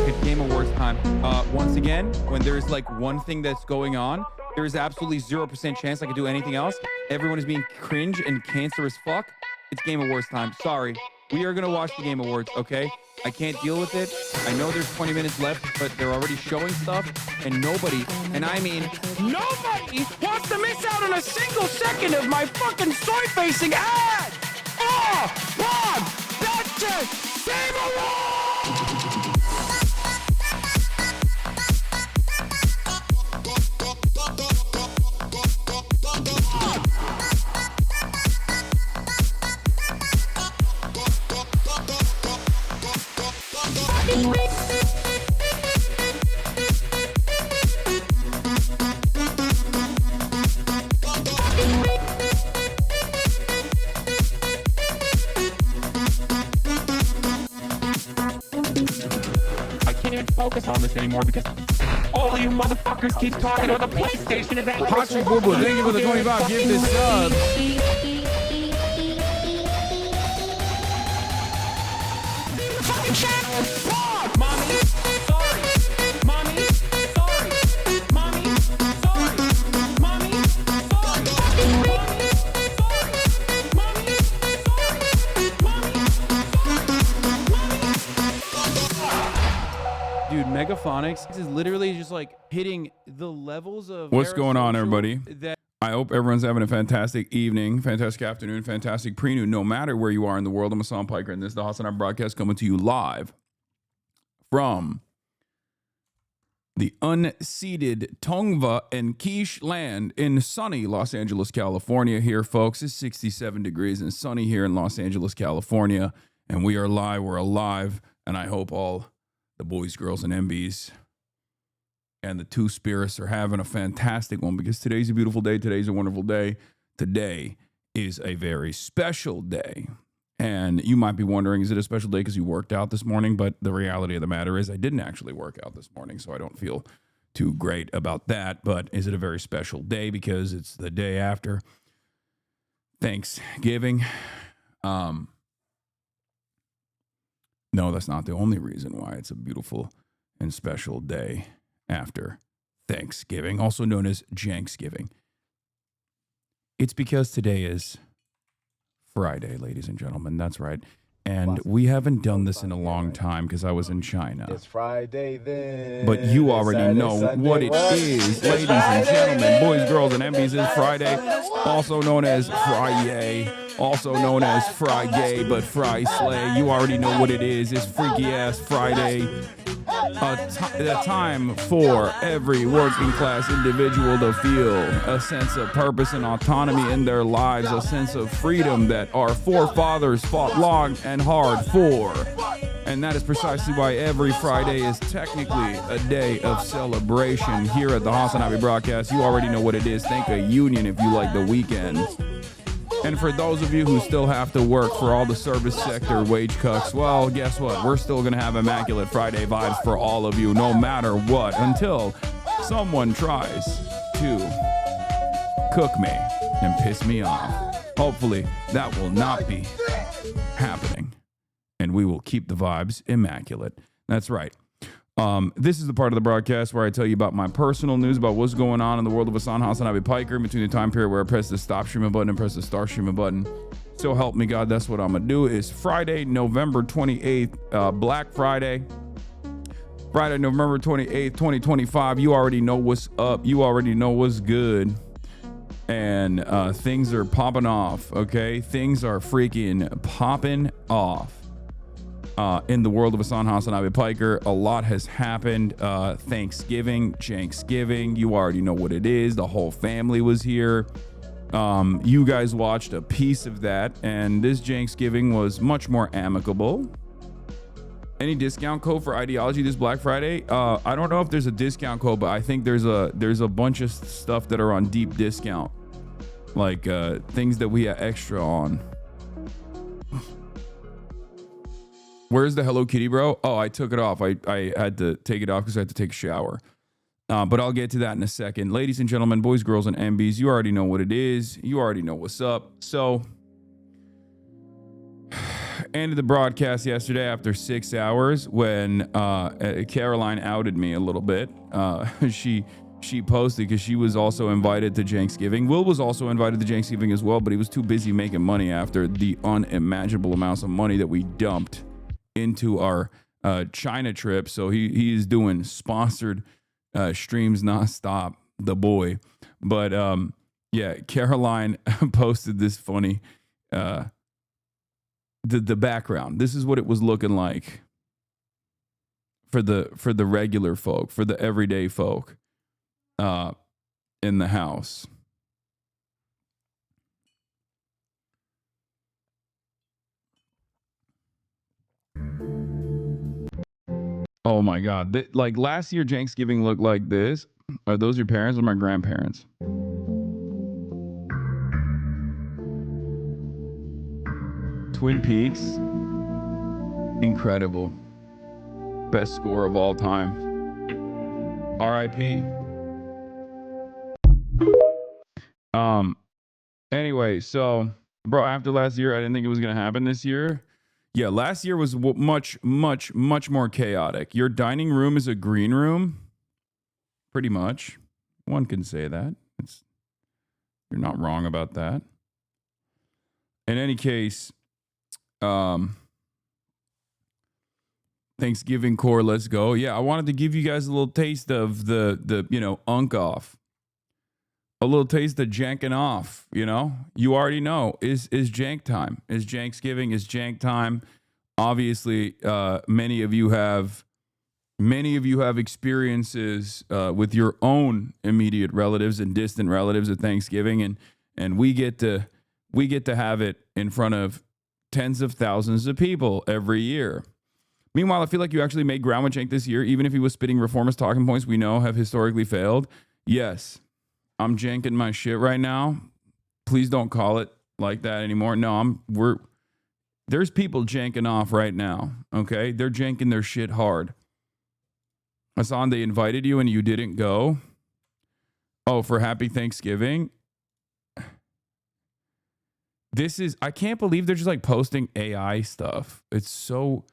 Okay, Game Awards time. Once again, when there's like one thing that's going on, there is absolutely 0% chance I could do anything else. Everyone is being cringe and cancer as fuck. It's Game Awards time. Sorry. We are going to watch the Game Awards, okay? I can't deal with it. I know there's 20 minutes left, but they're already showing stuff, and nobody, and I mean nobody, wants to miss out on a single second of my fucking soy-facing ad! Oh, Bob! That's it! Game Awards! I can't even focus on this anymore because all of you motherfuckers keep talking about the PlayStation event. Hachi Boo Boo, thank you for the 25 gifted subs. Fucking channel! Fuck! Mommy! Sorry! Mommy! Sorry! Mommy! Sorry! Mommy! Sorry! Mommy! Sorry! Dude, Megaphonics is literally just like hitting the levels of What's going on, parasocial everybody? that I hope everyone's having a fantastic evening, fantastic afternoon, fantastic pre-noon, no matter where you are in the world. I'm Hasan Piker, and this is the HasanAbi Broadcast coming to you live from the unceded Tongva and Quiche land in sunny Los Angeles, California. Here, folks, it's 67 degrees and sunny here in Los Angeles, California, and we are live. We're alive, and I hope all the boys, girls, and MBs and the two spirits are having a fantastic one, because today's a beautiful day. Today's a wonderful day. Today is a very special day. And you might be wondering, is it a special day because you worked out this morning? But the reality of the matter is I didn't actually work out this morning, so I don't feel too great about that. But is it a very special day because it's the day after Thanksgiving? No, that's not the only reason why it's a beautiful and special day after Thanksgiving, also known as Janksgiving. It's because today is Friday, ladies and gentlemen. That's right. And we haven't done this in a long time because I was in China. It's Friday then. But you already know what it is, ladies and gentlemen, boys, girls, and MBs. It's Friday, also known as Friday, also known as Friday, but Fry Slay. You already know what it is. It's Freaky Ass Friday. A time for every working class individual to feel a sense of purpose and autonomy in their lives, a sense of freedom that our forefathers fought long and hard for. And that is precisely why every Friday is technically a day of celebration here at the HasanAbi Broadcast. You already know what it is. Thank a union if you like the weekend. And for those of you who still have to work for all the service sector wage cuts, well, guess what? We're still going to have Immaculate Friday vibes for all of you, no matter what, until someone tries to cook me and piss me off. Hopefully, that will not be happening, and we will keep the vibes immaculate. That's right. This is the part of the broadcast where I tell you about my personal news, about what's going on in the world of HasanAbi Piker in between the time period where I press the stop streaming button and press the start streaming button. So help me God, that's what I'm going to do. It's Friday, November 28th, Black Friday. Friday, November 28th, 2025. You already know what's up. You already know what's good. And things are popping off, okay? Things are freaking popping off. In the world of HasanAbi Piker, a lot has happened. Thanksgiving, Janksgiving, you already know what it is. The whole family was here. You guys watched a piece of that, and this Janksgiving was much more amicable. Any discount code for ideology this Black Friday? I don't know if there's a discount code, but I think there's a bunch of stuff that are on deep discount, like things that we are extra on. Where's the Hello Kitty, bro? Oh, I took it off. I had to take it off because I had to take a shower. But I'll get to that in a second. Ladies and gentlemen, boys, girls, and MBs, you already know what it is. You already know what's up. So ended the broadcast yesterday after 6 hours when Caroline outed me a little bit. She posted because she was also invited to Thanksgiving. Will was also invited to Thanksgiving as well, but he was too busy making money after the unimaginable amounts of money that we dumped into our China trip. So he is doing sponsored streams nonstop, the boy. But yeah, Caroline posted this funny the background. This is what it was looking like for the regular folk, for the everyday folk in the house. Oh my God. Like last year, Thanksgiving looked like this. Are those your parents or my grandparents? Twin Peaks. Incredible. Best score of all time. R.I.P. Anyway, so bro, after last year, I didn't think it was gonna happen this year. Yeah, last year was much more chaotic. Your dining room is a green room, pretty much. One can say that. You're not wrong about that. In any case, Thanksgiving core, let's go. Yeah, I wanted to give you guys a little taste of the unk off. A little taste of janking off, You already know. Is jank time. Is Janksgiving, is jank time. Obviously, many of you have experiences with your own immediate relatives and distant relatives at Thanksgiving, and we get to have it in front of tens of thousands of people every year. Meanwhile, I feel like you actually made ground with Jank this year, even if he was spitting reformist talking points we know have historically failed. Yes, I'm janking my shit right now. Please don't call it like that anymore. No, there's people janking off right now. Okay, they're janking their shit hard. Hasan, they invited you and you didn't go. Oh, for Happy Thanksgiving. I can't believe they're just like posting AI stuff. It's so.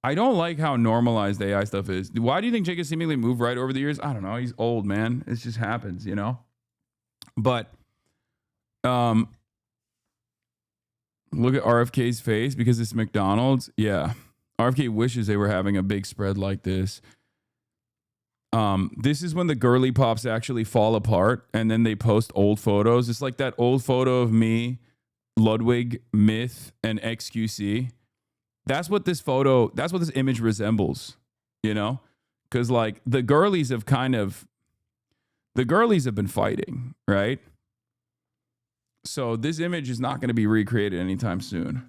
I don't like how normalized AI stuff is. Why do you think Jake has seemingly moved right over the years? I don't know. He's old, man. It just happens, But look at RFK's face because it's McDonald's. Yeah. RFK wishes they were having a big spread like this. This is when the girly pops actually fall apart and then they post old photos. It's like that old photo of me, Ludwig, Myth, and XQC. That's what this image resembles, because like the girlies have been fighting, right? So this image is not going to be recreated anytime soon.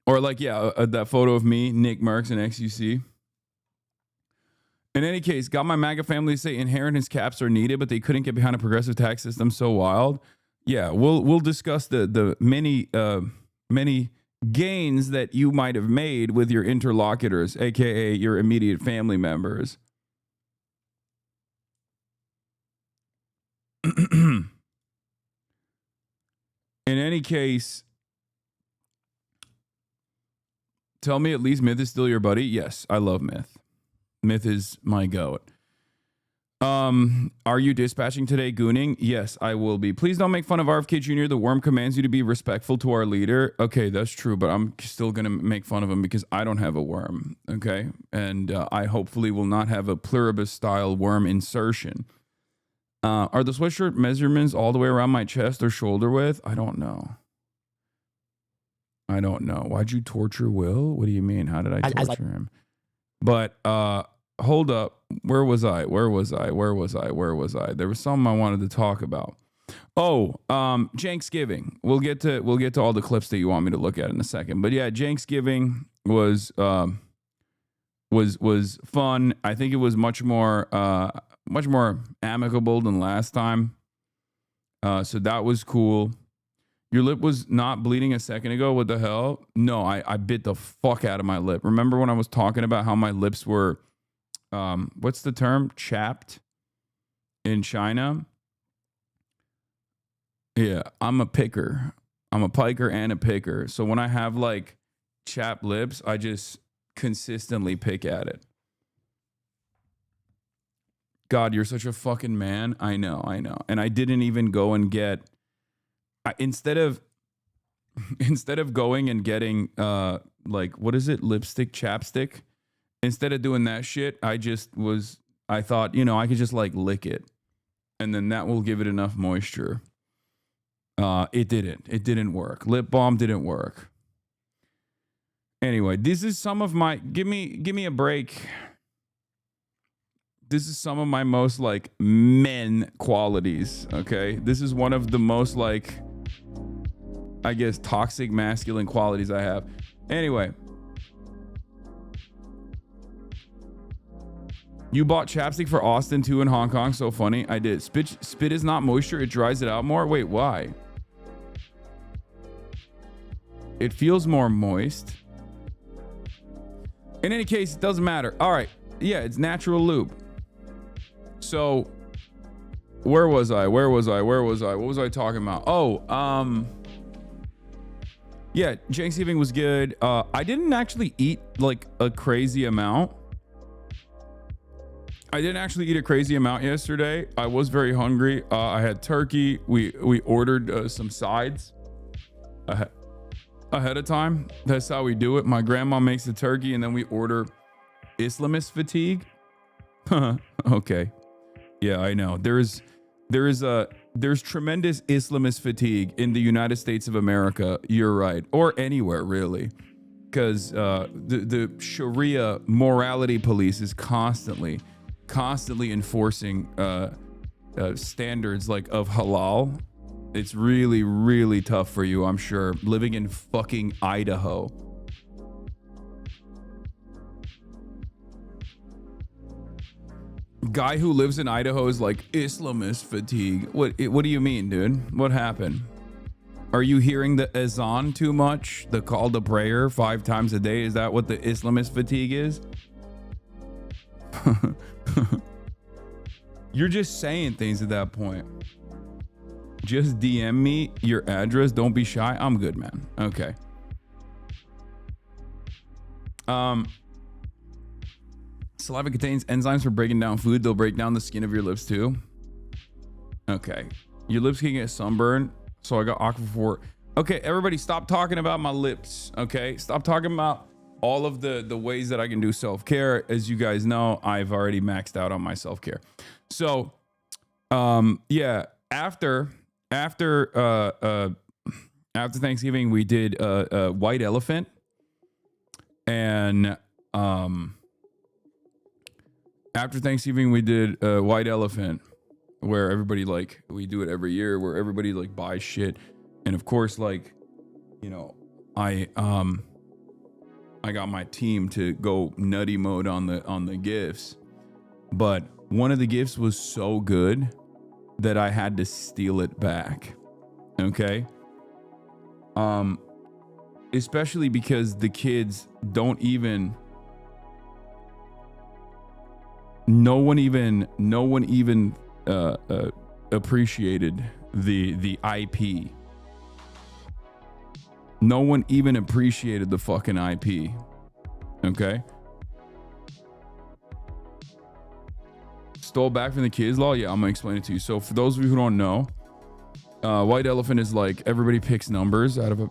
Or like, yeah, that photo of me, Nick Merckx, and XUC. In any case, got my MAGA family to say inheritance caps are needed, but they couldn't get behind a progressive tax system so wild. Yeah, we'll discuss the many gains that you might have made with your interlocutors, aka your immediate family members. In any case, tell me at least Myth is still your buddy. Yes, I love Myth. Myth is my goat. Are you dispatching today, gooning? Yes, I will be. Please don't make fun of RFK Jr. The worm commands you to be respectful to our leader. Okay, that's true, but I'm still going to make fun of him because I don't have a worm, okay? And I hopefully will not have a pluribus-style worm insertion. Are the sweatshirt measurements all the way around my chest or shoulder width? I don't know. Why'd you torture Will? What do you mean? How did I torture him? But, hold up. Where was I? There was something I wanted to talk about. Oh, Janksgiving. We'll get to all the clips that you want me to look at in a second. But yeah, Janksgiving was fun. I think it was much more amicable than last time. So that was cool. Your lip was not bleeding a second ago. What the hell? No, I bit the fuck out of my lip. Remember when I was talking about how my lips were what's the term? Chapped in China. Yeah, I'm a picker. I'm a piker and a picker. So when I have like chapped lips, I just consistently pick at it. God, you're such a fucking man. I know. And I didn't even go and get instead of going and getting like what is it? Lipstick, chapstick. Instead of doing that shit, I thought, I could just like lick it. And then that will give it enough moisture. It didn't work. Lip balm didn't work. Anyway, this is some of my give me a break. This is some of my most like men qualities, okay? This is one of the most like I guess toxic masculine qualities I have. Anyway, you bought chapstick for Austin too in Hong Kong. So funny. I did. Spit is not moisture. It dries it out more. Wait, why? It feels more moist. In any case, it doesn't matter. All right. Yeah, it's natural lube. So where was I? What was I talking about? Oh, yeah, Thanksgiving was good. I didn't actually eat like a crazy amount. I didn't actually eat a crazy amount yesterday. I was very hungry. I had turkey. We ordered some sides ahead of time. That's how we do it. My grandma makes the turkey and then we order Islamist fatigue. Okay. Yeah, I know. There's tremendous Islamist fatigue in the United States of America. You're right. Or anywhere really. Because the Sharia morality police is constantly enforcing standards like of halal. It's really, really tough for you, I'm sure, living in fucking Idaho. Guy who lives in Idaho is like Islamist fatigue. What do you mean, dude? What happened? Are you hearing the azan too much? The call to prayer 5 times a day? Is that what the Islamist fatigue is? You're just saying things at that point. Just DM me your address. Don't be shy. I'm good, man. Okay. Saliva contains enzymes for breaking down food. They'll break down the skin of your lips too. Okay. Your lips can get sunburned. So I got Aquaphor. Okay, everybody stop talking about my lips. Okay. Stop talking about all of the ways that I can do self-care. As you guys know, I've already maxed out on my self-care. So, yeah, after Thanksgiving, we did a white elephant, and after Thanksgiving, we did a white elephant, where everybody like we do it every year, where everybody like buys shit, and of course, like, you know, I got my team to go nutty mode on the gifts, but one of the gifts was so good that I had to steal it back. Okay. Especially because the kids don't even, no one even appreciated the IP. No one even appreciated the fucking IP. Okay. Stole back from the kids law. Yeah, I'm gonna explain it to you. So for those of you who don't know, white elephant is like everybody picks numbers out of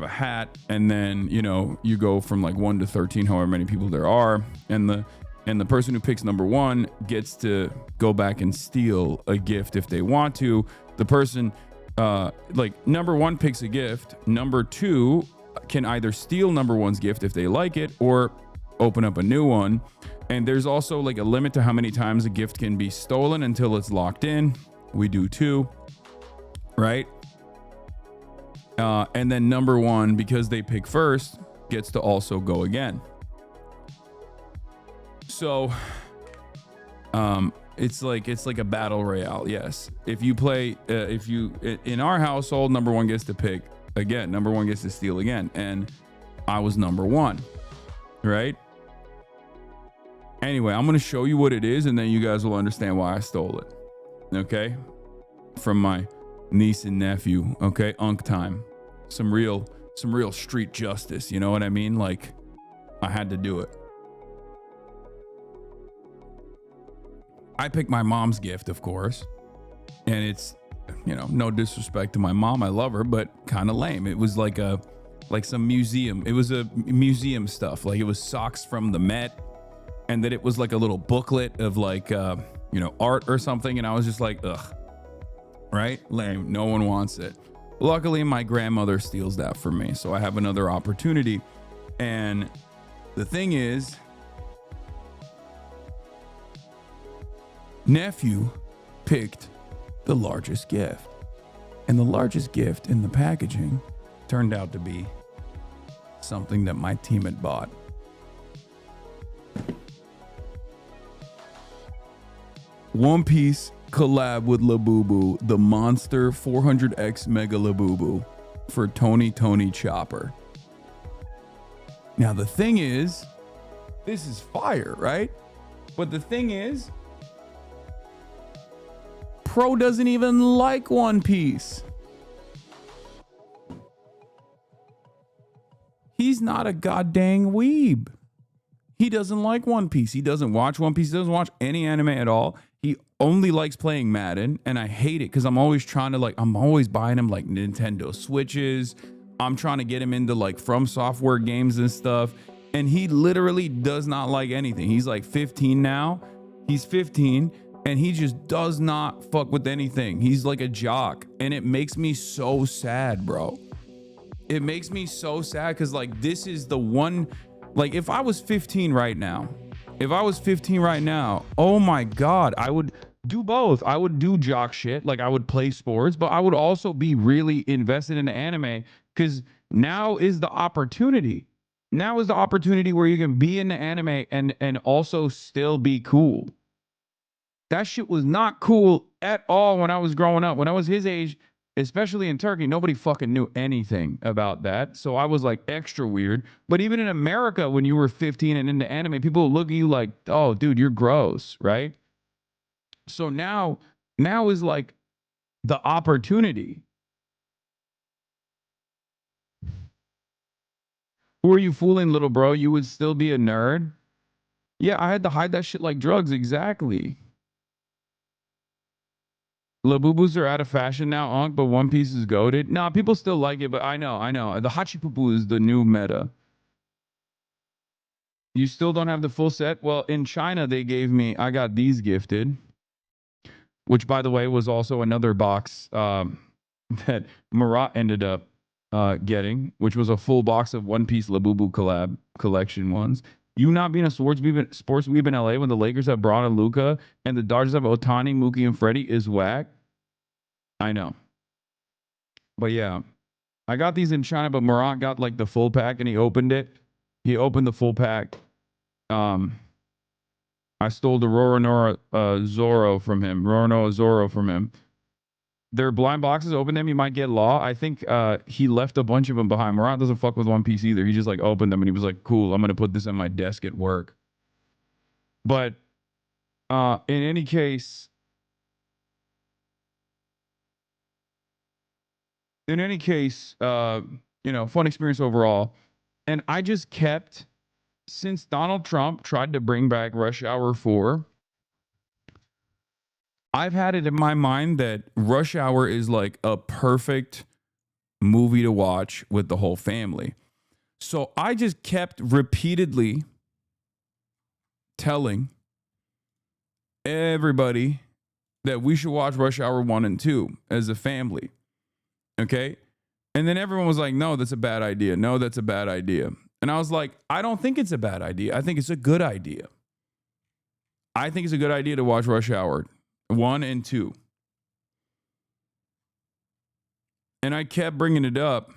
a hat, and then, you know, you go from like 1 to 13, however many people there are, and the person who picks number 1 gets to go back and steal a gift if they want to. The person like number 1 picks a gift, number 2 can either steal number 1's gift if they like it or open up a new one. And there's also like a limit to how many times a gift can be stolen until it's locked in. We do 2, right? And then number 1, because they pick first, gets to also go again. So it's like a battle royale. Yes. If you play, in our household, number 1 gets to pick again, number 1 gets to steal again. And I was number 1, right? Anyway, I'm going to show you what it is, and then you guys will understand why I stole it. Okay? From my niece and nephew. Okay, unk time. Some real street justice. You know what I mean? Like, I had to do it. I picked my mom's gift, of course, and it's, you know, no disrespect to my mom, I love her, but kind of lame. It was like some museum. It was a museum stuff. Like, it was socks from the Met, and that it was like a little booklet of like, you know, art or something. And I was just like, ugh, right? Lame. No one wants it. Luckily, my grandmother steals that from me, so I have another opportunity. And the thing is, nephew picked the largest gift, and the largest gift in the packaging turned out to be something that my team had bought. One Piece collab with Labubu, the Monster 400X Mega Labubu for Tony Chopper. Now the thing is, this is fire, right? But the thing is, Pro doesn't even like One Piece. He's not a goddamn weeb. He doesn't like One Piece. He doesn't watch One Piece. He doesn't watch any anime at all. He only likes playing Madden, and I hate it because I'm always trying to, like, I'm always buying him like Nintendo Switches. I'm trying to get him into like From Software games and stuff, and he literally does not like anything. He's like 15 now. He's 15, and he just does not fuck with anything. He's like a jock, and it makes me so sad, bro. It makes me so sad because, like, this is the one, like, if I was 15 right now, oh my God, I would do both. I would do jock shit, like I would play sports, but I would also be really invested in anime because now is the opportunity. Now is the opportunity where you can be in the anime and also still be cool. That shit was not cool at all when I was growing up. When I was his age, especially in Turkey, nobody fucking knew anything about that. So I was like extra weird. But even in America, when you were 15 and into anime, people would look at you like, oh, dude, you're gross, right? So now is like the opportunity. Who are you fooling, little bro? You would still be a nerd? Yeah, I had to hide that shit like drugs. Exactly. Labubus are out of fashion now, Unc, but One Piece is goated. Nah, people still like it, but I know. The Hachipupu is the new meta. You still don't have the full set? Well, in China, I got these gifted, which, by the way, was also another box that Marat ended up getting, which was a full box of One Piece Labubu collab collection ones. You not being a sports weeb in LA when the Lakers have Braun and Luka and the Dodgers have Otani, Mookie, and Freddie is whack. I know. But yeah, I got these in China, but Marat got like the full pack and he opened it. He opened the full pack. I stole the Roronoa Zoro from him. They're blind boxes. Open them, you might get law. I think he left a bunch of them behind. Marat doesn't fuck with One Piece either. He just like opened them and he was like, cool, I'm going to put this on my desk at work. But in any case, you know, fun experience overall. And I just kept, since Donald Trump tried to bring back Rush Hour 4, I've had it in my mind that Rush Hour is like a perfect movie to watch with the whole family. So I just kept repeatedly telling everybody that we should watch Rush Hour 1 and 2 as a family. Okay? And then everyone was like, no, that's a bad idea. No, that's a bad idea. And I was like, I don't think it's a bad idea. I think it's a good idea. I think it's a good idea to watch Rush Hour 1 and 2. And I kept bringing it up.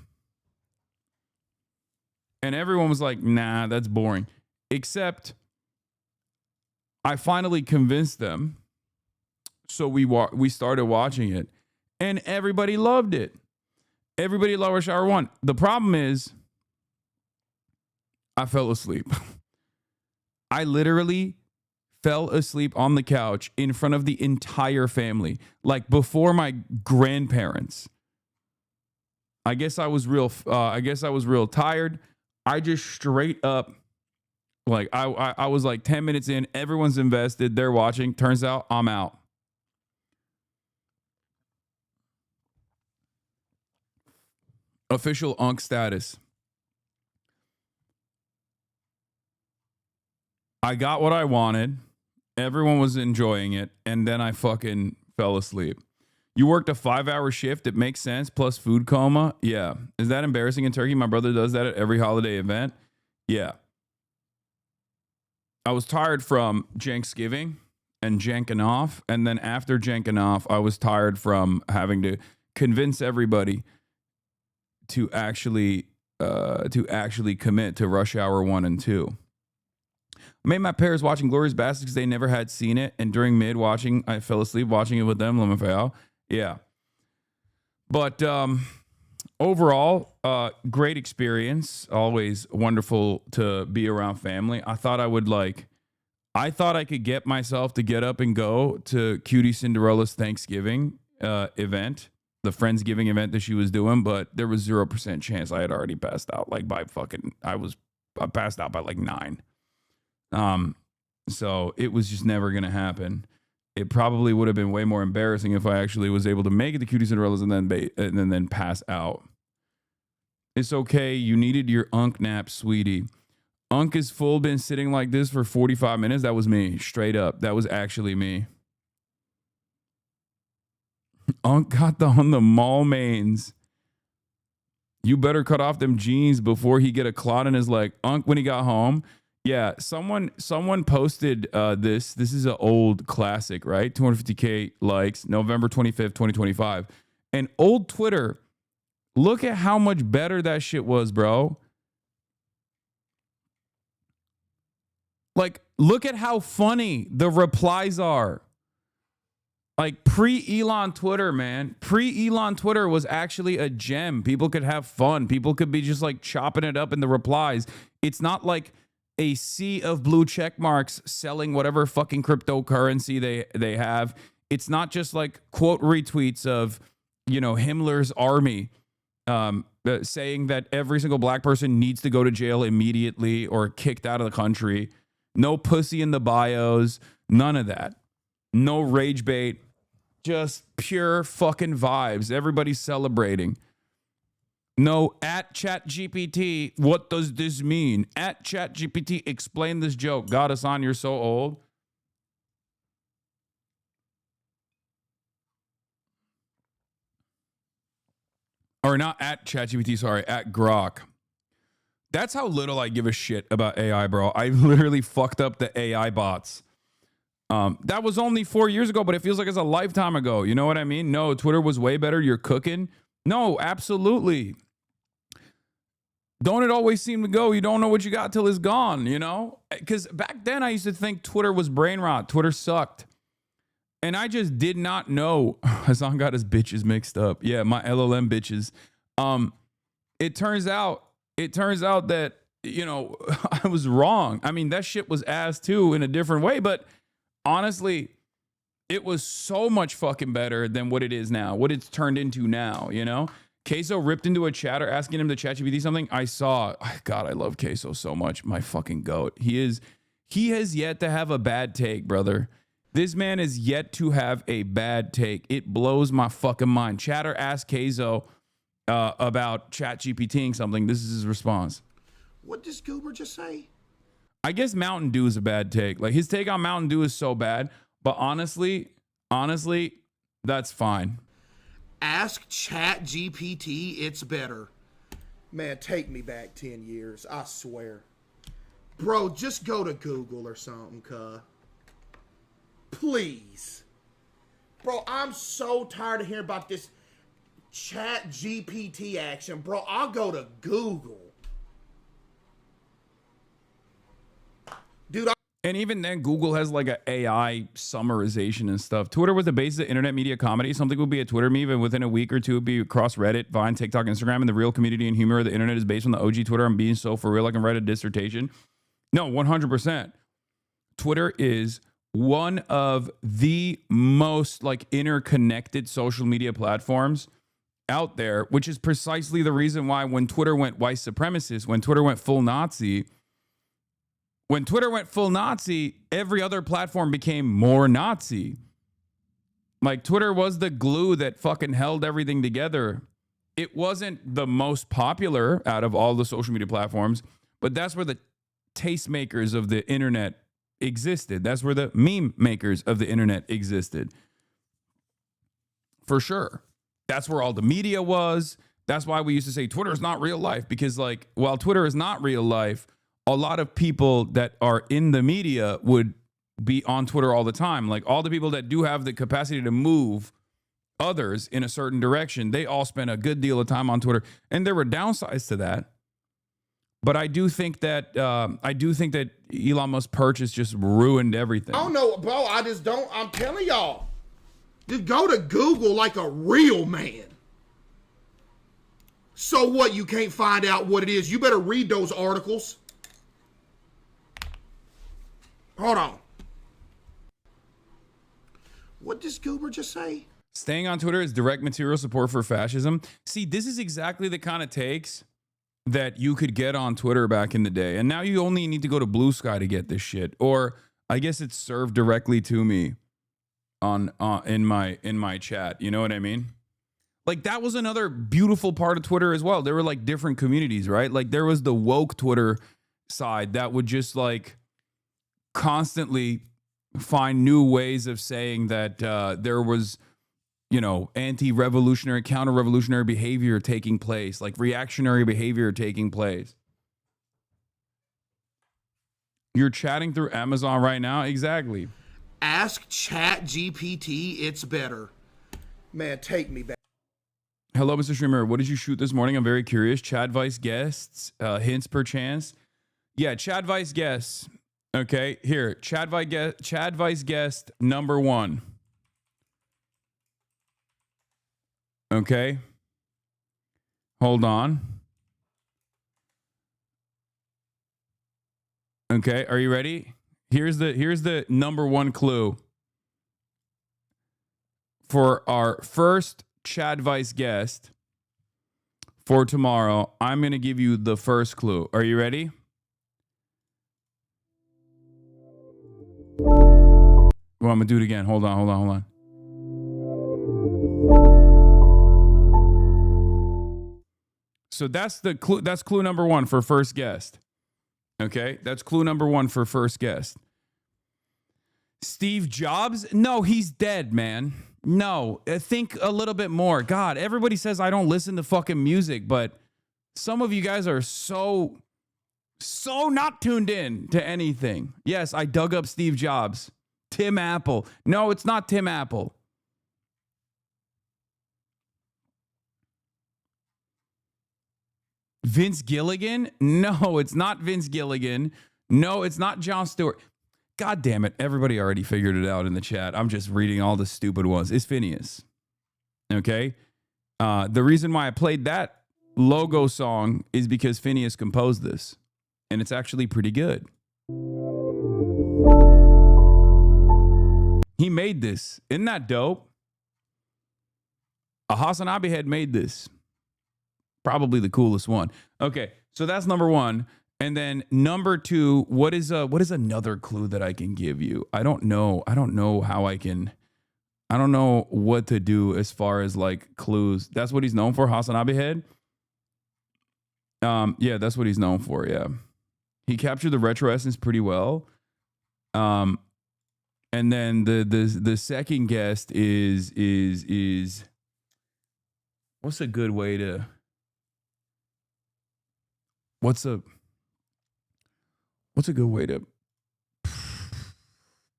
And everyone was like, nah, that's boring. Except I finally convinced them. So we started watching it. And everybody loved it. Everybody loved Rush Hour 1. The problem is, I fell asleep. I literally fell asleep on the couch in front of the entire family, like before my grandparents. I guess I was real tired. I just straight up, like I was like 10 minutes in, everyone's invested, they're watching. Turns out I'm out. Official UNC status. I got what I wanted. Everyone was enjoying it. And then I fucking fell asleep. You worked a 5-hour shift. It makes sense. Plus food coma. Yeah. Is that embarrassing in Turkey? My brother does that at every holiday event. Yeah. I was tired from Janksgiving and janking off. And then after janking off, I was tired from having to convince everybody to actually commit to Rush Hour 1 and 2. I made my parents watching Glorious Bastards because they never had seen it. And during mid-watching, I fell asleep watching it with them. Yeah. But overall, great experience. Always wonderful to be around family. I thought I could get myself to get up and go to Cutie Cinderella's Thanksgiving event, the Friendsgiving event that she was doing, but there was 0% chance. I had already passed out. I passed out by like 9. So it was just never going to happen. It probably would have been way more embarrassing if I actually was able to make it to Cutie Cinderella's and then pass out. It's okay. You needed your UNC nap, sweetie. UNC is full, been sitting like this for 45 minutes. That was me, straight up. That was actually me. UNC got on the mall mains. You better cut off them jeans before he get a clot in his leg. UNC, when he got home. Yeah, someone posted this. This is an old classic, right? 250K likes, November 25th, 2025. And old Twitter, look at how much better that shit was, bro. Like, look at how funny the replies are. Like, pre-Elon Twitter, man. Pre-Elon Twitter was actually a gem. People could have fun. People could be just like chopping it up in the replies. It's not like a sea of blue check marks selling whatever fucking cryptocurrency they have. It's not just like quote retweets of, Himmler's army saying that every single black person needs to go to jail immediately or kicked out of the country. No pussy in the bios. None of that. No rage bait. Just pure fucking vibes. Everybody's celebrating. No, at ChatGPT, what does this mean? At ChatGPT, explain this joke. God, Hasan, you're so old. Or not at ChatGPT, sorry, at Grok. That's how little I give a shit about AI, bro. I literally fucked up the AI bots. That was only 4 years ago, but it feels like it's a lifetime ago. You know what I mean? No, Twitter was way better. You're cooking. No, absolutely. Don't it always seem to go? You don't know what you got till it's gone, Because back then I used to think Twitter was brain rot. Twitter sucked. And I just did not know. Hasan got his bitches mixed up. Yeah, my LLM bitches. It turns out that, I was wrong. I mean, that shit was ass too in a different way. But honestly, it was so much fucking better than what it is now, what it's turned into now, Queso ripped into a chatter asking him to ChatGPT something. I saw. God, I love Queso so much. My fucking goat. He has yet to have a bad take, brother. This man is yet to have a bad take. It blows my fucking mind. Chatter asked Queso about ChatGPTing something. This is his response. What did Goober just say? I guess Mountain Dew is a bad take. Like, his take on Mountain Dew is so bad. But honestly, that's fine. Ask ChatGPT, it's better. Man, take me back 10 years, I swear. Bro, just go to Google or something, cuh. Please. Bro, I'm so tired of hearing about this ChatGPT action. Bro, I'll go to Google. Dude, And even then, Google has like an AI summarization and stuff. Twitter was the basis of internet media comedy. Something would be a Twitter meme, and within a week or two, it would be across Reddit, Vine, TikTok, Instagram, and the real community and humor of the internet is based on the OG Twitter. I'm being so for real, I can write a dissertation. No, 100%. Twitter is one of the most like interconnected social media platforms out there, which is precisely the reason why when Twitter went white supremacist, when Twitter went full Nazi, every other platform became more Nazi. Like Twitter was the glue that fucking held everything together. It wasn't the most popular out of all the social media platforms, but that's where the tastemakers of the internet existed. That's where the meme makers of the internet existed. For sure. That's where all the media was. That's why we used to say Twitter is not real life, because like, while Twitter is not real life, a lot of people that are in the media would be on Twitter all the time. Like all the people that do have the capacity to move others in a certain direction, they all spend a good deal of time on Twitter. And there were downsides to that. But I do think that Elon Musk's purchase just ruined everything. I don't know, bro. I just don't. I'm telling y'all. Just go to Google like a real man. So what? You can't find out what it is. You better read those articles. Hold on. What does Goober just say? Staying on Twitter is direct material support for fascism. See, this is exactly the kind of takes that you could get on Twitter back in the day. And now you only need to go to Blue Sky to get this shit. Or I guess it's served directly to me on in my chat. You know what I mean? Like that was another beautiful part of Twitter as well. There were like different communities, right? Like there was the woke Twitter side that would just like constantly find new ways of saying that there was, you know, anti-revolutionary, counter-revolutionary behavior taking place, like reactionary behavior taking place. You're chatting through Amazon right now? Exactly. Ask ChatGPT, it's better. Man, take me back. Hello, Mr. Streamer. What did you shoot this morning? I'm very curious. Chadvice guests, hints per chance. Yeah, Chadvice guests. Okay, here. Chadvice guest number 1. Okay. Hold on. Okay, are you ready? Here's the number 1 clue for our first Chadvice guest for tomorrow. I'm going to give you the first clue. Are you ready? Well, I'm going to do it again. Hold on. So that's the clue. That's clue number 1 for first guest. Okay, that's clue number 1 for first guest. Steve Jobs? No, he's dead, man. No, think a little bit more. God, everybody says I don't listen to fucking music, but some of you guys are so not tuned in to anything. Yes, I dug up Steve Jobs. Tim Apple. No, it's not Tim Apple. Vince Gilligan? No, it's not Vince Gilligan. No, it's not Jon Stewart. God damn it. Everybody already figured it out in the chat. I'm just reading all the stupid ones. It's Phineas. Okay? The reason why I played that logo song is because Phineas composed this. And it's actually pretty good. He made this. Isn't that dope? A HasanAbi had made this. Probably the coolest one. Okay, so that's number 1. And then number 2, what is another clue that I can give you? I don't know what to do as far as like clues. That's what he's known for, HasanAbi head. Yeah, that's what he's known for, yeah. He captured the retro essence pretty well. And then the second guest is what's a good way to What's a good way to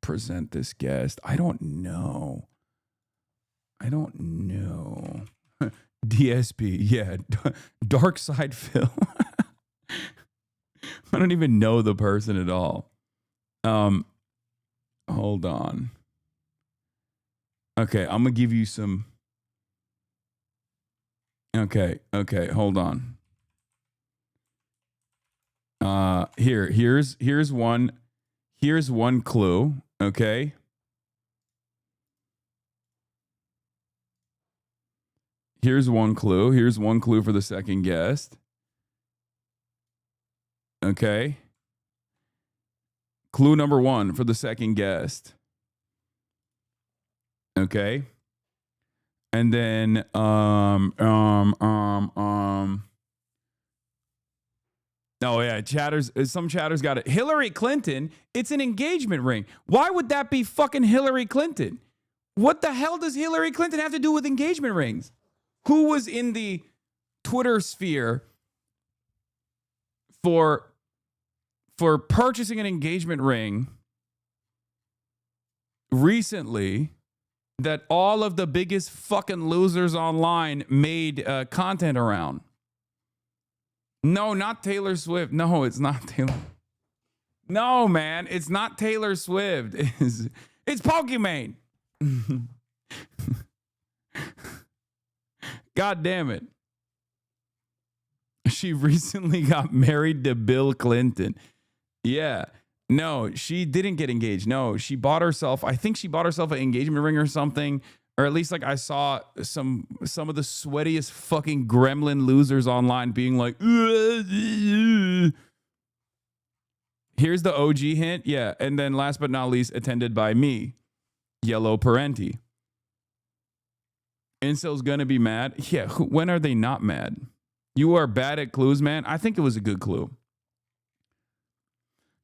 present this guest? I don't know. DSP, yeah. Dark Side Phil. I don't even know the person at all. Hold on. Okay, I'm gonna give you some. Okay, hold on. Here's one clue, Okay. Here's one clue. Here's one clue for the second guest. Okay. Clue number 1 for the second guest. Okay. And then oh yeah, some chatters got it. Hillary Clinton, it's an engagement ring. Why would that be fucking Hillary Clinton? What the hell does Hillary Clinton have to do with engagement rings? Who was in the Twitter sphere for purchasing an engagement ring recently that all of the biggest fucking losers online made content around? No, not Taylor Swift. No, it's not Taylor. No, man, it's not Taylor Swift. It's Pokemon. God damn it. She recently got married to Bill Clinton. Yeah. No, she didn't get engaged. No, she bought herself, I think she bought herself an engagement ring or something. Or at least like I saw some of the sweatiest fucking gremlin losers online being like, here's the OG hint. Yeah. And then last but not least, attended by me, Yellow Parenti. Incel's gonna be mad. Yeah. When are they not mad? You are bad at clues, man. I think it was a good clue.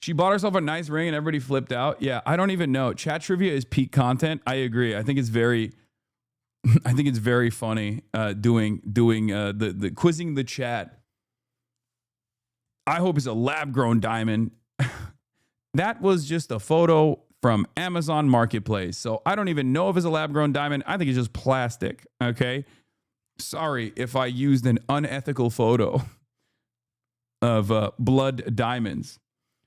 She bought herself a nice ring and everybody flipped out. Yeah, I don't even know. Chat trivia is peak content. I agree. I think it's very funny doing the quizzing the chat. I hope it's a lab grown diamond. That was just a photo from Amazon Marketplace. So I don't even know if it's a lab grown diamond. I think it's just plastic. Okay. Sorry if I used an unethical photo of blood diamonds.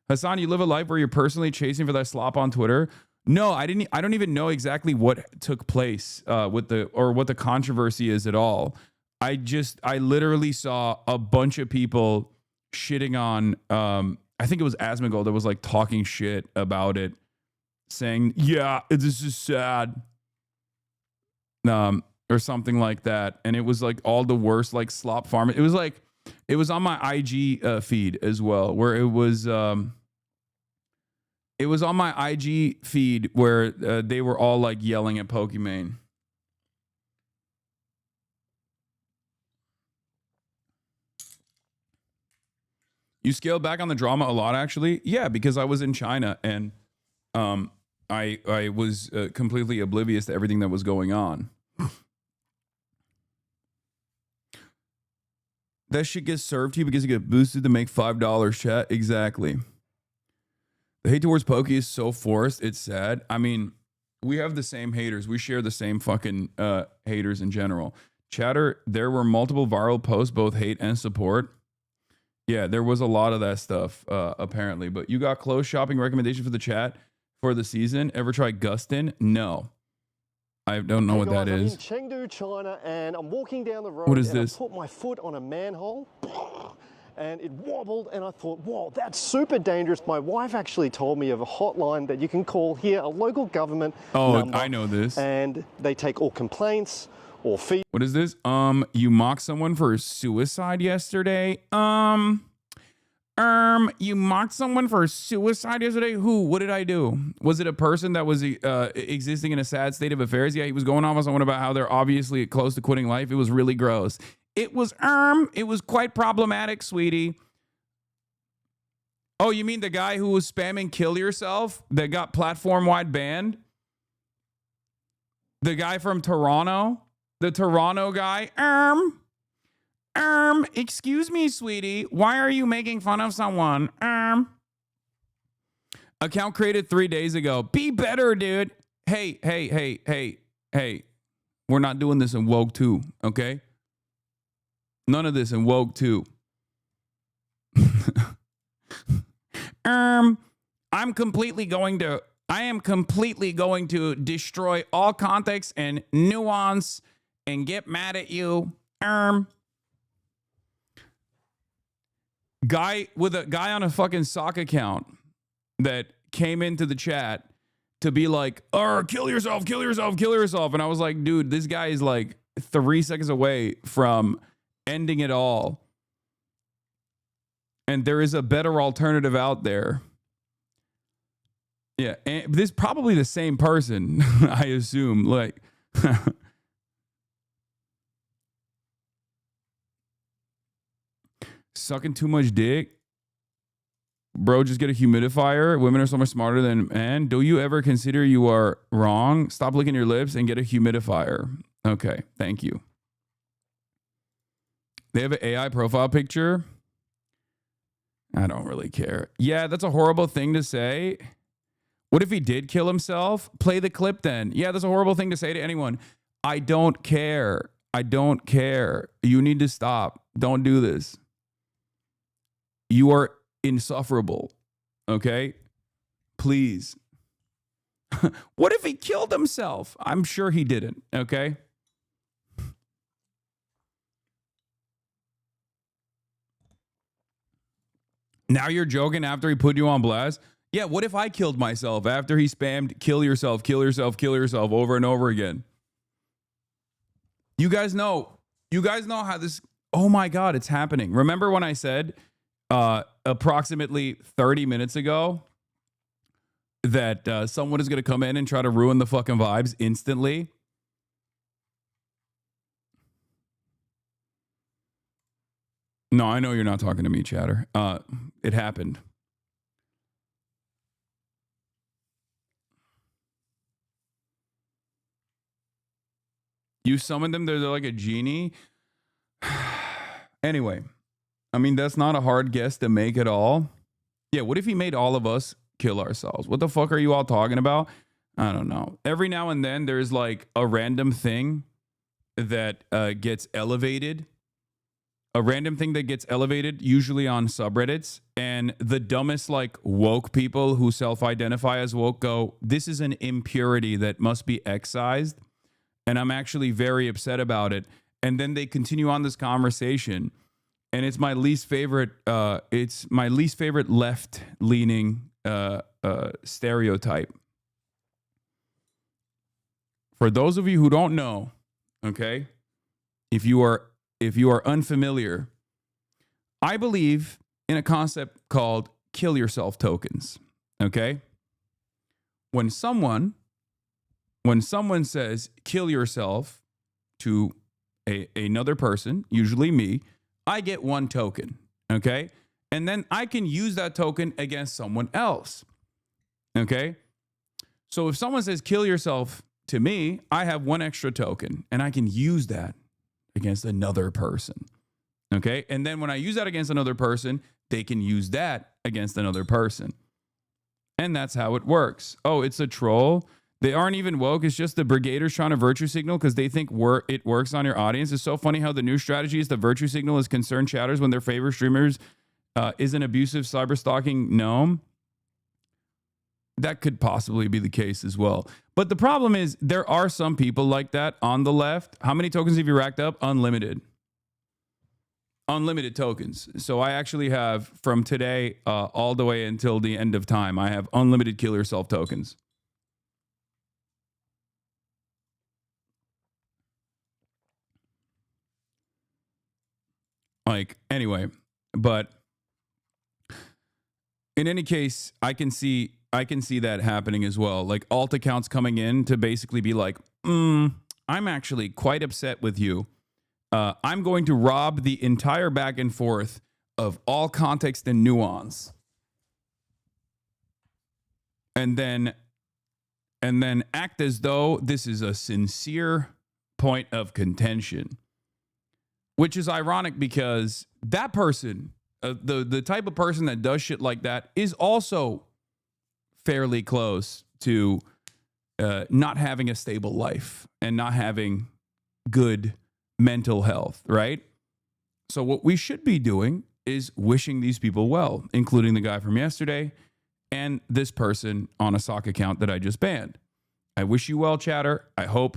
Hasan, you live a life where you're personally chasing for that slop on Twitter? No, I didn't. I don't even know exactly what took place what the controversy is at all. I literally saw a bunch of people shitting on. I think it was Asmongold that was like talking shit about it, saying, "Yeah, this is sad," or something like that. And it was like all the worst like slop farm. It was on my IG feed as well, where it was. It was on my IG feed where they were all like yelling at Pokemon. You scaled back on the drama a lot, actually. Yeah, because I was in China and I was completely oblivious to everything that was going on. That shit gets served to you because you get boosted to make $5, chat. Exactly. The hate towards Pokey is so forced. It's sad. I mean, we have the same haters. We share the same fucking haters in general. Chatter, there were multiple viral posts, both hate and support. Yeah, there was a lot of that stuff, apparently. But you got clothes shopping recommendation for the chat for the season. Ever try Gustin? No. I don't know what that is. I'm in Chengdu, China, and I'm walking down the road. What is and this? I put my foot on a manhole. And it wobbled, and I thought, whoa, that's super dangerous. My wife actually told me of a hotline that you can call here, a local government number. I know this. And they take all complaints or feedback. What is this? You mocked someone for suicide yesterday? You mocked someone for suicide yesterday? Who? What did I do? Was it a person that was existing in a sad state of affairs? Yeah, he was going off on someone about how they're obviously close to quitting life. It was really gross. It was quite problematic, sweetie. Oh, you mean the guy who was spamming kill yourself that got platform-wide banned? The guy from Toronto? The Toronto guy? Excuse me, sweetie. Why are you making fun of someone? Account created 3 days ago. Be better, dude. Hey. We're not doing this in Woke 2, okay? None of this in Woke 2. I am completely going to destroy all context and nuance and get mad at you. Guy on a fucking sock account that came into the chat to be like, oh, kill yourself, kill yourself, kill yourself. And I was like, dude, this guy is like 3 seconds away from ending it all. And there is a better alternative out there. Yeah, and this is probably the same person, I assume. Like, sucking too much dick. Bro, just get a humidifier. Women are so much smarter than men. Do you ever consider you are wrong? Stop licking your lips and get a humidifier. Okay, thank you. They have an AI profile picture. I don't really care. Yeah, that's a horrible thing to say. What if he did kill himself? Play the clip then. Yeah, that's a horrible thing to say to anyone. I don't care. I don't care. You need to stop. Don't do this. You are insufferable. Okay? Please. What if he killed himself? I'm sure he didn't. Okay? Now you're joking after he put you on blast? Yeah, what if I killed myself after he spammed kill yourself, kill yourself, kill yourself over and over again? You guys know how this, oh my God, it's happening. Remember when I said approximately 30 minutes ago that someone is going to come in and try to ruin the fucking vibes instantly? No, I know you're not talking to me, chatter. It happened. You summon them, they're like a genie. Anyway, I mean, that's not a hard guess to make at all. Yeah, what if he made all of us kill ourselves? What the fuck are you all talking about? I don't know. Every now and then there's like a random thing that gets elevated. A random thing that gets elevated, usually on subreddits, and the dumbest like woke people who self-identify as woke go, this is an impurity that must be excised, and I'm actually very upset about it. And then they continue on this conversation, and it's my least favorite. It's my least favorite left-leaning stereotype. For those of you who don't know, okay, if you are unfamiliar, I believe in a concept called kill yourself tokens. Okay? When someone says kill yourself to another person, usually me, I get 1 token. Okay? And then I can use that token against someone else. Okay? So if someone says kill yourself to me, I have 1 extra token and I can use that against another person. Okay? And then when I use that against another person, they can use that against another person. And that's how it works. Oh, it's a troll. They aren't even woke. It's just the brigaders trying to virtue signal because they think it works on your audience. It's so funny how the new strategy is to virtue signal as concerned chatters when their favorite streamers is an abusive cyber stalking gnome. That could possibly be the case as well. But the problem is there are some people like that on the left. How many tokens have you racked up? Unlimited. Unlimited tokens. So I actually have from today all the way until the end of time, I have unlimited kill yourself tokens. Like, anyway, but in any case, I can see that happening as well. Like alt accounts coming in to basically be like, I'm actually quite upset with you. I'm going to rob the entire back and forth of all context and nuance. And then act as though this is a sincere point of contention. Which is ironic because that person, the type of person that does shit like that is also fairly close to not having a stable life and not having good mental health, right? So what we should be doing is wishing these people well, including the guy from yesterday and this person on a sock account that I just banned. I wish you well, chatter. I hope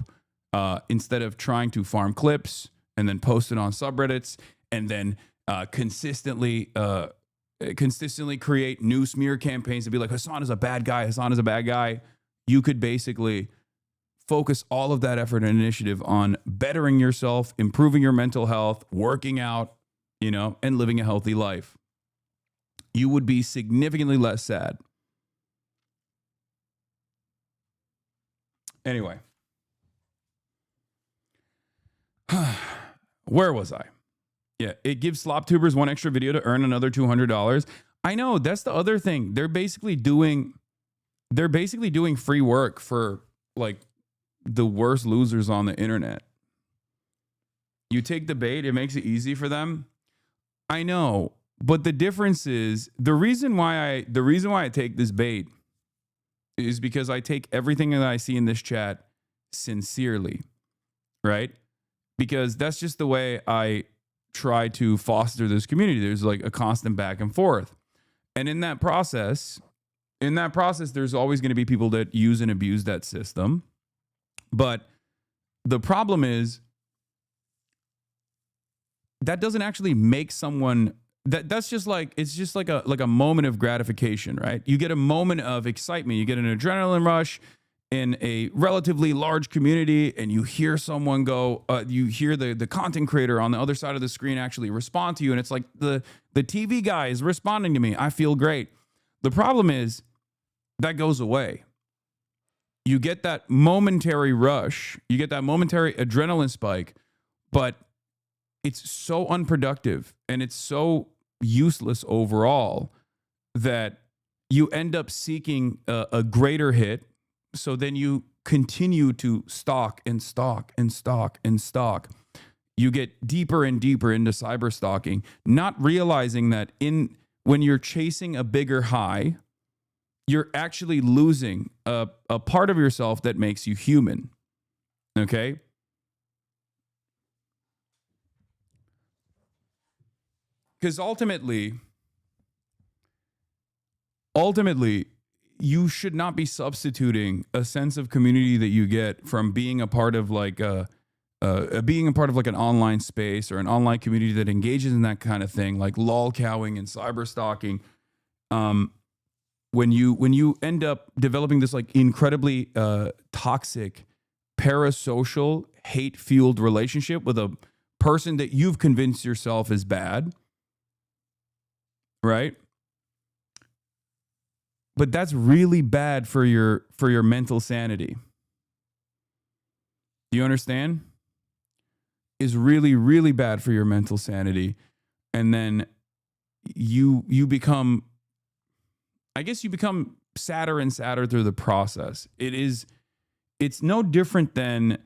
instead of trying to farm clips and then post it on subreddits and then consistently create new smear campaigns to be like, Hasan is a bad guy. Hasan is a bad guy. you could basically focus all of that effort and initiative on bettering yourself, improving your mental health, working out, and living a healthy life. You would be significantly less sad. Anyway, where was I? Yeah, it gives slop tubers one extra video to earn another $200. I know, that's the other thing. They're basically doing free work for like the worst losers on the internet. You take the bait, it makes it easy for them. I know, but the difference is the reason why I take this bait is because I take everything that I see in this chat sincerely, right? Because that's just the way I try to foster this community. There's like a constant back and forth. And in that process, there's always going to be people that use and abuse that system. But the problem is that doesn't actually make someone that's just like, it's just like a moment of gratification, right? You get a moment of excitement. You get an adrenaline rush in a relatively large community, and you hear someone go, you hear the content creator on the other side of the screen actually respond to you. And it's like the TV guy is responding to me. I feel great. The problem is that goes away. You get that momentary rush. You get that momentary adrenaline spike, but it's so unproductive and it's so useless overall that you end up seeking a greater hit. So then you continue to stalk and stalk and stalk and stalk. You get deeper and deeper into cyber stalking, not realizing that when you're chasing a bigger high, you're actually losing a part of yourself that makes you human. Okay? Because ultimately, you should not be substituting a sense of community that you get from being a part of like an online space or an online community that engages in that kind of thing, like lolcowing and cyber stalking. When you end up developing this like incredibly toxic, parasocial, hate-fueled relationship with a person that you've convinced yourself is bad, right? But that's really bad for your mental sanity. Do you understand? Is really, really bad for your mental sanity. And then you become, I guess you become sadder and sadder through the process. It's no different than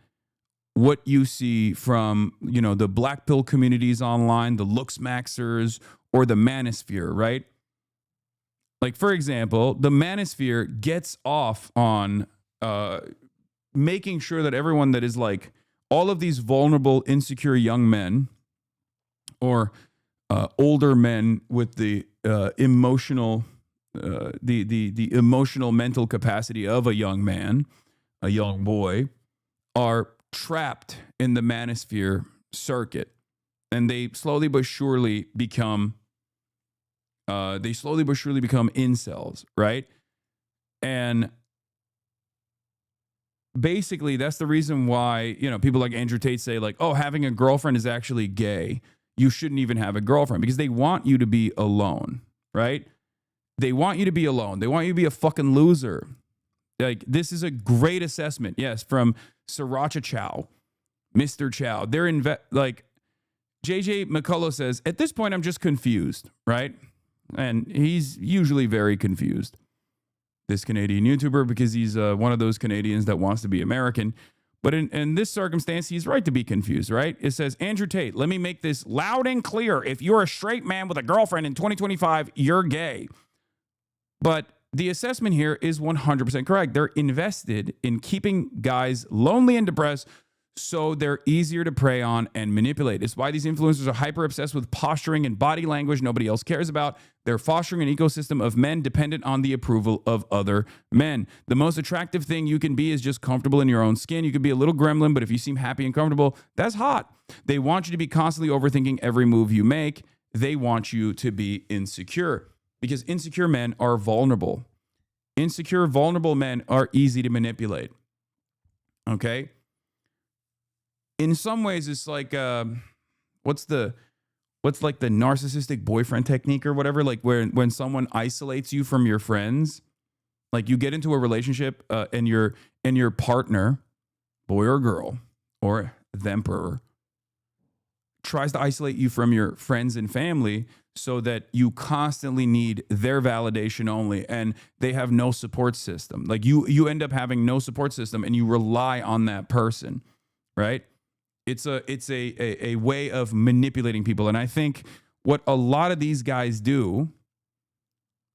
what you see from, the black pill communities online, the looks maxers, or the manosphere, right? Like, for example, the manosphere gets off on making sure that everyone that is like all of these vulnerable, insecure young men or older men with the emotional, the emotional mental capacity of a young man, a young boy, are trapped in the manosphere circuit, and they slowly but surely become incels, right? And basically that's the reason why, people like Andrew Tate say like, oh, having a girlfriend is actually gay. You shouldn't even have a girlfriend, because they want you to be alone, right? They want you to be alone. They want you to be a fucking loser. Like, this is a great assessment. Yes. From Sriracha Chow, Mr. Chow. They're like JJ McCullough says, at this point, I'm just confused, right? And he's usually very confused, this Canadian YouTuber, because he's one of those Canadians that wants to be American. But in this circumstance, he's right to be confused, right? It says, Andrew Tate, let me make this loud and clear. If you're a straight man with a girlfriend in 2025, you're gay. But the assessment here is 100% correct. They're invested in keeping guys lonely and depressed, so they're easier to prey on and manipulate. It's why these influencers are hyper obsessed with posturing and body language nobody else cares about. They're fostering an ecosystem of men dependent on the approval of other men. The most attractive thing you can be is just comfortable in your own skin. You could be a little gremlin, but if you seem happy and comfortable, that's hot. They want you to be constantly overthinking every move you make. They want you to be insecure, because insecure men are vulnerable. Insecure, vulnerable men are easy to manipulate. Okay? In some ways, it's like, what's like the narcissistic boyfriend technique or whatever? Like when someone isolates you from your friends, like you get into a relationship and your partner, boy or girl, or the emperor, tries to isolate you from your friends and family so that you constantly need their validation only, and they have no support system. Like you end up having no support system and you rely on that person, right? It's a way of manipulating people. And I think what a lot of these guys do,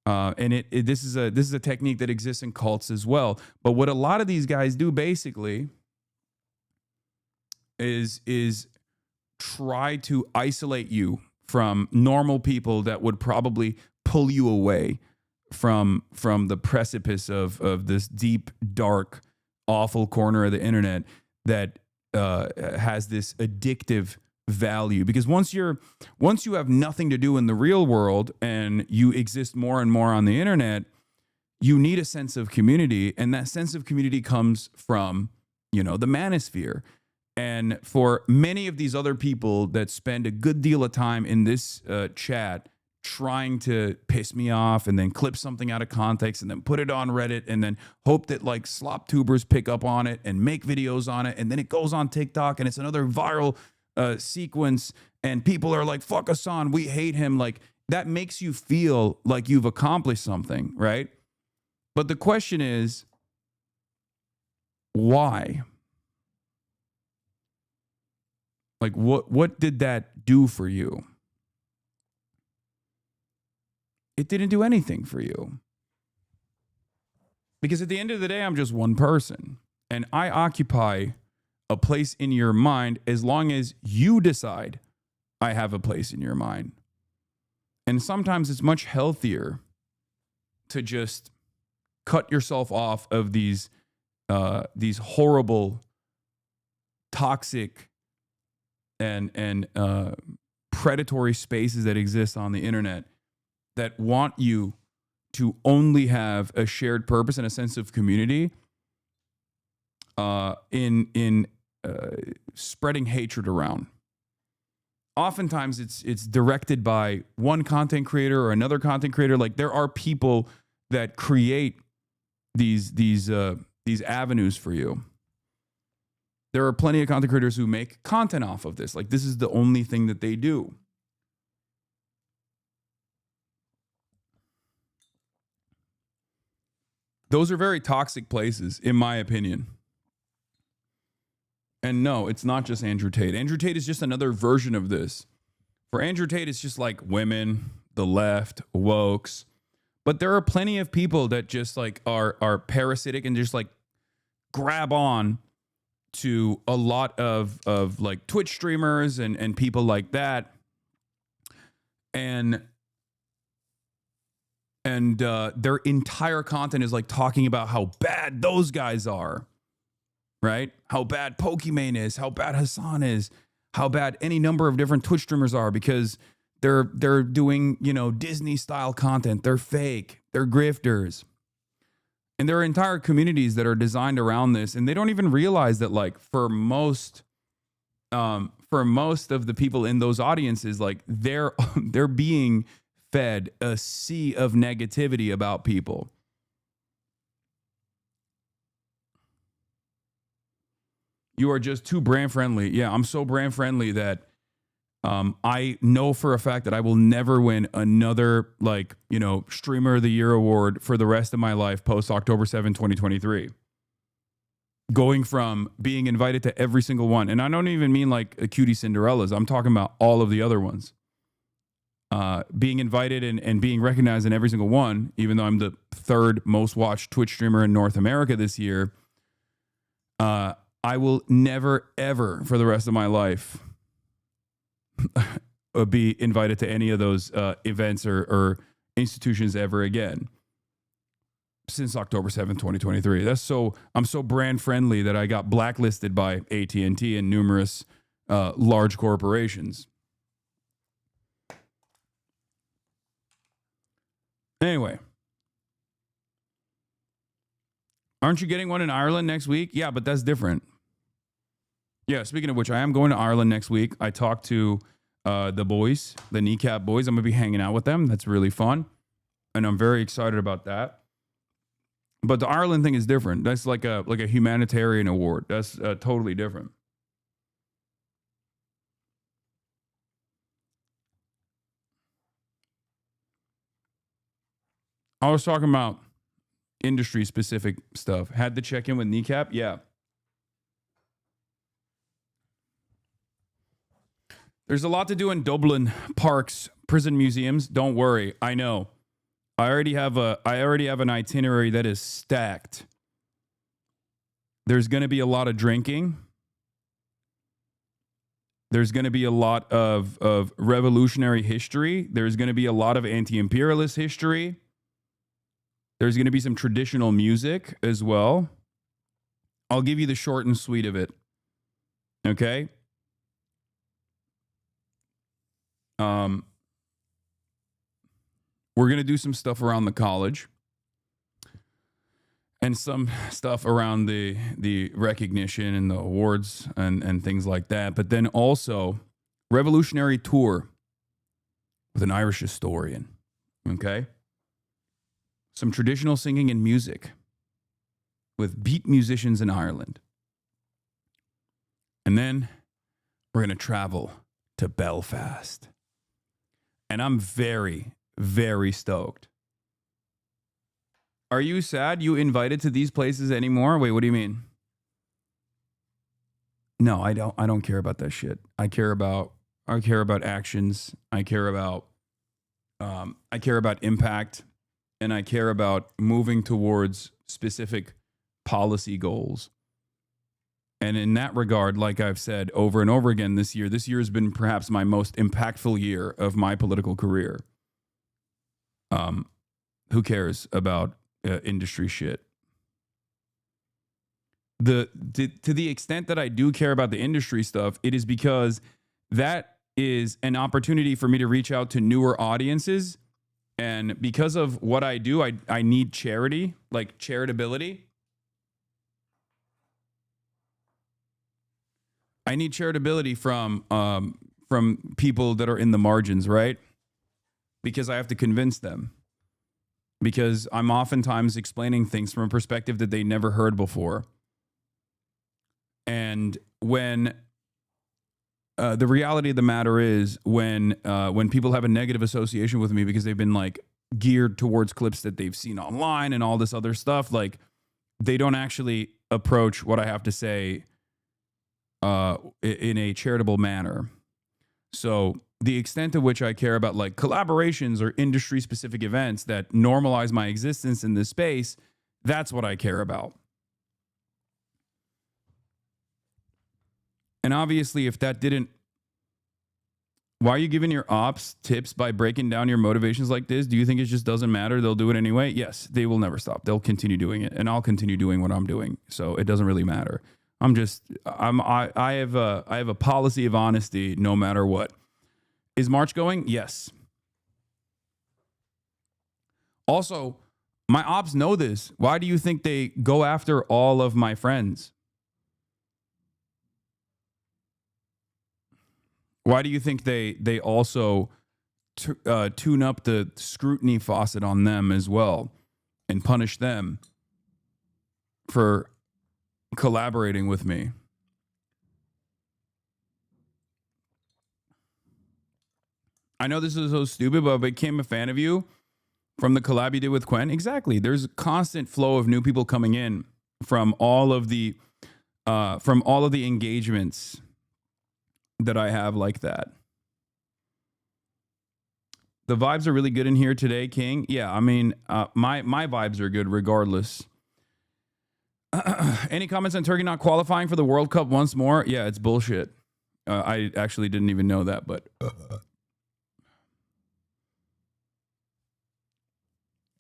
and this is a technique that exists in cults as well. But what a lot of these guys do basically is try to isolate you from normal people that would probably pull you away from the precipice of this deep, dark, awful corner of the internet that has this addictive value. Because once you have nothing to do in the real world and you exist more and more on the internet, you need a sense of community, and that sense of community comes from, the manosphere. And for many of these other people that spend a good deal of time in this chat trying to piss me off and then clip something out of context and then put it on Reddit and then hope that like slop tubers pick up on it and make videos on it, and then it goes on TikTok and it's another viral sequence and people are like, fuck Hasan, we hate him. Like that makes you feel like you've accomplished something, right? But the question is, why? Like what did that do for you? It didn't do anything for you. Because at the end of the day, I'm just one person, and I occupy a place in your mind as long as you decide I have a place in your mind. And sometimes it's much healthier to just cut yourself off of these horrible, toxic, and predatory spaces that exist on the internet that want you to only have a shared purpose and a sense of community in spreading hatred around. Oftentimes it's directed by one content creator or another content creator. Like there are people that create these avenues for you. There are plenty of content creators who make content off of this. Like this is the only thing that they do. Those are very toxic places, in my opinion. And no, it's not just Andrew Tate. Andrew Tate is just another version of this. For Andrew Tate, it's just like women, the left, wokes. But there are plenty of people that just like are parasitic and just like grab on to a lot of like Twitch streamers and people like that. And their entire content is like talking about how bad those guys are, right? How bad Pokimane is, how bad Hasan is, how bad any number of different Twitch streamers are because they're doing, Disney style content. They're fake. They're grifters. And there are entire communities that are designed around this, and they don't even realize that, like, for most of the people in those audiences, like they're being fed a sea of negativity about people. You are just too brand friendly. Yeah, I'm so brand friendly that I know for a fact that I will never win another, Streamer of the Year award for the rest of my life post October 7, 2023. Going from being invited to every single one. And I don't even mean like a Cutie Cinderellas. I'm talking about all of the other ones. Being invited and being recognized in every single one, even though I'm the third most watched Twitch streamer in North America this year, I will never, ever for the rest of my life be invited to any of those events or institutions ever again since October 7th, 2023. I'm so brand friendly that I got blacklisted by AT&T and numerous large corporations. Anyway, Aren't you getting one in Ireland next week? Yeah, but that's different. Yeah, speaking of which, I am going to Ireland next week. I talked to the boys, the Kneecap boys. I'm going to be hanging out with them. That's really fun. And I'm very excited about that. But the Ireland thing is different. That's like a humanitarian award. That's totally different. I was talking about industry specific stuff. Had to check in with Kneecap. Yeah. There's a lot to do in Dublin, parks, prison museums. Don't worry. I know. I already have an itinerary that is stacked. There's going to be a lot of drinking. There's going to be a lot of revolutionary history. There's going to be a lot of anti-imperialist history. There's going to be some traditional music as well. I'll give you the short and sweet of it. Okay? We're going to do some stuff around the college and some stuff around the recognition and the awards and things like that. But then also revolutionary tour with an Irish historian. Okay? Some traditional singing and music with beat musicians in Ireland. And then we're going to travel to Belfast. And I'm very, very stoked. Are you sad you invited to these places anymore? Wait, what do you mean? No, I don't care about that shit. I care about actions. I care about impact. And I care about moving towards specific policy goals. And in that regard, like I've said over and over again this year has been perhaps my most impactful year of my political career. Who cares about industry shit? To the extent that I do care about the industry stuff, it is because that is an opportunity for me to reach out to newer audiences. And because of what I do, I need charity, like charitability. I need charitability from people that are in the margins, right? Because I have to convince them. Because I'm oftentimes explaining things from a perspective that they never heard before. And when the reality of the matter is when people have a negative association with me because they've been like geared towards clips that they've seen online and all this other stuff, like they don't actually approach what I have to say in a charitable manner. So the extent to which I care about like collaborations or industry specific events that normalize my existence in this space, that's what I care about. And obviously, if that didn't, why are you giving your ops tips by breaking down your motivations like this? Do you think it just doesn't matter? They'll do it anyway? Yes, they will never stop. They'll continue doing it, and I'll continue doing what I'm doing. So it doesn't really matter. I have a policy of honesty no matter what. Is March going? Yes. Also, my ops know this. Why do you think they go after all of my friends? Why do you think they also tune up the scrutiny faucet on them as well and punish them for collaborating with me? I know this is so stupid, but I became a fan of you from the collab you did with Quen. Exactly. There's a constant flow of new people coming in from all of the engagements that I have like that. The vibes are really good in here today, King. Yeah, I mean, my vibes are good regardless. Any comments on Turkey not qualifying for the World Cup once more? Yeah, it's bullshit. I actually didn't even know that, but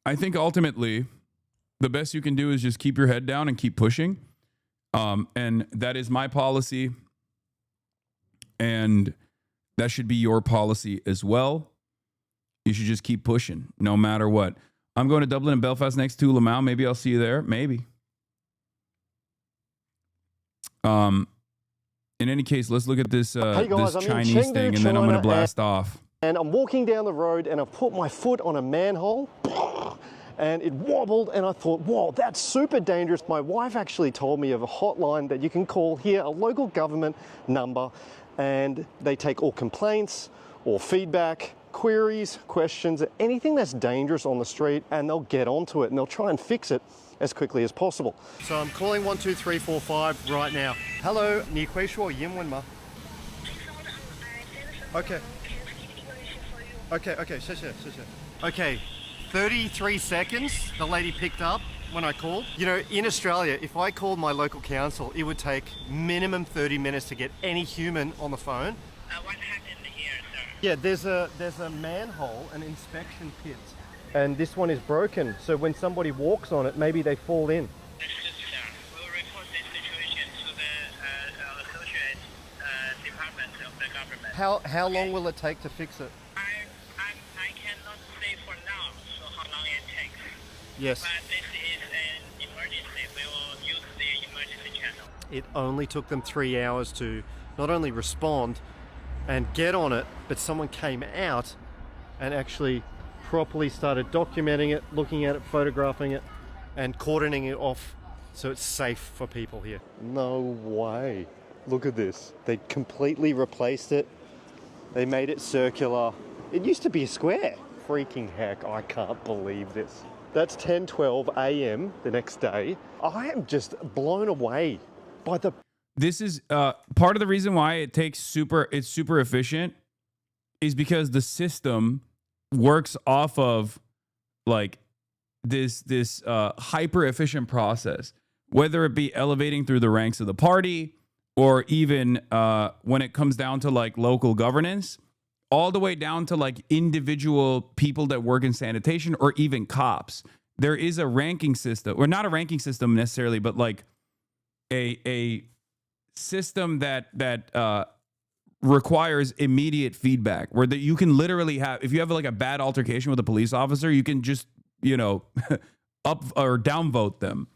I think ultimately the best you can do is just keep your head down and keep pushing. And that is my policy. And that should be your policy as well. You should just keep pushing no matter what. I'm going to Dublin and Belfast next to Lamau. Maybe I'll see you there. Maybe. In any case, let's look at this Hey guys, this I'm in Chinese Chengdu, thing, and then I'm going to China, blast off. And I'm walking down the road and I've put my foot on a manhole and it wobbled and I thought, whoa, that's super dangerous. My wife actually told me of a hotline that you can call here, a local government number, and they take all complaints or feedback, queries, questions, anything that's dangerous on the street, and they'll get onto it and they'll try and fix it as quickly as possible. So I'm calling 12345 right now. Hello, 你会说英文吗? Okay. Okay, 谢谢. Okay, 33 seconds the lady picked up when I called. You know, in Australia, if I called my local council, it would take minimum 30 minutes to get any human on the phone. What happened here, sir? Yeah, there's a manhole, an inspection pit, and this one is broken. So when somebody walks on it, maybe they fall in. Understood, sir. We'll report this situation to the associate department of the government. How long will it take to fix it? I cannot say for now so how long it takes. Yes. But this is an emergency. We will use the emergency channel. It only took them 3 hours to not only respond and get on it, but someone came out and actually properly started documenting it, looking at it, photographing it, and cordoning it off so it's safe for people here. No way. Look at this. They completely replaced it. They made it circular. It used to be a square. Freaking heck, I can't believe this. That's 10:12 a.m. the next day. I am just blown away by the... This is part of the reason why it's super efficient is because the system works off of like this hyper efficient process, whether it be elevating through the ranks of the party or even when it comes down to like local governance, all the way down to like individual people that work in sanitation or even cops. There is a ranking system, or not a ranking system necessarily, but like a system that requires immediate feedback, where that you can literally have, if you have like a bad altercation with a police officer, you can just, you know, up or downvote them.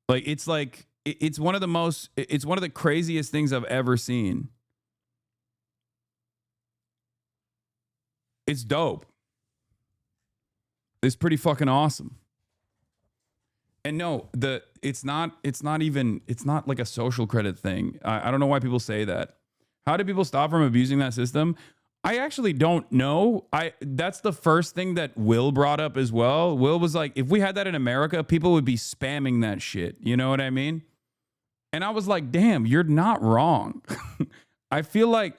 It's one of the craziest things I've ever seen. It's dope. It's pretty fucking awesome. And no, it's not like a social credit thing. I don't know why people say that. How do people stop from abusing that system? I actually don't know. That's the first thing that Will brought up as well. Will was like, if we had that in America, people would be spamming that shit. You know what I mean? And I was like, damn, you're not wrong. I feel like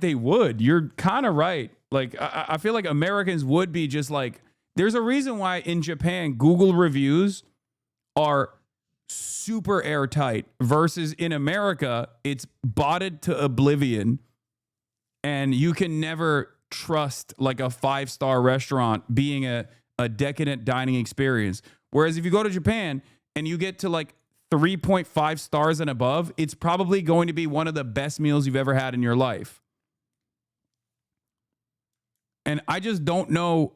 they would. You're kind of right. Like, I feel like Americans would be just like, there's a reason why in Japan, Google reviews are super airtight versus in America, it's botted to oblivion. And you can never trust like a 5-star restaurant being a decadent dining experience. Whereas if you go to Japan and you get to like 3.5 stars and above, it's probably going to be one of the best meals you've ever had in your life. And I just don't know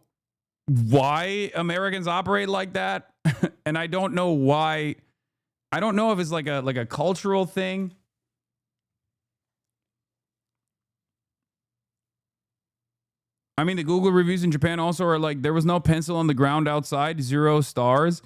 why Americans operate like that. And I don't know why. I don't know if it's like a cultural thing. I mean, the Google reviews in Japan also are like, there was no pencil on the ground outside, 0 stars.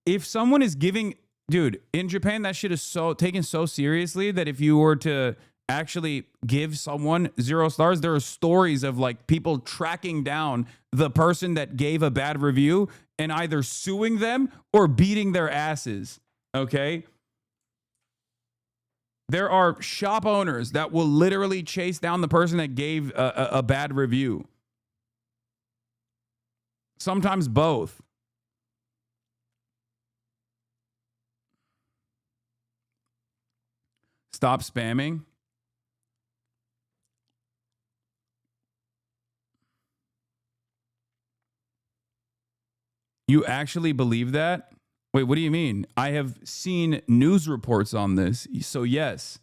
If someone is giving, dude, in Japan, that shit is so taken so seriously that if you were to actually give someone 0 stars, there are stories of like people tracking down the person that gave a bad review and either suing them or beating their asses. Okay. There are shop owners that will literally chase down the person that gave a bad review. Sometimes both. Stop spamming. You actually believe that? Wait, what do you mean? I have seen news reports on this. So yes,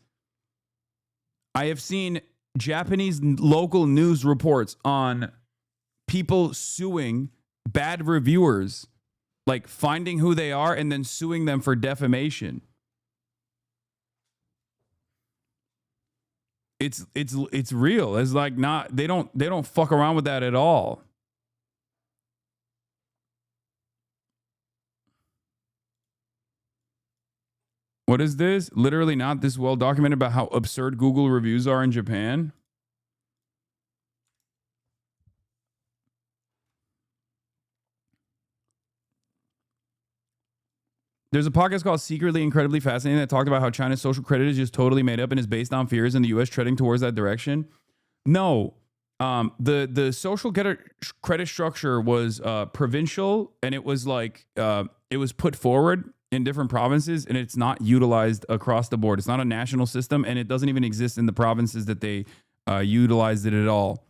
I have seen Japanese local news reports on people suing bad reviewers, like finding who they are and then suing them for defamation. It's real. It's like not they don't fuck around with that at all. What is this? Literally not this well documented about how absurd Google reviews are in Japan. There's a podcast called Secretly Incredibly Fascinating that talked about how China's social credit is just totally made up and is based on fears in the U.S. treading towards that direction. No, the social credit structure was provincial, and it was like it was put forward in different provinces, and it's not utilized across the board. It's not a national system, and it doesn't even exist in the provinces that they utilized it at all.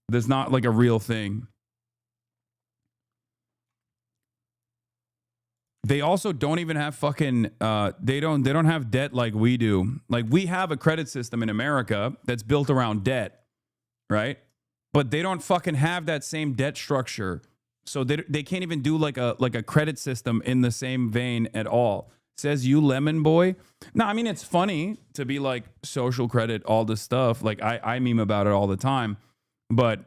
There's not like a real thing. They also don't even have fucking they don't have debt like we do. Like we have a credit system in America that's built around debt, right? But they don't fucking have that same debt structure. So they can't even do like a credit system in the same vein at all. Says you, lemon boy. No, I mean it's funny to be like social credit, all this stuff. Like I meme about it all the time. But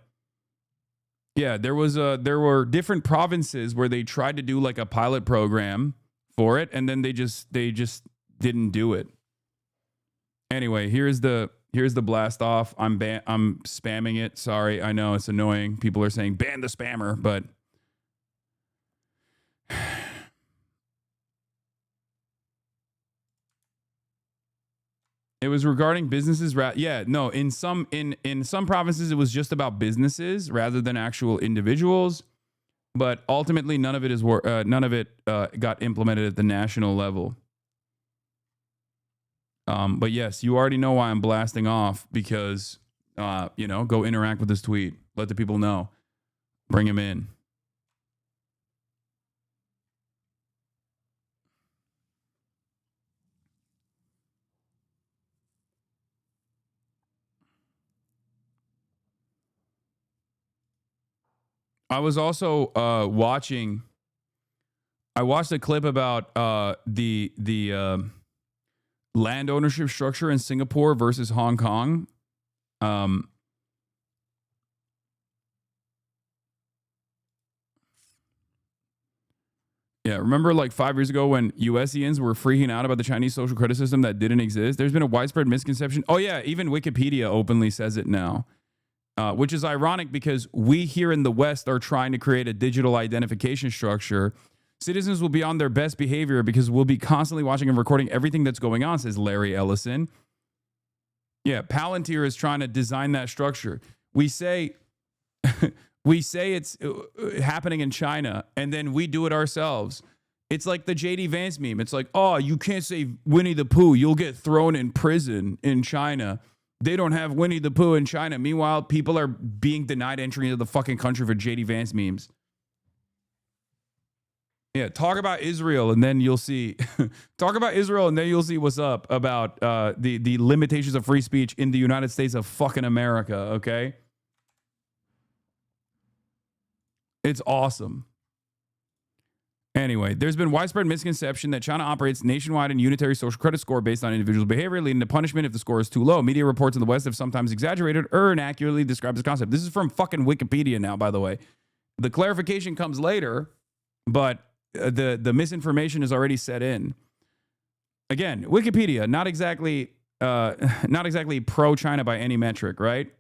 yeah, there were different provinces where they tried to do like a pilot program for it, and then they just didn't do it. Anyway, here's the blast off. I'm spamming it. Sorry, I know it's annoying. People are saying ban the spammer, but it was regarding businesses. In some provinces it was just about businesses rather than actual individuals, but ultimately none of it got implemented at the national level. But yes, you already know why I'm blasting off, because go interact with this tweet, let the people know, bring him in. I was also watching. I watched a clip about the land ownership structure in Singapore versus Hong Kong. Yeah, remember like 5 years ago when USians were freaking out about the Chinese social credit system that didn't exist? There's been a widespread misconception. Oh yeah, even Wikipedia openly says it now. Which is ironic because we here in the West are trying to create a digital identification structure. Citizens will be on their best behavior because we'll be constantly watching and recording everything that's going on, says Larry Ellison. Yeah, Palantir is trying to design that structure. We say it's happening in China, and then we do it ourselves. It's like the JD Vance meme. It's like, oh, you can't say Winnie the Pooh. You'll get thrown in prison in China. They don't have Winnie the Pooh in China. Meanwhile, people are being denied entry into the fucking country for JD Vance memes. Yeah, talk about Israel and then you'll see. Talk about Israel and then you'll see what's up about the limitations of free speech in the United States of fucking America, okay? It's awesome. Anyway, there's been widespread misconception that China operates nationwide and unitary social credit score based on individual behavior, leading to punishment if the score is too low. Media reports in the West have sometimes exaggerated or inaccurately described this concept. This is from fucking Wikipedia now, by the way. The clarification comes later, but the misinformation is already set in. Again, Wikipedia, not exactly pro-China by any metric, right?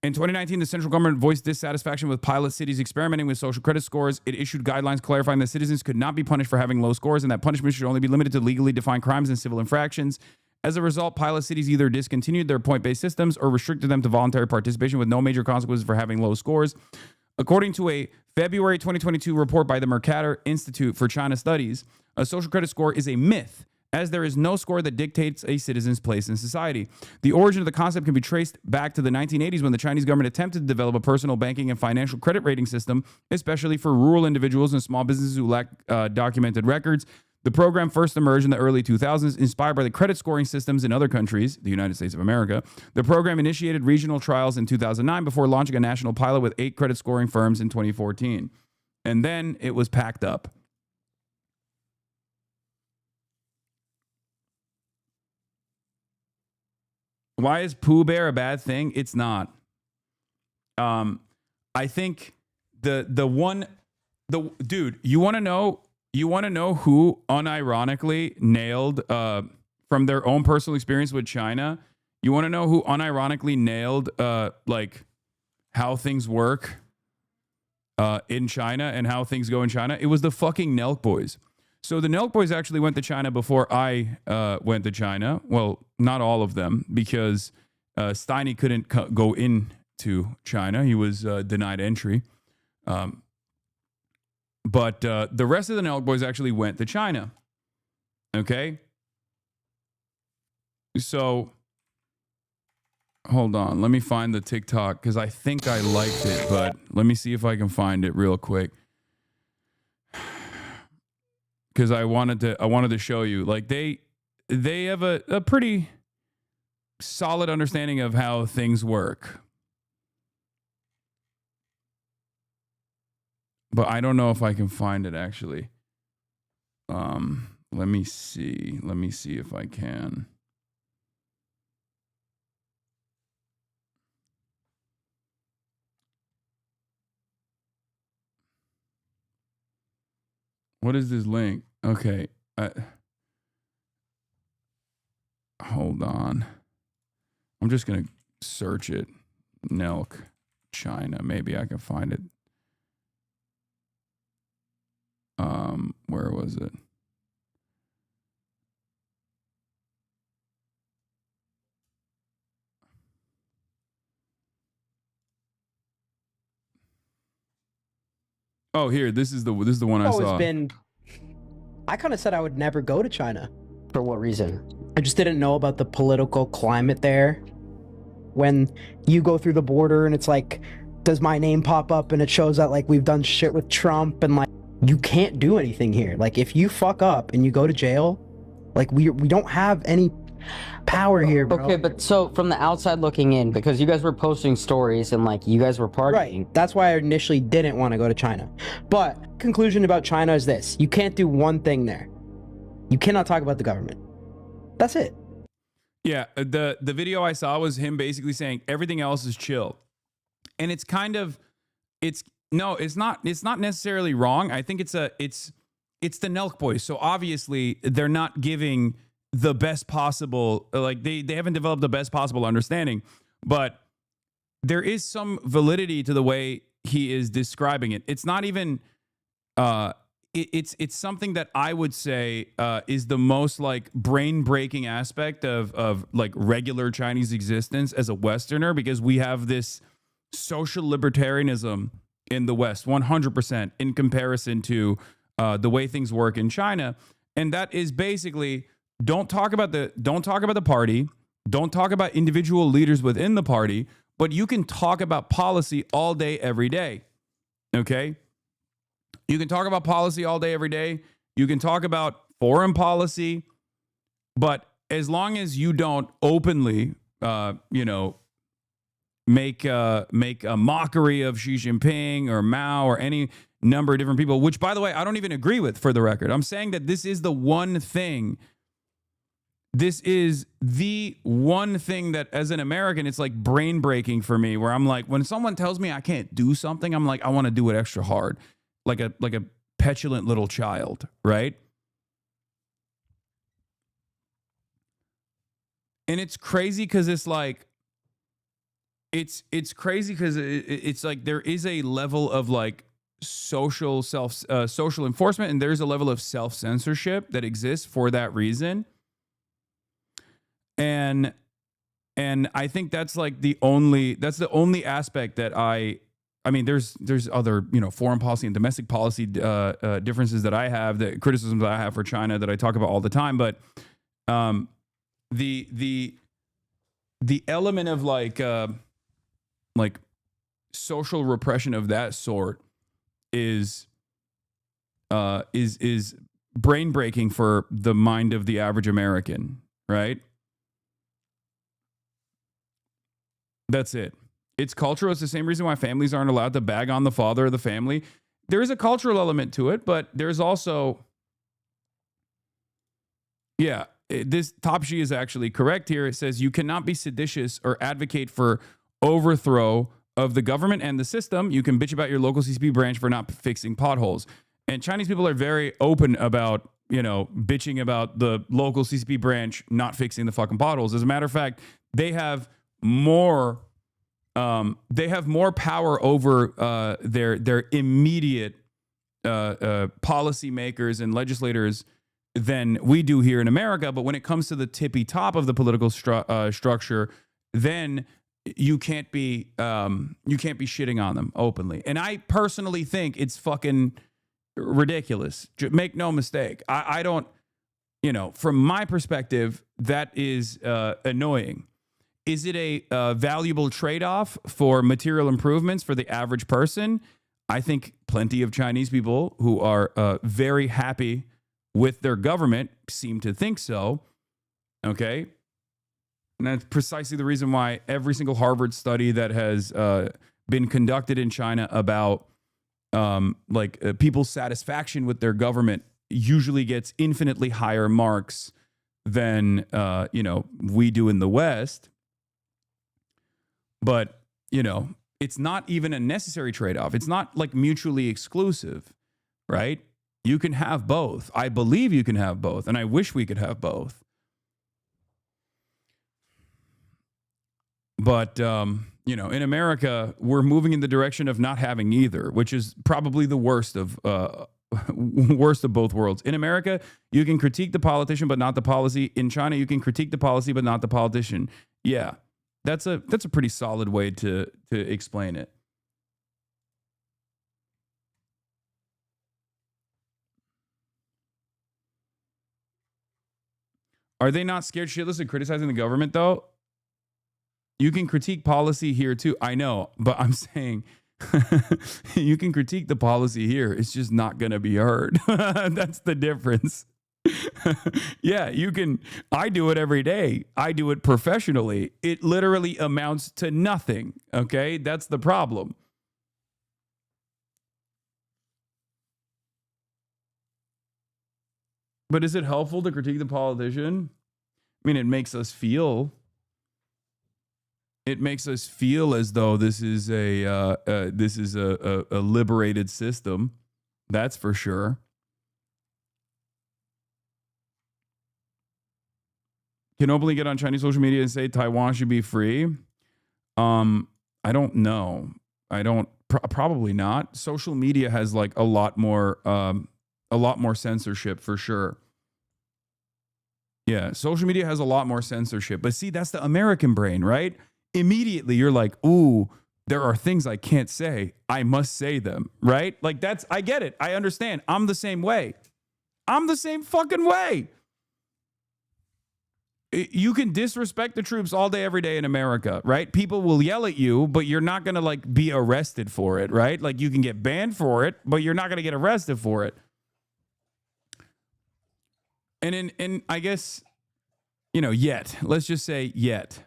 In 2019, the central government voiced dissatisfaction with pilot cities experimenting with social credit scores. It issued guidelines clarifying that citizens could not be punished for having low scores and that punishment should only be limited to legally defined crimes and civil infractions. As a result, pilot cities either discontinued their point-based systems or restricted them to voluntary participation with no major consequences for having low scores. According to a February 2022 report by the Mercator Institute for China Studies, a social credit score is a myth, as there is no score that dictates a citizen's place in society. The origin of the concept can be traced back to the 1980s when the Chinese government attempted to develop a personal banking and financial credit rating system, especially for rural individuals and small businesses who lack documented records. The program first emerged in the early 2000s, inspired by the credit scoring systems in other countries, the United States of America. The program initiated regional trials in 2009 before launching a national pilot with 8 credit scoring firms in 2014. And then it was packed up. Why is Pooh Bear a bad thing? It's not. I think the dude, you want to know who unironically nailed from their own personal experience with China? You want to know who unironically nailed like how things work in China and how things go in China? It was the fucking Nelk Boys. So the Nelk Boys actually went to China before I went to China. Well, not all of them, because Steiny couldn't go into China. He was denied entry. But the rest of the Nelk Boys actually went to China. Okay? So, hold on. Let me find the TikTok, because I think I liked it, but let me see if I can find it real quick. Because I wanted to show you, like, they have a pretty solid understanding of how things work. But I don't know if I can find it actually. Let me see. Let me see if I can. What is this link? Okay. Hold on. I'm just going to search it. Nelk, China. Maybe I can find it. Where was it? Oh, here. This is the one I saw. I kind of said I would never go to China. For what reason? I just didn't know about the political climate there. When you go through the border and it's like, does my name pop up and it shows that like we've done shit with Trump and like you can't do anything here. Like if you fuck up and you go to jail, like we don't have any power here, bro. Okay, but so from the outside looking in, because you guys were posting stories and like you guys were partying. Right. That's why I initially didn't want to go to China. But conclusion about China is this: you can't do one thing there. You cannot talk about the government. That's it. Yeah, the video I saw was him basically saying everything else is chill. And it's kind of it's not necessarily wrong. I think it's the Nelk Boys. So obviously they're not giving the best possible, like they haven't developed the best possible understanding, but there is some validity to the way he is describing it. It's not even it's something that I would say is the most like brain breaking aspect of like regular Chinese existence as a Westerner, because we have this social libertarianism in the West 100% in comparison to the way things work in China. And that is basically don't talk about the party, don't talk about individual leaders within the party, but you can talk about policy all day, every day. Okay? You can talk about policy all day, every day. You can talk about foreign policy, but as long as you don't openly, make a mockery of Xi Jinping or Mao or any number of different people, which, by the way, I don't even agree with, for the record. I'm saying that this is the one thing. This is the one thing that, as an American, it's like brain breaking for me, where I'm like, when someone tells me I can't do something, I'm like, I want to do it extra hard, like a petulant little child, right? And it's crazy because it's like, it's crazy because it's like there is a level of like social enforcement, and there's a level of self-censorship that exists for that reason. And I think that's like the only aspect that I mean, there's other, foreign policy and domestic policy differences that I have, the criticisms that I have for China that I talk about all the time. But the element of like social repression of that sort is brain breaking for the mind of the average American, right? That's it. It's cultural. It's the same reason why families aren't allowed to bag on the father of the family. There is a cultural element to it, but there's also, this Topsy is actually correct here. It says you cannot be seditious or advocate for overthrow of the government and the system. You can bitch about your local CCP branch for not fixing potholes. And Chinese people are very open about, bitching about the local CCP branch not fixing the fucking potholes. As a matter of fact, they have more power over their immediate policymakers and legislators than we do here in America. But when it comes to the tippy top of the political structure, then you can't be shitting on them openly. And I personally think it's fucking ridiculous. Make no mistake. I don't, from my perspective, that is annoying. Is it a valuable trade-off for material improvements for the average person? I think plenty of Chinese people who are very happy with their government seem to think so. Okay. And that's precisely the reason why every single Harvard study that has been conducted in China about people's satisfaction with their government usually gets infinitely higher marks than we do in the West. But it's not even a necessary trade-off. It's not like mutually exclusive, right? You can have both. I believe you can have both, and I wish we could have both. But, in America, we're moving in the direction of not having either, which is probably the worst of both worlds. In America, you can critique the politician, but not the policy. In China, you can critique the policy, but not the politician. Yeah, that's a pretty solid way to explain it. Are they not scared shitless of criticizing the government, though? You can critique policy here, too. I know, but I'm saying you can critique the policy here. It's just not going to be heard. That's the difference. Yeah, you can. I do it every day. I do it professionally. It literally amounts to nothing. Okay, that's the problem. But is it helpful to critique the politician? I mean, it makes us feel. It makes us feel as though this is a liberated system. That's for sure. Can openly get on Chinese social media and say Taiwan should be free? I don't know. Probably not. Social media has like a lot more censorship for sure. Yeah, social media has a lot more censorship. But see, that's the American brain, right? Immediately you're like, ooh, there are things I can't say. I must say them, right? Like I get it. I understand. I'm the same way. I'm the same fucking way. You can disrespect the troops all day, every day in America, right? People will yell at you, but you're not going to like be arrested for it, right? Like you can get banned for it, but you're not going to get arrested for it. And I guess, yet, let's just say yet.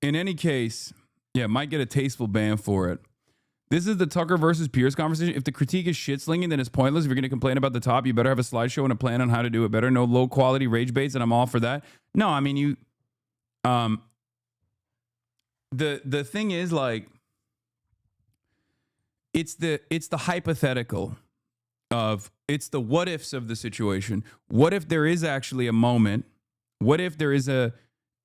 In any case, might get a tasteful ban for it. This is the Tucker versus Pierce conversation. If the critique is shit slinging, then it's pointless. If you're going to complain about the top, you better have a slideshow and a plan on how to do it better. No low quality rage baits, and I'm all for that. No, I mean the thing is like it's the hypothetical of it's the what ifs of the situation. What if there is actually a moment? What if there is a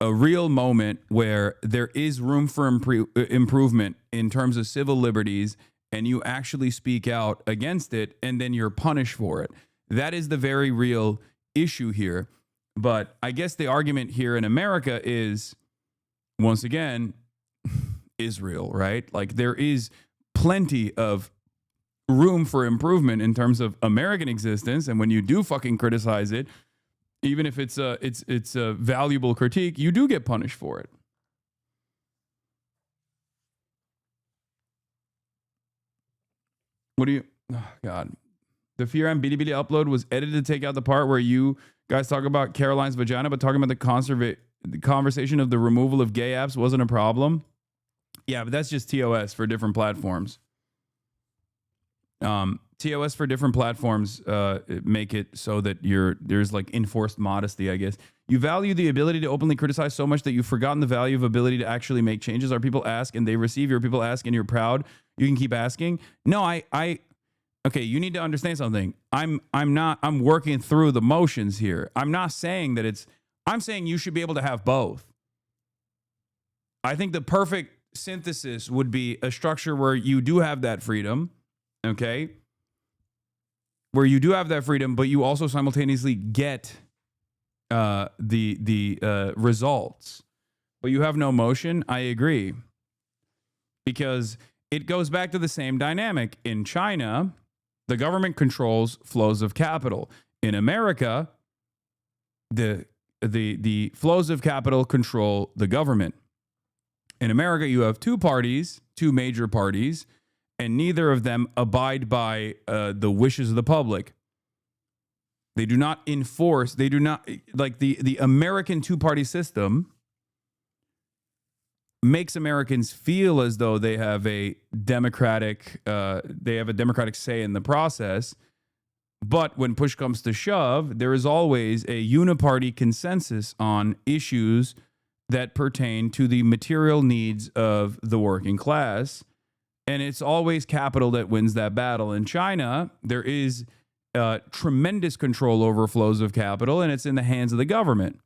real moment where there is room for improvement in terms of civil liberties and you actually speak out against it and then you're punished for it? That is the very real issue here. But I guess the argument here in America is, once again, Israel, right? Like there is plenty of room for improvement in terms of American existence. And when you do fucking criticize it, Even if it's a valuable critique, you do get punished for it. What do you? Oh God, the Fear and Bilibili upload was edited to take out the part where you guys talk about Caroline's vagina, but talking about the conversation of the removal of gay apps wasn't a problem. Yeah, but that's just TOS for different platforms. TOS for different platforms make it so that there's like enforced modesty, I guess. You value the ability to openly criticize so much that you've forgotten the value of ability to actually make changes. Are people ask and they receive? Your people ask and you're proud. You can keep asking. No, okay, you need to understand something. I'm working through the motions here. I'm not saying that I'm saying you should be able to have both. I think the perfect synthesis would be a structure where you do have that freedom, okay? Where you do have that freedom, but you also simultaneously get the results. But you have no motion. I agree. Because it goes back to the same dynamic. In China, the government controls flows of capital. In America, the flows of capital control the government. In America, you have two major parties, and neither of them abide by the wishes of the public. They do not enforce, like the American two-party system makes Americans feel as though they have a democratic say in the process. But when push comes to shove, there is always a uniparty consensus on issues that pertain to the material needs of the working class. And it's always capital that wins that battle. In China, there is tremendous control over flows of capital, and it's in the hands of the government.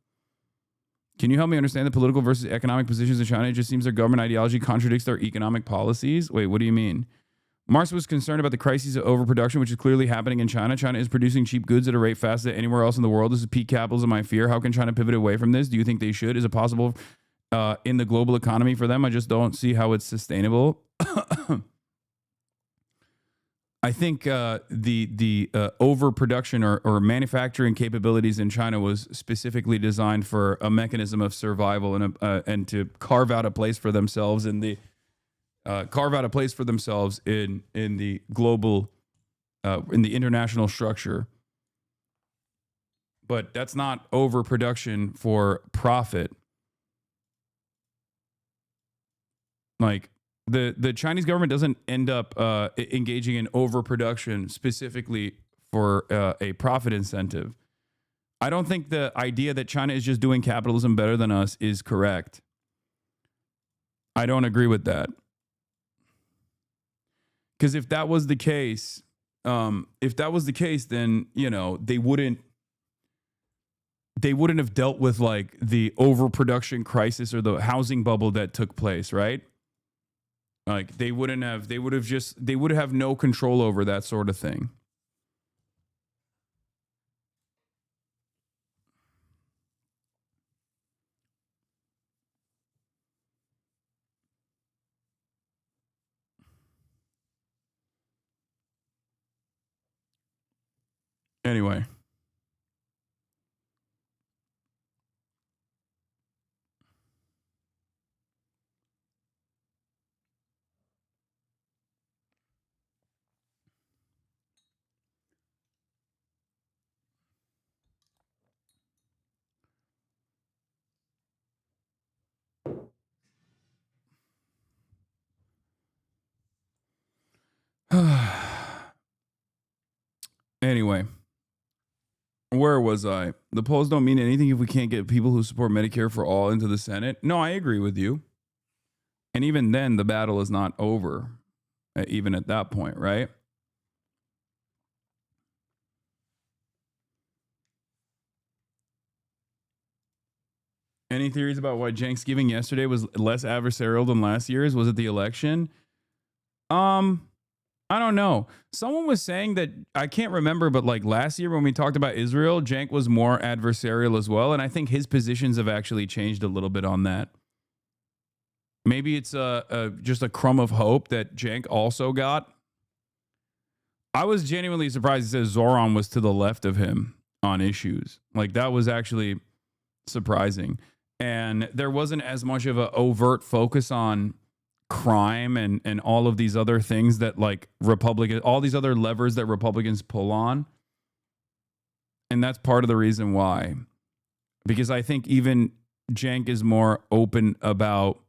Can you help me understand the political versus economic positions in China? It just seems their government ideology contradicts their economic policies. Wait, what do you mean? Mars was concerned about the crises of overproduction, which is clearly happening in China. China is producing cheap goods at a rate faster than anywhere else in the world. This is peak capitalism, I fear. How can China pivot away from this? Do you think they should? Is it possible in the global economy for them? I just don't see how it's sustainable. I think the overproduction or manufacturing capabilities in China was specifically designed for a mechanism of survival and to carve out a place for themselves in the in the global in the international structure. But that's not overproduction for profit. Like the Chinese government doesn't end up engaging in overproduction specifically for a profit incentive. I don't think the idea that China is just doing capitalism better than us is correct. I don't agree with that. Because if that was the case, then they wouldn't have dealt with like the overproduction crisis or the housing bubble that took place, right? Like they would have no control over that sort of thing. Anyway. Anyway, where was I? The polls don't mean anything if we can't get people who support Medicare for all into the Senate. No, I agree with you. And even then, the battle is not over, even at that point, right? Any theories about why Thanksgiving yesterday was less adversarial than last year's? Was it the election? I don't know. Someone was saying that, I can't remember, but like last year when we talked about Israel, Cenk was more adversarial as well. And I think his positions have actually changed a little bit on that. Maybe it's just a crumb of hope that Cenk also got. I was genuinely surprised it says Zoran was to the left of him. on issues. Like that was actually surprising. And there wasn't as much of an overt focus on crime and all of these other things that like all these other levers that Republicans pull on. And that's part of the reason why. Because I think even Cenk is more open about,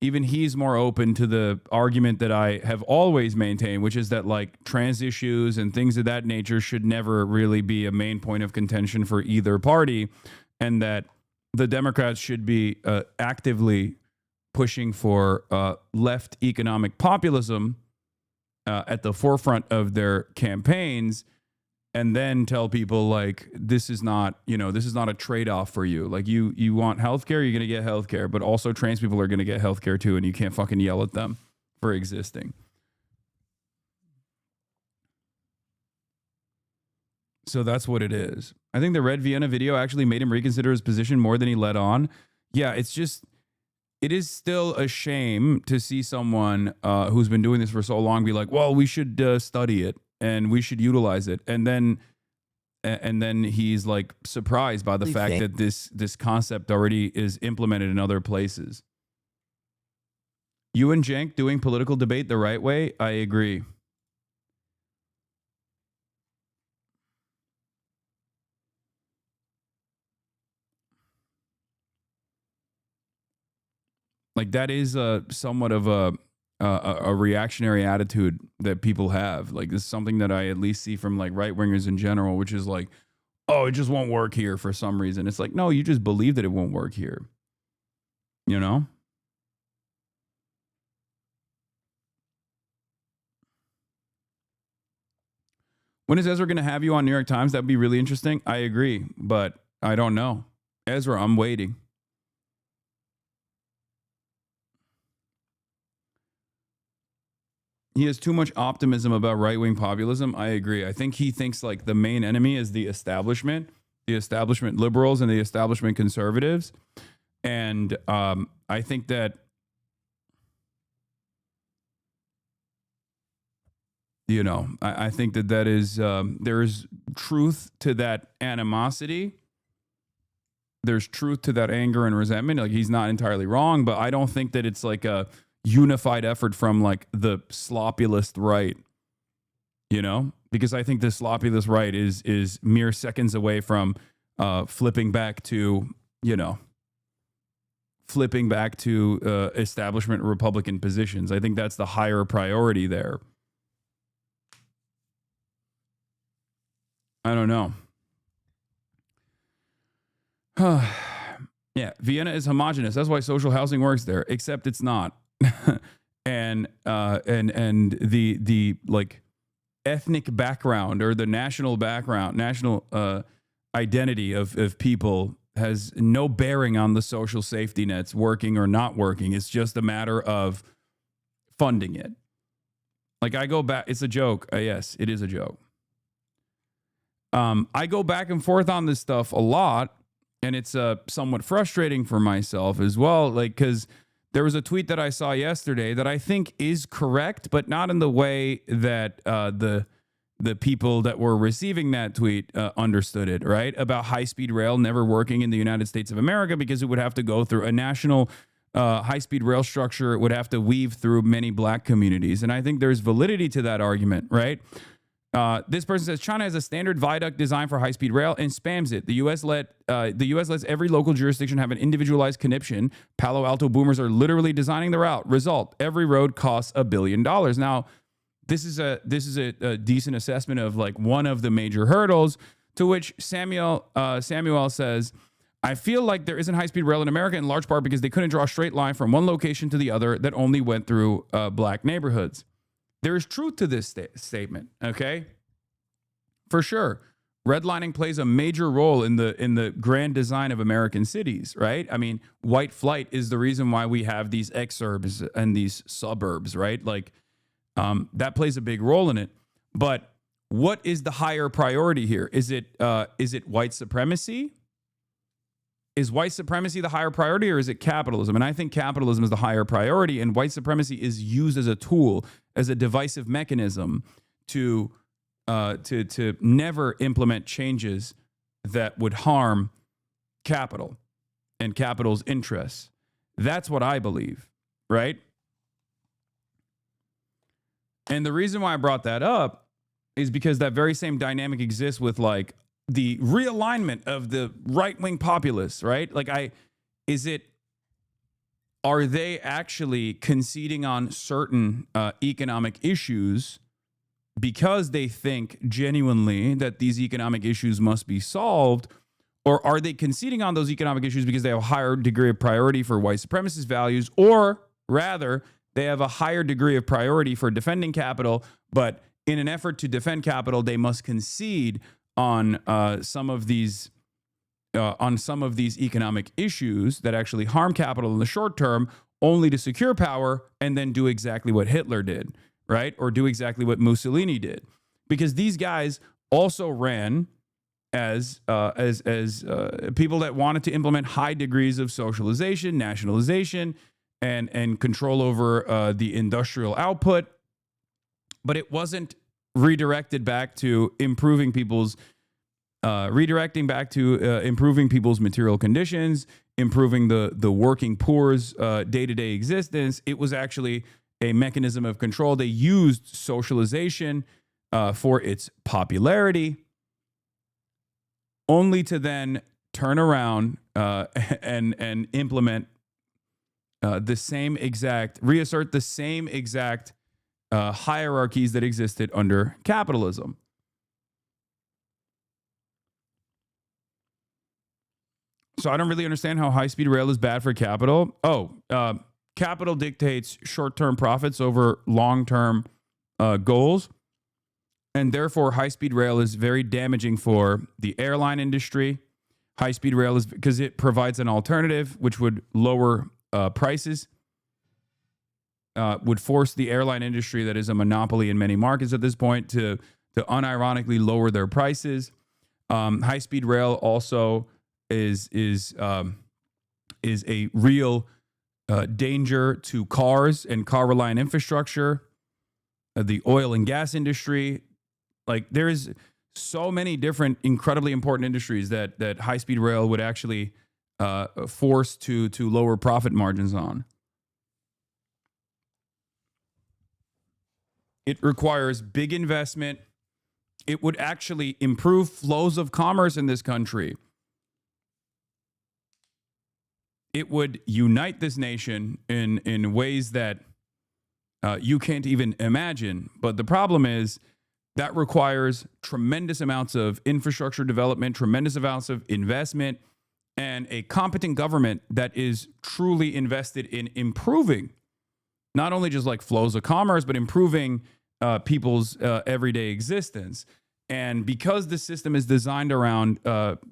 even he's more open to the argument that I have always maintained, which is that like trans issues and things of that nature should never really be a main point of contention for either party, and that the Democrats should be actively pushing for left economic populism at the forefront of their campaigns, and then tell people like this is not a trade-off for you. Like you want healthcare, you're gonna get healthcare, but also trans people are gonna get healthcare too, and you can't fucking yell at them for existing. So that's what it is. I think the Red Vienna video actually made him reconsider his position more than he let on. Yeah, it is still a shame to see someone who's been doing this for so long be like, well, we should study it and we should utilize it. And then he's like surprised by the fact that this concept already is implemented in other places. You and Cenk doing political debate the right way? I agree. Like that is somewhat of a reactionary attitude that people have. Like this is something that I at least see from like right wingers in general, which is like, oh, it just won't work here for some reason. It's like, no, you just believe that it won't work here. You know? When is Ezra going to have you on New York Times? That'd be really interesting. I agree, but I don't know. Ezra, I'm waiting. He has too much optimism about right-wing populism. I agree. I think he thinks like the main enemy is the establishment liberals and the establishment conservatives. And I think that, I think that is, there is truth to that animosity. There's truth to that anger and resentment. Like he's not entirely wrong, but I don't think that it's like a unified effort from like the sloppulist right, because I think the sloppulist right is mere seconds away from flipping back to establishment Republican positions. I think that's the higher priority there. I don't know. Yeah, Vienna is homogenous. That's why social housing works there, except it's not. and the like ethnic background or the national identity of people has no bearing on the social safety nets working or not working. It's just a matter of funding it. Like I go back, it's a joke. Yes, it is a joke. I go back and forth on this stuff a lot, and it's somewhat frustrating for myself as well. Like, because there was a tweet that I saw yesterday that I think is correct, but not in the way that the people that were receiving that tweet understood it, right? About high-speed rail never working in the United States of America because it would have to go through a national high-speed rail structure. It would have to weave through many black communities. And I think there's validity to that argument, right? This person says China has a standard viaduct design for high-speed rail and spams it. The U.S. lets every local jurisdiction have an individualized conniption. Palo Alto boomers are literally designing the route. Result: every road costs $1 billion. Now, this is a decent assessment of like one of the major hurdles. To which Samuel says, I feel like there isn't high-speed rail in America in large part because they couldn't draw a straight line from one location to the other that only went through black neighborhoods. There is truth to this statement, okay? For sure. Redlining plays a major role in the grand design of American cities, right? I mean, white flight is the reason why we have these exurbs and these suburbs, right? Like, that plays a big role in it. But what is the higher priority here? Is it white supremacy? Is white supremacy the higher priority, or is it capitalism? And I think capitalism is the higher priority, and white supremacy is used as a tool, as a divisive mechanism to to never implement changes that would harm capital and capital's interests. That's what I believe, right? And the reason why I brought that up is because that very same dynamic exists with like the realignment of the right-wing populists, right? Like are they actually conceding on certain economic issues because they think genuinely that these economic issues must be solved? Or are they conceding on those economic issues because they have a higher degree of priority for white supremacist values? Or rather, they have a higher degree of priority for defending capital, but in an effort to defend capital, they must concede on some of these economic issues that actually harm capital in the short term, only to secure power and then do exactly what Hitler did, right? Or do exactly what Mussolini did, because these guys also ran as people that wanted to implement high degrees of socialization, nationalization, and control over the industrial output, but it wasn't redirected back to improving people's improving people's material conditions, improving the working poor's day-to-day existence. It was actually a mechanism of control. They used socialization for its popularity, only to then turn around and implement reassert the same exact hierarchies that existed under capitalism. So I don't really understand how high-speed rail is bad for capital. Capital dictates short-term profits over long-term goals. And therefore, high-speed rail is very damaging for the airline industry. High-speed rail is because it provides an alternative which would lower prices, would force the airline industry that is a monopoly in many markets at this point to unironically lower their prices. High-speed rail also is a real danger to cars and car-reliant infrastructure, the oil and gas industry. Like, there is so many different incredibly important industries that high-speed rail would actually force to lower profit margins on. It requires big investment. It would actually improve flows of commerce in this country. It would unite this nation in ways that you can't even imagine. But the problem is that requires tremendous amounts of infrastructure development, tremendous amounts of investment, and a competent government that is truly invested in improving not only just like flows of commerce, but improving people's everyday existence. And because the system is designed around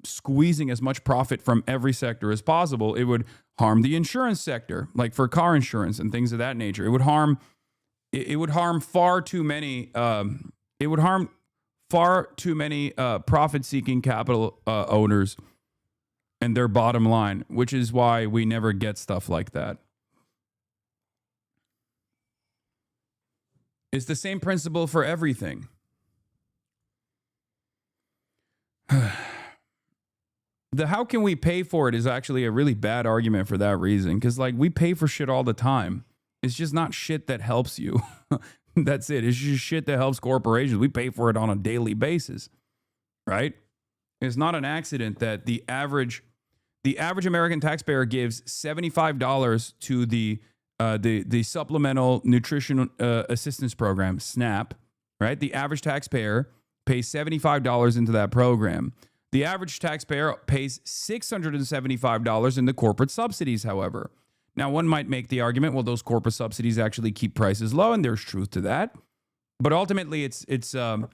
squeezing as much profit from every sector as possible, it would harm the insurance sector, like for car insurance and things of that nature. It would harm far too many. It would harm far too many profit-seeking capital owners and their bottom line, which is why we never get stuff like that. It's the same principle for everything. The how can we pay for it is actually a really bad argument for that reason, because like we pay for shit all the time. It's just not shit that helps you. That's it. It's just shit that helps corporations. We pay for it on a daily basis, right? It's not an accident that the average American taxpayer gives $75 to the Supplemental Nutrition Assistance Program, SNAP, right? The average taxpayer pays $75 into that program. The average taxpayer pays $675 in the corporate subsidies, however. Now, one might make the argument, well, those corporate subsidies actually keep prices low, and there's truth to that. But ultimately, it's a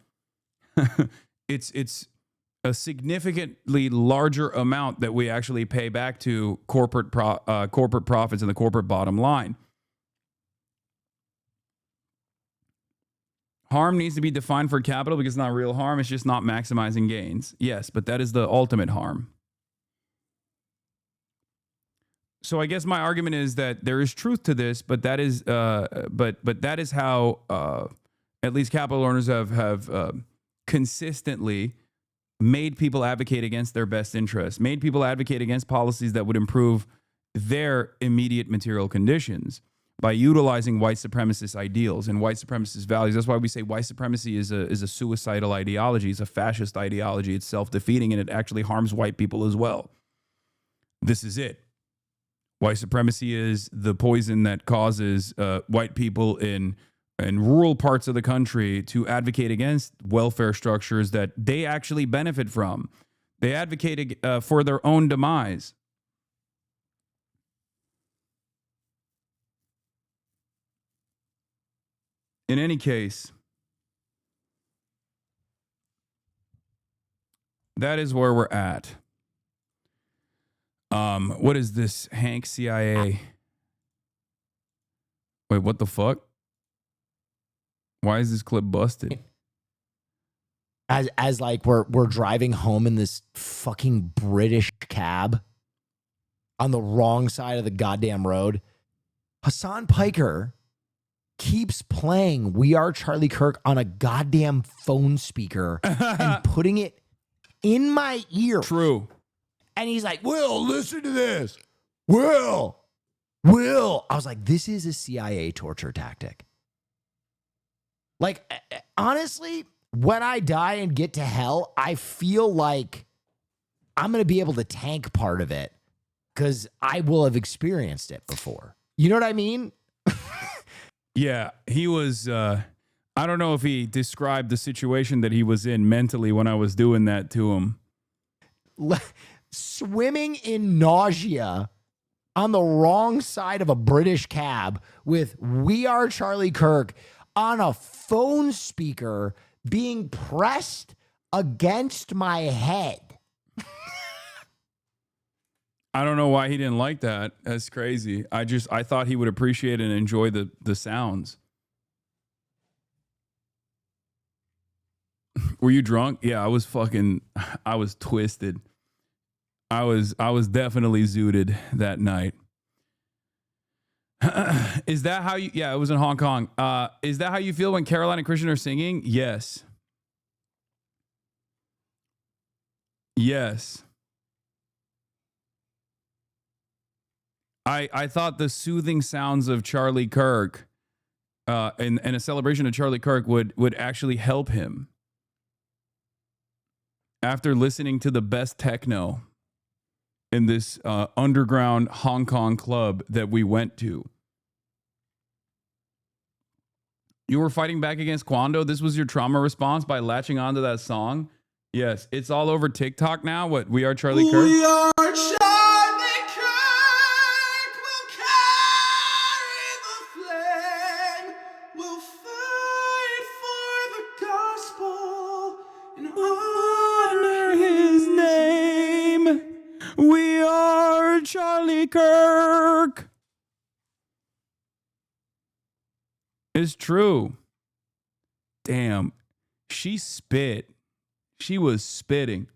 significantly larger amount that we actually pay back to corporate profits and the corporate bottom line. Harm needs to be defined for capital because it's not real harm. It's just not maximizing gains. Yes, but that is the ultimate harm. So I guess my argument is that there is truth to this, but that is, but that is how at least capital owners have consistently made people advocate against their best interests, made people advocate against policies that would improve their immediate material conditions by utilizing white supremacist ideals and white supremacist values. That's why we say white supremacy is a suicidal ideology. It's a fascist ideology. It's self-defeating, and it actually harms white people as well. This is it. White supremacy is the poison that causes white people in rural parts of the country to advocate against welfare structures that they actually benefit from. They advocate for their own demise. In any case, that is where we're at. What is this? Hank CIA. Wait, what the fuck? Why is this clip busted? As like we're driving home in this fucking British cab on the wrong side of the goddamn road, Hasan Piker keeps playing We Are Charlie Kirk on a goddamn phone speaker and putting it in my ear. True. And he's like, Will, listen to this. Will. I was like, this is a CIA torture tactic. Like, honestly, when I die and get to hell, I feel like I'm going to be able to tank part of it because I will have experienced it before. You know what I mean? Yeah, he was, I don't know if he described the situation that he was in mentally when I was doing that to him. Swimming in nausea on the wrong side of a British cab with We Are Charlie Kirk on a phone speaker being pressed against my head. I don't know why he didn't like that. That's crazy. I thought he would appreciate and enjoy the sounds. Were you drunk? Yeah, I was twisted. I was definitely zooted that night. Is that how you, yeah, it was in Hong Kong. Is that how you feel when Caroline and Christian are singing? Yes. Yes. I thought the soothing sounds of Charlie Kirk and a celebration of Charlie Kirk would actually help him. After listening to the best techno in this underground Hong Kong club that we went to. You were fighting back against Kwando? This was your trauma response by latching onto that song? Yes, it's all over TikTok now. What, We Are Charlie Kirk? We are Charlie Kirk. We'll carry the flame. We'll fight for the gospel and honor his name. We are Charlie Kirk. It's true. Damn. She spit. She was spitting.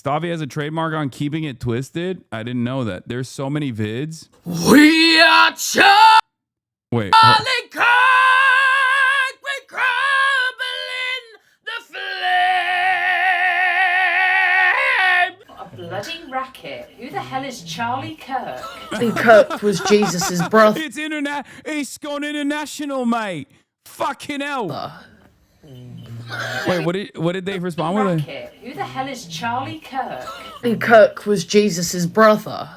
Stavi has a trademark on keeping it twisted. I didn't know that. There's so many vids. We are Charlie Wait. Kirk. We crumble in the flame. A bloody racket. Who the hell is Charlie Kirk? And Kirk was Jesus's brother. It's gone international, mate. Fucking hell. Wait, what did they respond with? Racket. Who the hell is Charlie Kirk? And Kirk was Jesus's brother.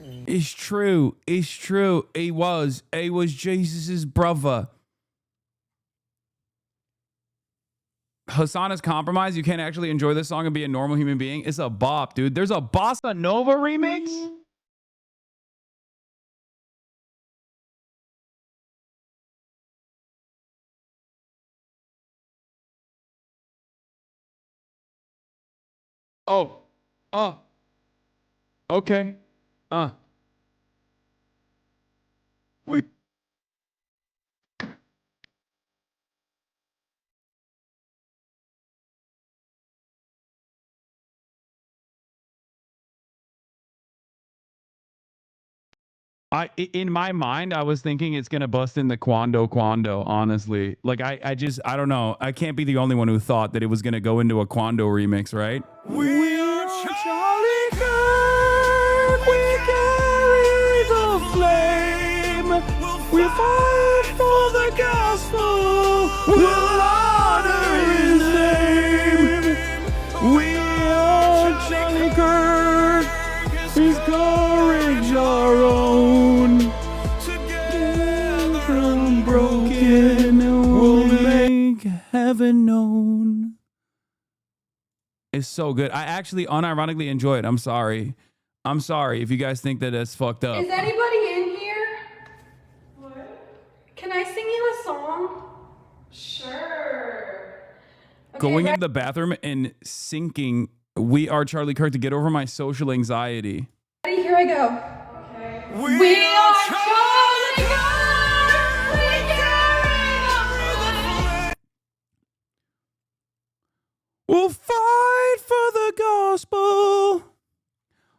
It's true. It's true. He was Jesus's brother. Hasan is compromised. You can't actually enjoy this song and be a normal human being. It's a bop, dude. There's a Bossa Nova remix? Oh. Okay. Wait. In my mind, I was thinking it's gonna bust in the Quando, honestly. Like I don't know. I can't be the only one who thought that it was gonna go into a Quando remix, right? We are Charlie Kirk, we carry the flame. We fight for the gospel, we'll honor his name. We are Charlie Kirk, his courage our own. Together unbroken, we'll make heaven known. It's so good. I actually unironically enjoy it. I'm sorry if you guys think that that's fucked up. Is anybody in here? What? Can I sing you a song? Sure. Okay, Going in the bathroom and sinking We Are Charlie Kirk to get over my social anxiety. ready? Here I go. Okay. We are Charlie Kirk. We carry the flame. We'll fight for the gospel.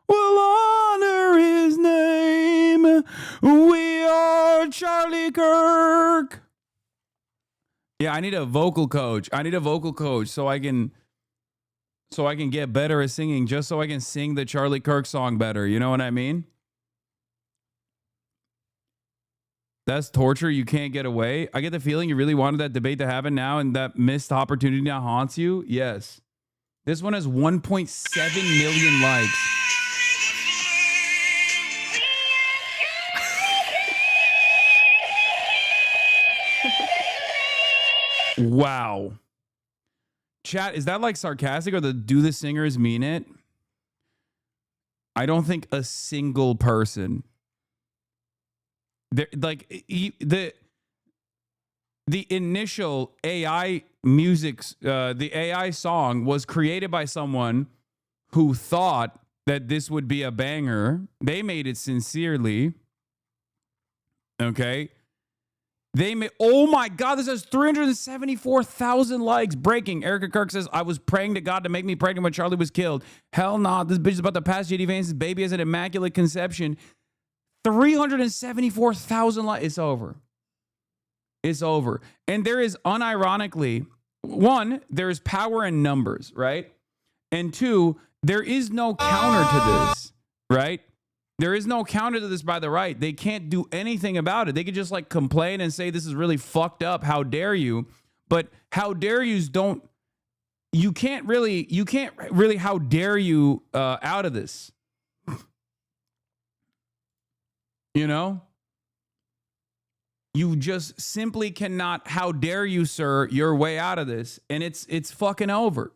We'll honor his name. We are Charlie Kirk. Yeah, I need a vocal coach. So I can get better at singing, just so I can sing the Charlie Kirk song better. You know what I mean? That's torture. You can't get away. I get the feeling you really wanted that debate to happen now, and that missed opportunity now haunts you. Yes. This one has 1.7 million likes. Wow. Chat, is that like sarcastic, or do the singers mean it? I don't think a single person. The initial AI music, the AI song was created by someone who thought that this would be a banger. They made it sincerely. Okay. Oh my God, this has 374,000 likes. Breaking. Erica Kirk says, I was praying to God to make me pregnant when Charlie was killed. Hell nah, this bitch is about to pass JD Vance's baby as an immaculate conception. 374,000 likes. It's over. It's over. And there is unironically, one, there's power in numbers, right? And two, there is no counter to this, right? There is no counter to this by the right. They can't do anything about it. They could just like complain and say, this is really fucked up. How dare you? But how dare yous don't, you can't really how dare you out of this. You know? You just simply cannot, how dare you, sir, your way out of this. And it's fucking over.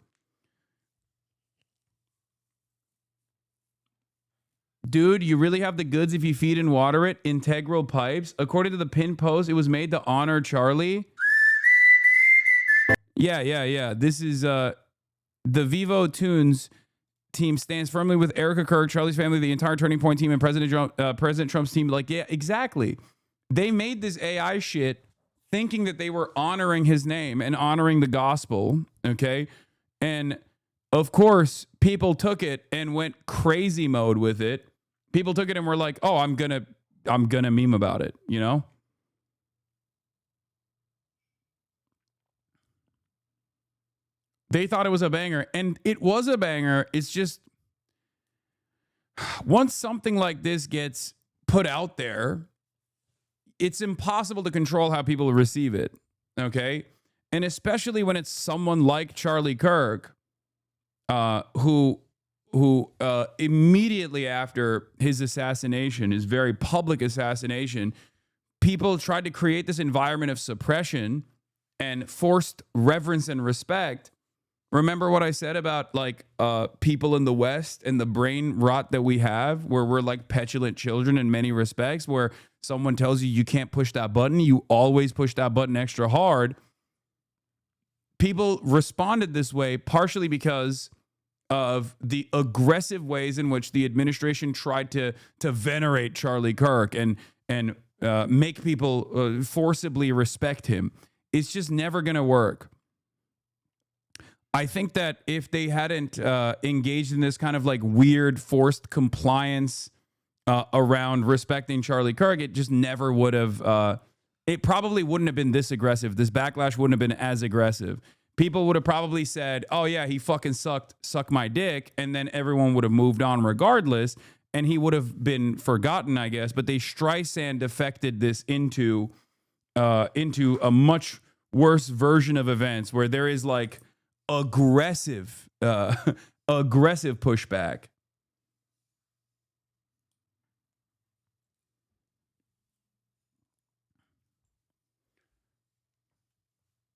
Dude, you really have the goods if you feed and water it. Integral pipes. According to the pin post, it was made to honor Charlie. Yeah. This is the Vivo Tunes team stands firmly with Erica Kirk, Charlie's family, the entire Turning Point team, and President Trump's team. Like, yeah, exactly. They made this AI shit thinking that they were honoring his name and honoring the gospel. Okay. And of course, people took it and went crazy mode with it. People took it and were like, oh, I'm gonna meme about it, you know? They thought it was a banger, and it was a banger. It's just, once something like this gets put out there, it's impossible to control how people receive it, okay? And especially when it's someone like Charlie Kirk, who immediately after his assassination, his very public assassination, people tried to create this environment of suppression and forced reverence and respect. Remember what I said about like people in the West and the brain rot that we have, where we're like petulant children in many respects, where someone tells you you can't push that button, you always push that button extra hard. People responded this way partially because of the aggressive ways in which the administration tried to venerate Charlie Kirk and make people forcibly respect him. It's just never going to work. I think that if they hadn't engaged in this kind of like weird forced compliance around respecting Charlie Kirk, it just never would have. It probably wouldn't have been this aggressive. This backlash wouldn't have been as aggressive. People would have probably said, "Oh yeah, he fucking suck my dick," and then everyone would have moved on regardless, and he would have been forgotten, I guess. But they Streisand affected this into a much worse version of events where there is like aggressive pushback.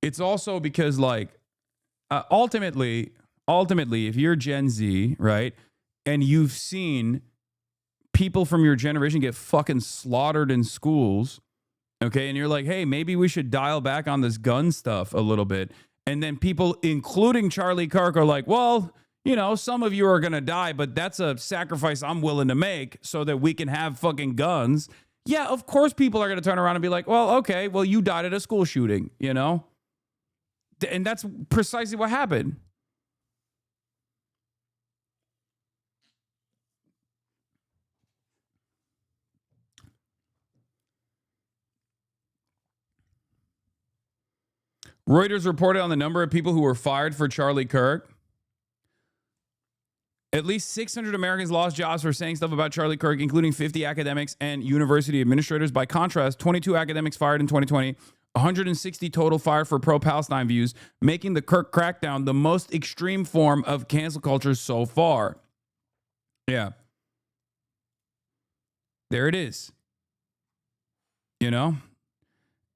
It's also because like ultimately, if you're Gen Z, right, and you've seen people from your generation get fucking slaughtered in schools, okay, and you're like, hey, maybe we should dial back on this gun stuff a little bit. And then people, including Charlie Kirk, are like, well, you know, some of you are going to die, but that's a sacrifice I'm willing to make so that we can have fucking guns. Yeah, of course people are going to turn around and be like, well, okay, well, you died at a school shooting, you know? And that's precisely what happened. Reuters reported on the number of people who were fired for Charlie Kirk. At least 600 Americans lost jobs for saying stuff about Charlie Kirk, including 50 academics and university administrators. By contrast, 22 academics fired in 2020, 160 total fired for pro-Palestine views, making the Kirk crackdown the most extreme form of cancel culture so far. Yeah. There it is. You know?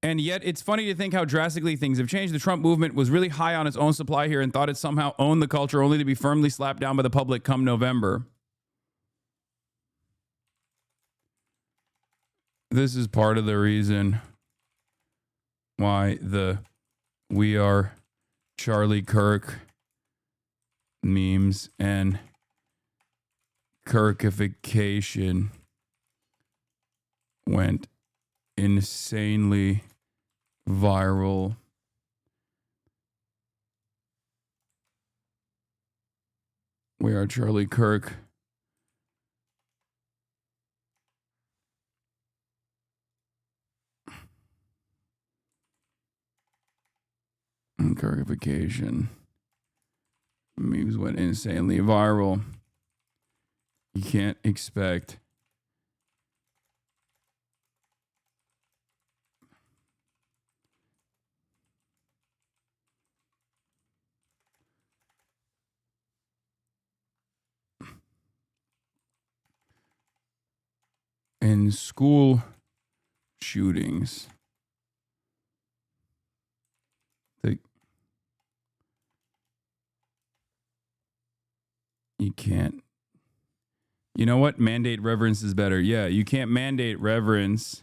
And yet, it's funny to think how drastically things have changed. The Trump movement was really high on its own supply here and thought it somehow owned the culture, only to be firmly slapped down by the public come November. This is part of the reason why the "We Are Charlie Kirk" memes and Kirkification went insanely viral. We Are Charlie Kirk. And Kirkification memes went insanely viral. You can't expect in school shootings. You can't. You know what? Mandate reverence is better. Yeah, you can't mandate reverence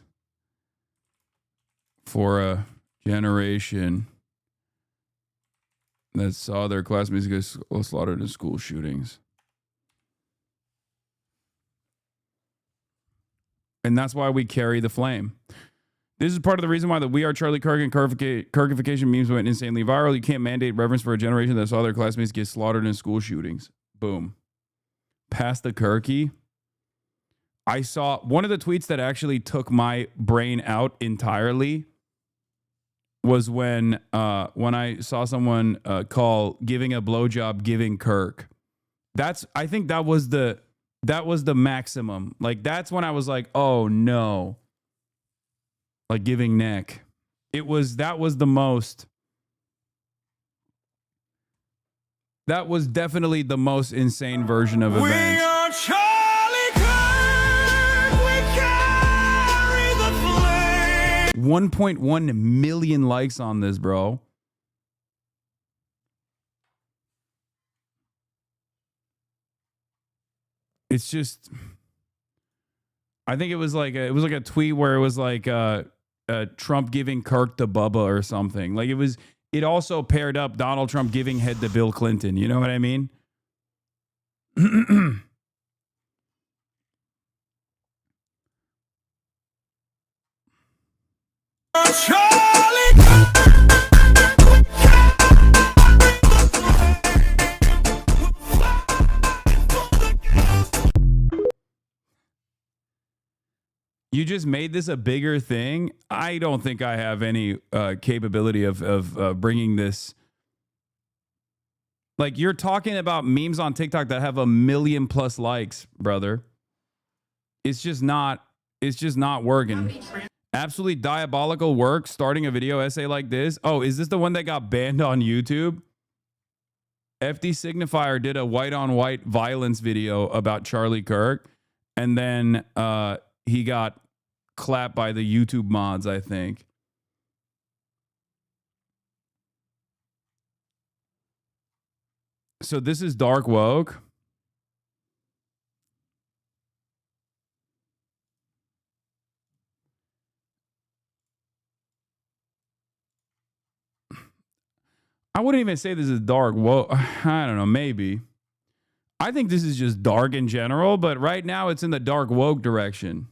for a generation that saw their classmates get slaughtered in school shootings. And that's why we carry the flame. This is part of the reason why the "We Are Charlie Kirk" and Kirkification memes went insanely viral. You can't mandate reverence for a generation that saw their classmates get slaughtered in school shootings. Boom. Past the Kirky. I saw one of the tweets that actually took my brain out entirely was when I saw someone call giving a blowjob giving Kirk. I think that was the maximum. Like, that's when I was like, oh no. Like giving neck. That was the most. That was definitely the most insane version of events. We are Charlie Kirk, we carry the flame. 1.1 million likes on this, bro. It's just, I think it was like a tweet where it was like Trump giving Kirk to Bubba or something. Like it also paired up Donald Trump giving head to Bill Clinton. You know what I mean? You just made this a bigger thing. I don't think I have any capability of bringing this. Like, you're talking about memes on TikTok that have 1 million plus likes, brother. It's just not working. Absolutely diabolical work starting a video essay like this. Oh, is this the one that got banned on YouTube? FD Signifier did a white on white violence video about Charlie Kirk, and then he got clapped by the YouTube mods, I think. So this is dark woke. I wouldn't even say this is dark woke. I don't know, maybe. I think this is just dark in general, but right now it's in the dark woke direction.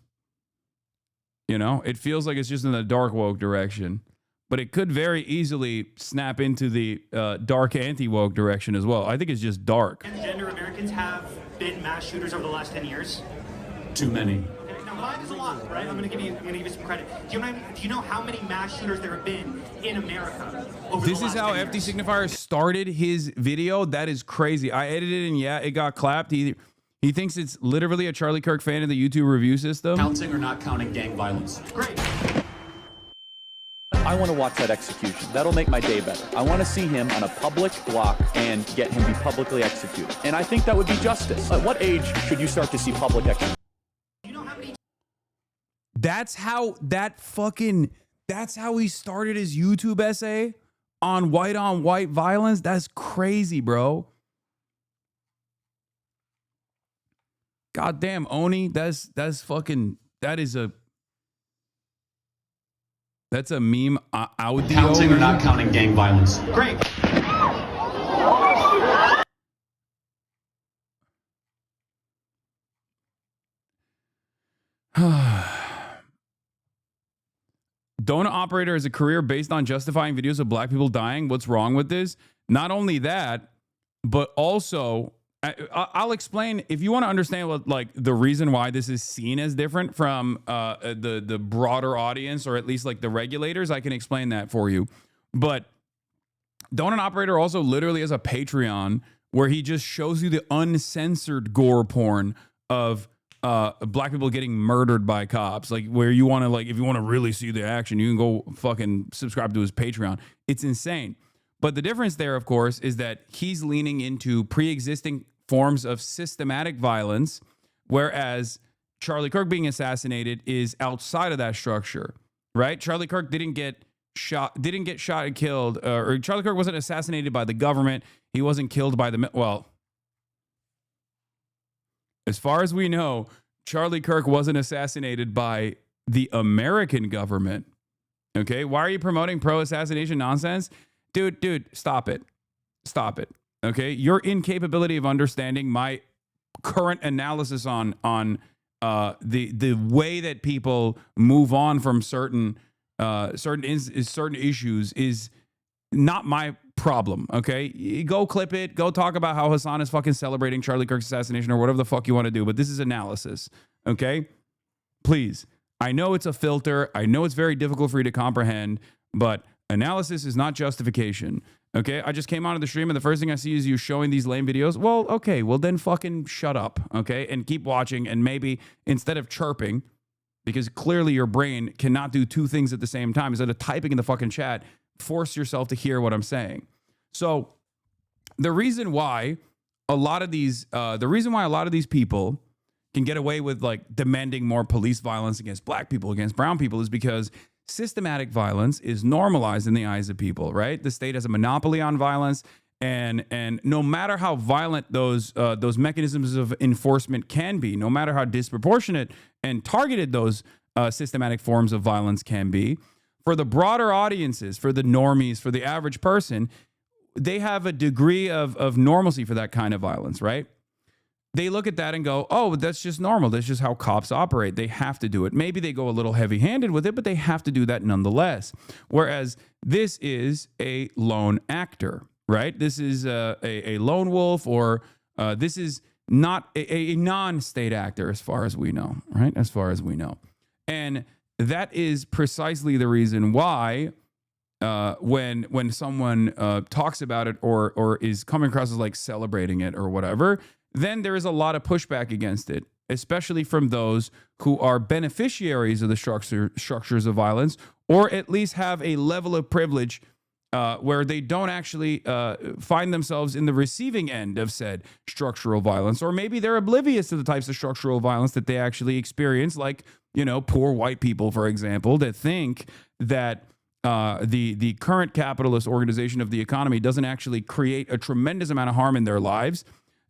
You know, it feels like it's just in the dark woke direction, but it could very easily snap into the dark anti-woke direction as well. I think it's just dark. Transgender Americans have been mass shooters over the last 10 years? Too many. Okay, now 5 is a lot, right? I'm gonna give you some credit. Do you know how many mass shooters there have been in America over This the is last how 10 FD years? Signifier started his video. That is crazy. I edited and yeah, it got clapped. He thinks it's literally a Charlie Kirk fan in the YouTube review system. Counting or not counting gang violence? Great. I want to watch that execution. That'll make my day better. I want to see him on a public block and get him be publicly executed. And I think that would be justice. At what age should you start to see public execution? That's how he started his YouTube essay on white violence. That's crazy, bro. Goddamn, Oni, that's a meme audio. Counting or not counting gang violence? Great. Donut operator is a career based on justifying videos of black people dying. What's wrong with this? Not only that, but also I'll explain if you want to understand what, like, the reason why this is seen as different from the broader audience, or at least like the regulators. I can explain that for you. But Donut operator also literally has a Patreon where he just shows you the uncensored gore porn of black people getting murdered by cops. Like, where you want to, like, if you want to really see the action, you can go fucking subscribe to his Patreon. It's insane. But the difference there, of course, is that he's leaning into pre-existing forms of systematic violence, whereas Charlie Kirk being assassinated is outside of that structure, right? Charlie Kirk didn't get shot and killed, or Charlie Kirk wasn't assassinated by the government. He wasn't killed by well, as far as we know, Charlie Kirk wasn't assassinated by the American government. Okay, why are you promoting pro-assassination nonsense? Dude, stop it. Stop it. Okay, your incapability of understanding my current analysis on the way that people move on from certain issues is not my problem. Okay, go clip it. Go talk about how Hasan is fucking celebrating Charlie Kirk's assassination or whatever the fuck you want to do. But this is analysis. Okay, please. I know it's a filter. I know it's very difficult for you to comprehend, but analysis is not justification. Okay, I just came onto the stream and the first thing I see is you showing these lame videos. Well, okay, well then fucking shut up, okay, and keep watching. And maybe instead of chirping, because clearly your brain cannot do two things at the same time, instead of typing in the fucking chat, force yourself to hear what I'm saying. So the reason why a lot of these people can get away with, like, demanding more police violence against black people, against brown people, is because systematic violence is normalized in the eyes of people, right? The state has a monopoly on violence, and no matter how violent those mechanisms of enforcement can be, no matter how disproportionate and targeted those systematic forms of violence can be, for the broader audiences, for the normies, for the average person, they have a degree of normalcy for that kind of violence, right? They look at that and go, oh, that's just normal. That's just how cops operate. They have to do it. Maybe they go a little heavy-handed with it, but they have to do that nonetheless. Whereas this is a lone actor, right? This is a lone wolf, or this is not a non-state actor as far as we know, right? As far as we know. And that is precisely the reason why when someone talks about it or is coming across as like celebrating it or whatever, then there is a lot of pushback against it, especially from those who are beneficiaries of the structures of violence, or at least have a level of privilege where they don't actually find themselves in the receiving end of said structural violence, or maybe they're oblivious to the types of structural violence that they actually experience, like, you know, poor white people, for example, that think that the current capitalist organization of the economy doesn't actually create a tremendous amount of harm in their lives,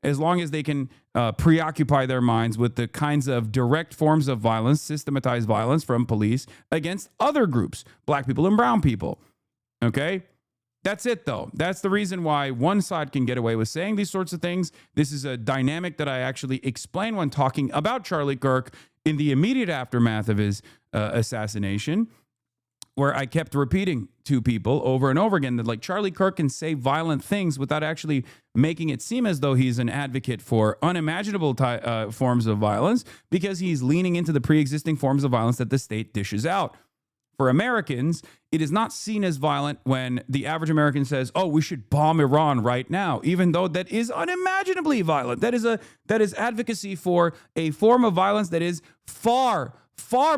as long as they can preoccupy their minds with the kinds of direct forms of violence, systematized violence from police against other groups, black people and brown people. Okay? That's it, though. That's the reason why one side can get away with saying these sorts of things. This is a dynamic that I actually explain when talking about Charlie Kirk in the immediate aftermath of his assassination, where I kept repeating to people over and over again that, like, Charlie Kirk can say violent things without actually making it seem as though he's an advocate for unimaginable forms of violence, because he's leaning into the pre-existing forms of violence that the state dishes out. For Americans, it is not seen as violent when the average American says, "Oh, we should bomb Iran right now," even though that is unimaginably violent. That is advocacy for a form of violence that is far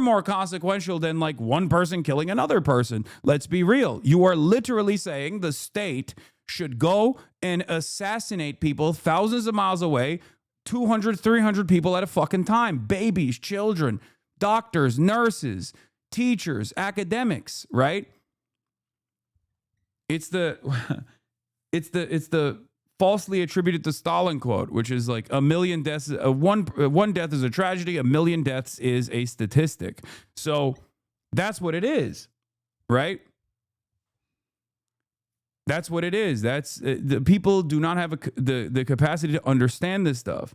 more consequential than like one person killing another person. Let's be real. You are literally saying the state should go and assassinate people thousands of miles away, 200, 300 people at a fucking time. Babies, children, doctors, nurses, teachers, academics, right? It's the falsely attributed to Stalin quote, which is like a million deaths, one death is a tragedy, a million deaths is a statistic. So that's what it is, right? That's what it is. That's the people do not have the capacity to understand this stuff.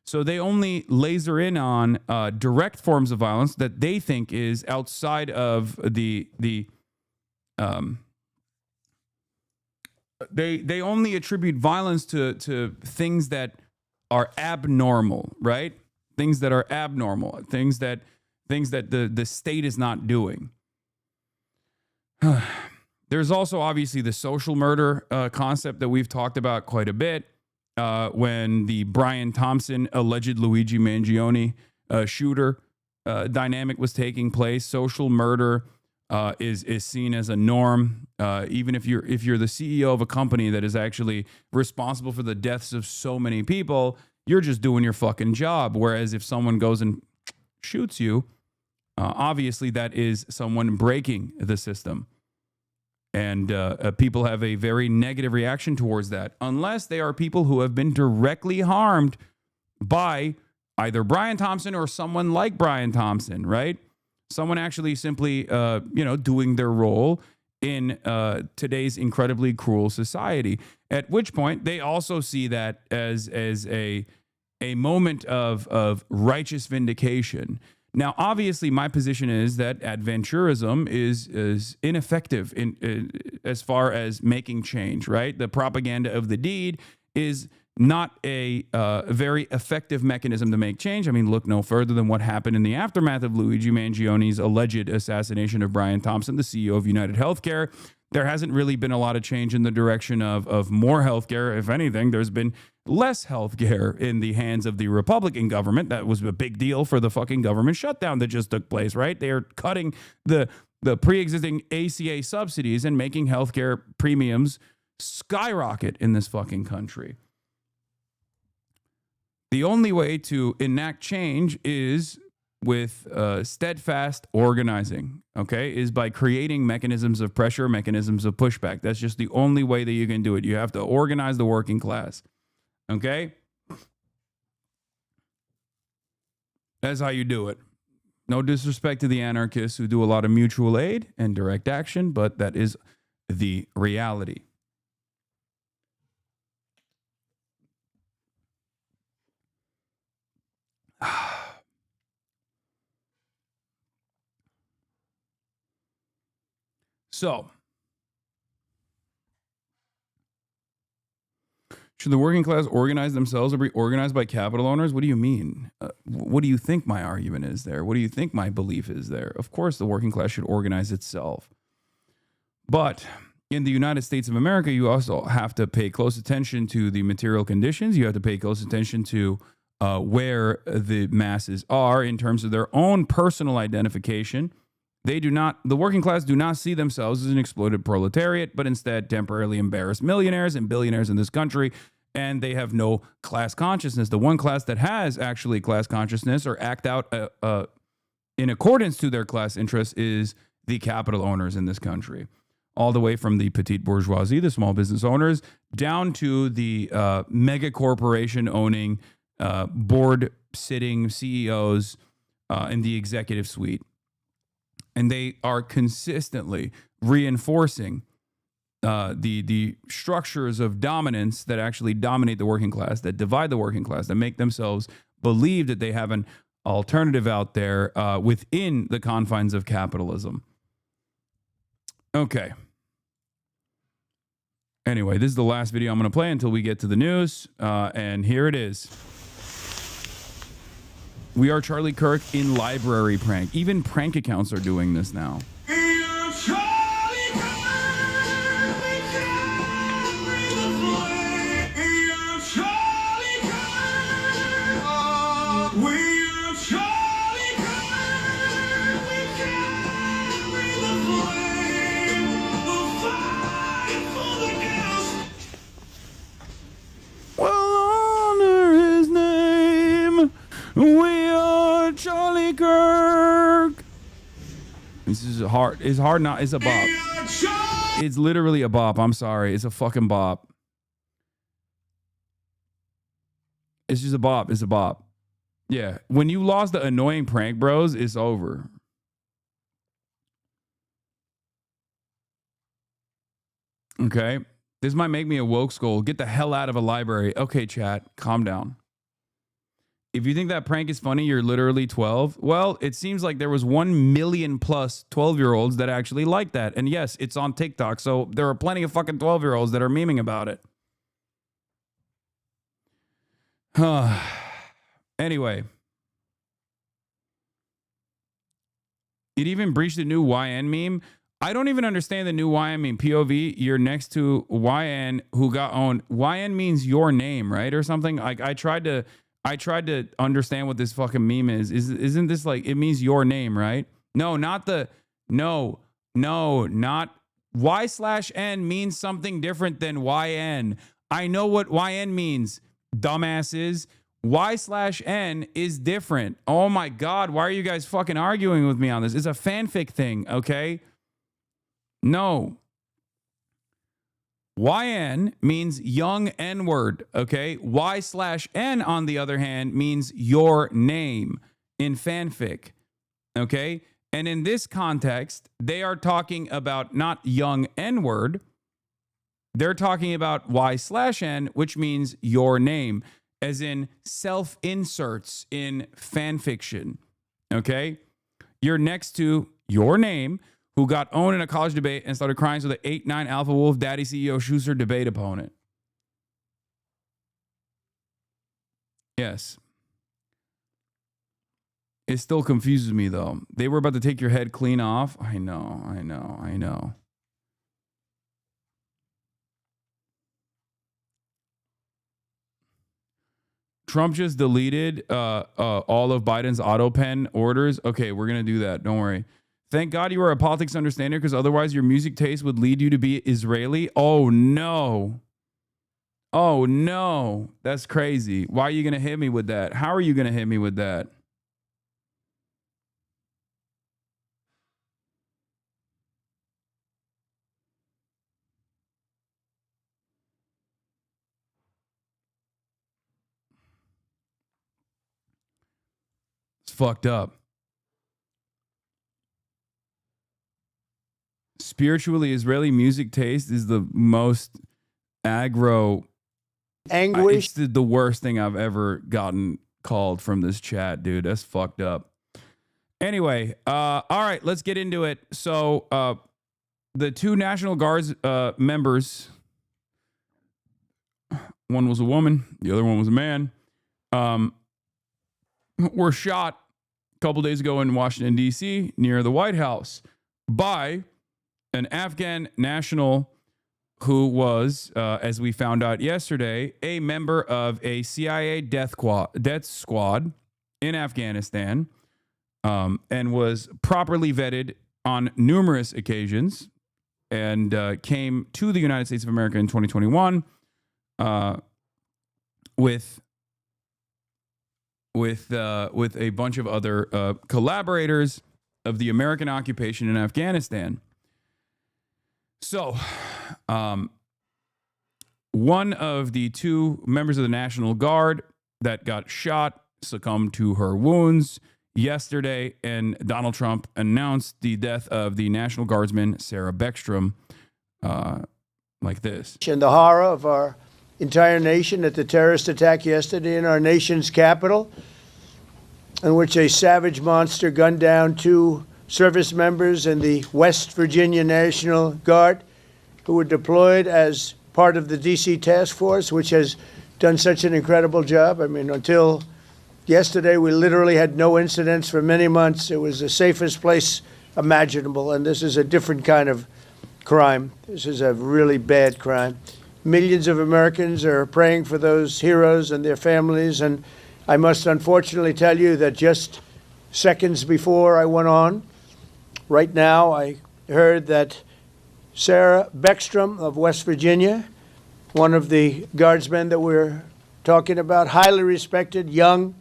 So they only laser in on direct forms of violence that they think is outside of the they only attribute violence to things that are abnormal, right? Things that are abnormal, things that the state is not doing. There's also obviously the social murder concept that we've talked about quite a bit. When the Brian Thompson alleged Luigi Mangione shooter dynamic was taking place, social murder is seen as a norm. Even if you're the CEO of a company that is actually responsible for the deaths of so many people, you're just doing your fucking job. Whereas if someone goes and shoots you, obviously that is someone breaking the system. And people have a very negative reaction towards that, unless they are people who have been directly harmed by either Brian Thompson or someone like Brian Thompson, right? Someone actually simply, doing their role in today's incredibly cruel society. At which point, they also see that as a moment of righteous vindication. Now, obviously, my position is that adventurism is ineffective as far as making change, right? The propaganda of the deed is not a very effective mechanism to make change. I mean, look no further than what happened in the aftermath of Luigi Mangione's alleged assassination of Brian Thompson, the CEO of United Healthcare. There hasn't really been a lot of change in the direction of more healthcare. If anything, there's been less healthcare in the hands of the Republican government. That was a big deal for the fucking government shutdown that just took place, right? They are cutting the pre-existing ACA subsidies and making healthcare premiums skyrocket in this fucking country. The only way to enact change is with steadfast organizing, okay, is by creating mechanisms of pressure, mechanisms of pushback. That's just the only way that you can do it. You have to organize the working class, okay? That's how you do it. No disrespect to the anarchists who do a lot of mutual aid and direct action, but that is the reality. So, Should the working class organize themselves or be organized by capital owners? What do you mean? What do you think my argument is there? What do you think my belief is there? Of course, the working class should organize itself. But in the United States of America, you also have to pay close attention to the material conditions. You have to pay close attention to where the masses are in terms of their own personal identification. The working class do not see themselves as an exploited proletariat, but instead temporarily embarrassed millionaires and billionaires in this country, and they have no class consciousness. The one class that has actually class consciousness or act out in accordance to their class interests is the capital owners in this country, all the way from the petite bourgeoisie, the small business owners, down to the mega corporation owning, board sitting CEOs in the executive suite. And they are consistently reinforcing the structures of dominance that actually dominate the working class, that divide the working class, that make themselves believe that they have an alternative out there within the confines of capitalism. Okay. Anyway, this is the last video I'm going to play until we get to the news. And here it is. We are Charlie Kirk in library prank. Even prank accounts are doing this now. We are Charlie Kirk. This is hard. It's hard not. It's a bop. It's literally a bop. I'm sorry. It's a fucking bop. It's just a bop. It's a bop. Yeah. When you lost the annoying prank bros, it's over. Okay. This might make me a woke skull. Get the hell out of a library. Okay, chat. Calm down. If you think that prank is funny, you're literally 12. Well, it seems like there was 1 million plus 12-year-olds that actually like that. And yes, it's on TikTok. So there are plenty of fucking 12-year-olds that are memeing about it. Anyway. It even breached the new YN meme. I don't even understand the new YN meme. POV, you're next to YN who got owned. YN means your name, right? Or something. Like I tried to understand what this fucking meme is. Isn't this like, it means your name, right? No, not Y/N means something different than YN. I know what YN means, dumbasses. Y/N is different. Oh my God. Why are you guys fucking arguing with me on this? It's a fanfic thing. Okay. No. YN means young N-word, okay? Y/N, on the other hand, means your name in fanfic, okay? And in this context, they are talking about not young N-word. They're talking about Y/N, which means your name, as in self-inserts in fanfiction, okay? You're next to your name, who got owned in a college debate and started crying so the 8'9" Alpha Wolf Daddy CEO Schuster debate opponent. Yes. It still confuses me, though. They were about to take your head clean off. I know. Trump just deleted all of Biden's auto pen orders. Okay, we're going to do that. Don't worry. Thank God you are a politics understander, because otherwise your music taste would lead you to be Israeli. Oh, no. Oh, no. That's crazy. Why are you going to hit me with that? How are you going to hit me with that? It's fucked up. Spiritually Israeli music taste is the most aggro anguish. It's the worst thing I've ever gotten called from this chat, dude. That's fucked up. Anyway, all right, let's get into it. So the two National Guards members one was a woman, the other one was a man, were shot a couple days ago in Washington, D.C., near the White House by an Afghan national who was, as we found out yesterday, a member of a CIA death squad in Afghanistan, and was properly vetted on numerous occasions, and came to the United States of America in 2021 with a bunch of other collaborators of the American occupation in Afghanistan. So, one of the two members of the National Guard that got shot succumbed to her wounds yesterday, and Donald Trump announced the death of the National Guardsman Sarah Beckstrom like this. And the horror of our entire nation at the terrorist attack yesterday in our nation's capital, in which a savage monster gunned down two service members in the West Virginia National Guard who were deployed as part of the D.C. task force, which has done such an incredible job. I mean, until yesterday, we literally had no incidents for many months. It was the safest place imaginable, and this is a different kind of crime. This is a really bad crime. Millions of Americans are praying for those heroes and their families, and I must unfortunately tell you that just seconds before I went on, right now, I heard that Sarah Beckstrom of West Virginia, one of the guardsmen that we're talking about, highly respected, young.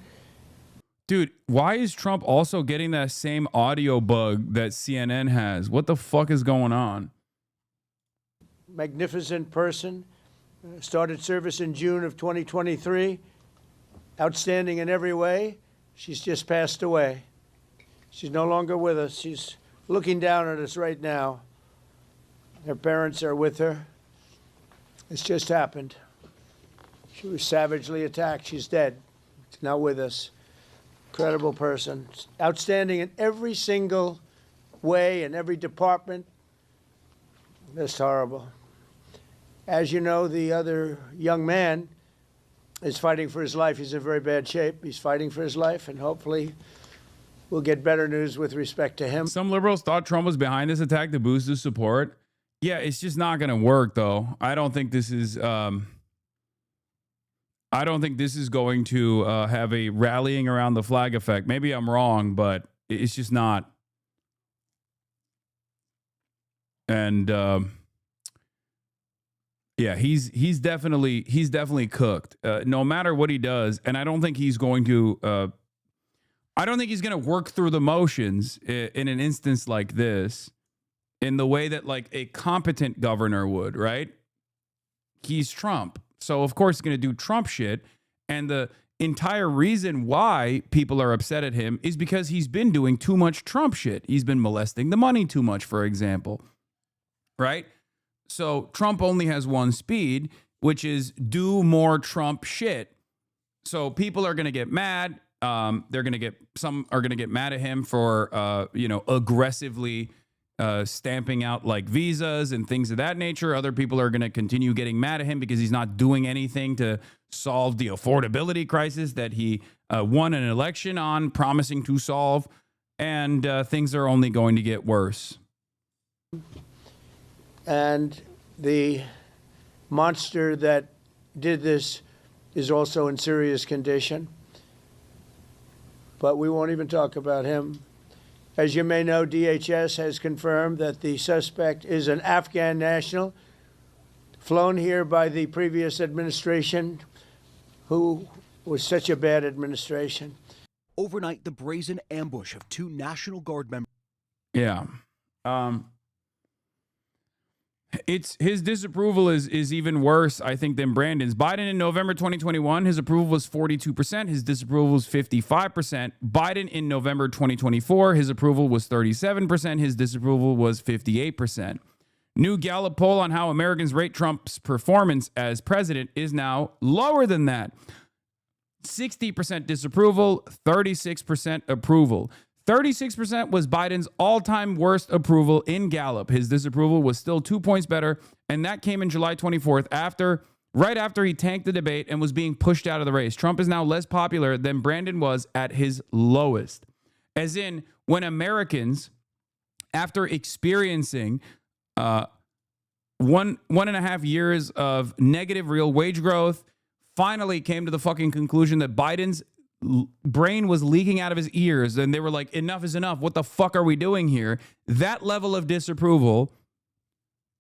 Dude, why is Trump also getting that same audio bug that CNN has? What the fuck is going on? Magnificent person. Started service in June of 2023. Outstanding in every way. She's just passed away. She's no longer with us. She's looking down at us right now. Her parents are with her. It's just happened. She was savagely attacked. She's dead. She's not with us. Incredible person. Outstanding in every single way, in every department. Just horrible. As you know, the other young man is fighting for his life. He's in very bad shape. He's fighting for his life, and hopefully we'll get better news with respect to him. Some liberals thought Trump was behind this attack to boost his support. Yeah, it's just not going to work, though. I don't think this is going to have a rallying around the flag effect. Maybe I'm wrong, but it's just not. And yeah, he's definitely cooked. No matter what he does, and I don't think he's going to. I don't think he's going to work through the motions in an instance like this, in the way that like a competent governor would. Right? He's Trump, so of course he's going to do Trump shit. And the entire reason why people are upset at him is because he's been doing too much Trump shit. He's been molesting the money too much, for example. Right? So Trump only has one speed, which is do more Trump shit. So people are going to get mad. Some are going to get mad at him for, aggressively stamping out like visas and things of that nature. Other people are going to continue getting mad at him because he's not doing anything to solve the affordability crisis that he won an election on promising to solve. And things are only going to get worse. And the monster that did this is also in serious condition. But we won't even talk about him. As you may know, DHS has confirmed that the suspect is an Afghan national flown here by the previous administration, who was such a bad administration. Overnight, the brazen ambush of two National Guard members. Yeah. It's his disapproval is even worse, I think, than Brandon's. Biden in November 2021, his approval was 42%. His disapproval was 55%. Biden in November 2024, his approval was 37%. His disapproval was 58%. New Gallup poll on how Americans rate Trump's performance as president is now lower than that. 60% disapproval, 36% approval. 36% was Biden's all-time worst approval in Gallup. His disapproval was still 2 points better, and that came in July 24th after right after he tanked the debate and was being pushed out of the race. Trump is now less popular than Brandon was at his lowest. As in, when Americans, after experiencing 1.5 years of negative real wage growth, finally came to the fucking conclusion that Biden's brain was leaking out of his ears, and they were like, enough is enough. What the fuck are we doing here? That level of disapproval,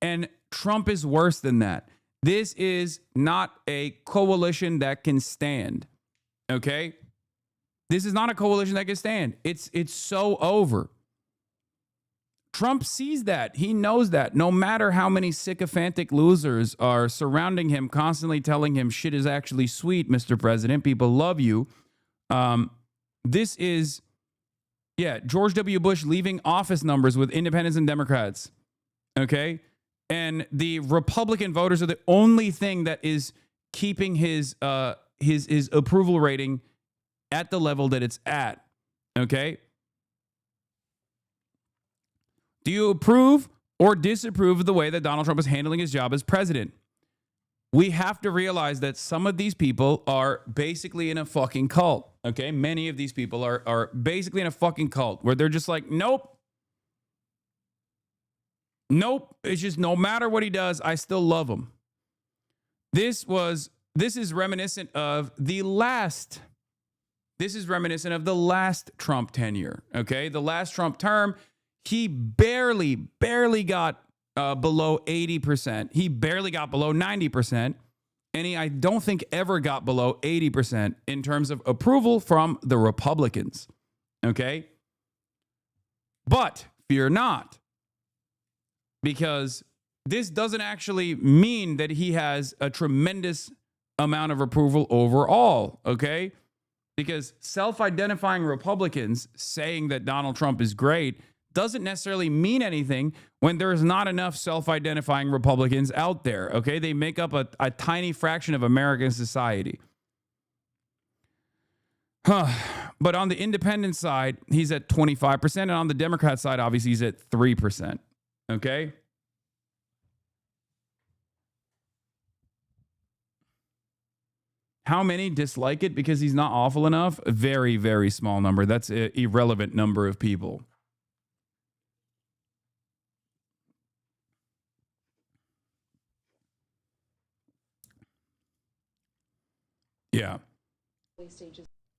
and Trump is worse than that. This is not a coalition that can stand. Okay? This is not a coalition that can stand. It's so over. Trump sees that. He knows that. No matter how many sycophantic losers are surrounding him, constantly telling him shit is actually sweet, Mr. President. People love you. This is, George W. Bush leaving office numbers with independents and Democrats. Okay? And the Republican voters are the only thing that is keeping his approval rating at the level that it's at. Okay? Do you approve or disapprove of the way that Donald Trump is handling his job as president? We have to realize that some of these people are basically in a fucking cult. Okay? Many of these people are basically in a fucking cult where they're just like, nope. Nope. It's just no matter what he does, I still love him. This is reminiscent of the last Trump tenure. Okay? The last Trump term, he barely got below 80%. He barely got below 90%. And I don't think ever got below 80% in terms of approval from the Republicans. Okay? But fear not, because this doesn't actually mean that he has a tremendous amount of approval overall. Okay? Because self-identifying Republicans saying that Donald Trump is great doesn't necessarily mean anything when there's not enough self-identifying Republicans out there, okay? They make up a tiny fraction of American society. But on the independent side, he's at 25%, and on the Democrat side, obviously, he's at 3%, okay? How many dislike it because he's not awful enough? A very, very small number. That's an irrelevant number of people. Yeah.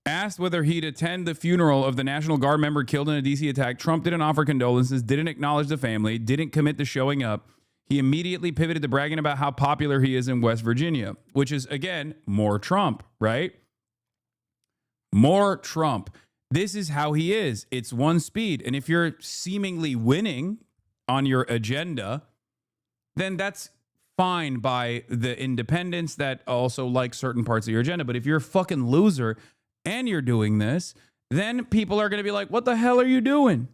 Asked whether he'd attend the funeral of the National Guard member killed in a DC attack, Trump didn't offer condolences, didn't acknowledge the family, didn't commit to showing up. He immediately pivoted to bragging about how popular he is in West Virginia, which is, again, more Trump, right? More Trump. This is how he is. It's one speed. And if you're seemingly winning on your agenda, then that's fine by the independents that also like certain parts of your agenda. But if you're a fucking loser and you're doing this, then people are going to be like, what the hell are you doing?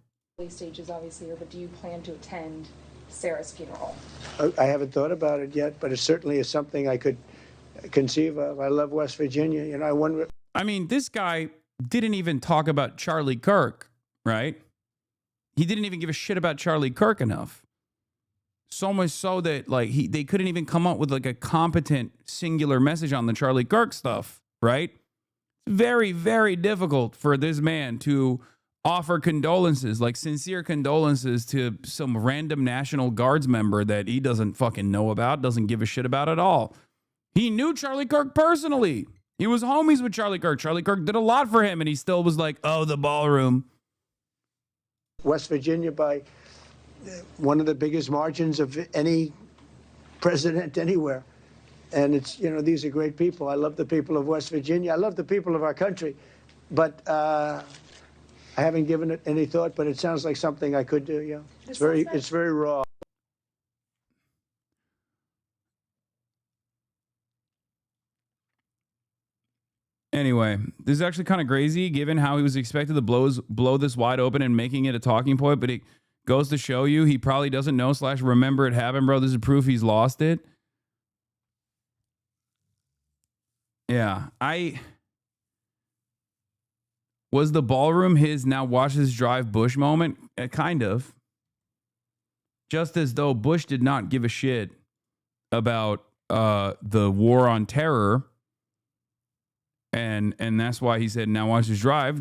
Stages, obviously, but do you plan to attend Sarah's funeral? I haven't thought about it yet, but it certainly is something I could conceive of. I love West Virginia. You know, I wonder. I mean, this guy didn't even talk about Charlie Kirk, right? He didn't even give a shit about Charlie Kirk enough. So much so that like they couldn't even come up with like a competent singular message on the Charlie Kirk stuff, right? Very, very difficult for this man to offer condolences, like sincere condolences to some random National Guards member that he doesn't fucking know about, doesn't give a shit about at all. He knew Charlie Kirk personally. He was homies with Charlie Kirk. Charlie Kirk did a lot for him, and he still was like, oh, the ballroom. West Virginia by one of the biggest margins of any president anywhere. And it's, you know, these are great people. I love the people of West Virginia. I love the people of our country. But I haven't given it any thought, but it sounds like something I could do, yeah. It's very raw. Anyway, this is actually kind of crazy given how he was expected to blow this wide open and making it a talking point, but it goes to show you he probably doesn't know / remember it happened, bro. This is proof he's lost it. Yeah, was the ballroom his now watch this drive Bush moment? Kind of. Just as though Bush did not give a shit about the war on terror. And that's why he said, now watch this drive,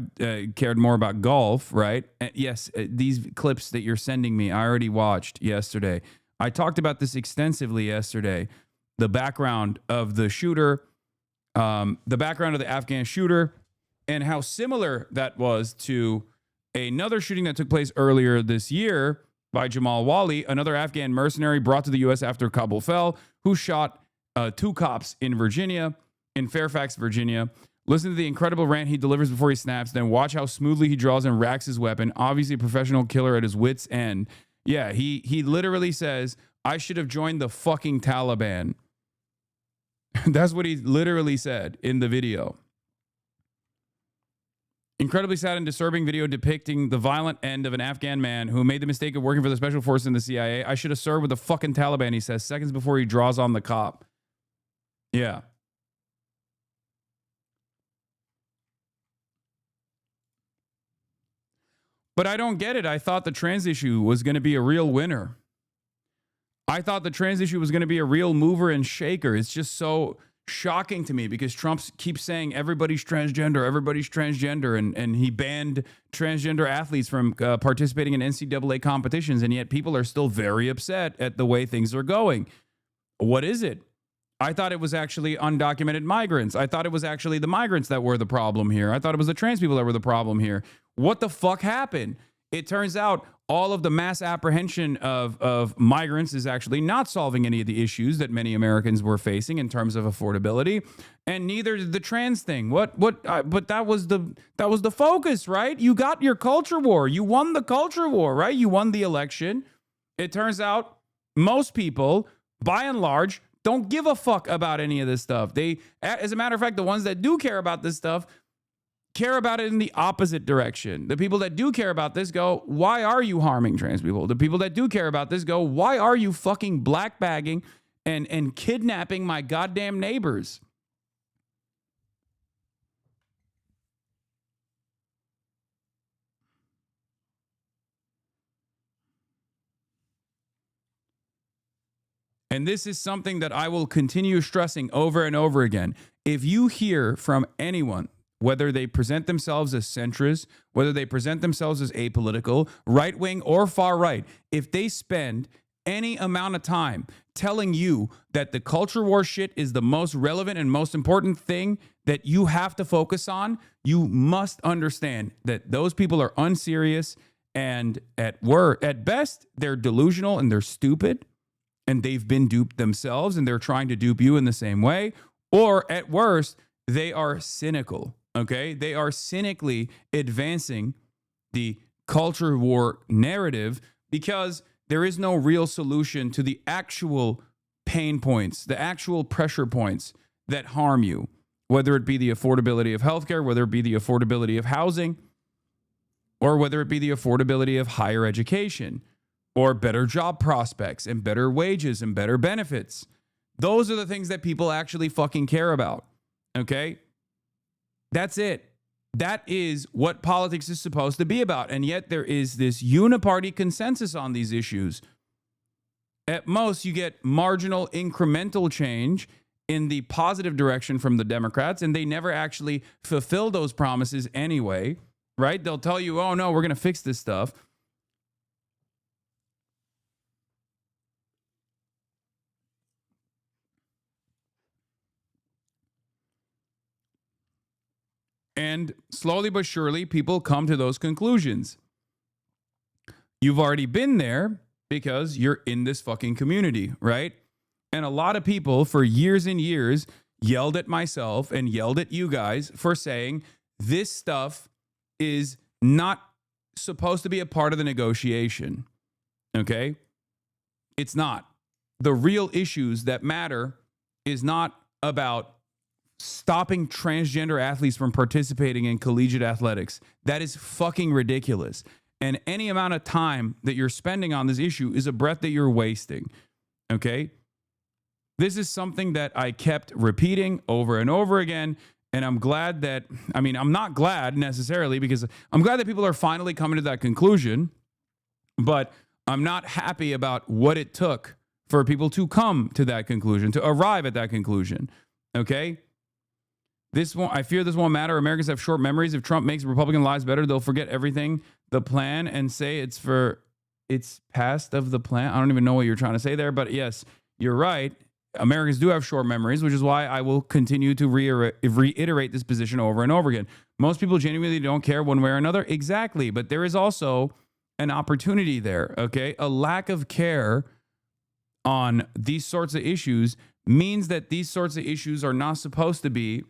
cared more about golf, right? Yes, these clips that you're sending me, I already watched yesterday. I talked about this extensively yesterday. The background of the shooter, the background of the Afghan shooter, and how similar that was to another shooting that took place earlier this year by Jamal Wali, another Afghan mercenary brought to the U.S. after Kabul fell, who shot 2 cops in Virginia, in Fairfax, Virginia. Listen to the incredible rant he delivers before he snaps, then watch how smoothly he draws and racks his weapon. Obviously a professional killer at his wit's end. Yeah, he literally says, I should have joined the fucking Taliban. That's what he literally said in the video. Incredibly sad and disturbing video depicting the violent end of an Afghan man who made the mistake of working for the special forces in the CIA. I should have served with the fucking Taliban, he says, seconds before he draws on the cop. Yeah. But I don't get it. I thought the trans issue was going to be a real winner. I thought the trans issue was going to be a real mover and shaker. It's just so shocking to me because Trump keeps saying everybody's transgender, and he banned transgender athletes from participating in NCAA competitions, and yet people are still very upset at the way things are going. What is it? I thought it was actually undocumented migrants. I thought it was actually the migrants that were the problem here. I thought it was the trans people that were the problem here. What the fuck happened? It turns out all of the mass apprehension of migrants is actually not solving any of the issues that many Americans were facing in terms of affordability, and neither did the trans thing. But that was the focus, right? You got your culture war. You won the culture war, right? You won the election. It turns out most people, by and large, don't give a fuck about any of this stuff. They, as a matter of fact, the ones that do care about this stuff care about it in the opposite direction. The people that do care about this go, why are you harming trans people? The people that do care about this go, why are you fucking black bagging and kidnapping my goddamn neighbors? And this is something that I will continue stressing over and over again. If you hear from anyone, whether they present themselves as centrist, whether they present themselves as apolitical, right-wing or far-right, if they spend any amount of time telling you that the culture war shit is the most relevant and most important thing that you have to focus on, you must understand that those people are unserious, and at best, they're delusional and they're stupid, and they've been duped themselves and they're trying to dupe you in the same way, or at worst, they are cynical. Okay, they are cynically advancing the culture war narrative because there is no real solution to the actual pain points, the actual pressure points that harm you, whether it be the affordability of healthcare, whether it be the affordability of housing, or whether it be the affordability of higher education, or better job prospects and better wages and better benefits. Those are the things that people actually fucking care about. Okay? That's it. That is what politics is supposed to be about. And yet there is this uniparty consensus on these issues. At most, you get marginal incremental change in the positive direction from the Democrats, and they never actually fulfill those promises anyway, right? They'll tell you, oh no, we're going to fix this stuff. And slowly but surely, people come to those conclusions. You've already been there because you're in this fucking community, right? And a lot of people for years and years yelled at myself and yelled at you guys for saying this stuff is not supposed to be a part of the negotiation. Okay? It's not. The real issues that matter is not about stopping transgender athletes from participating in collegiate athletics. That is fucking ridiculous. And any amount of time that you're spending on this issue is a breath that you're wasting. Okay? This is something that I kept repeating over and over again. And I'm glad that, I'm not glad necessarily because I'm glad that people are finally coming to that conclusion, but I'm not happy about what it took for people to come to that conclusion, to arrive at that conclusion. Okay? I fear this won't matter. Americans have short memories. If Trump makes Republican lives better, they'll forget everything, the plan, and say it's past of the plan. I don't even know what you're trying to say there, but yes, you're right. Americans do have short memories, which is why I will continue to reiterate this position over and over again. Most people genuinely don't care one way or another. Exactly. But there is also an opportunity there. Okay. A lack of care on these sorts of issues means that these sorts of issues are not supposed to be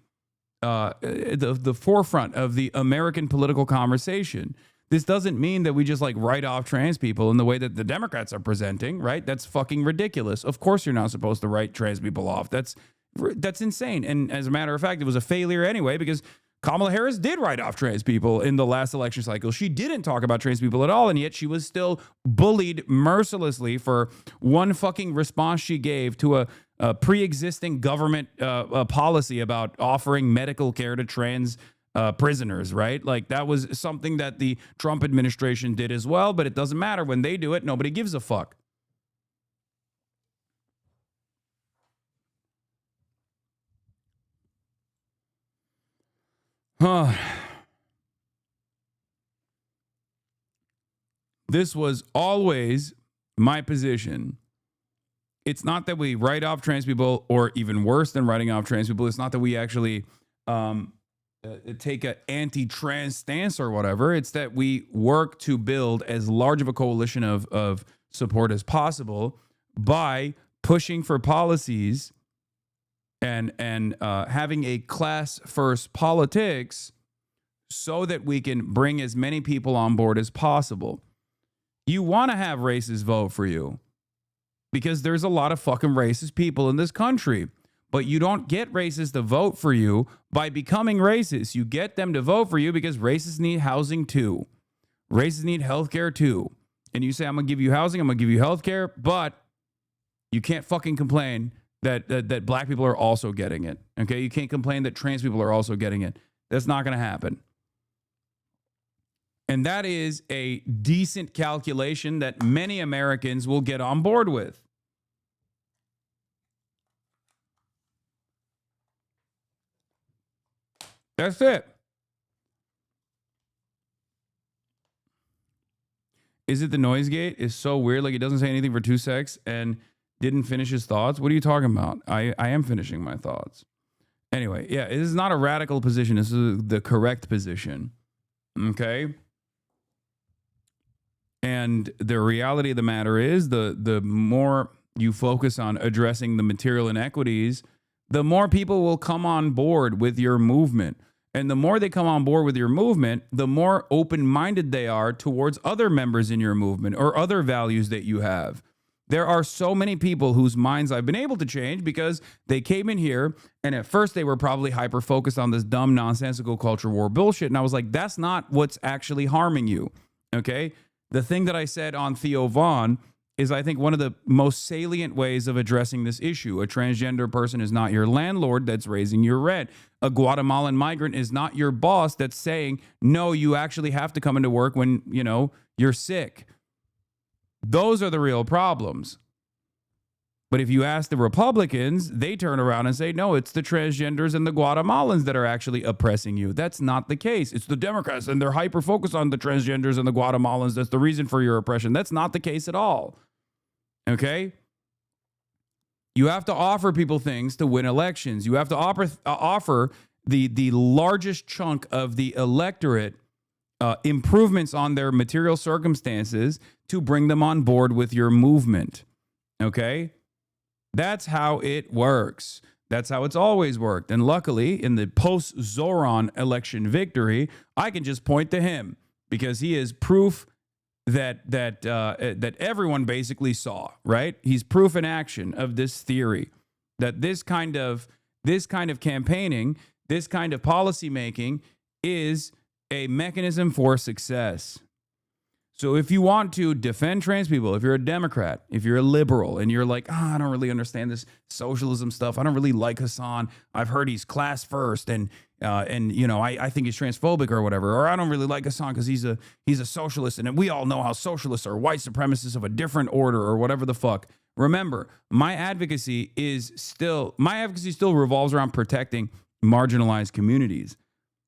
the forefront of the American political conversation. This doesn't mean that we just like write off trans people in the way that the Democrats are presenting, right? That's fucking ridiculous. Of course you're not supposed to write trans people off. That's insane. And as a matter of fact, it was a failure anyway, because Kamala Harris did write off trans people in the last election cycle. She didn't talk about trans people at all, and yet she was still bullied mercilessly for one fucking response she gave to a pre-existing government policy about offering medical care to trans prisoners, right? Like that was something that the Trump administration did as well, but it doesn't matter. When they do it, nobody gives a fuck. This was always my position. It's not that we write off trans people, or even worse than writing off trans people, it's not that we actually take an anti-trans stance or whatever. It's that we work to build as large of a coalition of support as possible by pushing for policies and having a class-first politics so that we can bring as many people on board as possible. You want to have racists vote for you because there's a lot of fucking racist people in this country. But you don't get racists to vote for you by becoming racist. You get them to vote for you because racists need housing too. Racists need healthcare too. And you say, I'm going to give you housing, I'm going to give you healthcare, but you can't fucking complain that black people are also getting it. Okay? You can't complain that trans people are also getting it. That's not going to happen. And that is a decent calculation that many Americans will get on board with. That's it. Is it the noise gate? Is so weird. Like, it doesn't say anything for 2 secs and didn't finish his thoughts. What are you talking about? I am finishing my thoughts. Anyway, yeah, this is not a radical position. This is the correct position. Okay. And the reality of the matter is the more you focus on addressing the material inequities, the more people will come on board with your movement. And the more they come on board with your movement, the more open-minded they are towards other members in your movement or other values that you have. There are so many people whose minds I've been able to change because they came in here and at first they were probably hyper-focused on this dumb, nonsensical culture war bullshit. And I was like, that's not what's actually harming you, okay? The thing that I said on Theo Vaughn is, I think, one of the most salient ways of addressing this issue. A transgender person is not your landlord that's raising your rent. A Guatemalan migrant is not your boss that's saying, no, you actually have to come into work when, you know, you're sick. Those are the real problems. But if you ask the Republicans, they turn around and say, no, it's the transgenders and the Guatemalans that are actually oppressing you. That's not the case. It's the Democrats and they're hyper-focused on the transgenders and the Guatemalans. That's the reason for your oppression. That's not the case at all. Okay? You have to offer people things to win elections. You have to offer the largest chunk of the electorate improvements on their material circumstances to bring them on board with your movement. Okay? That's how it works. That's how it's always worked. And luckily, in the post-Zoran election victory, I can just point to him because he is proof that everyone basically saw, right? He's proof in action of this theory that this kind of campaigning, this kind of policy making is a mechanism for success. So if you want to defend trans people, if you're a Democrat, if you're a liberal, and you're like, I don't really understand this socialism stuff. I don't really like Hasan. I've heard he's class first, and you know, I think he's transphobic or whatever. Or I don't really like Hasan because he's a socialist, and we all know how socialists are white supremacists of a different order or whatever the fuck. Remember, my advocacy still revolves around protecting marginalized communities.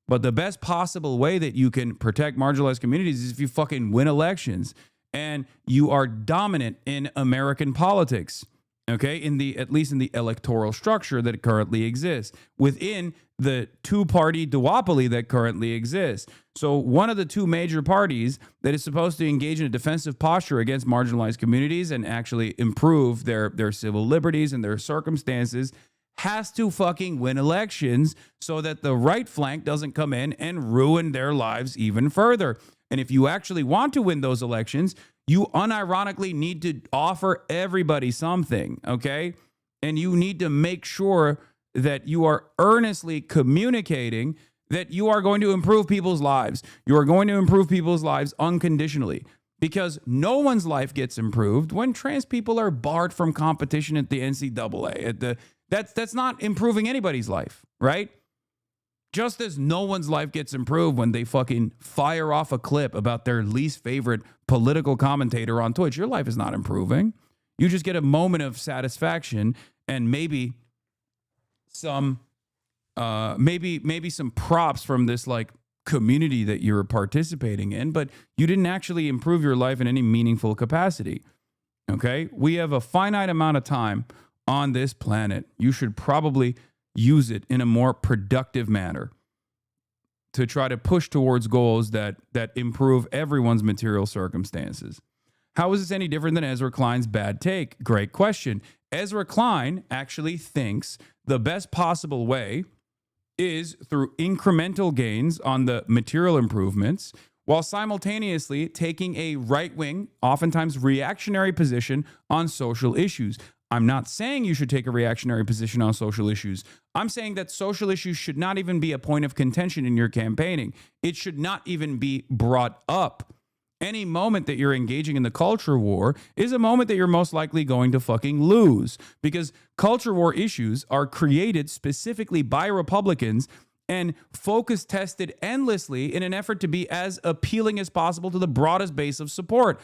But the best possible way that you can protect marginalized communities is if you fucking win elections and you are dominant in American politics. Okay, at least in the electoral structure that currently exists within the two-party duopoly that currently exists. So one of the two major parties that is supposed to engage in a defensive posture against marginalized communities and actually improve their civil liberties and their circumstances has to fucking win elections so that the right flank doesn't come in and ruin their lives even further. And if you actually want to win those elections, you unironically need to offer everybody something, okay? And you need to make sure that you are earnestly communicating that you are going to improve people's lives. You are going to improve people's lives unconditionally, because no one's life gets improved when trans people are barred from competition at the NCAA. That's not improving anybody's life, right? Just as no one's life gets improved when they fucking fire off a clip about their least favorite political commentator on Twitch, your life is not improving. You just get a moment of satisfaction and maybe some props from this like community that you're participating in, but you didn't actually improve your life in any meaningful capacity. Okay? We have a finite amount of time on this planet. You should probably use it in a more productive manner to try to push towards goals that improve everyone's material circumstances. How is this any different than Ezra Klein's bad take? Great question. Ezra Klein actually thinks the best possible way is through incremental gains on the material improvements, while simultaneously taking a right-wing, oftentimes reactionary position on social issues. I'm not saying you should take a reactionary position on social issues. I'm saying that social issues should not even be a point of contention in your campaigning. It should not even be brought up. Any moment that you're engaging in the culture war is a moment that you're most likely going to fucking lose, because culture war issues are created specifically by Republicans and focus tested endlessly in an effort to be as appealing as possible to the broadest base of support.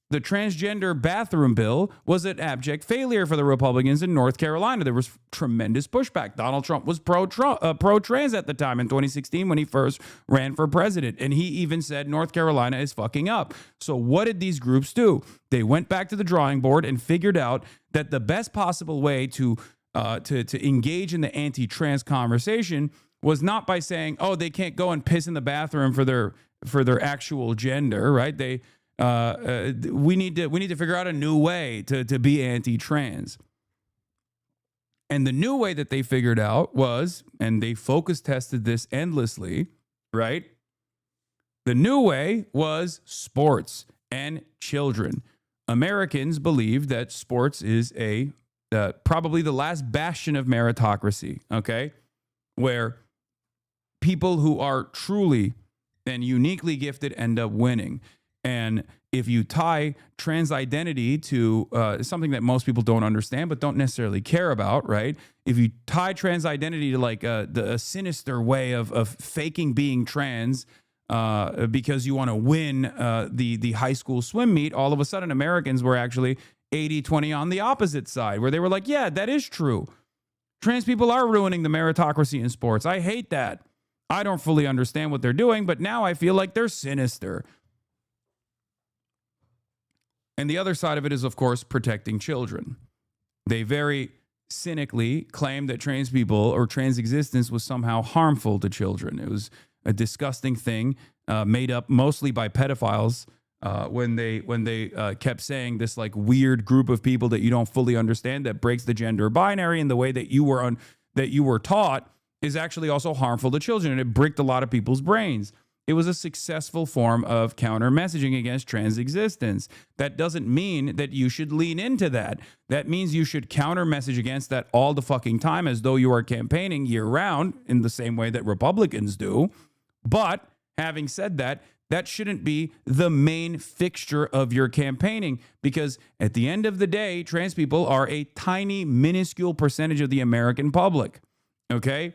The transgender bathroom bill was an abject failure for the Republicans in North Carolina. There was tremendous pushback. Donald Trump was pro-trans at the time in 2016 when he first ran for president. And he even said North Carolina is fucking up. So what did these groups do? They went back to the drawing board and figured out that the best possible way to engage in the anti-trans conversation was not by saying, oh, they can't go and piss in the bathroom for their actual gender, right? We need to figure out a new way to be anti-trans. And the new way that they figured out was, and they focus tested this endlessly, right? The new way was sports and children. Americans believe that sports is probably the last bastion of meritocracy, okay? Where people who are truly and uniquely gifted end up winning. And if you tie trans identity to something that most people don't understand but don't necessarily care about, right? If you tie trans identity to like a sinister way of faking being trans because you want to win the high school swim meet, all of a sudden Americans were actually 80-20 on the opposite side, where they were like, yeah, that is true. Trans people are ruining the meritocracy in sports. I hate that. I don't fully understand what they're doing, but now I feel like they're sinister. And the other side of it is, of course, protecting children. They very cynically claim that trans people or trans existence was somehow harmful to children. It was a disgusting thing made up mostly by pedophiles when they kept saying this like weird group of people that you don't fully understand that breaks the gender binary, and the way that you were taught is actually also harmful to children, and it bricked a lot of people's brains. It was a successful form of counter messaging against trans existence. That doesn't mean that you should lean into that. That means you should counter message against that all the fucking time as though you are campaigning year round in the same way that Republicans do. But having said that, that shouldn't be the main fixture of your campaigning, because at the end of the day, trans people are a tiny, minuscule percentage of the American public. Okay?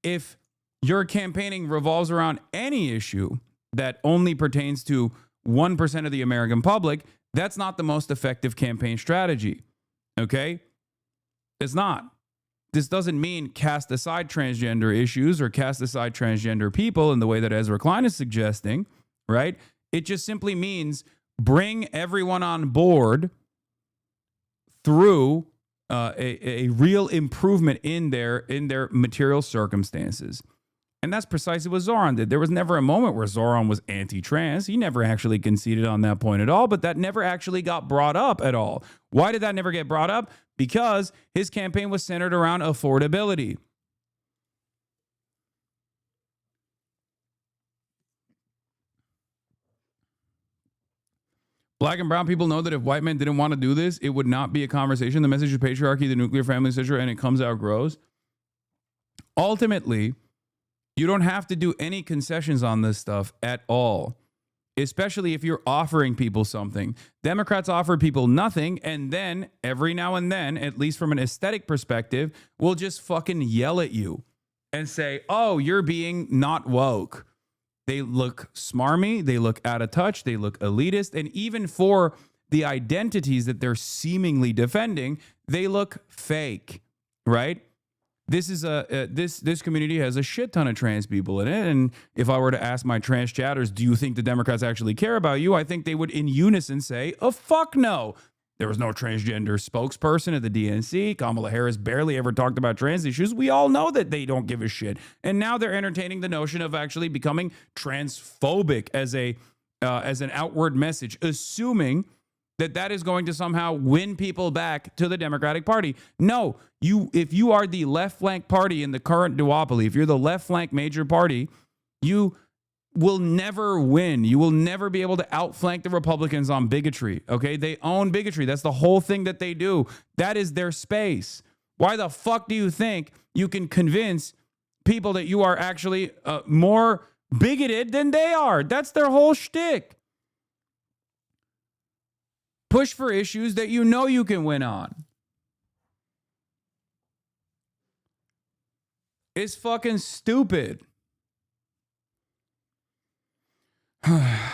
If your campaigning revolves around any issue that only pertains to 1% of the American public, That's not the most effective campaign strategy. Okay? It's not. This doesn't mean cast aside transgender issues or cast aside transgender people in the way that Ezra Klein is suggesting, right? It just simply means bring everyone on board through a real improvement in their material circumstances. And that's precisely what Zoran did. There was never a moment where Zoran was anti-trans. He never actually conceded on that point at all, but that never actually got brought up at all. Why did that never get brought up? Because his campaign was centered around affordability. Black and brown people know that if white men didn't want to do this, it would not be a conversation. The message of patriarchy, the nuclear family, etc., and it comes out grows. Ultimately, you don't have to do any concessions on this stuff at all, especially if you're offering people something. Democrats offer people nothing, and then every now and then, at least from an aesthetic perspective, will just fucking yell at you and say, oh, you're being not woke. They look smarmy, they look out of touch, they look elitist, and even for the identities that they're seemingly defending, they look fake, right? This is this community has a shit ton of trans people in it, and if I were to ask my trans chatters, do you think the Democrats actually care about you? I think they would in unison say, oh, fuck no. There was no transgender spokesperson at the DNC. Kamala Harris barely ever talked about trans issues. We all know that they don't give a shit. And now they're entertaining the notion of actually becoming transphobic as an outward message, assuming that is going to somehow win people back to the Democratic Party. No, if you are the left flank party in the current duopoly, if you're the left flank major party, you will never win. You will never be able to outflank the Republicans on bigotry, okay? They own bigotry. That's the whole thing that they do. That is their space. Why the fuck do you think you can convince people that you are actually more bigoted than they are? That's their whole shtick. Push for issues that you know you can win on. It's fucking stupid.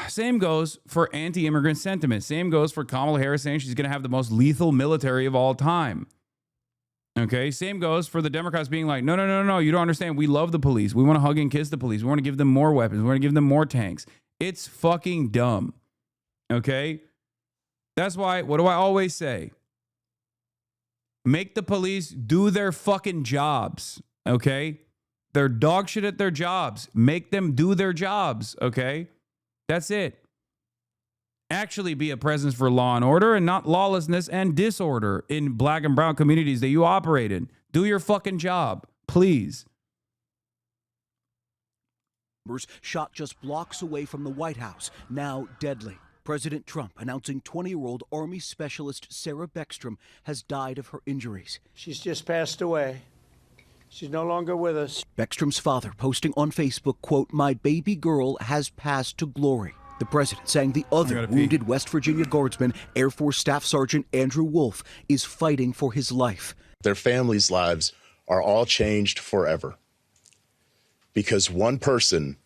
Same goes for anti-immigrant sentiment. Same goes for Kamala Harris saying she's going to have the most lethal military of all time. Okay, same goes for the Democrats being like, no, you don't understand. We love the police. We want to hug and kiss the police. We want to give them more weapons. We want to give them more tanks. It's fucking dumb. Okay? That's why, what do I always say? Make the police do their fucking jobs. Okay? They're dog shit at their jobs. Make them do their jobs. Okay? That's it. Actually be a presence for law and order and not lawlessness and disorder in black and brown communities that you operate in. Do your fucking job, please. Shot just blocks away from the White House, now deadly. President Trump announcing 20-year-old Army Specialist Sarah Beckstrom has died of her injuries. She's just passed away. She's no longer with us. Beckstrom's father posting on Facebook, quote, "My baby girl has passed to glory." The president saying the other wounded West Virginia Guardsman, Air Force Staff Sergeant Andrew Wolf, is fighting for his life. Their families' lives are all changed forever because one person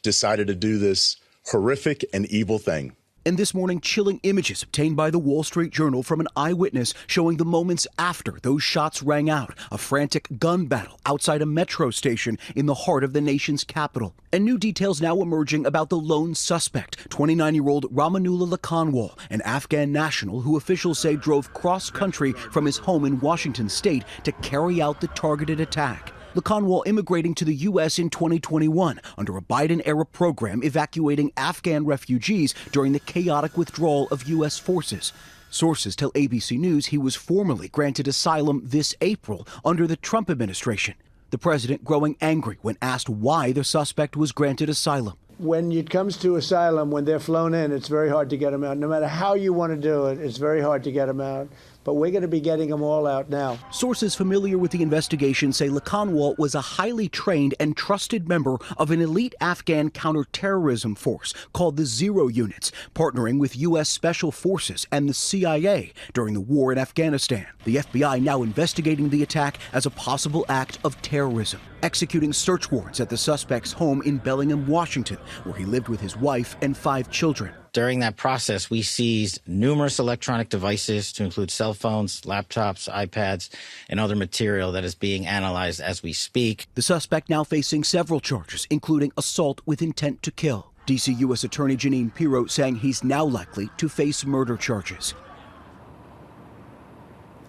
decided to do this horrific and evil thing. And this morning, chilling images obtained by the Wall Street Journal from an eyewitness showing the moments after those shots rang out. A frantic gun battle outside a metro station in the heart of the nation's capital. And new details now emerging about the lone suspect, 29-year-old Ramanullah Lakanwal, an Afghan national who officials say drove cross-country from his home in Washington state to carry out the targeted attack. Lakanwal immigrating to the U.S. in 2021 under a Biden-era program evacuating Afghan refugees during the chaotic withdrawal of U.S. forces. Sources tell ABC News he was formally granted asylum this April under the Trump administration. The president growing angry when asked why the suspect was granted asylum. When it comes to asylum, when they're flown in, it's very hard to get them out. No matter how you want to do it, it's very hard to get them out. But we're going to be getting them all out now. Sources familiar with the investigation say Lakanwal was a highly trained and trusted member of an elite Afghan counterterrorism force called the Zero Units, partnering with U.S. Special Forces and the CIA during the war in Afghanistan. The FBI now investigating the attack as a possible act of terrorism, executing search warrants at the suspect's home in Bellingham, Washington, where he lived with his wife and 5 children. During that process, we seized numerous electronic devices to include cell phones, laptops, iPads, and other material that is being analyzed as we speak. The suspect now facing several charges, including assault with intent to kill. D.C. U.S. Attorney Jeanine Pirro saying he's now likely to face murder charges.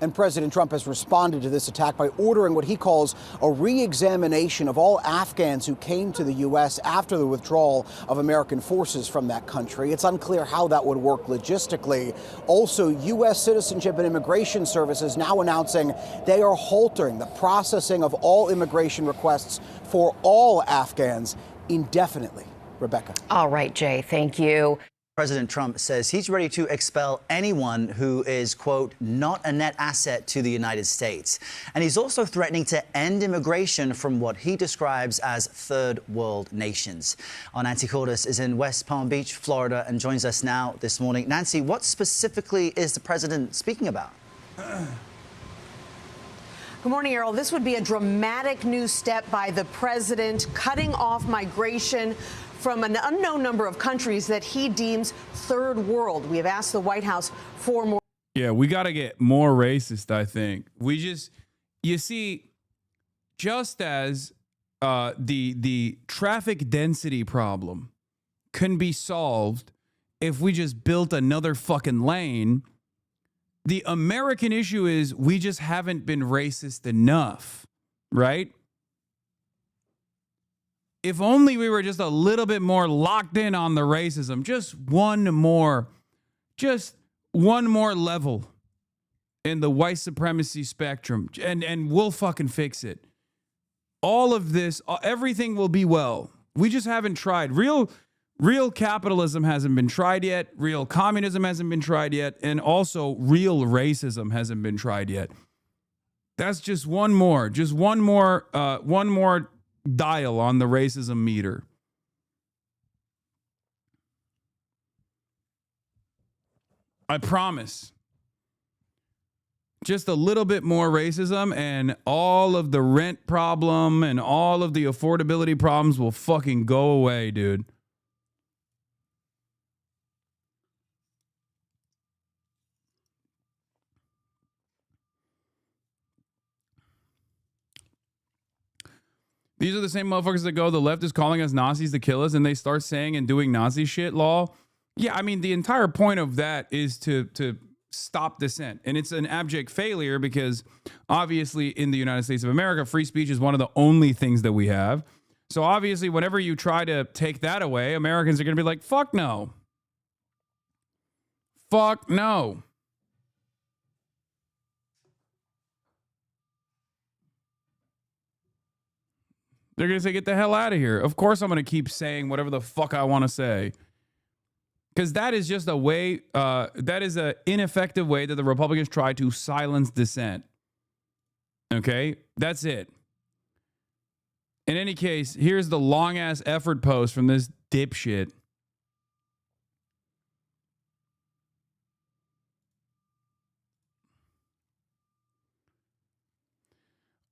And President Trump has responded to this attack by ordering what he calls a re-examination of all Afghans who came to the U.S. after the withdrawal of American forces from that country. It's unclear how that would work logistically. Also, U.S. Citizenship and Immigration Services now announcing they are halting the processing of all immigration requests for all Afghans indefinitely. Rebecca. All right, Jay, thank you. President Trump says he's ready to expel anyone who is, quote, not a net asset to the United States. And he's also threatening to end immigration from what he describes as third world nations. Our Nancy Cordes is in West Palm Beach, Florida, and joins us now this morning. Nancy, what specifically is the president speaking about? Good morning, Errol. This would be a dramatic new step by the president, cutting off migration from an unknown number of countries that he deems third world. We have asked the White House for more. Yeah, we got to get more racist, I think. You see, just as the traffic density problem can be solved if we just built another fucking lane, the American issue is we just haven't been racist enough, right? If only we were just a little bit more locked in on the racism, just one more level in the white supremacy spectrum, and we'll fucking fix it. All of this, everything will be well. We just haven't tried. Real capitalism hasn't been tried yet. Real communism hasn't been tried yet. And also real racism hasn't been tried yet. That's just one more dial on the racism meter. I promise. Just a little bit more racism and all of the rent problem and all of the affordability problems will fucking go away, dude. These are the same motherfuckers that go, the left is calling us Nazis to kill us, and they start saying and doing Nazi shit law. Yeah, I mean, the entire point of that is to stop dissent. And it's an abject failure because obviously in the United States of America, free speech is one of the only things that we have. So obviously, whenever you try to take that away, Americans are going to be like, fuck no. Fuck no. They're going to say, get the hell out of here. Of course, I'm going to keep saying whatever the fuck I want to say. Because that is just a way, that is an ineffective way that the Republicans try to silence dissent. Okay? That's it. In any case, here's the long-ass effort post from this dipshit.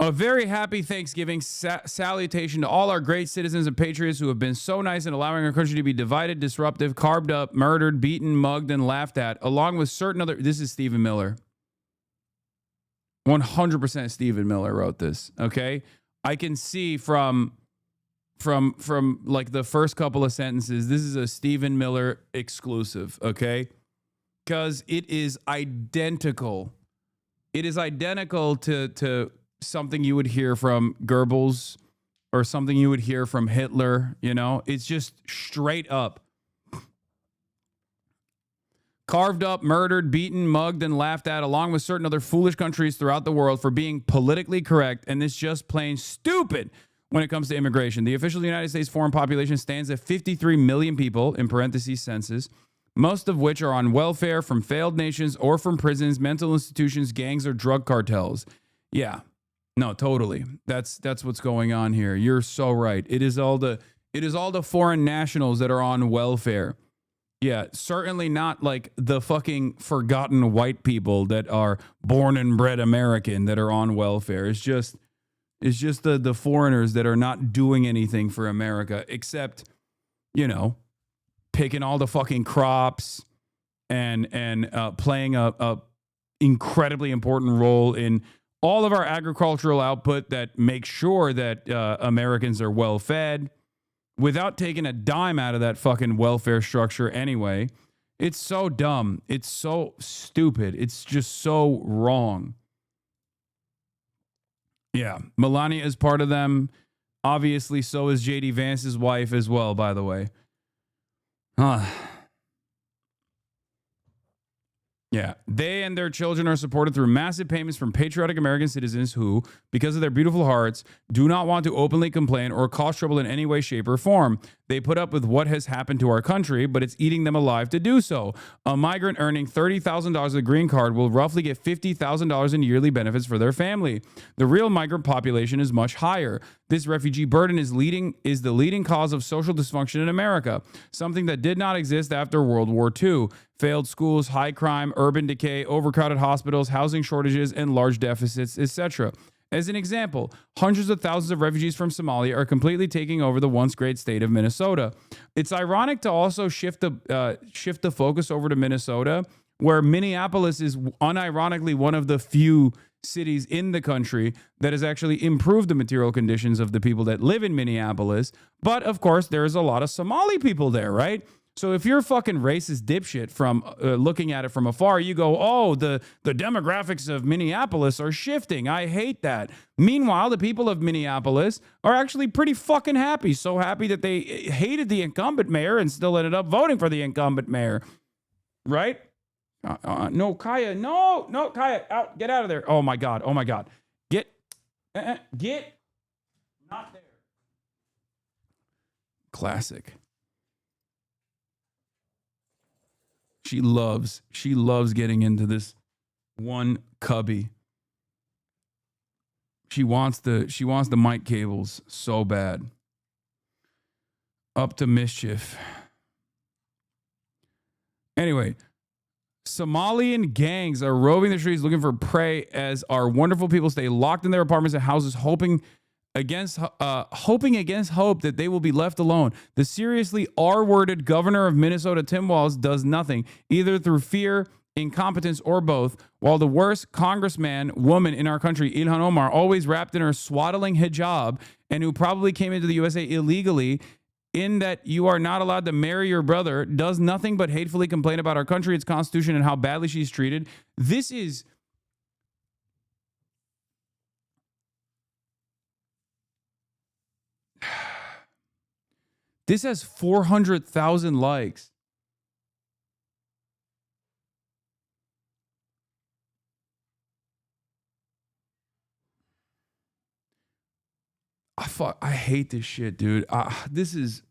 A very happy Thanksgiving salutation to all our great citizens and patriots who have been so nice in allowing our country to be divided, disruptive, carved up, murdered, beaten, mugged, and laughed at, along with certain other... This is Stephen Miller. 100% Stephen Miller wrote this, okay? I can see from like the first couple of sentences, this is a Stephen Miller exclusive, okay? Because it is identical. It is identical to something you would hear from Goebbels or something you would hear from Hitler, you know? It's just straight up. Carved up, murdered, beaten, mugged, and laughed at, along with certain other foolish countries throughout the world for being politically correct, and it's just plain stupid when it comes to immigration. The official United States foreign population stands at 53 million people, in parentheses, census, most of which are on welfare from failed nations or from prisons, mental institutions, gangs, or drug cartels. Yeah. No, totally. That's what's going on here. You're so right. It is all the foreign nationals that are on welfare. Yeah, certainly not like the fucking forgotten white people that are born and bred American that are on welfare. It's just the foreigners that are not doing anything for America except, you know, picking all the fucking crops and playing a incredibly important role in all of our agricultural output that makes sure that Americans are well fed without taking a dime out of that fucking welfare structure anyway. It's so dumb. It's so stupid. It's just so wrong. Yeah, Melania is part of them. Obviously, so is JD Vance's wife as well, by the way. Yeah, they and their children are supported through massive payments from patriotic American citizens who, because of their beautiful hearts, do not want to openly complain or cause trouble in any way, shape, or form. They put up with what has happened to our country, but it's eating them alive to do so. A migrant earning $30,000 with a green card will roughly get $50,000 in yearly benefits for their family. The real migrant population is much higher. This refugee burden is the leading cause of social dysfunction in America, something that did not exist after World War II. Failed schools, high crime, urban decay, overcrowded hospitals, housing shortages, and large deficits, etc. As an example, hundreds of thousands of refugees from Somalia are completely taking over the once great state of Minnesota. It's ironic to also shift the focus over to Minnesota, where Minneapolis is unironically one of the few cities in the country that has actually improved the material conditions of the people that live in Minneapolis. But of course, there's a lot of Somali people there, right? So if you're a fucking racist dipshit from looking at it from afar, you go, oh, the demographics of Minneapolis are shifting. I hate that. Meanwhile, the people of Minneapolis are actually pretty fucking happy. So happy that they hated the incumbent mayor and still ended up voting for the incumbent mayor. Right? No, Kaya. No, Kaya. Out. Get out of there. Oh, my God. Get not there. Classic. She loves getting into this one cubby. She wants the mic cables so bad. Up to mischief. Anyway, Somalian gangs are roving the streets looking for prey as our wonderful people stay locked in their apartments and houses, hoping against hope that they will be left alone. The seriously R-worded governor of Minnesota, Tim Walz, does nothing, either through fear, incompetence, or both, while the worst congressman woman in our country, Ilhan Omar, always wrapped in her swaddling hijab and who probably came into the USA illegally, in that you are not allowed to marry your brother, does nothing but hatefully complain about our country, its constitution, and how badly she's treated. This has 400,000 likes. I hate this shit, dude. This is...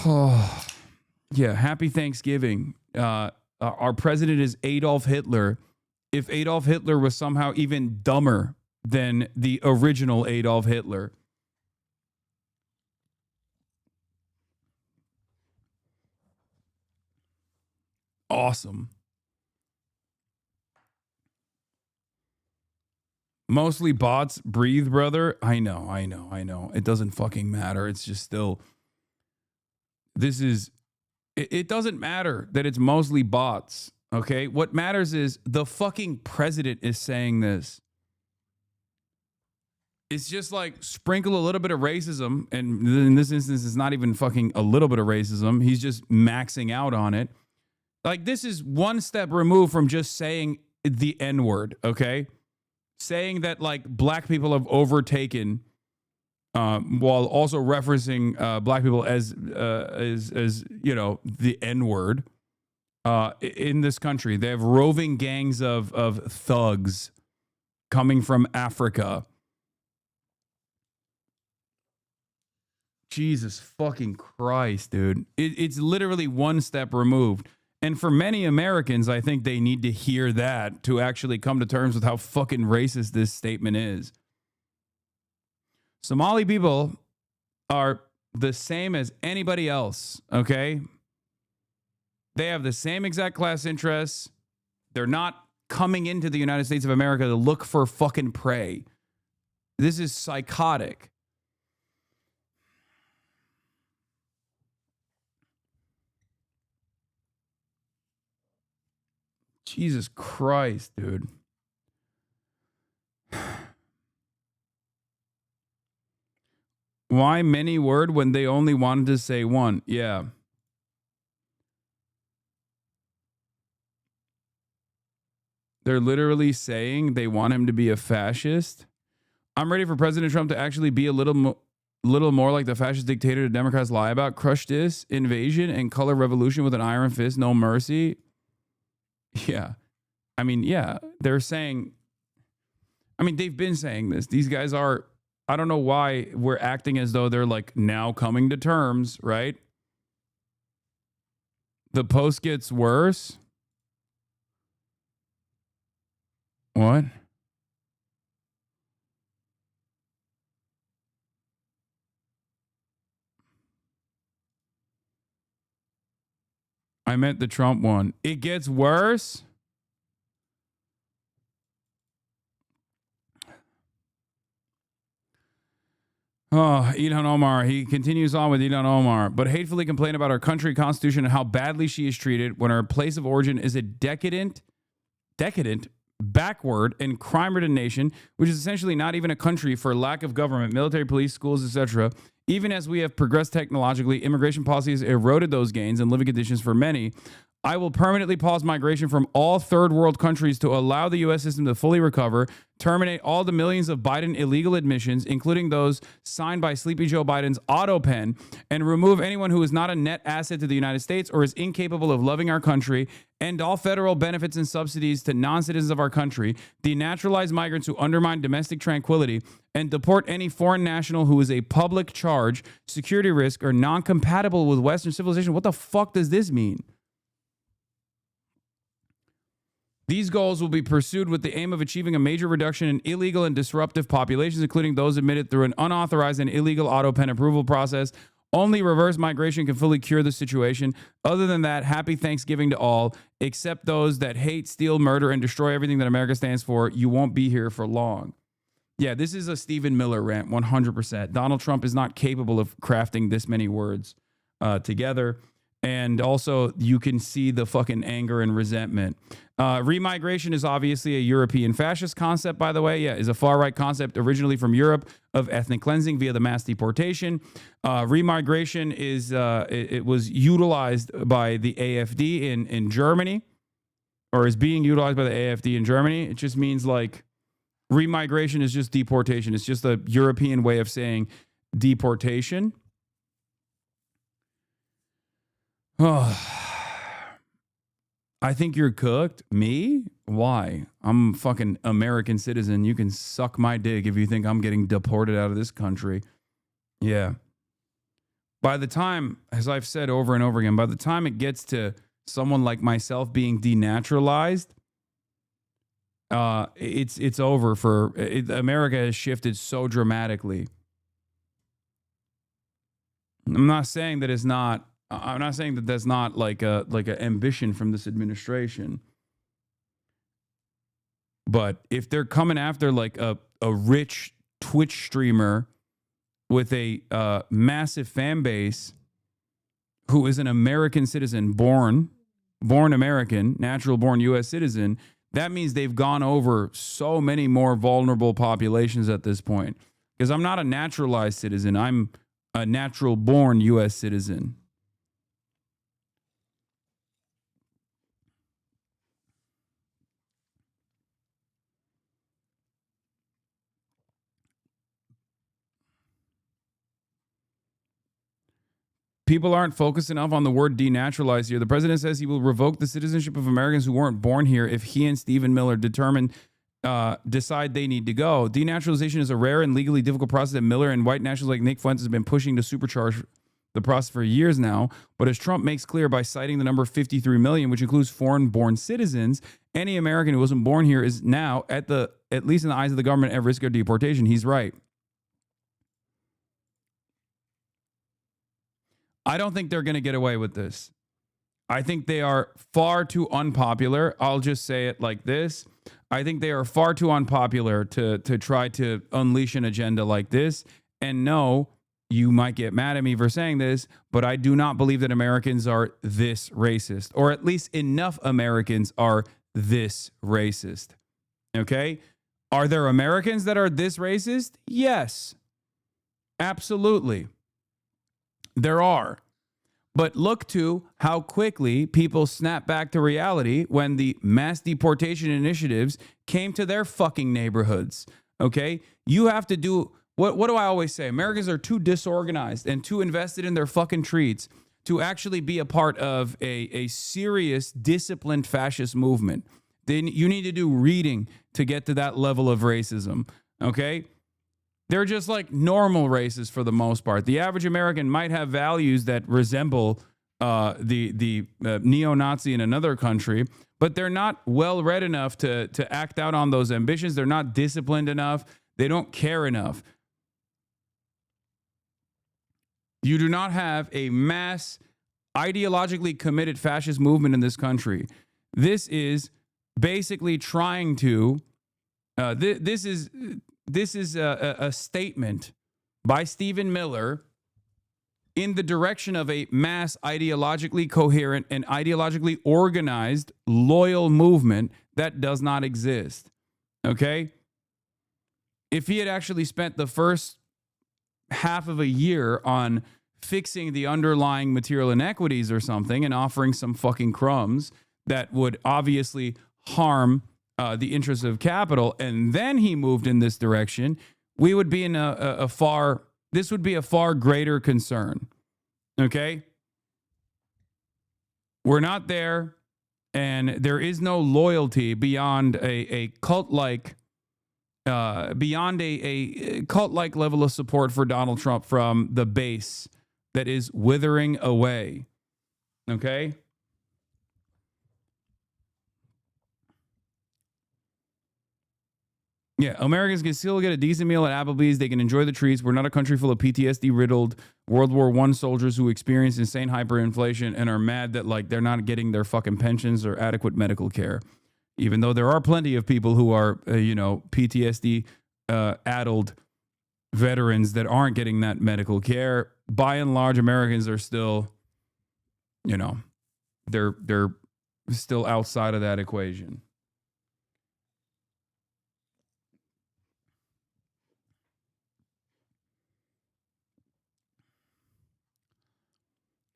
Oh, yeah, happy Thanksgiving. Our president is Adolf Hitler. If Adolf Hitler was somehow even dumber than the original Adolf Hitler... Awesome. Mostly bots breathe, brother. I know. It doesn't fucking matter. It's just still... It doesn't matter that it's mostly bots, okay? What matters is the fucking president is saying this. It's just like sprinkle a little bit of racism, and in this instance, it's not even fucking a little bit of racism. He's just maxing out on it. Like, this is one step removed from just saying the N-word, okay? Saying that, like, black people have overtaken, while also referencing black people as you know, the N-word in this country. They have roving gangs of thugs coming from Africa. Jesus fucking Christ, dude. It's literally one step removed. And for many Americans, I think they need to hear that to actually come to terms with how fucking racist this statement is. Somali people are the same as anybody else, okay? They have the same exact class interests. They're not coming into the United States of America to look for fucking prey. This is psychotic. Jesus Christ, dude. Why many word when they only wanted to say one? Yeah. They're literally saying they want him to be a fascist. I'm ready for President Trump to actually be a little more like the fascist dictator the Democrats lie about. Crush this invasion and color revolution with an iron fist, no mercy. Yeah. I mean, yeah, they're saying, I mean, they've been saying this. These guys are, I don't know why we're acting as though they're like now coming to terms, right? The post gets worse. What? I meant the Trump one. It gets worse? Oh, Ilhan Omar. He continues on with Ilhan Omar, but hatefully complain about our country, constitution, and how badly she is treated when her place of origin is a decadent, backward, and crime-ridden nation, which is essentially not even a country for lack of government, military, police, schools, etc. Even as we have progressed technologically, immigration policies eroded those gains and living conditions for many. I will permanently pause migration from all third world countries to allow the U.S. system to fully recover, terminate all the millions of Biden illegal admissions, including those signed by Sleepy Joe Biden's auto pen, and remove anyone who is not a net asset to the United States or is incapable of loving our country, end all federal benefits and subsidies to non-citizens of our country, denaturalize migrants who undermine domestic tranquility, and deport any foreign national who is a public charge, security risk, or non-compatible with Western civilization. What the fuck does this mean? These goals will be pursued with the aim of achieving a major reduction in illegal and disruptive populations, including those admitted through an unauthorized and illegal auto pen approval process. Only reverse migration can fully cure the situation. Other than that, happy Thanksgiving to all, except those that hate, steal, murder, and destroy everything that America stands for. You won't be here for long. Yeah, this is a Stephen Miller rant, 100%. Donald Trump is not capable of crafting this many words together. And also, you can see the fucking anger and resentment. Remigration is obviously a European fascist concept, by the way. Yeah, is a far-right concept originally from Europe of ethnic cleansing via the mass deportation. Remigration is it was utilized by the AfD in Germany, or is being utilized by the AfD in Germany. It just means like remigration is just deportation. It's just a European way of saying deportation. Oh, I think you're cooked. Me? Why? I'm a fucking American citizen. You can suck my dick if you think I'm getting deported out of this country. Yeah. By the time, as I've said over and over again, by the time it gets to someone like myself being denaturalized, it's over for America has shifted so dramatically. I'm not saying that it's not. I'm not saying that that's not like a ambition from this administration. But if they're coming after like a rich Twitch streamer with a massive fan base who is an American citizen, born American, natural born U.S. citizen, that means they've gone over so many more vulnerable populations at this point. Because I'm not a naturalized citizen. I'm a natural born U.S. citizen. People aren't focused enough on the word denaturalized here. The president says he will revoke the citizenship of Americans who weren't born here if he and Stephen Miller decide they need to go. Denaturalization is a rare and legally difficult process that Miller and white nationalists like Nick Fuentes have been pushing to supercharge the process for years now. But as Trump makes clear by citing the number 53 million, which includes foreign-born citizens, any American who wasn't born here is now, at least in the eyes of the government, at risk of deportation. He's right. I don't think they're going to get away with this. I think they are far too unpopular. I'll just say it like this. I think they are far too unpopular to try to unleash an agenda like this. And no, you might get mad at me for saying this, but I do not believe that Americans are this racist, or at least enough Americans are this racist. Okay? Are there Americans that are this racist? Yes. Absolutely. There are. But look to how quickly people snap back to reality when the mass deportation initiatives came to their fucking neighborhoods. Okay? You have to do, what do I always say? Americans are too disorganized and too invested in their fucking treats to actually be a part of a serious, disciplined fascist movement. Then you need to do reading to get to that level of racism. Okay? They're just like normal races for the most part. The average American might have values that resemble the neo-Nazi in another country, but they're not well-read enough to act out on those ambitions. They're not disciplined enough. They don't care enough. You do not have a mass, ideologically committed fascist movement in this country. This is basically trying to, this is a statement by Stephen Miller in the direction of a mass, ideologically coherent and ideologically organized, loyal movement that does not exist. Okay? If he had actually spent the first half of a year on fixing the underlying material inequities or something and offering some fucking crumbs that would obviously harm the interests of capital, and then he moved in this direction, we would be in this would be a far greater concern. Okay? We're not there, and there is no loyalty beyond a cult-like cult-like level of support for Donald Trump from the base that is withering away. Okay? Yeah, Americans can still get a decent meal at Applebee's. They can enjoy the treats. We're not a country full of PTSD-riddled World War I soldiers who experience insane hyperinflation and are mad that like they're not getting their fucking pensions or adequate medical care. Even though there are plenty of people who are, PTSD addled veterans that aren't getting that medical care. By and large, Americans are still, they're still outside of that equation.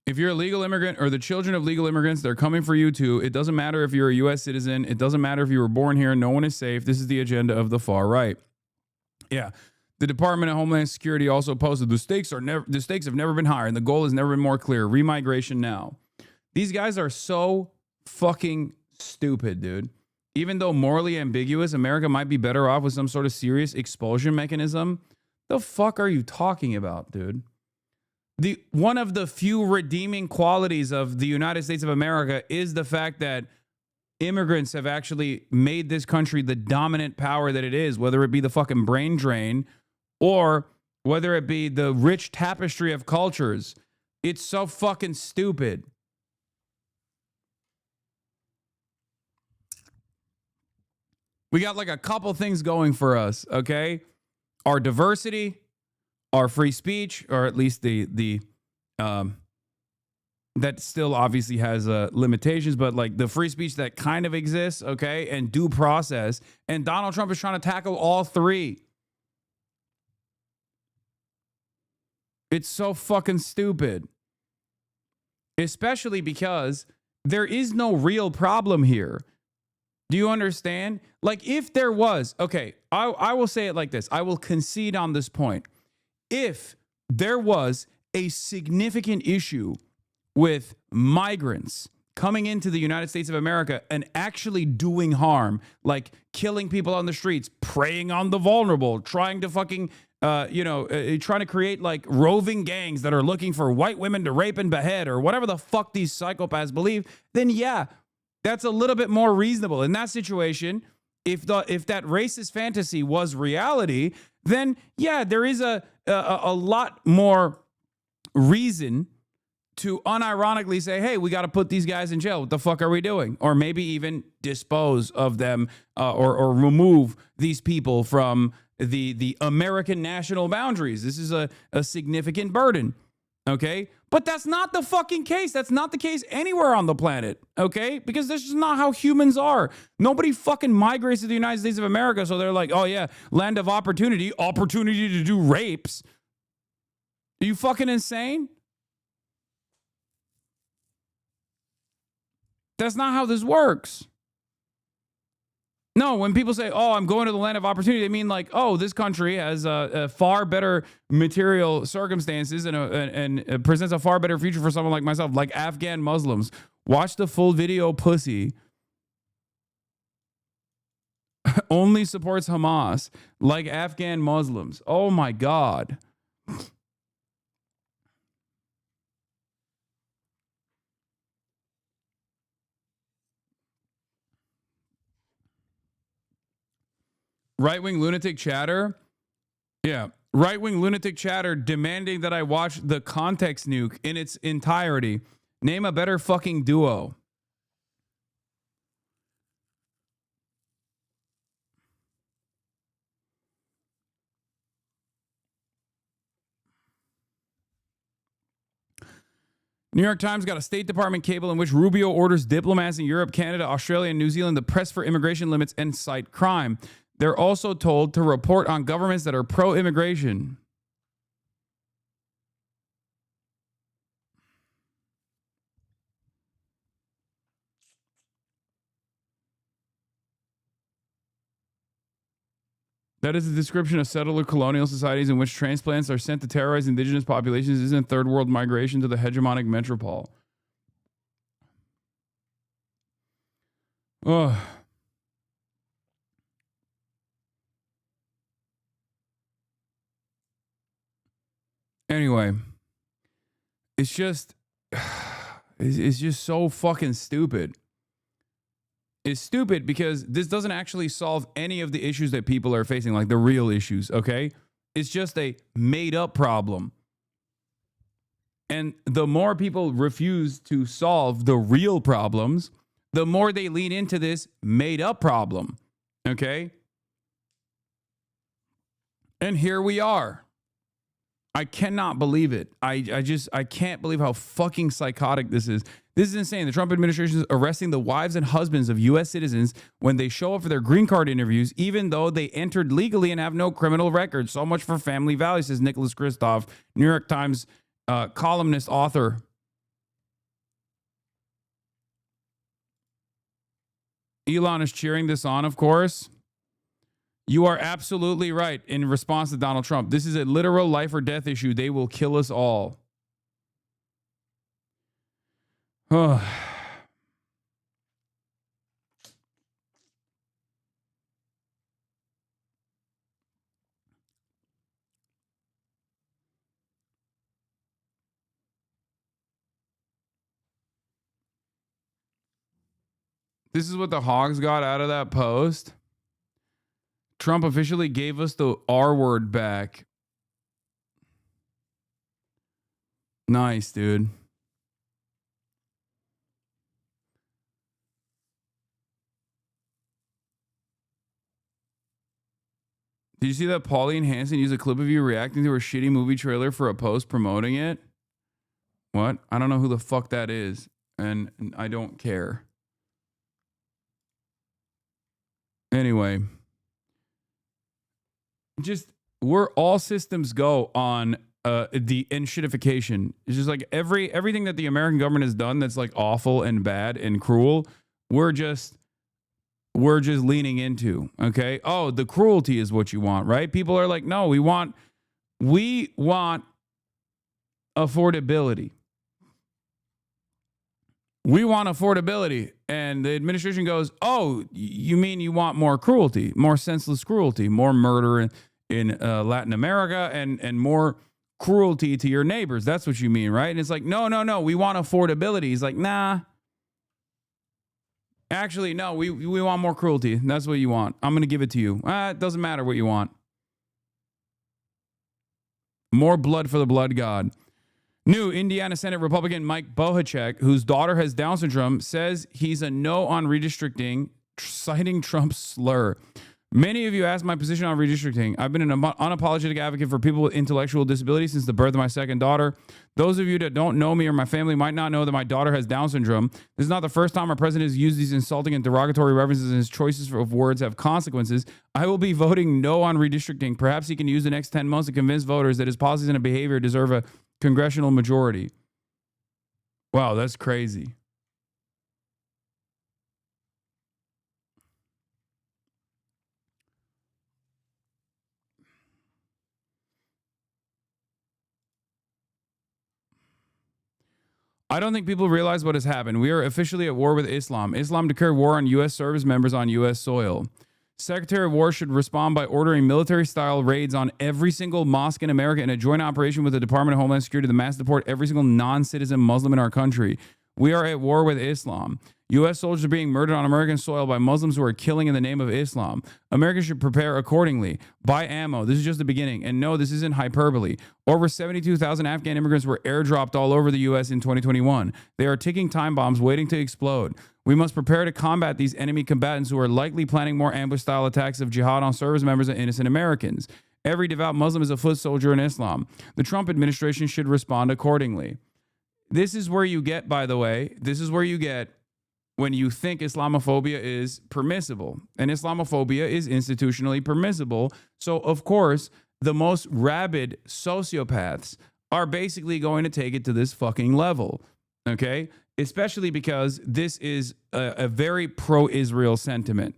If you're a legal immigrant or the children of legal immigrants, they're coming for you too. It doesn't matter if you're a U.S. citizen. It doesn't matter if you were born here. No one is safe. This is the agenda of the far right. Yeah. The Department of Homeland Security also posted the stakes have never been higher and the goal has never been more clear. Remigration now. These guys are so fucking stupid, dude. Even though morally ambiguous, America might be better off with some sort of serious expulsion mechanism. The fuck are you talking about, dude? One of the few redeeming qualities of the United States of America is the fact that immigrants have actually made this country the dominant power that it is, whether it be the fucking brain drain or whether it be the rich tapestry of cultures. It's so fucking stupid. We got like a couple things going for us, okay? Our diversity, our free speech, or at least the that still obviously has limitations, but like the free speech that kind of exists, okay, and due process. And Donald Trump is trying to tackle all three. It's so fucking stupid. Especially because there is no real problem here. Do you understand? Like if there was, okay, I will say it like this. I will concede on this point. If there was a significant issue with migrants coming into the United States of America and actually doing harm, like killing people on the streets, preying on the vulnerable, trying to fucking, trying to create like roving gangs that are looking for white women to rape and behead or whatever the fuck these psychopaths believe, then yeah, that's a little bit more reasonable. In that situation, if that racist fantasy was reality, then yeah, there is a lot more reason to unironically say, hey, we got to put these guys in jail. What the fuck are we doing? Or maybe even dispose of them or remove these people from the American national boundaries. This is a significant burden. Okay? But that's not the fucking case. That's not the case anywhere on the planet. Okay? Because this is not how humans are. Nobody fucking migrates to the United States of America, so they're like, oh yeah, land of opportunity to do rapes. Are you fucking insane? That's not how this works. No, when people say, oh, I'm going to the land of opportunity, they mean like, oh, this country has a far better material circumstances and presents a far better future for someone like myself, like Afghan Muslims. Watch the full video, pussy. Only supports Hamas, like Afghan Muslims. Oh my God. Right-wing lunatic chatter. Yeah. Right-wing lunatic chatter demanding that I watch the Context Nuke in its entirety. Name a better fucking duo. New York Times got a State Department cable in which Rubio orders diplomats in Europe, Canada, Australia, and New Zealand to press for immigration limits and cite crime. They're also told to report on governments that are pro-immigration. That is a description of settler colonial societies in which transplants are sent to terrorize indigenous populations. Isn't third world migration to the hegemonic metropole? Ugh. Anyway, it's just so fucking stupid. It's stupid because this doesn't actually solve any of the issues that people are facing, like the real issues, okay? It's just a made up problem. And the more people refuse to solve the real problems, the more they lean into this made up problem, okay? And here we are. I cannot believe it. I can't believe how fucking psychotic this is. This is insane. The Trump administration is arresting the wives and husbands of U.S. citizens when they show up for their green card interviews, even though they entered legally and have no criminal record. So much for family values, says Nicholas Kristof, New York Times columnist, author. Elon is cheering this on, of course. You are absolutely right in response to Donald Trump. This is a literal life or death issue. They will kill us all. Oh. This is what the hogs got out of that post. Trump officially gave us the R word back. Nice, dude. Did you see that Pauline Hanson used a clip of you reacting to her shitty movie trailer for a post promoting it? What? I don't know who the fuck that is, and I don't care. Anyway, just we're all systems go on the enshittification. It's just like everything that the American government has done that's like awful and bad and cruel, we're just leaning into, okay? Oh, the cruelty is what you want, right? People are like, no, we want affordability. We want affordability. And the administration goes, oh, you mean you want more cruelty, more senseless cruelty, more murder in Latin America and more cruelty to your neighbors. That's what you mean, right? And it's like, no, we want affordability. He's like, nah. Actually, no, we want more cruelty. That's what you want. I'm going to give it to you. It doesn't matter what you want. More blood for the blood god. New Indiana Senate Republican Mike Bohacek, whose daughter has Down syndrome, says he's a no on redistricting, citing Trump's slur. Many of you asked my position on redistricting. I've been an unapologetic advocate for people with intellectual disabilities since the birth of my second daughter. Those of you that don't know me or my family might not know that my daughter has Down syndrome. This is not the first time our president has used these insulting and derogatory references, and his choices of words have consequences. I will be voting no on redistricting. Perhaps he can use the next 10 months to convince voters that his policies and behavior deserve a congressional majority. Wow, that's crazy. I don't think people realize what has happened. We are officially at war with Islam. Islam declared war on U.S. service members on U.S. soil. Secretary of War should respond by ordering military-style raids on every single mosque in America in a joint operation with the Department of Homeland Security to mass deport every single non-citizen Muslim in our country. We are at war with Islam. U.S. soldiers are being murdered on American soil by Muslims who are killing in the name of Islam. Americans should prepare accordingly. Buy ammo. This is just the beginning. And no, this isn't hyperbole. Over 72,000 Afghan immigrants were airdropped all over the U.S. in 2021. They are ticking time bombs waiting to explode. We must prepare to combat these enemy combatants who are likely planning more ambush-style attacks of jihad on service members and innocent Americans. Every devout Muslim is a foot soldier in Islam. The Trump administration should respond accordingly. This is where you get, by the way, this is where you get when you think Islamophobia is permissible. And Islamophobia is institutionally permissible. So, of course, the most rabid sociopaths are basically going to take it to this fucking level. Okay? Especially because this is a very pro-Israel sentiment.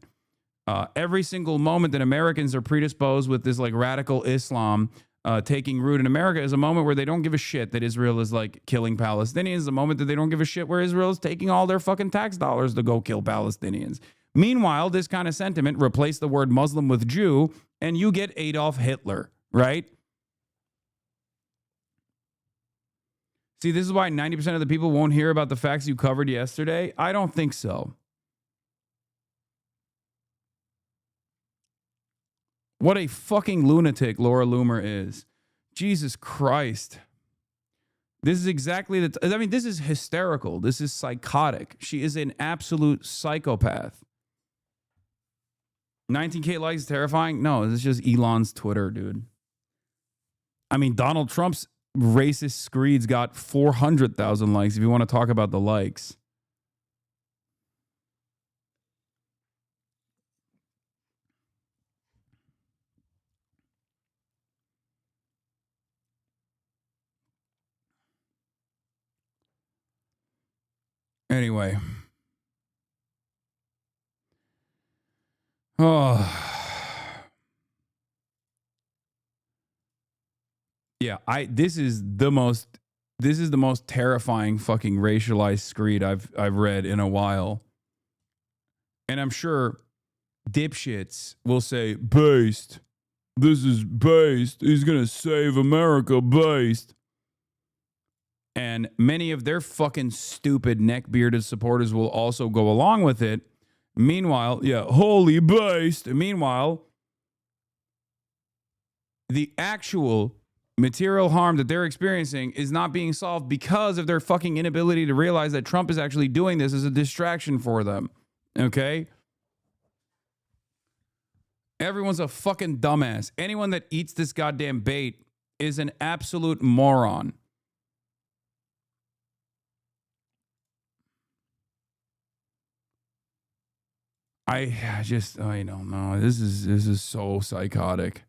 Every single moment that Americans are predisposed with this like radical Islam taking root in America is a moment where they don't give a shit that Israel is like killing Palestinians. The moment that they don't give a shit where Israel is taking all their fucking tax dollars to go kill Palestinians. Meanwhile, this kind of sentiment replaced the word Muslim with Jew, and you get Adolf Hitler, right? See, this is why 90% of the people won't hear about the facts you covered yesterday. I don't think so. What a fucking lunatic Laura Loomer is. Jesus Christ. This is exactly this is hysterical. This is psychotic. She is an absolute psychopath. 19K likes is terrifying? No, this is just Elon's Twitter, dude. I mean, Donald Trump's racist screeds got 400,000 likes if you want to talk about the likes. Anyway. Oh. Yeah, this is the most terrifying fucking racialized screed I've read in a while. And I'm sure dipshits will say, based. This is based. He's going to save America based. And many of their fucking stupid neck-bearded supporters will also go along with it. Meanwhile, yeah, holy based. Meanwhile, the actual material harm that they're experiencing is not being solved because of their fucking inability to realize that Trump is actually doing this as a distraction for them. Okay? Everyone's a fucking dumbass. Anyone that eats this goddamn bait is an absolute moron. I don't know. This is so psychotic.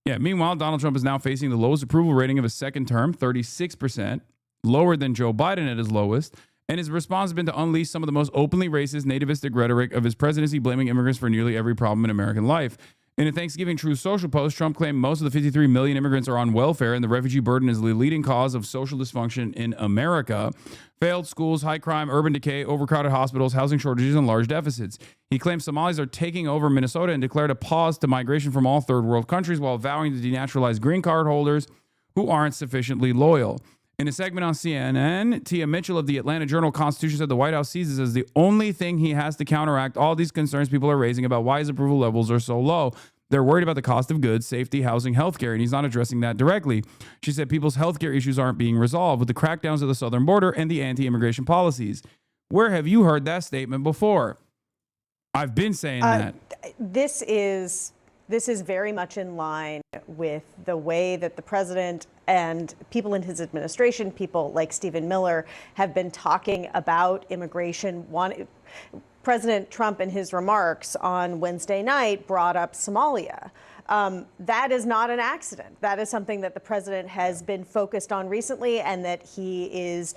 Yeah, meanwhile, Donald Trump is now facing the lowest approval rating of his second term, 36%, lower than Joe Biden at his lowest, and his response has been to unleash some of the most openly racist, nativistic rhetoric of his presidency, blaming immigrants for nearly every problem in American life. In a Thanksgiving Truth Social post, Trump claimed most of the 53 million immigrants are on welfare, and the refugee burden is the leading cause of social dysfunction in America. Failed schools, high crime, urban decay, overcrowded hospitals, housing shortages, and large deficits. He claims Somalis are taking over Minnesota and declared a pause to migration from all third world countries while vowing to denaturalize green card holders who aren't sufficiently loyal. In a segment on CNN, Tia Mitchell of the Atlanta Journal-Constitution said the White House sees this as the only thing he has to counteract all these concerns people are raising about why his approval levels are so low. They're worried about the cost of goods, safety, housing, healthcare, and he's not addressing that directly. She said people's healthcare issues aren't being resolved with the crackdowns at the southern border and the anti-immigration policies. Where have you heard that statement before? I've been saying that. This is very much in line with the way that the president and people in his administration, people like Stephen Miller, have been talking about immigration. President Trump, in his remarks on Wednesday night, brought up Somalia. That is not an accident. That is something that the president has been focused on recently and that he is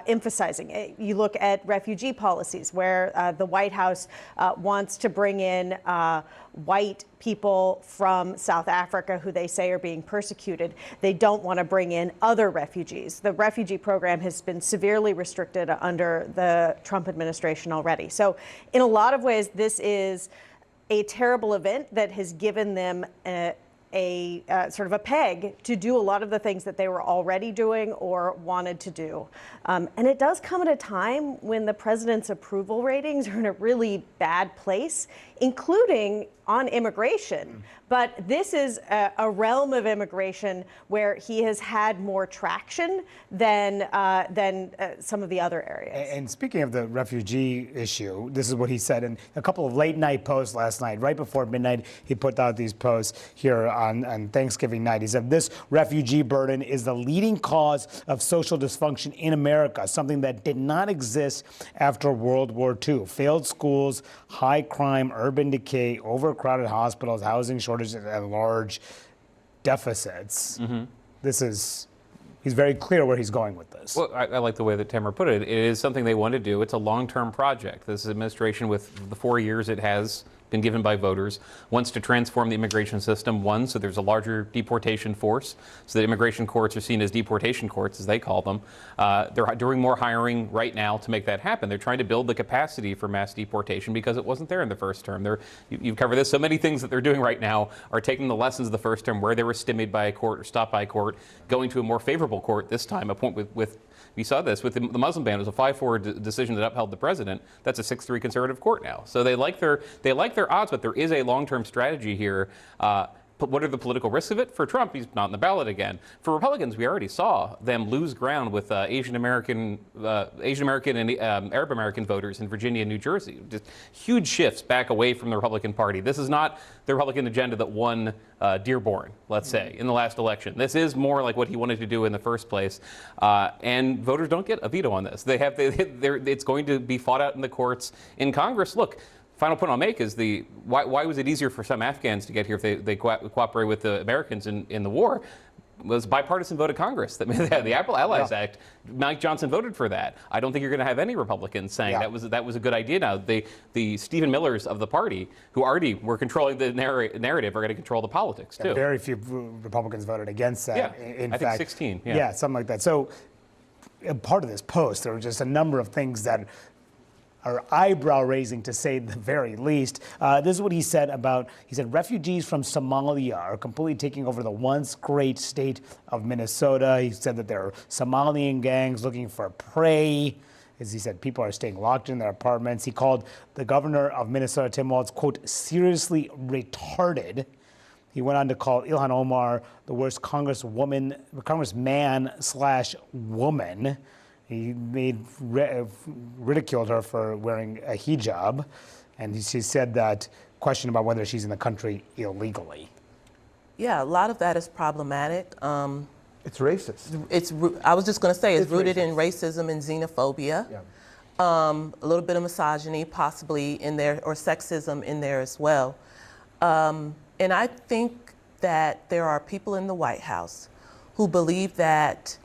emphasizing. You look at refugee policies where the White House wants to bring in white people from South Africa who they say are being persecuted. They don't want to bring in other refugees. The refugee program has been severely restricted under the Trump administration already. So in a lot of ways, this is a terrible event that has given them a sort of a peg to do a lot of the things that they were already doing or wanted to do. And it does come at a time when the president's approval ratings are in a really bad place, including on immigration. But this is a realm of immigration where he has had more traction than some of the other areas. And speaking of the refugee issue, this is what he said in a couple of late night posts last night. Right before midnight, he put out these posts here on Thanksgiving night. He said, this refugee burden is the leading cause of social dysfunction in America, something that did not exist after World War II. Failed schools, high crime, urban decay, overcrowded hospitals, housing shortages, and large deficits. He's very clear where he's going with this. Well, I like the way that Tamara put it. It is something they want to do. It's a long-term project. This administration, with the 4 years it has been given by voters, wants to transform the immigration system, one, so there's a larger deportation force, so that immigration courts are seen as deportation courts, as they call them. They're doing more hiring right now to make that happen. They're trying to build the capacity for mass deportation because it wasn't there in the first term. You've covered this. So many things that they're doing right now are taking the lessons of the first term, where they were stymied by a court or stopped by a court, going to a more favorable court this time, a point with we saw this with the Muslim ban. It was a 5-4 decision that upheld the president. That's a 6-3 conservative court now. So they like their odds, but there is a long-term strategy here. But what are the political risks of it? For Trump, he's not on the ballot again. For Republicans, we already saw them lose ground with Asian American and Arab American voters in Virginia and New Jersey. Just huge shifts back away from the Republican Party. This is not the Republican agenda that won Dearborn, let's say, in the last election. This is more like what he wanted to do in the first place. And voters don't get a veto on this. It's going to be fought out in the courts. In Congress, look, final point I'll make is why was it easier for some Afghans to get here if they cooperate with the Americans in the war? It was a bipartisan vote of Congress that made the Allies Act. Mike Johnson voted for that. I don't think you're going to have any Republicans saying that was a good idea. Now the Stephen Millers of the party, who already were controlling the narrative, are going to control the politics too. Very few Republicans voted against that. Yeah, I think 16. Yeah, something like that. So part of this post, there were just a number of things that are eyebrow-raising, to say the very least. This is what he said he said, refugees from Somalia are completely taking over the once great state of Minnesota. He said that there are Somalian gangs looking for prey. As he said, people are staying locked in their apartments. He called the governor of Minnesota, Tim Walz, quote, seriously retarded. He went on to call Ilhan Omar the worst congressman/woman. He ridiculed her for wearing a hijab, and she said that question about whether she's in the country illegally. Yeah, a lot of that is problematic. It's racist. I was just going to say it's rooted in racism and xenophobia. Yeah. A little bit of misogyny possibly in there, or sexism in there as well. And I think that there are people in the White House who believe that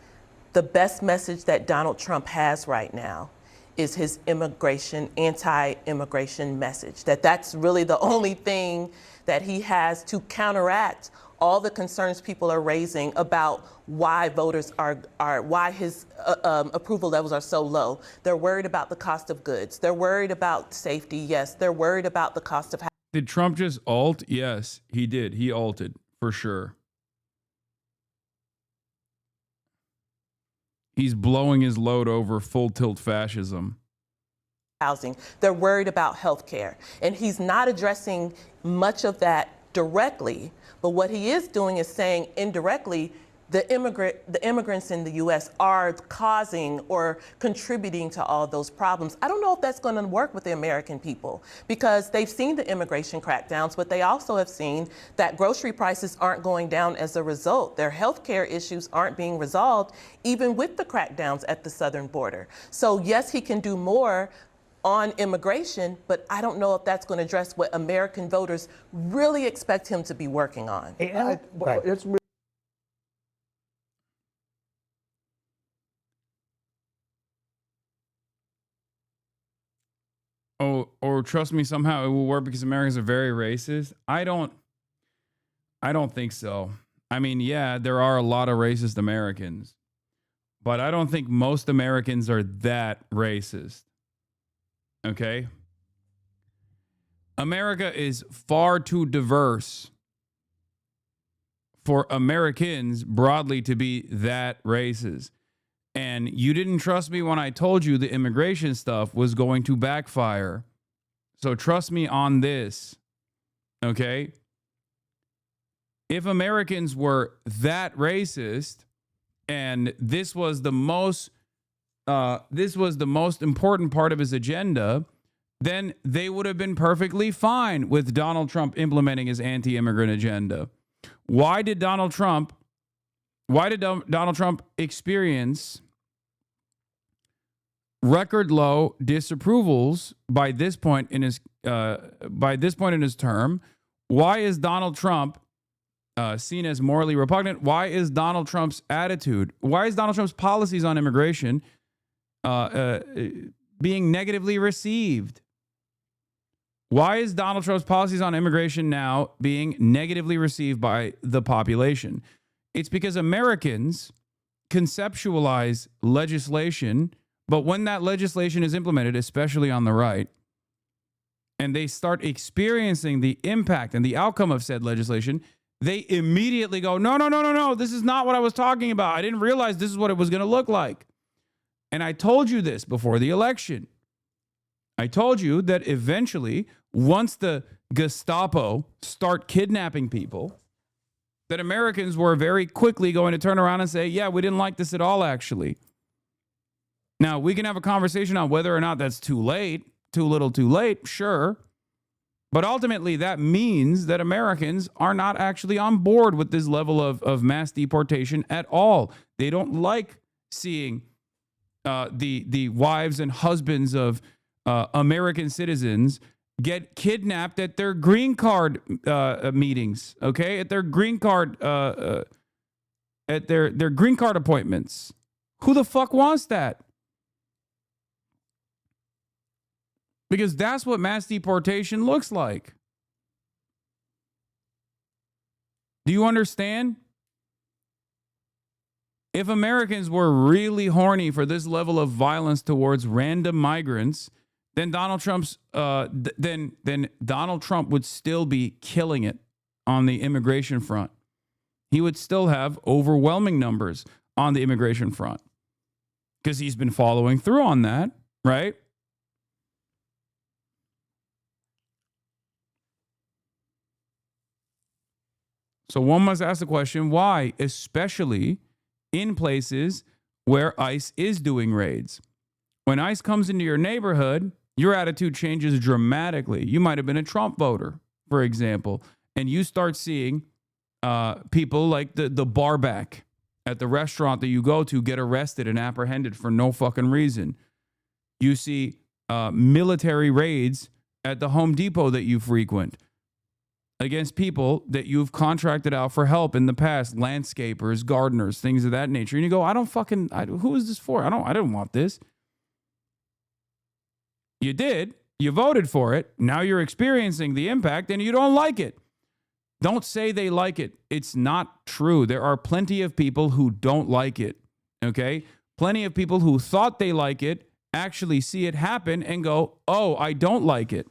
the best message that Donald Trump has right now is his anti-immigration message. That's really the only thing that he has to counteract all the concerns people are raising about why voters why his approval levels are so low. They're worried about the cost of goods. They're worried about safety. Yes, they're worried about the cost of housing. Did Trump just alt? Yes, he did. He alted for sure. He's blowing his load over full tilt fascism. Housing. They're worried about health care. And he's not addressing much of that directly, but what he is doing is saying indirectly, the immigrants in the U.S. are causing or contributing to all those problems. I don't know if that's going to work with the American people because they've seen the immigration crackdowns, but they also have seen that grocery prices aren't going down as a result. Their health care issues aren't being resolved, even with the crackdowns at the southern border. So yes, he can do more on immigration, but I don't know if that's going to address what American voters really expect him to be working on. It's or trust me, somehow it will work because Americans are very racist. I don't think so. I mean, yeah, there are a lot of racist Americans, but I don't think most Americans are that racist. Okay? America is far too diverse for Americans broadly to be that racist. And you didn't trust me when I told you the immigration stuff was going to backfire. So trust me on this. Okay? If Americans were that racist and this was the most important part of his agenda, then they would have been perfectly fine with Donald Trump implementing his anti-immigrant agenda. Why did Donald Trump experience record low disapprovals by this point in his term? Why is Donald Trump seen as morally repugnant? Why is Donald Trump's attitude? Why is Donald Trump's policies on immigration being negatively received? Why is Donald Trump's policies on immigration now being negatively received by the population? It's because Americans conceptualize legislation, but when that legislation is implemented, especially on the right, and they start experiencing the impact and the outcome of said legislation, they immediately go, no, this is not what I was talking about. I didn't realize this is what it was going to look like. And I told you this before the election. I told you that eventually, once the Gestapo start kidnapping people, that Americans were very quickly going to turn around and say, yeah, we didn't like this at all, actually. Now, we can have a conversation on whether or not that's too late, too little, too late, sure. But ultimately, that means that Americans are not actually on board with this level of mass deportation at all. They don't like seeing the wives and husbands of American citizens get kidnapped at their green card meetings, okay? At their green card at their green card appointments. Who the fuck wants that? Because that's what mass deportation looks like. Do you understand? If Americans were really horny for this level of violence towards random migrants, then Donald Trump's then Donald Trump would still be killing it on the immigration front. He would still have overwhelming numbers on the immigration front because he's been following through on that, right? So one must ask the question, why, especially in places where ICE is doing raids? When ICE comes into your neighborhood, your attitude changes dramatically. You might have been a Trump voter, for example, and you start seeing people like the barback at the restaurant that you go to get arrested and apprehended for no fucking reason. You see military raids at the Home Depot that you frequent against people that you've contracted out for help in the past, landscapers, gardeners, things of that nature. And you go, who is this for? I don't want this. You did. You voted for it. Now you're experiencing the impact and you don't like it. Don't say they like it. It's not true. There are plenty of people who don't like it. Okay? Plenty of people who thought they like it actually see it happen and go, oh, I don't like it.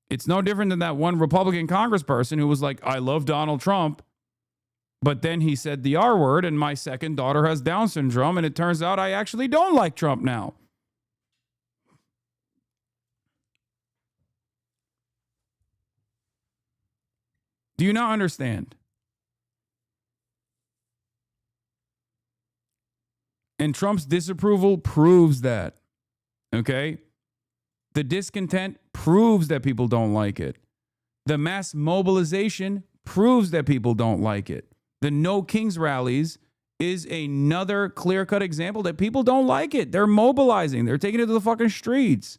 It's no different than that one Republican congressperson who was like, I love Donald Trump, but then he said the R word and my second daughter has Down syndrome, and it turns out I actually don't like Trump now. Do you not understand? And Trump's disapproval proves that. Okay? The discontent proves that people don't like it. The mass mobilization proves that people don't like it. The No Kings rallies is another clear-cut example that people don't like it. They're mobilizing. They're taking it to the fucking streets.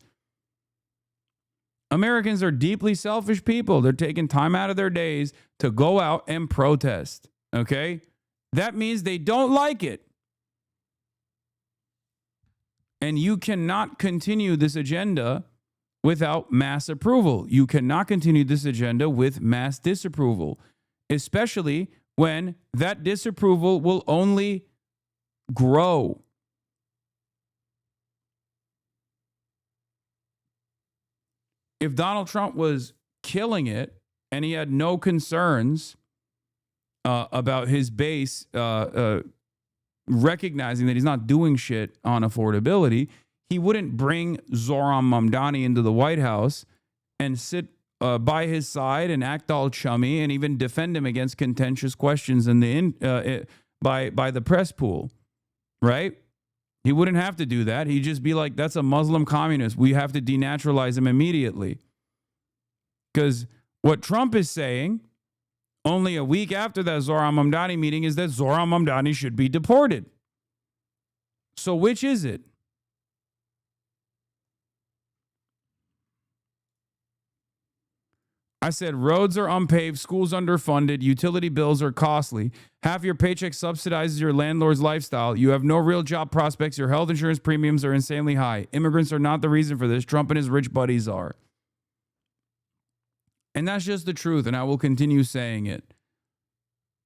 Americans are deeply selfish people. They're taking time out of their days to go out and protest. Okay? That means they don't like it. And you cannot continue this agenda without mass approval. You cannot continue this agenda with mass disapproval, especially when that disapproval will only grow. If Donald Trump was killing it and he had no concerns about his base recognizing that he's not doing shit on affordability, he wouldn't bring Zohran Mamdani into the White House and sit by his side and act all chummy and even defend him against contentious questions in the by the press pool, right? He wouldn't have to do that. He'd just be like, that's a Muslim communist. We have to denaturalize him immediately. Because what Trump is saying only a week after that Zohran Mamdani meeting is that Zohran Mamdani should be deported. So which is it? I said roads are unpaved, schools underfunded, utility bills are costly. Half your paycheck subsidizes your landlord's lifestyle. You have no real job prospects. Your health insurance premiums are insanely high. Immigrants are not the reason for this. Trump and his rich buddies are. And that's just the truth, and I will continue saying it.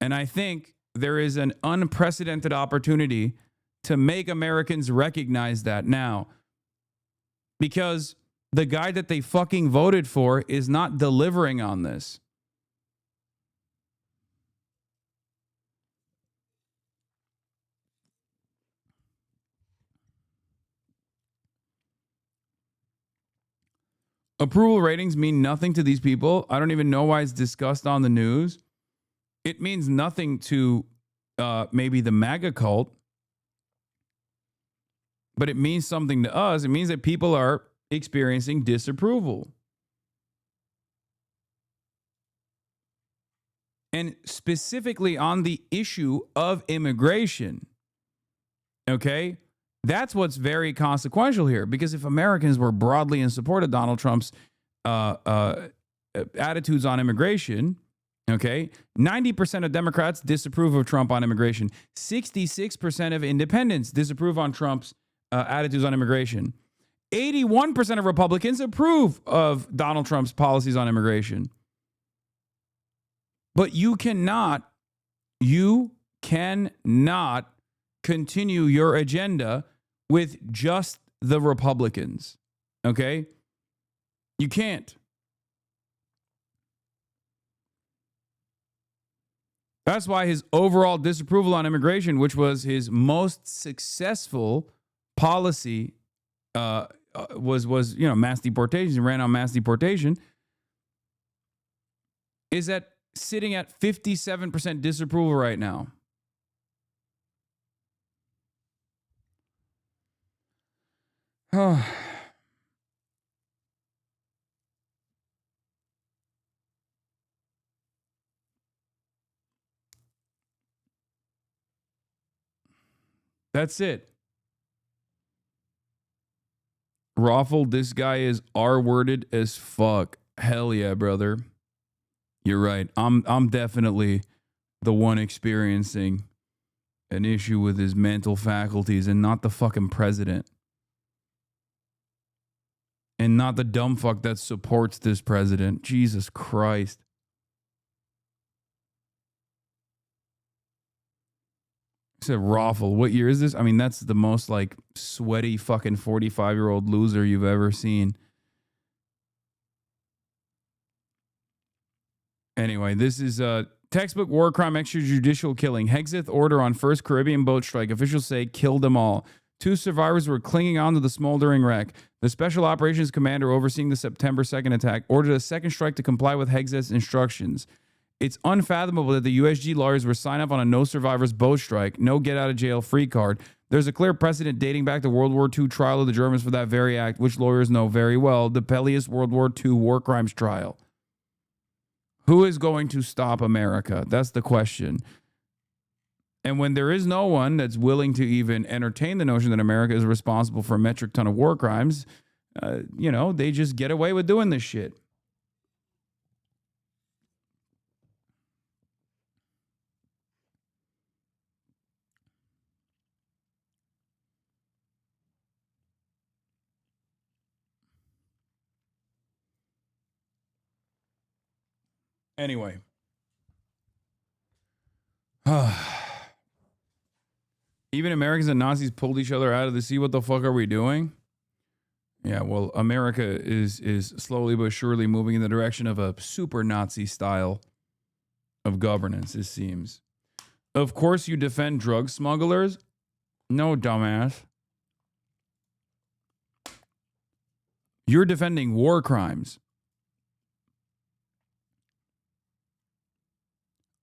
And I think there is an unprecedented opportunity to make Americans recognize that now. Because the guy that they fucking voted for is not delivering on this. Approval ratings mean nothing to these people. I don't even know why it's discussed on the news. It means nothing to maybe the MAGA cult, but it means something to us. It means that people are experiencing disapproval. And specifically on the issue of immigration, okay? That's what's very consequential here, because if Americans were broadly in support of Donald Trump's attitudes on immigration, okay, 90% of Democrats disapprove of Trump on immigration. 66% of independents disapprove on Trump's attitudes on immigration. 81% of Republicans approve of Donald Trump's policies on immigration. But you cannot continue your agenda with just the Republicans, okay? You can't. That's why his overall disapproval on immigration, which was his most successful policy, was mass deportations. He ran on mass deportation. Is sitting at 57% disapproval right now. That's it. Raffle, this guy is R-worded as fuck. Hell yeah, brother. You're right. I'm definitely the one experiencing an issue with his mental faculties and not the fucking president. And not the dumb fuck that supports this president. Jesus Christ. I said Raffle. What year is this? I mean, that's the most like sweaty fucking 45-year-old loser you've ever seen. Anyway, this is a textbook war crime extrajudicial killing. Hexeth order on first Caribbean boat strike. Officials say killed them all. 2 survivors were clinging on to the smoldering wreck. The Special Operations Commander overseeing the September 2nd attack ordered a second strike to comply with Hexeth's instructions. It's unfathomable that the USG lawyers were signed up on a no survivors boat strike, no get out of jail free card. There's a clear precedent dating back to World War II trial of the Germans for that very act, which lawyers know very well, the Pelleas World War II war crimes trial. Who is going to stop America? That's the question. And when there is no one that's willing to even entertain the notion that America is responsible for a metric ton of war crimes, they just get away with doing this shit. Anyway. Even Americans and Nazis pulled each other out of the sea. What the fuck are we doing? Yeah, well, America is slowly but surely moving in the direction of a super Nazi style of governance, it seems. Of course you defend drug smugglers? No, dumbass. You're defending war crimes.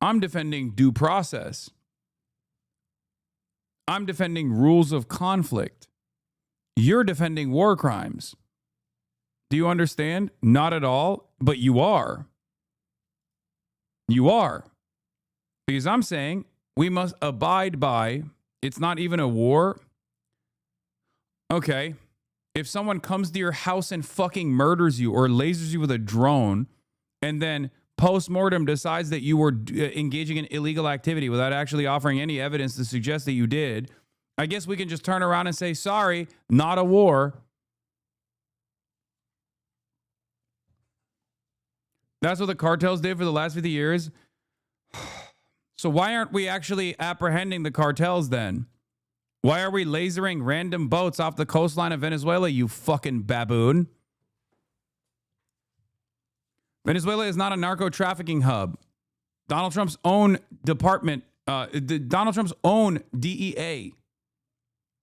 I'm defending due process. I'm defending rules of conflict. You're defending war crimes. Do you understand? Not at all, but you are. You are. Because I'm saying we must abide by, it's not even a war. Okay, if someone comes to your house and fucking murders you or lasers you with a drone and then post-mortem decides that you were engaging in illegal activity without actually offering any evidence to suggest that you did, I guess we can just turn around and say, sorry, not a war. That's what the cartels did for the last 50 years. So why aren't we actually apprehending the cartels then? Why are we lasering random boats off the coastline of Venezuela, you fucking baboon? Venezuela is not a narco-trafficking hub. Donald Trump's own department, Donald Trump's own DEA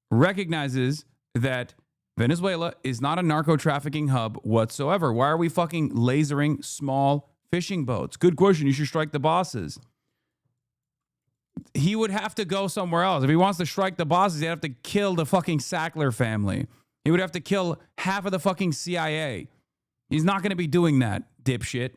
recognizes that Venezuela is not a narco-trafficking hub whatsoever. Why are we fucking lasering small fishing boats? Good question. You should strike the bosses. He would have to go somewhere else. If he wants to strike the bosses, he'd have to kill the fucking Sackler family. He would have to kill half of the fucking CIA. He's not going to be doing that, dipshit.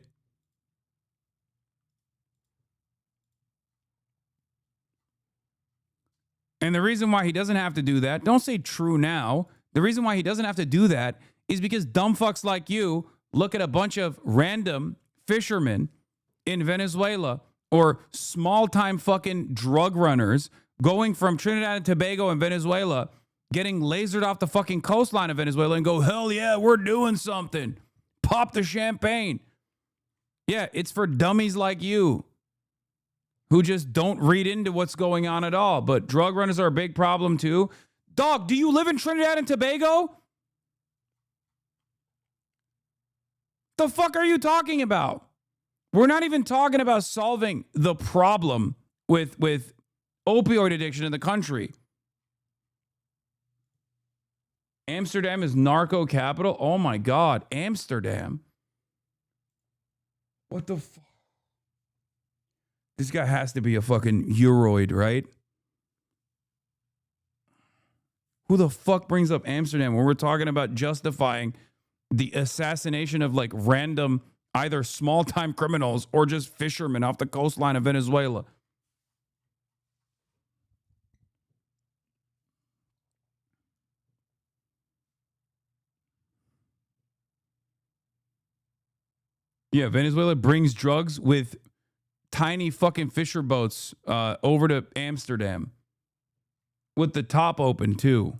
And the reason why he doesn't have to do that, don't say true now. The reason why he doesn't have to do that is because dumb fucks like you look at a bunch of random fishermen in Venezuela or small-time fucking drug runners going from Trinidad and Tobago and Venezuela, getting lasered off the fucking coastline of Venezuela and go, hell yeah, we're doing something. Pop the champagne. Yeah, it's for dummies like you who just don't read into what's going on at all. But drug runners are a big problem too. Dog, do you live in Trinidad and Tobago? The fuck are you talking about? We're not even talking about solving the problem with opioid addiction in the country. Amsterdam is narco capital? Oh my God, Amsterdam. What the fuck? This guy has to be a fucking uroid, right? Who the fuck brings up Amsterdam when we're talking about justifying the assassination of like random either small-time criminals or just fishermen off the coastline of Venezuela? Yeah, Venezuela brings drugs with tiny fucking fisher boats over to Amsterdam with the top open too.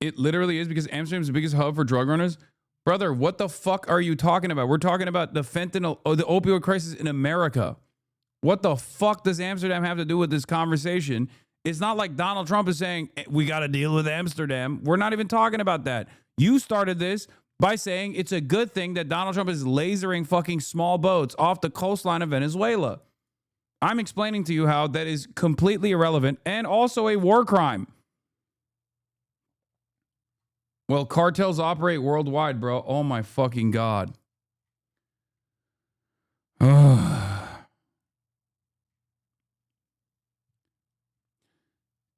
It literally is because Amsterdam is the biggest hub for drug runners. Brother, what the fuck are you talking about? We're talking about the fentanyl, or the opioid crisis in America. What the fuck does Amsterdam have to do with this conversation? It's not like Donald Trump is saying, we got to deal with Amsterdam. We're not even talking about that. You started this by saying it's a good thing that Donald Trump is lasering fucking small boats off the coastline of Venezuela. I'm explaining to you how that is completely irrelevant and also a war crime. Well, cartels operate worldwide, bro. Oh my fucking God.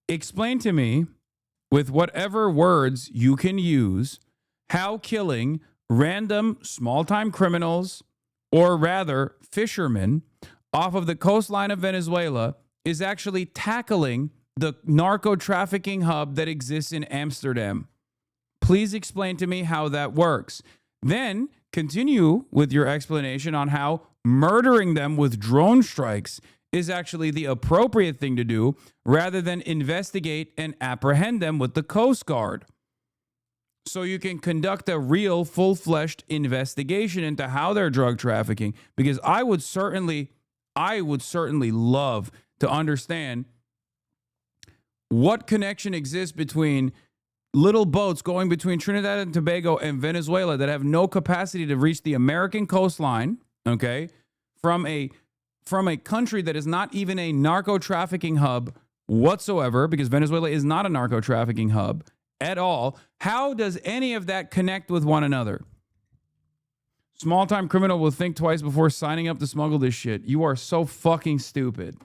Explain to me, with whatever words you can use, how killing random small-time criminals, or rather fishermen, off of the coastline of Venezuela is actually tackling the narco-trafficking hub that exists in Amsterdam. Please explain to me how that works. Then continue with your explanation on how murdering them with drone strikes is actually the appropriate thing to do rather than investigate and apprehend them with the Coast Guard. So you can conduct a real full-fledged investigation into how they're drug trafficking, because I would certainly love to understand what connection exists between little boats going between Trinidad and Tobago and Venezuela that have no capacity to reach the American coastline, okay, from a country that is not even a narco-trafficking hub whatsoever, because Venezuela is not a narco-trafficking hub at all. How does any of that connect with one another? Small-time criminal will think twice before signing up to smuggle this shit. You are so fucking stupid.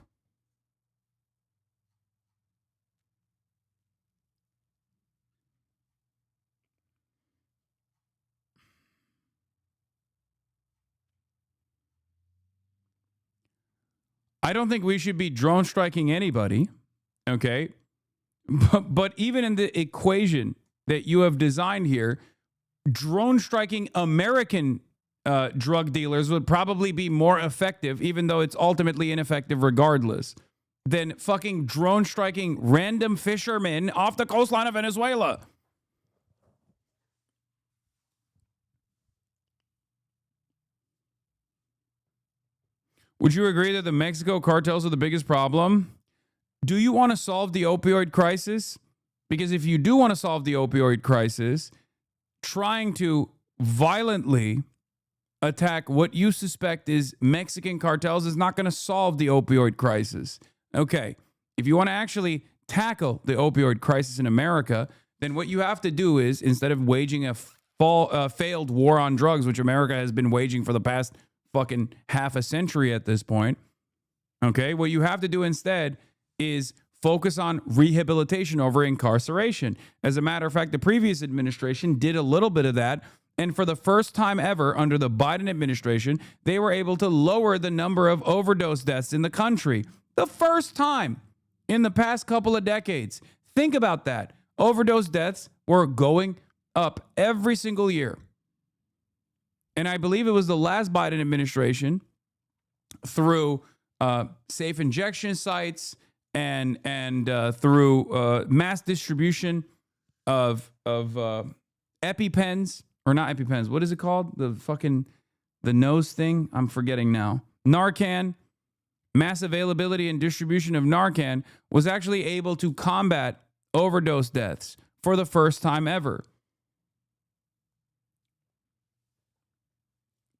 I don't think we should be drone striking anybody, okay? But even in the equation that you have designed here, drone striking American drug dealers would probably be more effective, even though it's ultimately ineffective regardless, than fucking drone striking random fishermen off the coastline of Venezuela. Would you agree that the Mexico cartels are the biggest problem? Do you want to solve the opioid crisis? Because if you do want to solve the opioid crisis, trying to violently attack what you suspect is Mexican cartels is not going to solve the opioid crisis. Okay, if you want to actually tackle the opioid crisis in America, then what you have to do is, instead of waging a failed war on drugs, which America has been waging for the past fucking half a century at this point, okay, what you have to do instead is focus on rehabilitation over incarceration. As a matter of fact, the previous administration did a little bit of that, and for the first time ever under the Biden administration, they were able to lower the number of overdose deaths in the country. The first time in the past couple of decades. Think about that. Overdose deaths were going up every single year. And I believe it was the last Biden administration, through safe injection sites and through mass distribution of EpiPens, or not EpiPens. What is it called? The nose thing? I'm forgetting now. Narcan. Mass availability and distribution of Narcan was actually able to combat overdose deaths for the first time ever.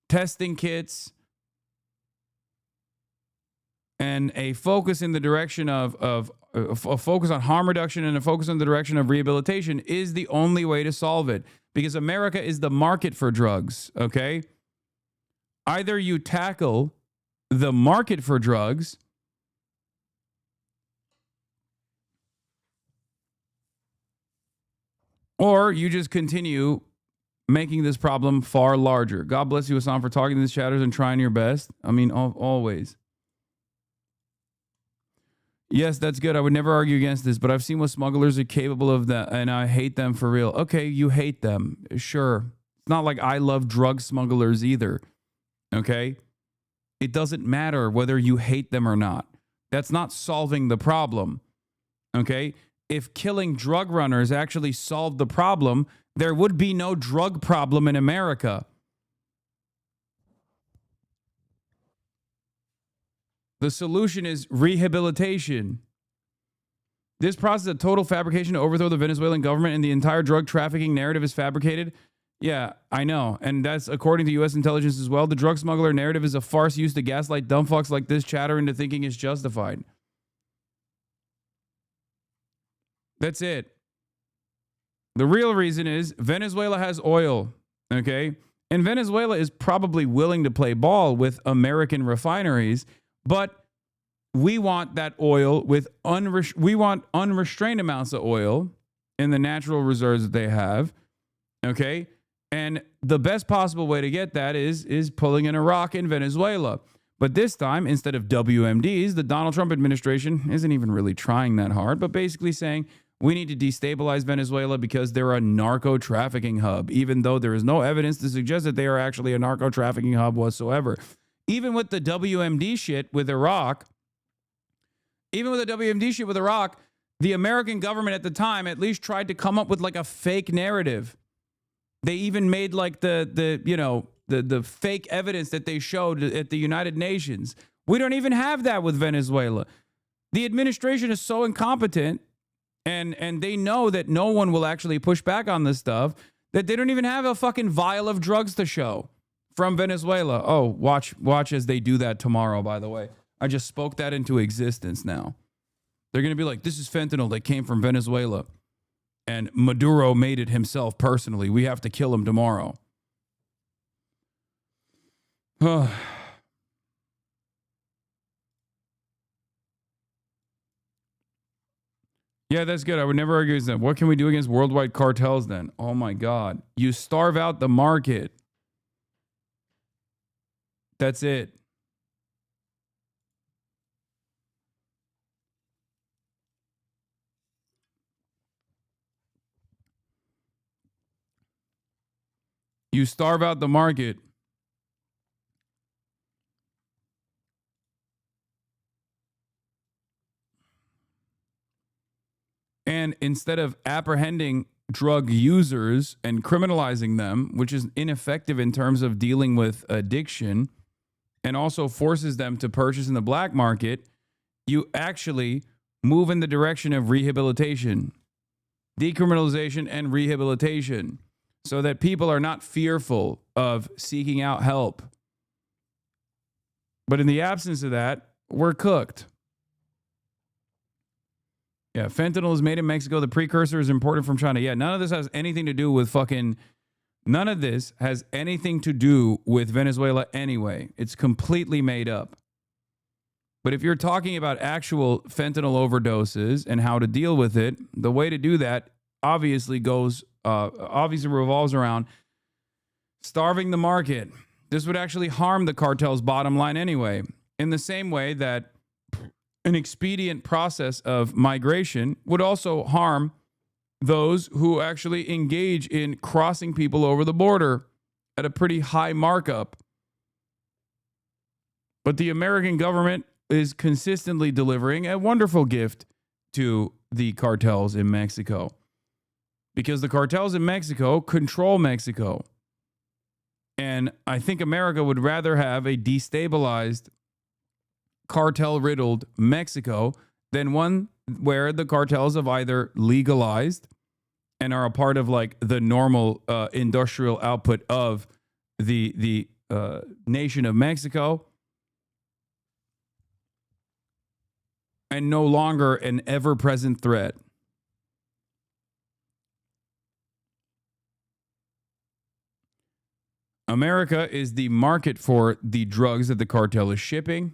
Testing kits and a focus in the direction of a focus on harm reduction and a focus in the direction of rehabilitation is the only way to solve it, because America is the market for drugs, okay? Either you tackle the market for drugs or you just continue making this problem far larger. God bless you, Hasan, for talking to these chatters and trying your best. I mean, always. Yes, that's good. I would never argue against this, but I've seen what smugglers are capable of that, and I hate them for real. Okay, you hate them. Sure. It's not like I love drug smugglers either. Okay? It doesn't matter whether you hate them or not. That's not solving the problem. Okay? If killing drug runners actually solved the problem, there would be no drug problem in America. The solution is rehabilitation. This process is a total fabrication to overthrow the Venezuelan government, and the entire drug trafficking narrative is fabricated. Yeah, I know. And that's according to U.S. intelligence as well. The drug smuggler narrative is a farce used to gaslight dumb fucks like this chatter into thinking it's justified. That's it. The real reason is Venezuela has oil, okay? And Venezuela is probably willing to play ball with American refineries, but we want that oil with we want unrestrained amounts of oil in the natural reserves that they have, okay? And the best possible way to get that is pulling in Iraq and Venezuela. But this time, instead of WMDs, the Donald Trump administration isn't even really trying that hard, but basically saying, we need to destabilize Venezuela because they're a narco trafficking hub, even though there is no evidence to suggest that they are actually a narco trafficking hub whatsoever. Even with the WMD shit with Iraq, the American government at the time at least tried to come up with like a fake narrative. They even made like the fake evidence that they showed at the United Nations. We don't even have that with Venezuela. The administration is so incompetent. And they know that no one will actually push back on this stuff, that they don't even have a fucking vial of drugs to show from Venezuela. Oh, watch as they do that tomorrow, by the way. I just spoke that into existence now. They're going to be like, this is fentanyl that came from Venezuela. And Maduro made it himself personally. We have to kill him tomorrow. Yeah, that's good. I would never argue with that. What can we do against worldwide cartels then? Oh my God. You starve out the market. That's it. You starve out the market. And instead of apprehending drug users and criminalizing them, which is ineffective in terms of dealing with addiction and also forces them to purchase in the black market, you actually move in the direction of rehabilitation, decriminalization, and rehabilitation so that people are not fearful of seeking out help. But in the absence of that, we're cooked. Yeah, fentanyl is made in Mexico. The precursor is imported from China. Yeah, none of this has anything to do with none of this has anything to do with Venezuela anyway. It's completely made up. But if you're talking about actual fentanyl overdoses and how to deal with it, the way to do that obviously revolves around starving the market. This would actually harm the cartel's bottom line anyway, in the same way that an expedient process of migration would also harm those who actually engage in crossing people over the border at a pretty high markup. But the American government is consistently delivering a wonderful gift to the cartels in Mexico, because the cartels in Mexico control Mexico. And I think America would rather have a destabilized, cartel-riddled Mexico than one where the cartels have either legalized and are a part of like the normal industrial output of the nation of Mexico, and no longer an ever-present threat. America is the market for the drugs that the cartel is shipping.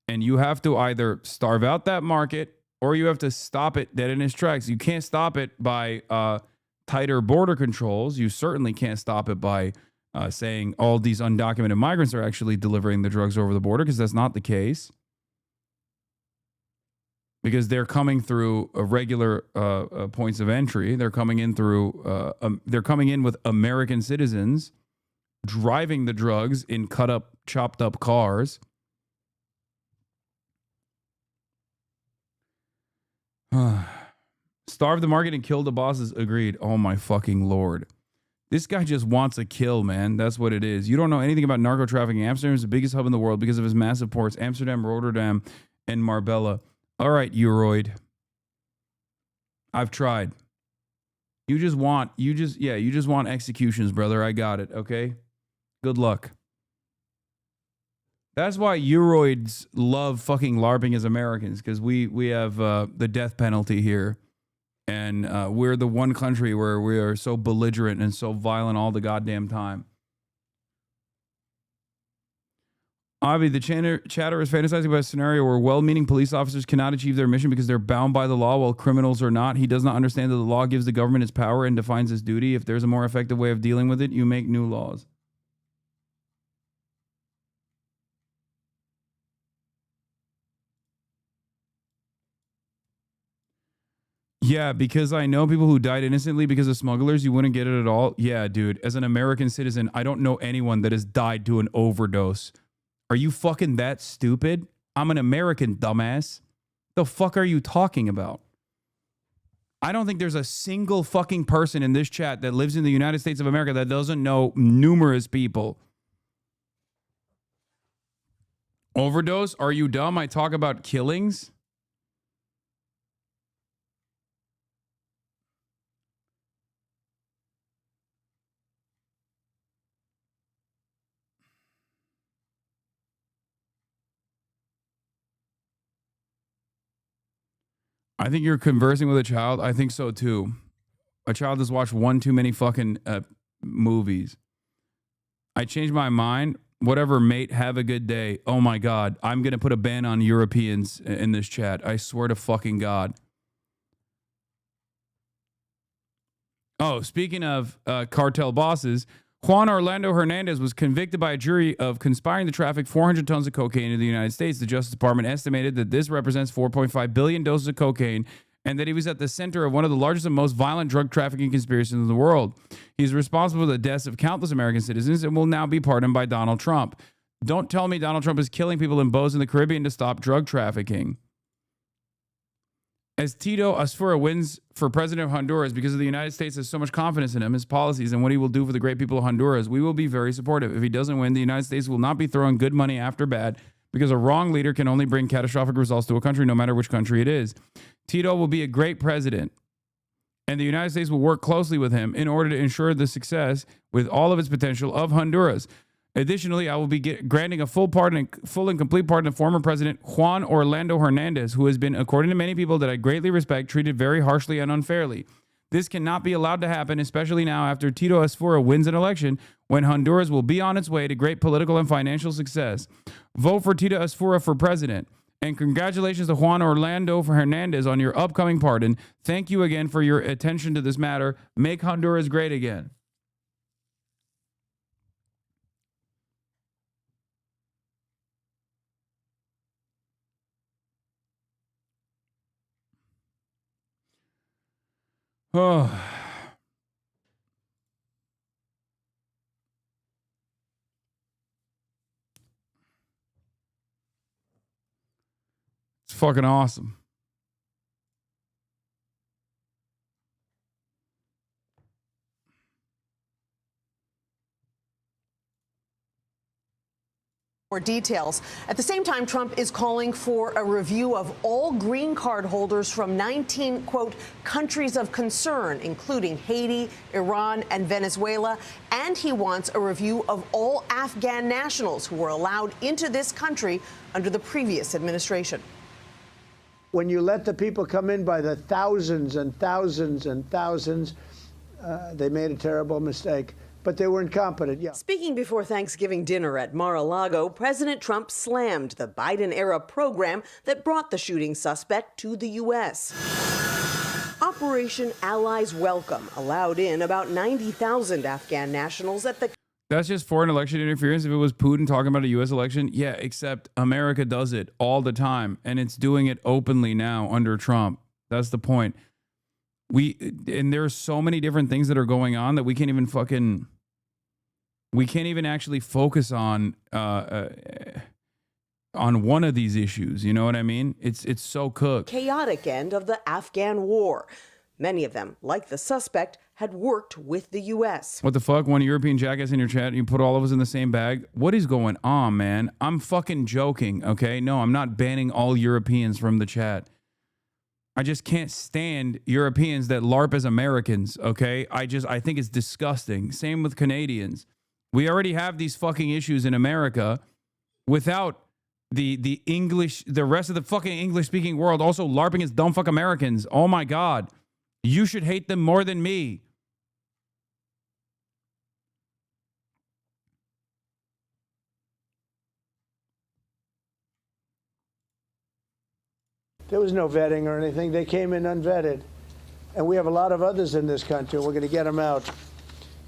And you have to either starve out that market or you have to stop it dead in its tracks. You can't stop it by tighter border controls. You certainly can't stop it by saying all these undocumented migrants are actually delivering the drugs over the border, because that's not the case. Because they're coming through regular points of entry. They're coming in with American citizens driving the drugs in chopped up cars. Starve the market and kill the bosses. Agreed. Oh my fucking Lord. This guy just wants a kill, man. That's what it is. You don't know anything about narco trafficking. Amsterdam is the biggest hub in the world because of its massive ports. Amsterdam, Rotterdam, and Marbella. All right, Euroid. I've tried. You just want executions, brother. I got it, okay? Good luck. That's why Euroids love fucking LARPing as Americans, because we have the death penalty here. And we're the one country where we are so belligerent and so violent all the goddamn time. Avi, the chatter is fantasizing about a scenario where well-meaning police officers cannot achieve their mission because they're bound by the law while criminals are not. He does not understand that the law gives the government its power and defines its duty. If there's a more effective way of dealing with it, you make new laws. Yeah, because I know people who died innocently because of smugglers. You wouldn't get it at all. Yeah, dude. As an American citizen, I don't know anyone that has died to an overdose. Are you fucking that stupid? I'm an American, dumbass. The fuck are you talking about? I don't think there's a single fucking person in this chat that lives in the United States of America that doesn't know numerous people. Overdose? Are you dumb? I talk about killings. I think you're conversing with a child. I think so too. A child has watched one too many fucking movies. I changed my mind. Whatever, mate. Have a good day. Oh my God. I'm going to put a ban on Europeans in this chat. I swear to fucking God. Oh, speaking of cartel bosses, Juan Orlando Hernandez was convicted by a jury of conspiring to traffic 400 tons of cocaine into the United States. The Justice Department estimated that this represents 4.5 billion doses of cocaine and that he was at the center of one of the largest and most violent drug trafficking conspiracies in the world. He's responsible for the deaths of countless American citizens and will now be pardoned by Donald Trump. Don't tell me Donald Trump is killing people in boats in the Caribbean to stop drug trafficking. As Tito Asfura wins for president of Honduras because the United States has so much confidence in him, his policies, and what he will do for the great people of Honduras, we will be very supportive. If he doesn't win, the United States will not be throwing good money after bad because a wrong leader can only bring catastrophic results to a country, no matter which country it is. Tito will be a great president, and the United States will work closely with him in order to ensure the success with all of its potential of Honduras. Additionally, I will be granting a full and complete pardon to former President Juan Orlando Hernandez, who has been, according to many people that I greatly respect, treated very harshly and unfairly. This cannot be allowed to happen, especially now after Tito Asfura wins an election when Honduras will be on its way to great political and financial success. Vote for Tito Asfura for president. And congratulations to Juan Orlando Hernandez on your upcoming pardon. Thank you again for your attention to this matter. Make Honduras great again. Oh. It's fucking awesome. More details. At the same time, Trump is calling for a review of all green card holders from 19, quote, countries of concern, including Haiti, Iran, and Venezuela. And he wants a review of all Afghan nationals who were allowed into this country under the previous administration. When you let the people come in by the thousands and thousands and thousands, they made a terrible mistake. But they were incompetent, yeah. Speaking before Thanksgiving dinner at Mar-a-Lago, President Trump slammed the Biden-era program that brought the shooting suspect to the U.S. Operation Allies Welcome allowed in about 90,000 Afghan nationals at the... That's just foreign election interference. If it was Putin talking about a U.S. election, yeah, except America does it all the time, and it's doing it openly now under Trump. That's the point. And there's so many different things that are going on that we can't even actually focus on one of these issues. You know what I mean? It's so cooked. Chaotic end of the Afghan war. Many of them, like the suspect, had worked with the U.S. What the fuck? One European jackass in your chat, you put all of us in the same bag? What is going on, man? I'm fucking joking, okay? No, I'm not banning all Europeans from the chat. I just can't stand Europeans that LARP as Americans, okay? I think it's disgusting. Same with Canadians. We already have these fucking issues in America without the English, the rest of the fucking English-speaking world also LARPing as dumb fuck Americans. Oh my God. You should hate them more than me. There was no vetting or anything. They came in unvetted. And we have a lot of others in this country. We're going to get them out.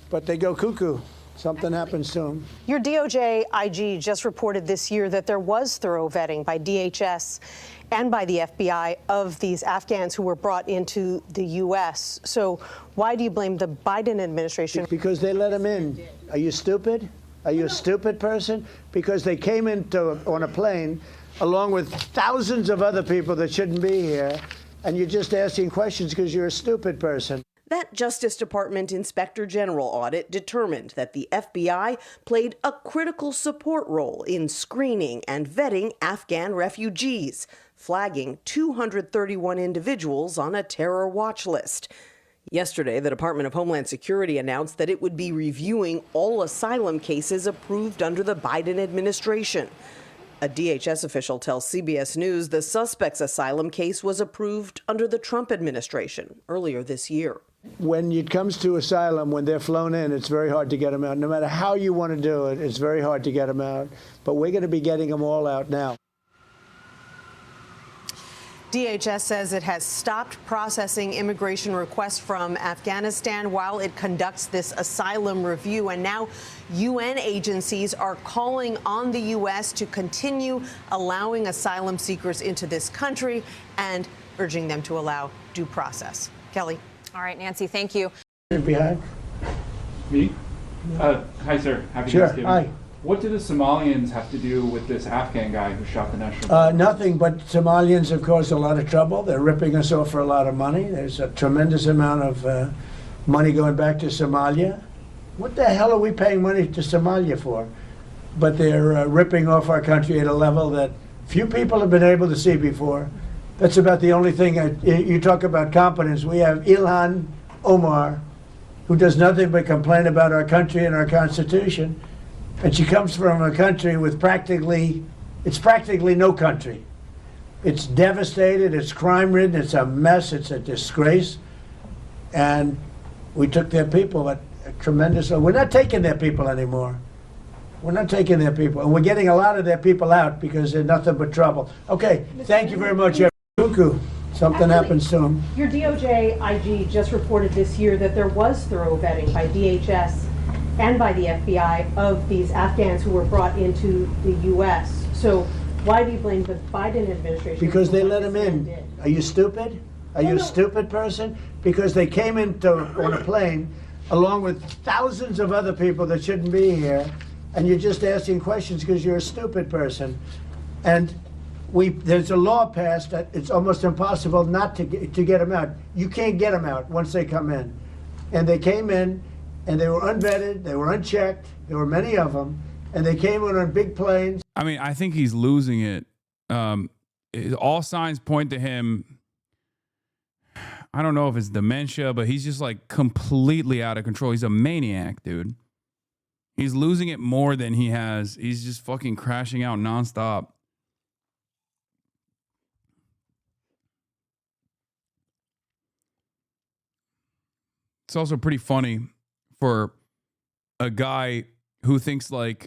But they go cuckoo. Something happens to them. Your DOJ IG just reported this year that there was thorough vetting by DHS and by the FBI of these Afghans who were brought into the U.S. So why do you blame the Biden administration? Because they let them in. Are you stupid? Are you a stupid person? Because they came on a plane along with thousands of other people that shouldn't be here, and you're just asking questions because you're a stupid person. That Justice Department Inspector General audit determined that the FBI played a critical support role in screening and vetting Afghan refugees, flagging 231 individuals on a terror watch list. Yesterday, the Department of Homeland Security announced that it would be reviewing all asylum cases approved under the Biden administration. A DHS official tells CBS News the suspect's asylum case was approved under the Trump administration earlier this year. When it comes to asylum, when they're flown in, it's very hard to get them out. No matter how you want to do it, it's very hard to get them out. But we're going to be getting them all out now. DHS says it has stopped processing immigration requests from Afghanistan while it conducts this asylum review. And now UN agencies are calling on the U.S. to continue allowing asylum seekers into this country and urging them to allow due process. Kelly. All right, Nancy, thank you. Behind. Me? Hi, sir. Happy Thanksgiving. Hi. What do the Somalians have to do with this Afghan guy who shot the national? Nothing, but Somalians have caused a lot of trouble. They're ripping us off for a lot of money. There's a tremendous amount of money going back to Somalia. What the hell are we paying money to Somalia for? But they're ripping off our country at a level that few people have been able to see before. That's about the only thing. You talk about competence. We have Ilhan Omar, who does nothing but complain about our country and our Constitution. And she comes from a country with practically no country. It's devastated, it's crime-ridden, it's a mess, it's a disgrace. And we took their people at a tremendous... We're not taking their people anymore. We're not taking their people. And we're getting a lot of their people out because they're nothing but trouble. Okay, thank you very much. Cuckoo. Something happens to them. Your DOJ IG just reported this year that there was thorough vetting by DHS and by the FBI of these Afghans who were brought into the U.S. So why do you blame the Biden administration? Because they let them in. Are you stupid? Are you a stupid person? Because they came on a plane along with thousands of other people that shouldn't be here, and you're just asking questions because you're a stupid person. And there's a law passed that it's almost impossible not to get them out. You can't get them out once they come in. And they came in, and they were unvetted, they were unchecked, there were many of them, and they came in on big planes. I mean, I think he's losing it. All signs point to him. I don't know if it's dementia, but he's just like completely out of control. He's a maniac, dude. He's losing it more than he has. He's just fucking crashing out nonstop. It's also pretty funny for a guy who thinks like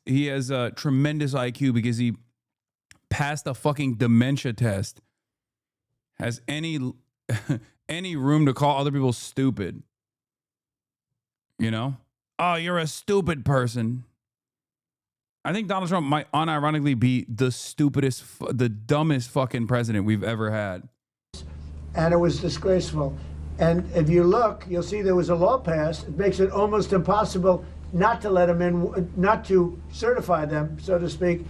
he has a tremendous IQ because he passed a fucking dementia test, has any room to call other people stupid. You know? Oh, you're a stupid person. I think Donald Trump might unironically be the dumbest fucking president we've ever had. And it was disgraceful. And if you look, you'll see there was a law passed. It makes it almost impossible not to let them in, not to certify them, so to speak,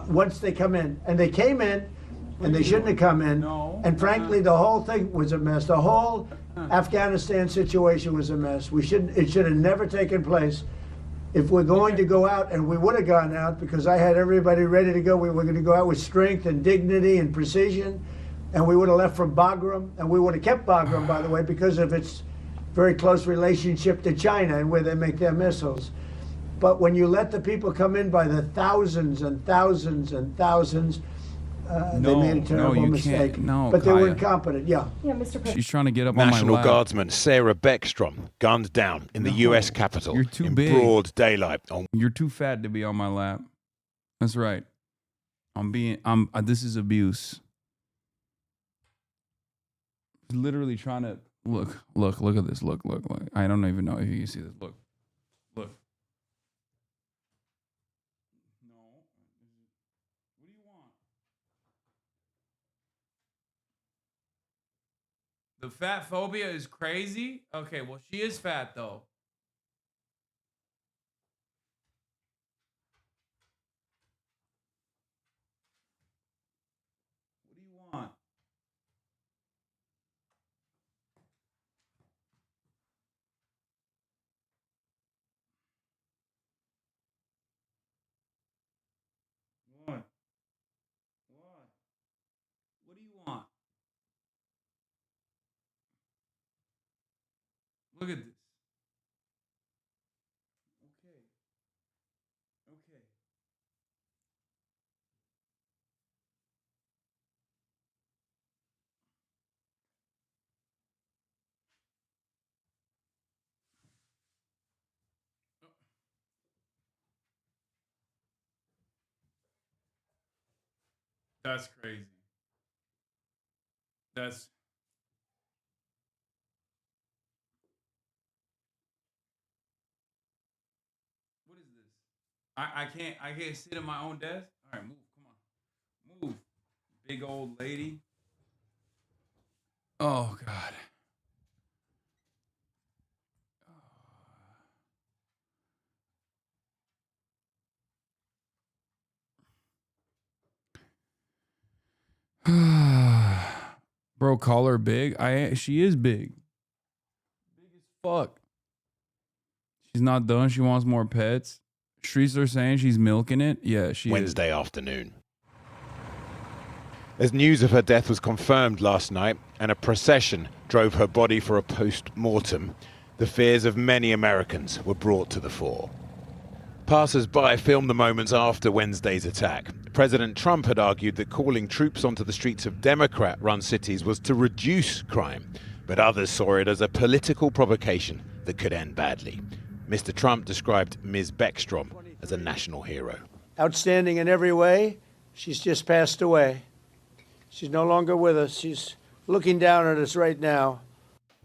once they come in. And they came in, and they shouldn't have come in. And frankly, the whole thing was a mess. The whole Afghanistan situation was a mess. It should have never taken place. If we're going to go out, and we would have gone out because I had everybody ready to go. We were going to go out with strength and dignity and precision. And we would have left from Bagram, and we would have kept Bagram, by the way, because of its very close relationship to China and where they make their missiles. But when you let the people come in by the thousands and thousands and thousands, They made a terrible mistake. But they were incompetent. Yeah. Yeah, Mr. President. She's trying to get up on my National lap. Guardsman Sarah Beckstrom gunned down in the U.S. Capitol in broad daylight. You're too fat to be on my lap. That's right. This is abuse. Literally trying to look at this. Look. I don't even know if you can see this. Look. No. What do you want? The fat phobia is crazy? Okay, well, she is fat, though. What do you want? What? What do you want? Look at this. Okay. That's crazy. That's... What is this? I can't sit at my own desk? All right, move. Come on. Move. Big old lady. Oh, God. Bro, call her big. She is big. Big as fuck. She's not done. She wants more pets. Streets are saying she's milking it. Yeah, she Wednesday afternoon. As news of her death was confirmed last night and a procession drove her body for a post-mortem, the fears of many Americans were brought to the fore. Passers-by filmed the moments after Wednesday's attack. President Trump had argued that calling troops onto the streets of Democrat-run cities was to reduce crime, but others saw it as a political provocation that could end badly. Mr. Trump described Ms. Beckstrom as a national hero. Outstanding in every way. She's just passed away. She's no longer with us. She's looking down at us right now.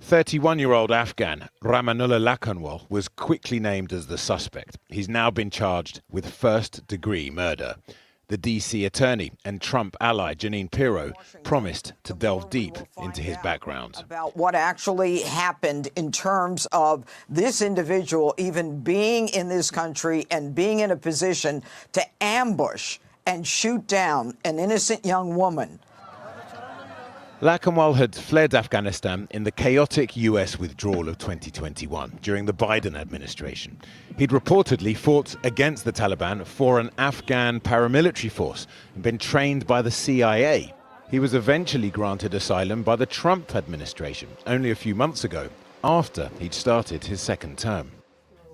31-year-old Afghan Ramanullah Lakanwal was quickly named as the suspect. He's now been charged with first-degree murder. The D.C. attorney and Trump ally Jeanine Pirro promised to delve deep into his background. About what actually happened in terms of this individual even being in this country and being in a position to ambush and shoot down an innocent young woman. Lakanwal had fled Afghanistan in the chaotic U.S. withdrawal of 2021 during the Biden administration. He'd reportedly fought against the Taliban for an Afghan paramilitary force and been trained by the CIA. He was eventually granted asylum by the Trump administration only a few months ago, after he'd started his second term.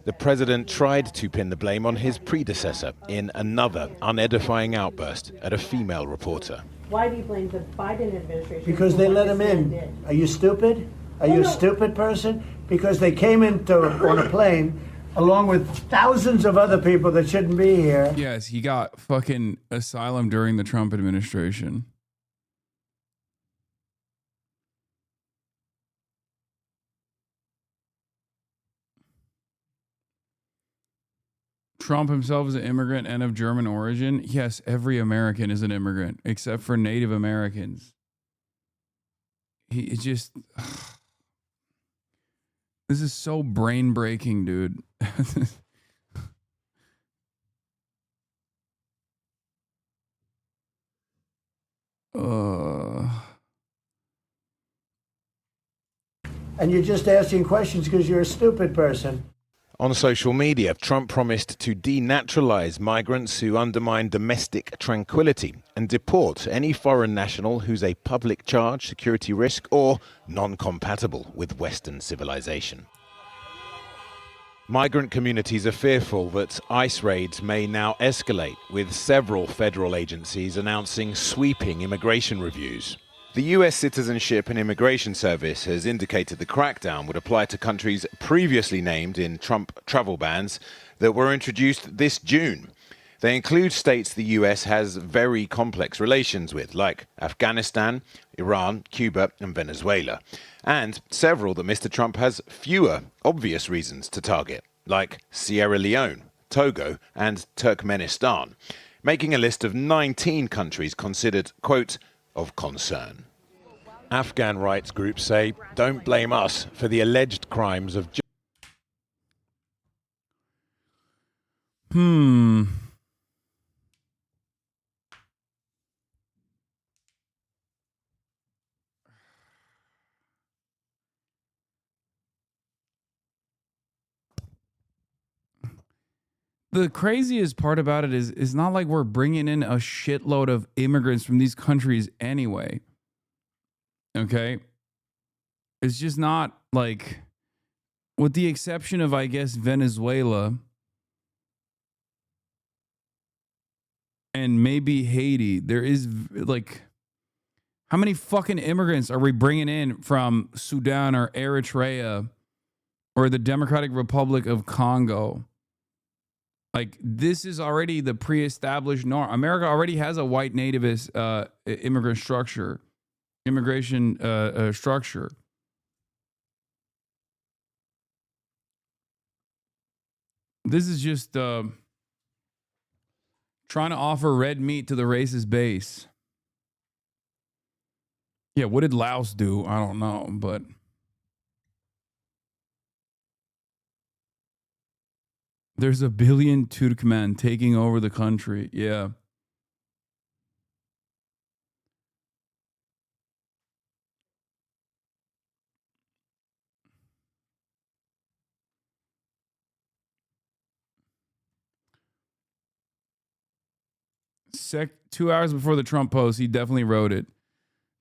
The president tried to pin the blame on his predecessor in another unedifying outburst at a female reporter. Why do you blame the Biden administration? Because they let him in. Are you stupid? Are you a stupid person? Because they came in on a plane along with thousands of other people that shouldn't be here. Yes, he got fucking asylum during the Trump administration. Trump himself is an immigrant and of German origin. Yes, every American is an immigrant, except for Native Americans. He just... This is so brain-breaking, dude. And you're just asking questions because you're a stupid person. On social media, Trump promised to denaturalize migrants who undermine domestic tranquility and deport any foreign national who's a public charge, security risk, or non-compatible with Western civilization. Migrant communities are fearful that ICE raids may now escalate, with several federal agencies announcing sweeping immigration reviews. The US Citizenship and Immigration Service has indicated the crackdown would apply to countries previously named in Trump travel bans that were introduced this June. They include states the US has very complex relations with, like Afghanistan, Iran, Cuba, and Venezuela, and several that Mr. Trump has fewer obvious reasons to target, like Sierra Leone, Togo, and Turkmenistan, making a list of 19 countries considered, quote, of concern. Afghan rights groups say, don't blame us for the alleged crimes of... The craziest part about it is it's not like we're bringing in a shitload of immigrants from these countries anyway. Okay? It's just not like, with the exception of, I guess, Venezuela and maybe Haiti, there is like, how many fucking immigrants are we bringing in from Sudan or Eritrea or the Democratic Republic of Congo? Like, this is already the pre-established norm. America already has a white nativist immigration structure. This is just trying to offer red meat to the racist base. Yeah, what did Laos do? I don't know, but... There's a billion Turkmen taking over the country. Yeah. 2 hours before the Trump post, he definitely wrote it.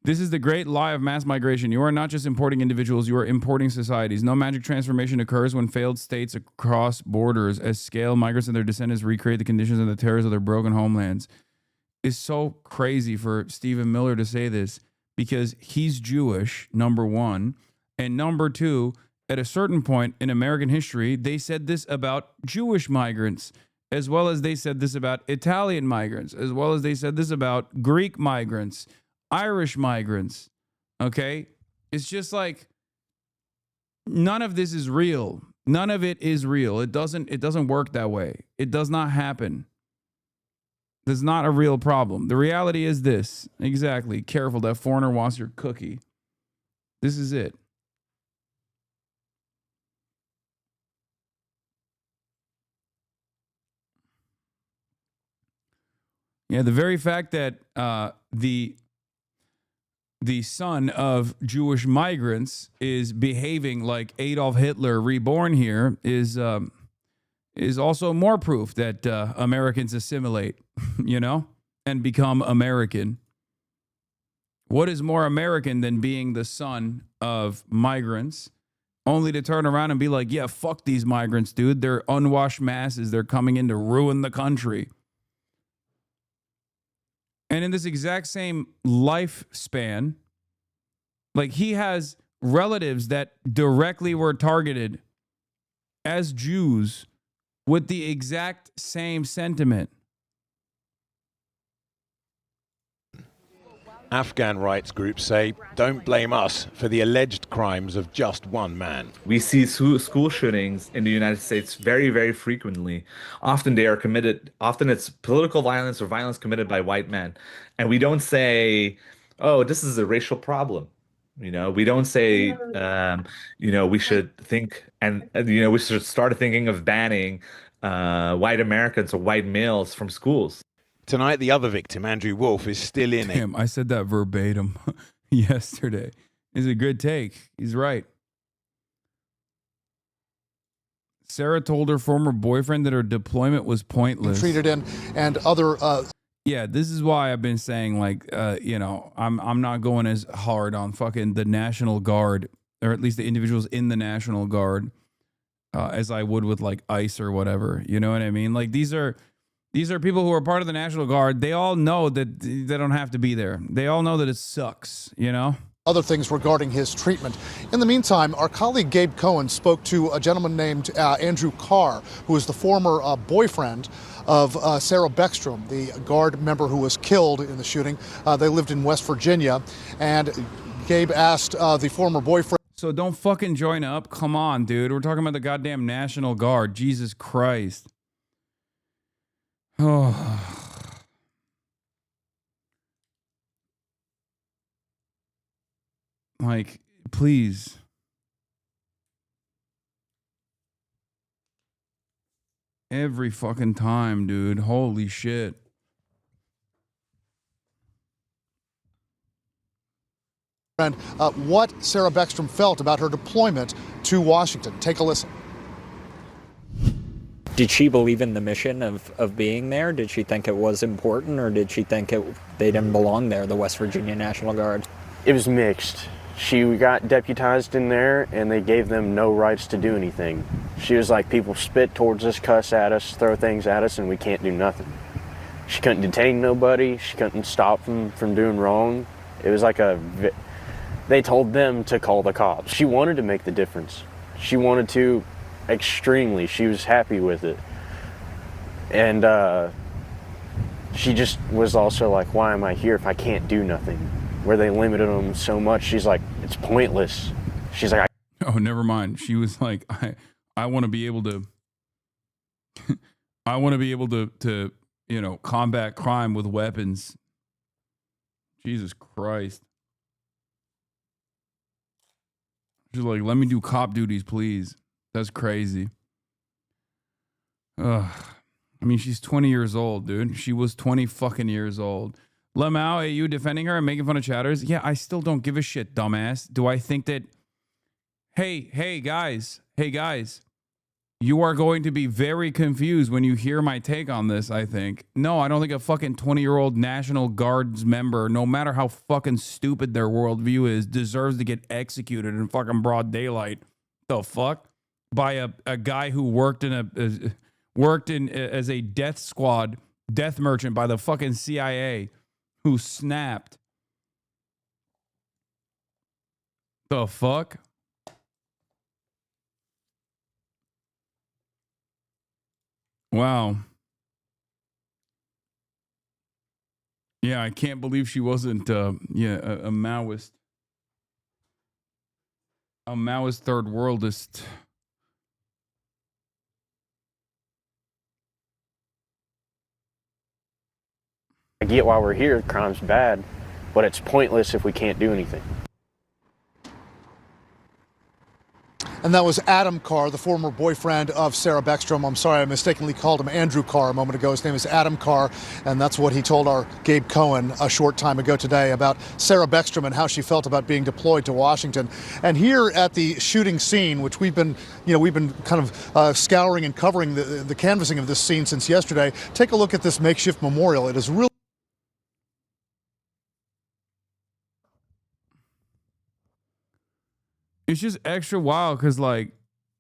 This is the great lie of mass migration. You are not just importing individuals, you are importing societies. No magic transformation occurs when failed states across borders as scale migrants and their descendants recreate the conditions and the terrors of their broken homelands. It's so crazy for Stephen Miller to say this because he's Jewish, number one. And number two, at a certain point in American history, they said this about Jewish migrants, as well as they said this about Italian migrants, as well as they said this about Greek migrants, Irish migrants. Okay? It's just like none of this is real. None of it is real. It doesn't work that way. It does not happen. There's not a real problem. The reality is this. Exactly. Careful, that foreigner wants your cookie. This is it. Yeah, the very fact that the son of Jewish migrants is behaving like Adolf Hitler reborn here is also more proof that Americans assimilate, you know, and become American. What is more American than being the son of migrants, only to turn around and be like, yeah, fuck these migrants, dude. They're unwashed masses. They're coming in to ruin the country. And in this exact same lifespan, like, he has relatives that directly were targeted as Jews with the exact same sentiment. Afghan rights groups say, don't blame us for the alleged crimes of just one man. We see school shootings in the United States very, very frequently. Often it's political violence or violence committed by white men. And we don't say, oh, this is a racial problem. You know, we don't say, we should think, and, we should start thinking of banning white Americans or white males from schools. Tonight, the other victim, Andrew Wolf, is still in it. Damn, I said that verbatim yesterday. It's a good take. He's right. Sarah told her former boyfriend that her deployment was pointless. Treated in and other. Yeah, this is why I've been saying, like, I'm not going as hard on fucking the National Guard, or at least the individuals in the National Guard. as I would with like ICE or whatever. You know what I mean? Like these are people who are part of the National Guard. They all know that they don't have to be there. They all know that it sucks, you know? Other things regarding his treatment. In the meantime, our colleague Gabe Cohen spoke to a gentleman named Andrew Carr, who is the former boyfriend of Sarah Beckstrom, the Guard member who was killed in the shooting. They lived in West Virginia, and Gabe asked the former boyfriend. So don't fucking join up. Come on, dude. We're talking about the goddamn National Guard. Jesus Christ. Oh. Like, please. Every fucking time, dude. Holy shit. What Sarah Beckstrom felt about her deployment to Washington. Take a listen. Did she believe in the mission of being there? Did she think it was important, or did she think they didn't belong there, the West Virginia National Guard? It was mixed. She got deputized in there, and they gave them no rights to do anything. She was like, people spit towards us, cuss at us, throw things at us, and we can't do nothing. She couldn't detain nobody. She couldn't stop them from doing wrong. It was like they told them to call the cops. She wanted to make the difference. She wanted to extremely. She was happy with it. And she just was also like, why am I here if I can't do nothing? Where they limited them so much, she's like, it's pointless. She's like, oh, never mind. She was like, I want to be able to, I want to be able to, you know, combat crime with weapons. Jesus Christ. She's like, let me do cop duties, please. That's crazy. Ugh. I mean, she's 20 years old, dude. She was 20 fucking years old. Lemao, are you defending her and making fun of chatters? Yeah, I still don't give a shit, dumbass. Do I think that... Hey, guys. You are going to be very confused when you hear my take on this, I think. No, I don't think a fucking 20-year-old National Guards member, no matter how fucking stupid their worldview is, deserves to get executed in fucking broad daylight. The fuck? By a guy who worked as a death squad, death merchant by the fucking CIA, who snapped. The fuck? Wow. Yeah, I can't believe she wasn't a Maoist. A Maoist third worldist. I get why we're here, crime's bad, but it's pointless if we can't do anything. And that was Adam Carr, the former boyfriend of Sarah Beckstrom. I'm sorry, I mistakenly called him Andrew Carr a moment ago. His name is Adam Carr, and that's what he told our Gabe Cohen a short time ago today about Sarah Beckstrom and how she felt about being deployed to Washington. And here at the shooting scene, which we've been kind of scouring and covering the canvassing of this scene since yesterday. Take a look at this makeshift memorial. It is really... It's just extra wild because, like,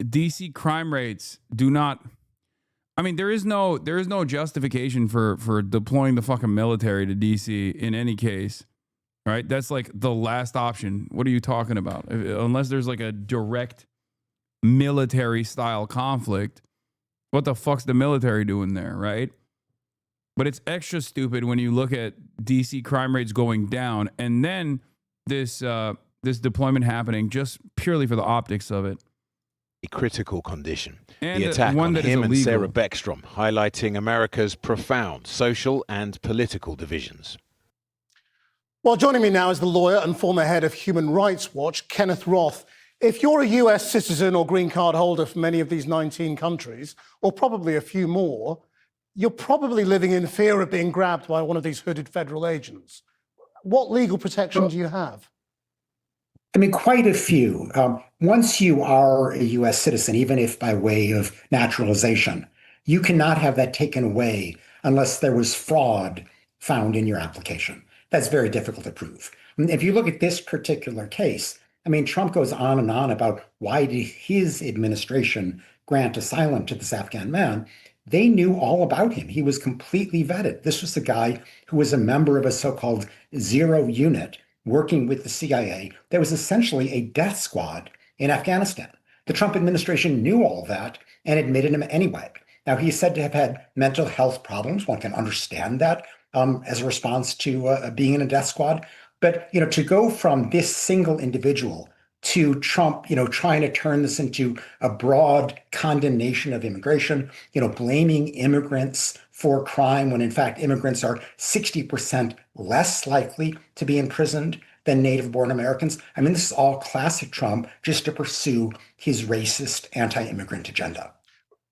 DC crime rates do not. I mean, there is no justification for deploying the fucking military to DC in any case, right? That's like the last option. What are you talking about? Unless there's like a direct military style conflict, what the fuck's the military doing there, right? But it's extra stupid when you look at DC crime rates going down and then this deployment happening just purely for the optics of it. A critical condition. And the attack one on that is him and illegal. Sarah Beckstrom, highlighting America's profound social and political divisions. Well, joining me now is the lawyer and former head of Human Rights Watch, Kenneth Roth. If you're a US citizen or green card holder from any of these 19 countries, or probably a few more, you're probably living in fear of being grabbed by one of these hooded federal agents. What legal protection do you have? I mean, quite a few. Once you are a U.S. citizen, even if by way of naturalization, you cannot have that taken away unless there was fraud found in your application. That's very difficult to prove. I mean, if you look at this particular case, I mean, Trump goes on and on about why did his administration grant asylum to this Afghan man. They knew all about him. He was completely vetted. This was the guy who was a member of a so-called zero unit working with the CIA that was essentially a death squad in Afghanistan. The Trump administration knew all that and admitted him anyway. Now, he's said to have had mental health problems. One can understand that as a response to being in a death squad. But, to go from this single individual to Trump, trying to turn this into a broad condemnation of immigration, blaming immigrants for crime when in fact immigrants are 60% less likely to be imprisoned than native-born Americans. I mean, this is all classic Trump just to pursue his racist anti-immigrant agenda.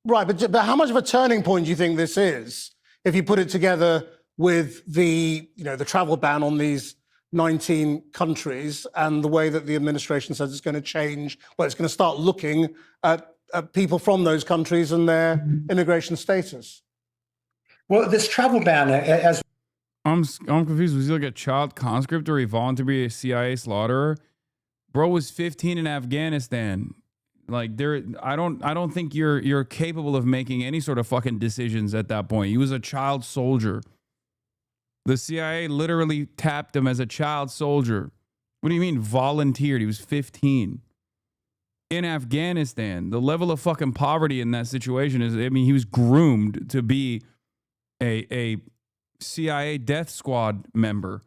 Right, but how much of a turning point do you think this is if you put it together with the travel ban on these 19 countries and the way that the administration says it's going to change, well, it's going to start looking at people from those countries and their immigration status? Well, this travel ban, as I'm confused. Was he like a child conscript or he volunteered to be a CIA slaughterer? Bro was 15 in Afghanistan. Like I don't think you're capable of making any sort of fucking decisions at that point. He was a child soldier. The CIA literally tapped him as a child soldier. What do you mean volunteered? He was 15. In Afghanistan, the level of fucking poverty in that situation is, he was groomed to be a CIA death squad member.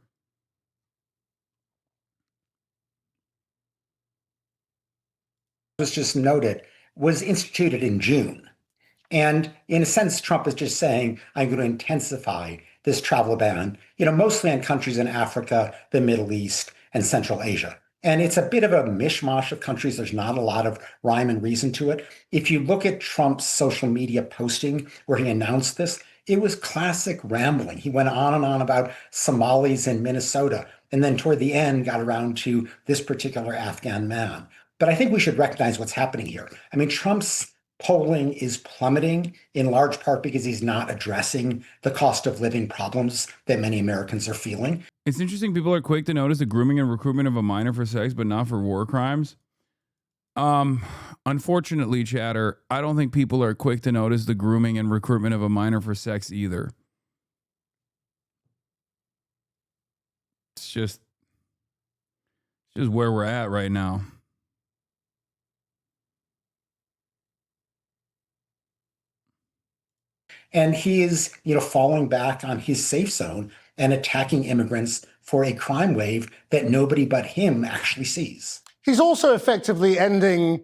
was just noted, was instituted in June. And in a sense, Trump is just saying, I'm going to intensify this travel ban, mostly on countries in Africa, the Middle East, and Central Asia. And it's a bit of a mishmash of countries. There's not a lot of rhyme and reason to it. If you look at Trump's social media posting where he announced this, it was classic rambling. He went on and on about Somalis in Minnesota, and then toward the end got around to this particular Afghan man. But I think we should recognize what's happening here. I mean, Trump's polling is plummeting in large part because he's not addressing the cost of living problems that many Americans are feeling. It's interesting people are quick to notice the grooming and recruitment of a minor for sex, but not for war crimes. Unfortunately, chatter, I don't think people are quick to notice the grooming and recruitment of a minor for sex either. It's just where we're at right now. And he is, falling back on his safe zone and attacking immigrants for a crime wave that nobody but him actually sees. He's also effectively ending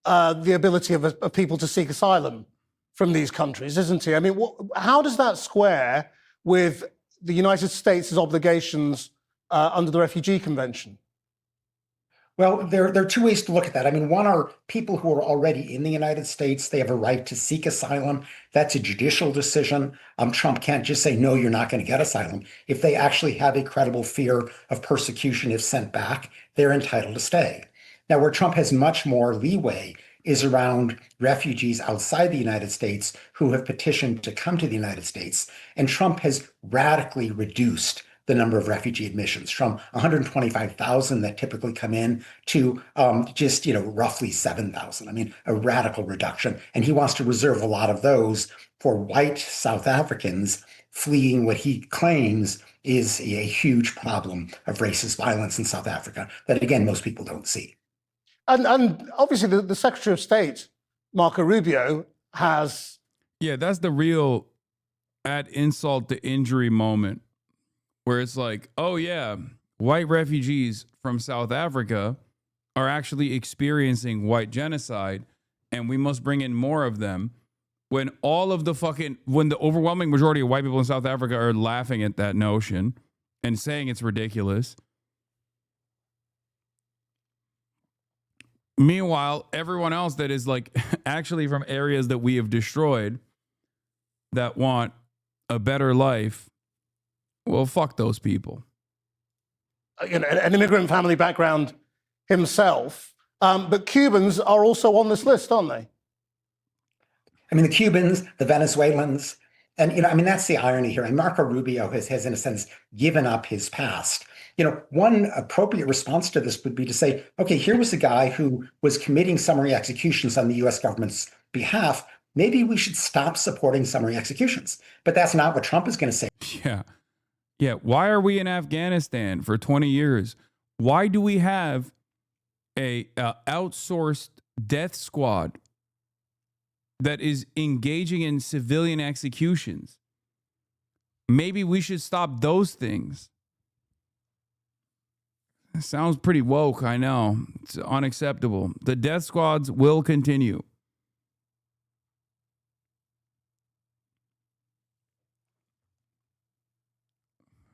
the ability of people to seek asylum from these countries, isn't he? I mean, how does that square with the United States' obligations under the Refugee Convention? Well, there are two ways to look at that. I mean, one are people who are already in the United States. They have a right to seek asylum. That's a judicial decision. Trump can't just say, no, you're not going to get asylum. If they actually have a credible fear of persecution if sent back, they're entitled to stay. Now, where Trump has much more leeway is around refugees outside the United States who have petitioned to come to the United States. And Trump has radically reduced the number of refugee admissions from 125,000 that typically come in to just roughly 7,000. I mean, a radical reduction. And he wants to reserve a lot of those for white South Africans fleeing what he claims is a huge problem of racist violence in South Africa that, again, most people don't see. And obviously the Secretary of State, Marco Rubio, has... Yeah, that's the real add insult to injury moment. Where it's like, oh yeah, white refugees from South Africa are actually experiencing white genocide, and we must bring in more of them. When the overwhelming majority of white people in South Africa are laughing at that notion and saying it's ridiculous. Meanwhile, everyone else that is like actually from areas that we have destroyed that want a better life, well, fuck those people. An immigrant family background himself. But Cubans are also on this list, aren't they? I mean, the Cubans, the Venezuelans, And, that's the irony here. And Marco Rubio has, in a sense, given up his past. One appropriate response to this would be to say, okay, here was a guy who was committing summary executions on the US government's behalf. Maybe we should stop supporting summary executions. But that's not what Trump is going to say. Yeah. Why are we in Afghanistan for 20 years? Why do we have a outsourced death squad that is engaging in civilian executions? Maybe we should stop those things. It sounds pretty woke, I know. It's unacceptable. The death squads will continue.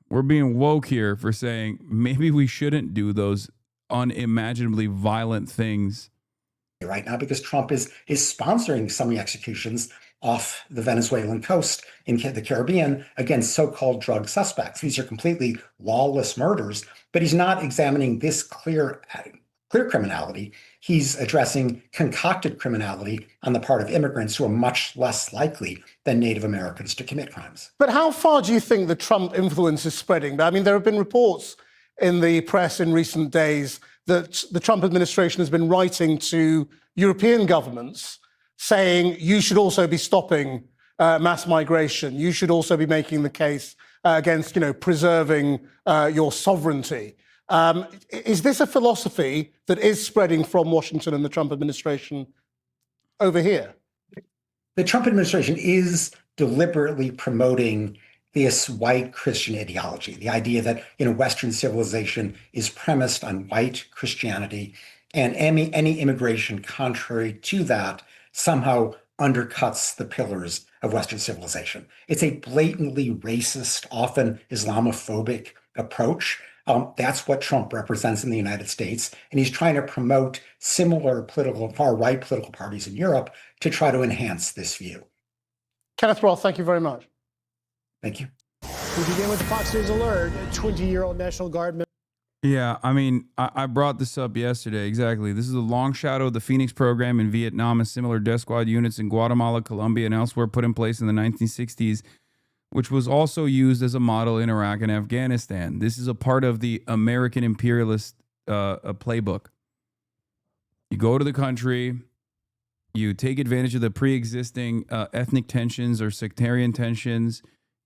We're being woke here for saying maybe we shouldn't do those unimaginably violent things Right now, because Trump is sponsoring summary executions off the Venezuelan coast in the Caribbean against so-called drug suspects. These are completely lawless murders, but he's not examining this clear criminality. He's addressing concocted criminality on the part of immigrants who are much less likely than Native Americans to commit crimes. But how far do you think the Trump influence is spreading? I mean, there have been reports in the press in recent days that the Trump administration has been writing to European governments saying you should also be stopping mass migration. You should also be making the case against, preserving your sovereignty. Is this a philosophy that is spreading from Washington and the Trump administration over here? The Trump administration is deliberately promoting this white Christian ideology, the idea that Western civilization is premised on white Christianity, and any immigration contrary to that somehow undercuts the pillars of Western civilization. It's a blatantly racist, often Islamophobic approach. That's what Trump represents in the United States, and he's trying to promote similar far-right political parties in Europe to try to enhance this view. Kenneth Roth, thank you very much. Thank you. We begin with the Fox News alert. 20-year-old National Guard. Yeah, I mean, I brought this up yesterday. Exactly. This is a long shadow of the Phoenix program in Vietnam and similar death squad units in Guatemala, Colombia, and elsewhere put in place in the 1960s, which was also used as a model in Iraq and Afghanistan. This is a part of the American imperialist playbook. You go to the country, you take advantage of the pre-existing ethnic tensions or sectarian tensions,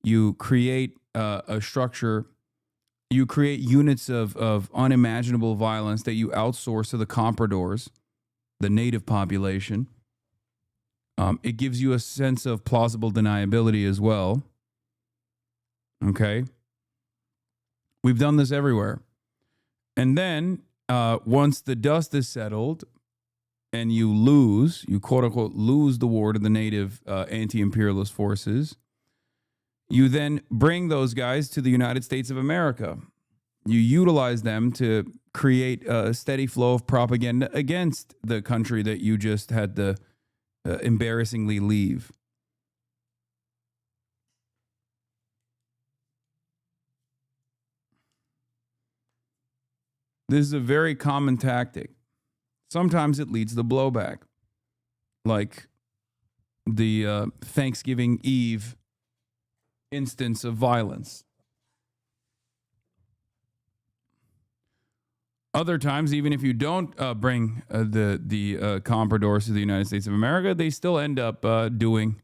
you create a structure, you create units of unimaginable violence that you outsource to the compradors, the native population. It gives you a sense of plausible deniability as well. Okay? We've done this everywhere. And then once the dust is settled and you quote unquote lose the war to the native anti-imperialist forces, you then bring those guys to the United States of America. You utilize them to create a steady flow of propaganda against the country that you just had to embarrassingly leave. This is a very common tactic. Sometimes it leads to blowback, like the Thanksgiving Eve instance of violence. Other times, even if you don't bring the compradors to the United States of America, they still end up doing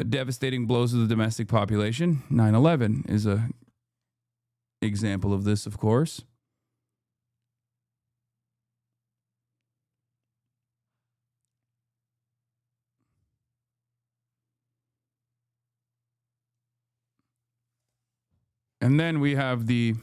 devastating blows to the domestic population. 9/11 is an example of this, of course. And then we have the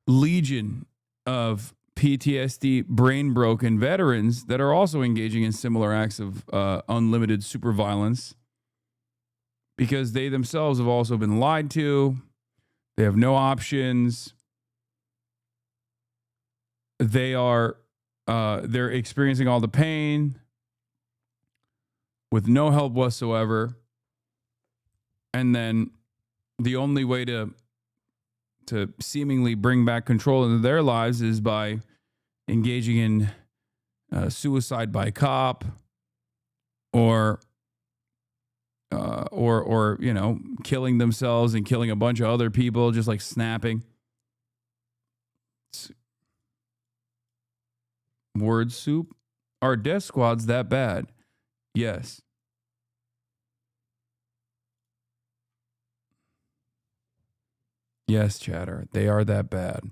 legion of PTSD brain-broken veterans that are also engaging in similar acts of unlimited super violence because they themselves have also been lied to. They have no options. They're experiencing all the pain with no help whatsoever. And then the only way to to seemingly bring back control into their lives is by engaging in suicide by cop, or killing themselves and killing a bunch of other people, just like snapping. Word soup. Are death squads that bad? Yes. Yes, chatter. They are that bad.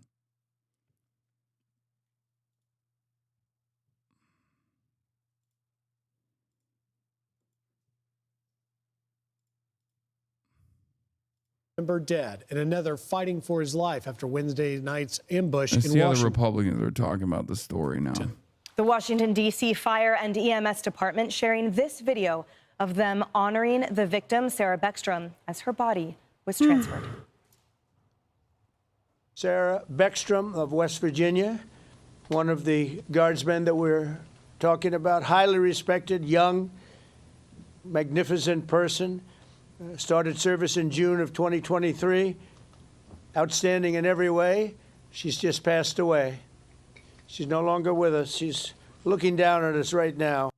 Dead, and another fighting for his life after Wednesday night's ambush Let's in see how the Washington. Republicans are talking about the story now. The Washington, D.C. Fire and EMS Department sharing this video of them honoring the victim, Sarah Beckstrom, as her body was transferred. Sarah Beckstrom of West Virginia, one of the guardsmen that we're talking about, highly respected, young, magnificent person. Started service in June of 2023. Outstanding in every way. She's just passed away. She's no longer with us. She's looking down at us right now.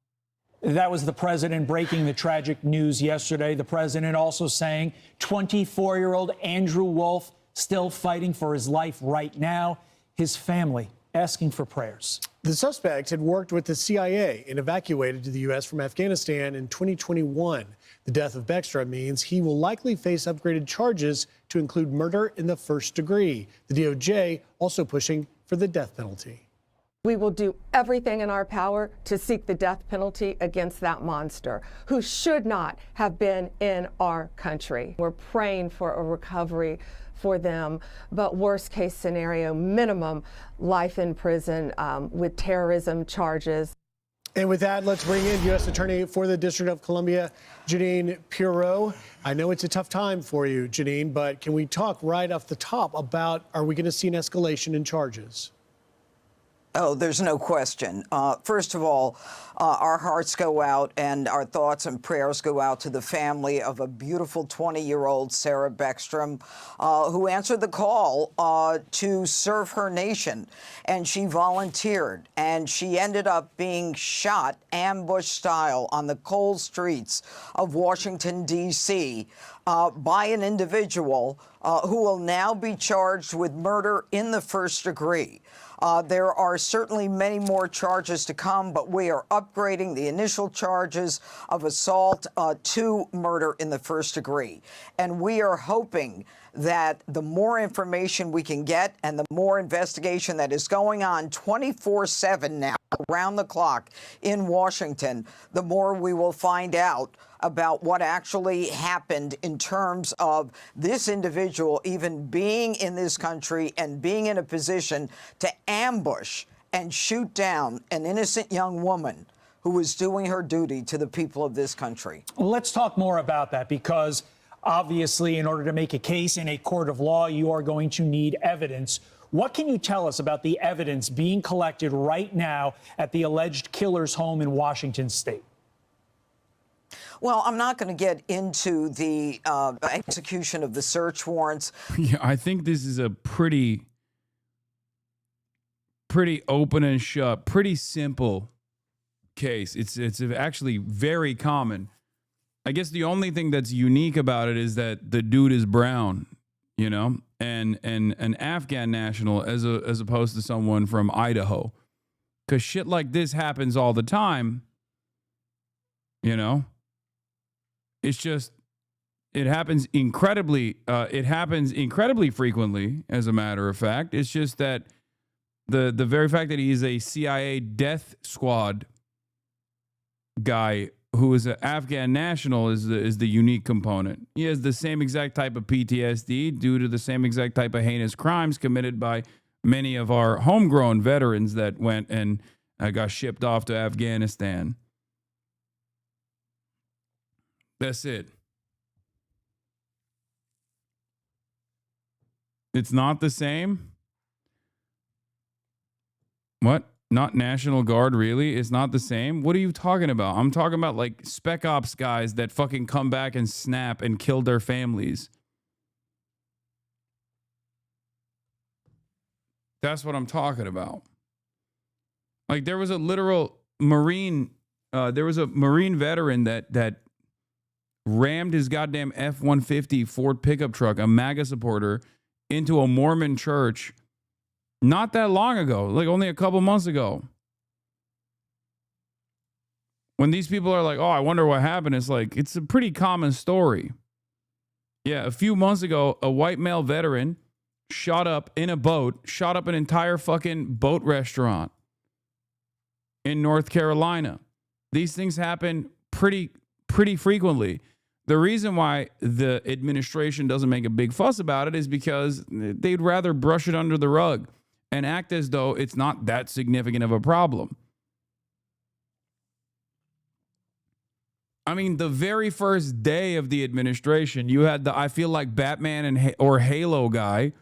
That was the president breaking the tragic news yesterday. The president also saying 24-year-old Andrew Wolf still fighting for his life right now. His family asking for prayers. The suspect had worked with the CIA and evacuated to the U.S. from Afghanistan in 2021. The death of Beckstrom means he will likely face upgraded charges to include murder in the first degree. The DOJ also pushing for the death penalty. We will do everything in our power to seek the death penalty against that monster who should not have been in our country. We're praying for a recovery for them, but worst case scenario, minimum life in prison with terrorism charges. And with that, let's bring in U.S. Attorney for the District of Columbia, Jeanine Pirro. I know it's a tough time for you, Jeanine, but can we talk right off the top about, are we going to see an escalation in charges? Oh, there's no question. First of all, our hearts go out and our thoughts and prayers go out to the family of a beautiful 20-year-old Sarah Beckstrom, who answered the call to serve her nation. And she volunteered, and she ended up being shot ambush style on the cold streets of Washington, D.C. By an individual who will now be charged with murder in the first degree. There are certainly many more charges to come, but we are upgrading the initial charges of assault to murder in the first degree. And we are hoping that the more information we can get and the more investigation that is going on 24/7 now, around the clock in Washington, the more we will find out about what actually happened in terms of this individual even being in this country and being in a position to ambush and shoot down an innocent young woman who was doing her duty to the people of this country. Let's talk more about that, because obviously, in order to make a case in a court of law, you are going to need evidence. What can you tell us about the evidence being collected right now at the alleged killer's home in Washington state? Well, I'm not going to get into the execution of the search warrants. Yeah, I think this is a pretty open and shut, pretty simple case. It's actually very common. I guess the only thing that's unique about it is that the dude is brown, you know, and an Afghan national as opposed to someone from Idaho. Because shit like this happens all the time, you know. It's just, it happens incredibly frequently, as a matter of fact. It's just that the very fact that he is a CIA death squad guy who is an Afghan national is the unique component. He has the same exact type of PTSD due to the same exact type of heinous crimes committed by many of our homegrown veterans that went and got shipped off to Afghanistan. That's it. It's not the same? What? Not National Guard, really? It's not the same? What are you talking about? I'm talking about like Spec Ops guys that fucking come back and snap and kill their families. That's what I'm talking about. Like there was a literal Marine veteran that rammed his goddamn F-150 Ford pickup truck, a MAGA supporter, into a Mormon church not that long ago, like only a couple months ago. When these people are like, oh, I wonder what happened, it's like, it's a pretty common story. Yeah, a few months ago, a white male veteran shot up in a boat, shot up an entire fucking boat restaurant in North Carolina. These things happen pretty frequently. The reason why the administration doesn't make a big fuss about it is because they'd rather brush it under the rug and act as though it's not that significant of a problem. I mean, the very first day of the administration, you had the I feel like Batman or Halo guy,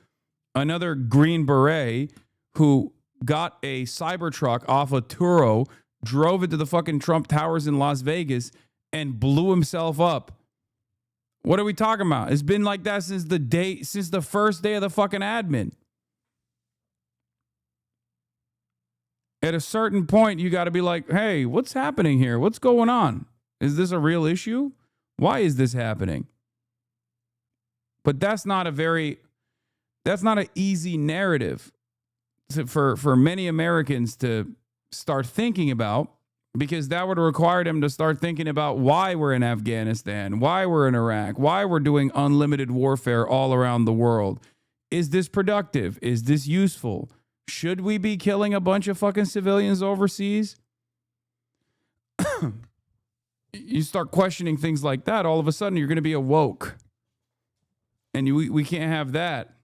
another Green Beret, who got a Cybertruck off a Turo, drove it to the fucking Trump Towers in Las Vegas, and blew himself up. What are we talking about? It's been like that since the first day of the fucking admin. At a certain point, you got to be like, hey, what's happening here? What's going on? Is this a real issue? Why is this happening? But that's not an easy narrative for many Americans to start thinking about, because that would require them to start thinking about why we're in Afghanistan, why we're in Iraq, why we're doing unlimited warfare all around the world. Is this productive? Is this useful? Should we be killing a bunch of fucking civilians overseas? You start questioning things like that, all of a sudden you're going to be awoke. And we can't have that.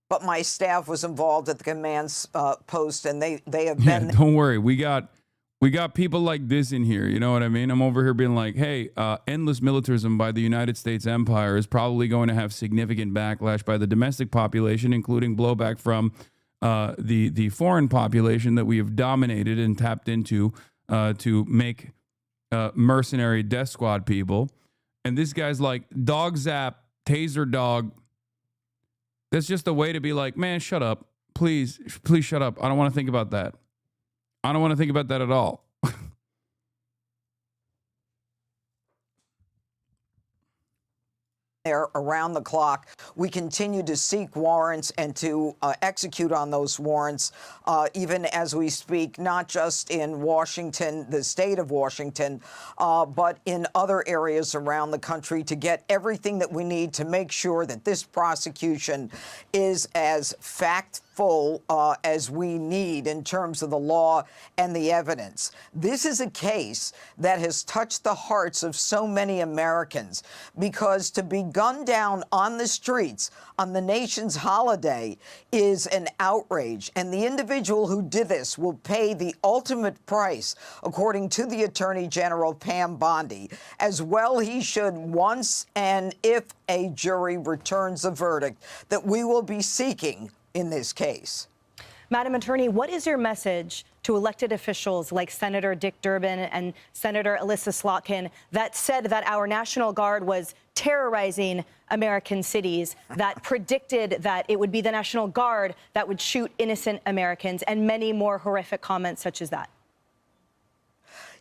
But my staff was involved at the command post, and they have been. Don't worry, we got people like this in here. You know what I mean? I'm over here being like, hey, endless militarism by the United States empire is probably going to have significant backlash by the domestic population, including blowback from the foreign population that we have dominated and tapped into to make mercenary death squad people. And this guy's like, dog zap, taser dog. That's just a way to be like, man, shut up. Please shut up. I don't want to think about that. I don't want to think about that at all. There around the clock. We continue to seek warrants and to execute on those warrants, even as we speak, not just in Washington, the state of Washington, but in other areas around the country, to get everything that we need to make sure that this prosecution is as factful as we need in terms of the law and the evidence. This is a case that has touched the hearts of so many Americans, because to be gunned down on the streets on the nation's holiday is an outrage. And the individual who did this will pay the ultimate price, according to the Attorney General, Pam Bondi. As well, he should, once and if a jury returns a verdict that we will be seeking in this case. Madam Attorney, what is your message to elected officials like Senator Dick Durbin and Senator Alyssa Slotkin that said that our National Guard was terrorizing American cities, that predicted that it would be the National Guard that would shoot innocent Americans, and many more horrific comments such as that?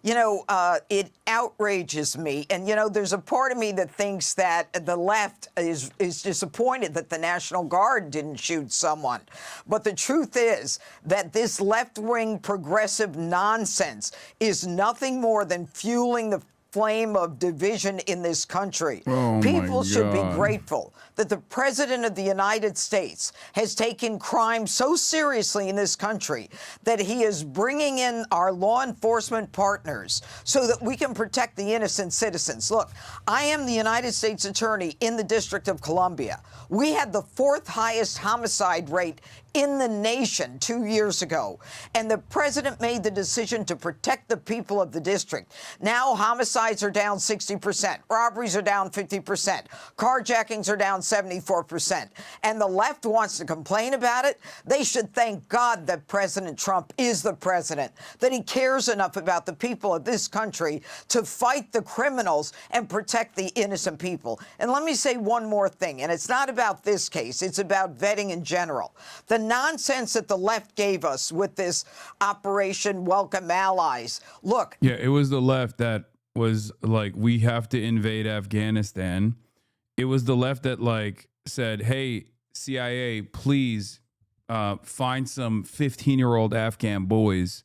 You know, it outrages me. And, you know, there's a part of me that thinks that the left is disappointed that the National Guard didn't shoot someone. But the truth is that this left-wing progressive nonsense is nothing more than fueling the flame of division in this country. People should be grateful that the President of the United States has taken crime so seriously in this country that he is bringing in our law enforcement partners so that we can protect the innocent citizens. Look, I am the United States Attorney in the District of Columbia. We had the 4th highest homicide rate in the nation 2 years ago, and the president made the decision to protect the people of the district. Now homicide homicides are down 60%. Robberies are down 50%. Carjackings are down 74%. And the left wants to complain about it. They should thank God that President Trump is the president, that he cares enough about the people of this country to fight the criminals and protect the innocent people. And let me say one more thing, and it's not about this case. It's about vetting in general. The nonsense that the left gave us with this Operation Welcome Allies. Look. Yeah, it was the left that was like, we have to invade Afghanistan. It was the left that like said, hey, CIA, please find some 15-year-old Afghan boys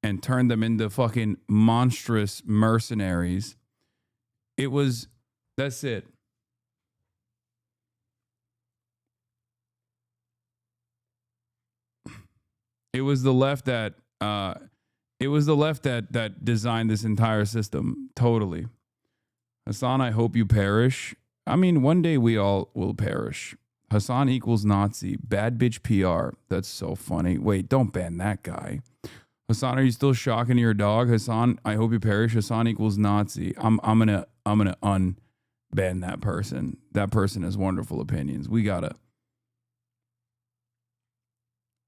and turn them into fucking monstrous mercenaries. That's it. It was the left that that designed this entire system. Totally. Hasan, I hope you perish. I mean, one day we all will perish. Hasan equals Nazi. Bad bitch PR. That's so funny. Wait, don't ban that guy. Hasan, are you still shocking your dog? Hasan, I hope you perish. Hasan equals Nazi. I'm gonna unban that person. That person has wonderful opinions. We gotta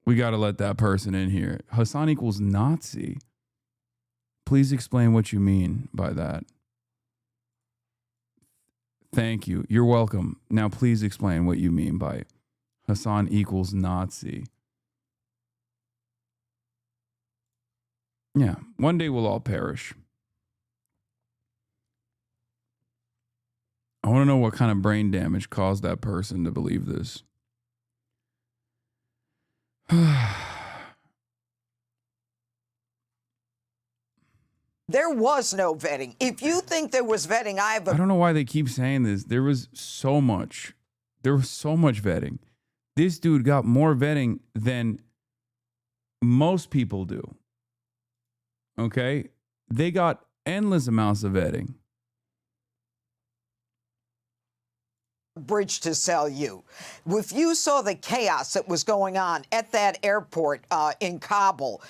let that person in here. Hasan equals Nazi. Please explain what you mean by that. Thank you. You're welcome. Now please explain what you mean by Hasan equals Nazi. Yeah, one day we'll all perish. I want to know what kind of brain damage caused that person to believe this. There was no vetting. If you think there was vetting, I don't know why they keep saying this. There was so much vetting. This dude got more vetting than most people do. Okay? They got endless amounts of vetting. Bridge to sell you. If you saw the chaos that was going on at that airport in Kabul.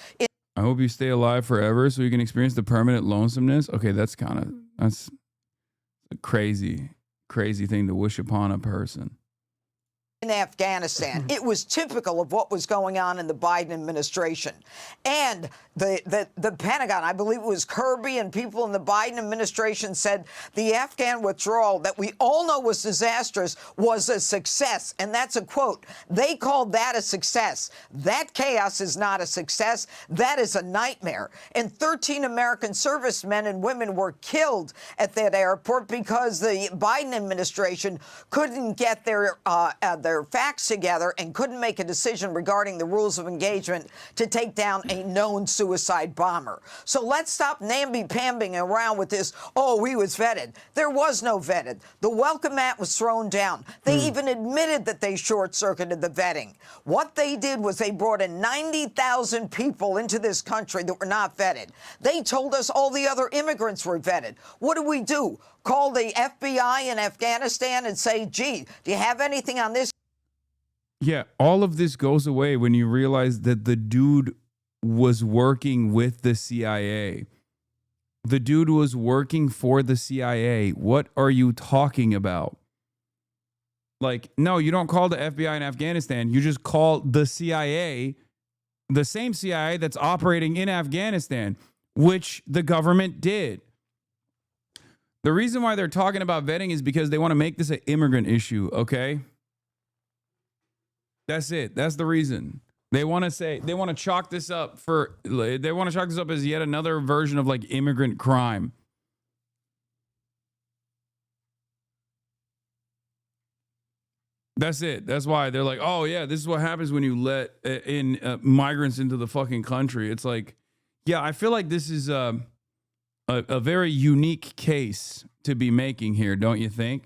I hope you stay alive forever so you can experience the permanent lonesomeness. Okay, that's a crazy thing to wish upon a person. In Afghanistan, it was typical of what was going on in the Biden administration. And the Pentagon, I believe it was Kirby and people in the Biden administration said the Afghan withdrawal that we all know was disastrous was a success. And that's a quote. They called that a success. That chaos is not a success. That is a nightmare. And 13 American servicemen and women were killed at that airport because the Biden administration couldn't get their facts together and couldn't make a decision regarding the rules of engagement to take down a known suicide bomber. So let's stop namby-pambing around with this, oh, he was vetted. There was no vetted. The welcome mat was thrown down. They even admitted that they short-circuited the vetting. What they did was they brought in 90,000 people into this country that were not vetted. They told us all the other immigrants were vetted. What do? Call the FBI in Afghanistan and say, gee, do you have anything on this? Yeah, all of this goes away when you realize that the dude was working with the CIA. The dude was working for the CIA. What are you talking about? Like, no, you don't call the FBI in Afghanistan. You just call the CIA, the same CIA that's operating in Afghanistan, which the government did. The reason why they're talking about vetting is because they want to make this an immigrant issue, okay? That's it. That's the reason. They want to chalk this up as yet another version of like immigrant crime. That's it. That's why they're like, oh yeah, this is what happens when you let in migrants into the fucking country. It's like, yeah, I feel like this is a very unique case to be making here, don't you think?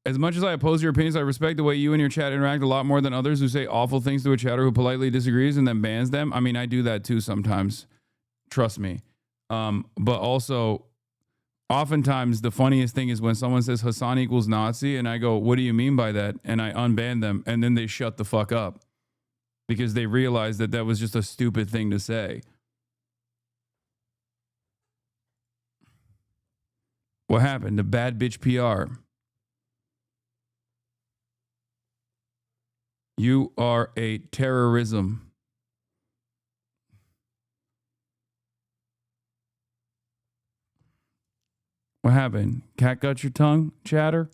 As much as I oppose your opinions, I respect the way you and your chat interact a lot more than others who say awful things to a chatter who politely disagrees and then bans them. I mean, I do that too sometimes. Trust me. But also, Oftentimes, the funniest thing is when someone says Hasan equals Nazi, and I go, what do you mean by that? And I unban them, and then they shut the fuck up because they realize that that was just a stupid thing to say. What happened? The bad bitch PR. You are a terrorism. What happened? Cat got your tongue, chatter?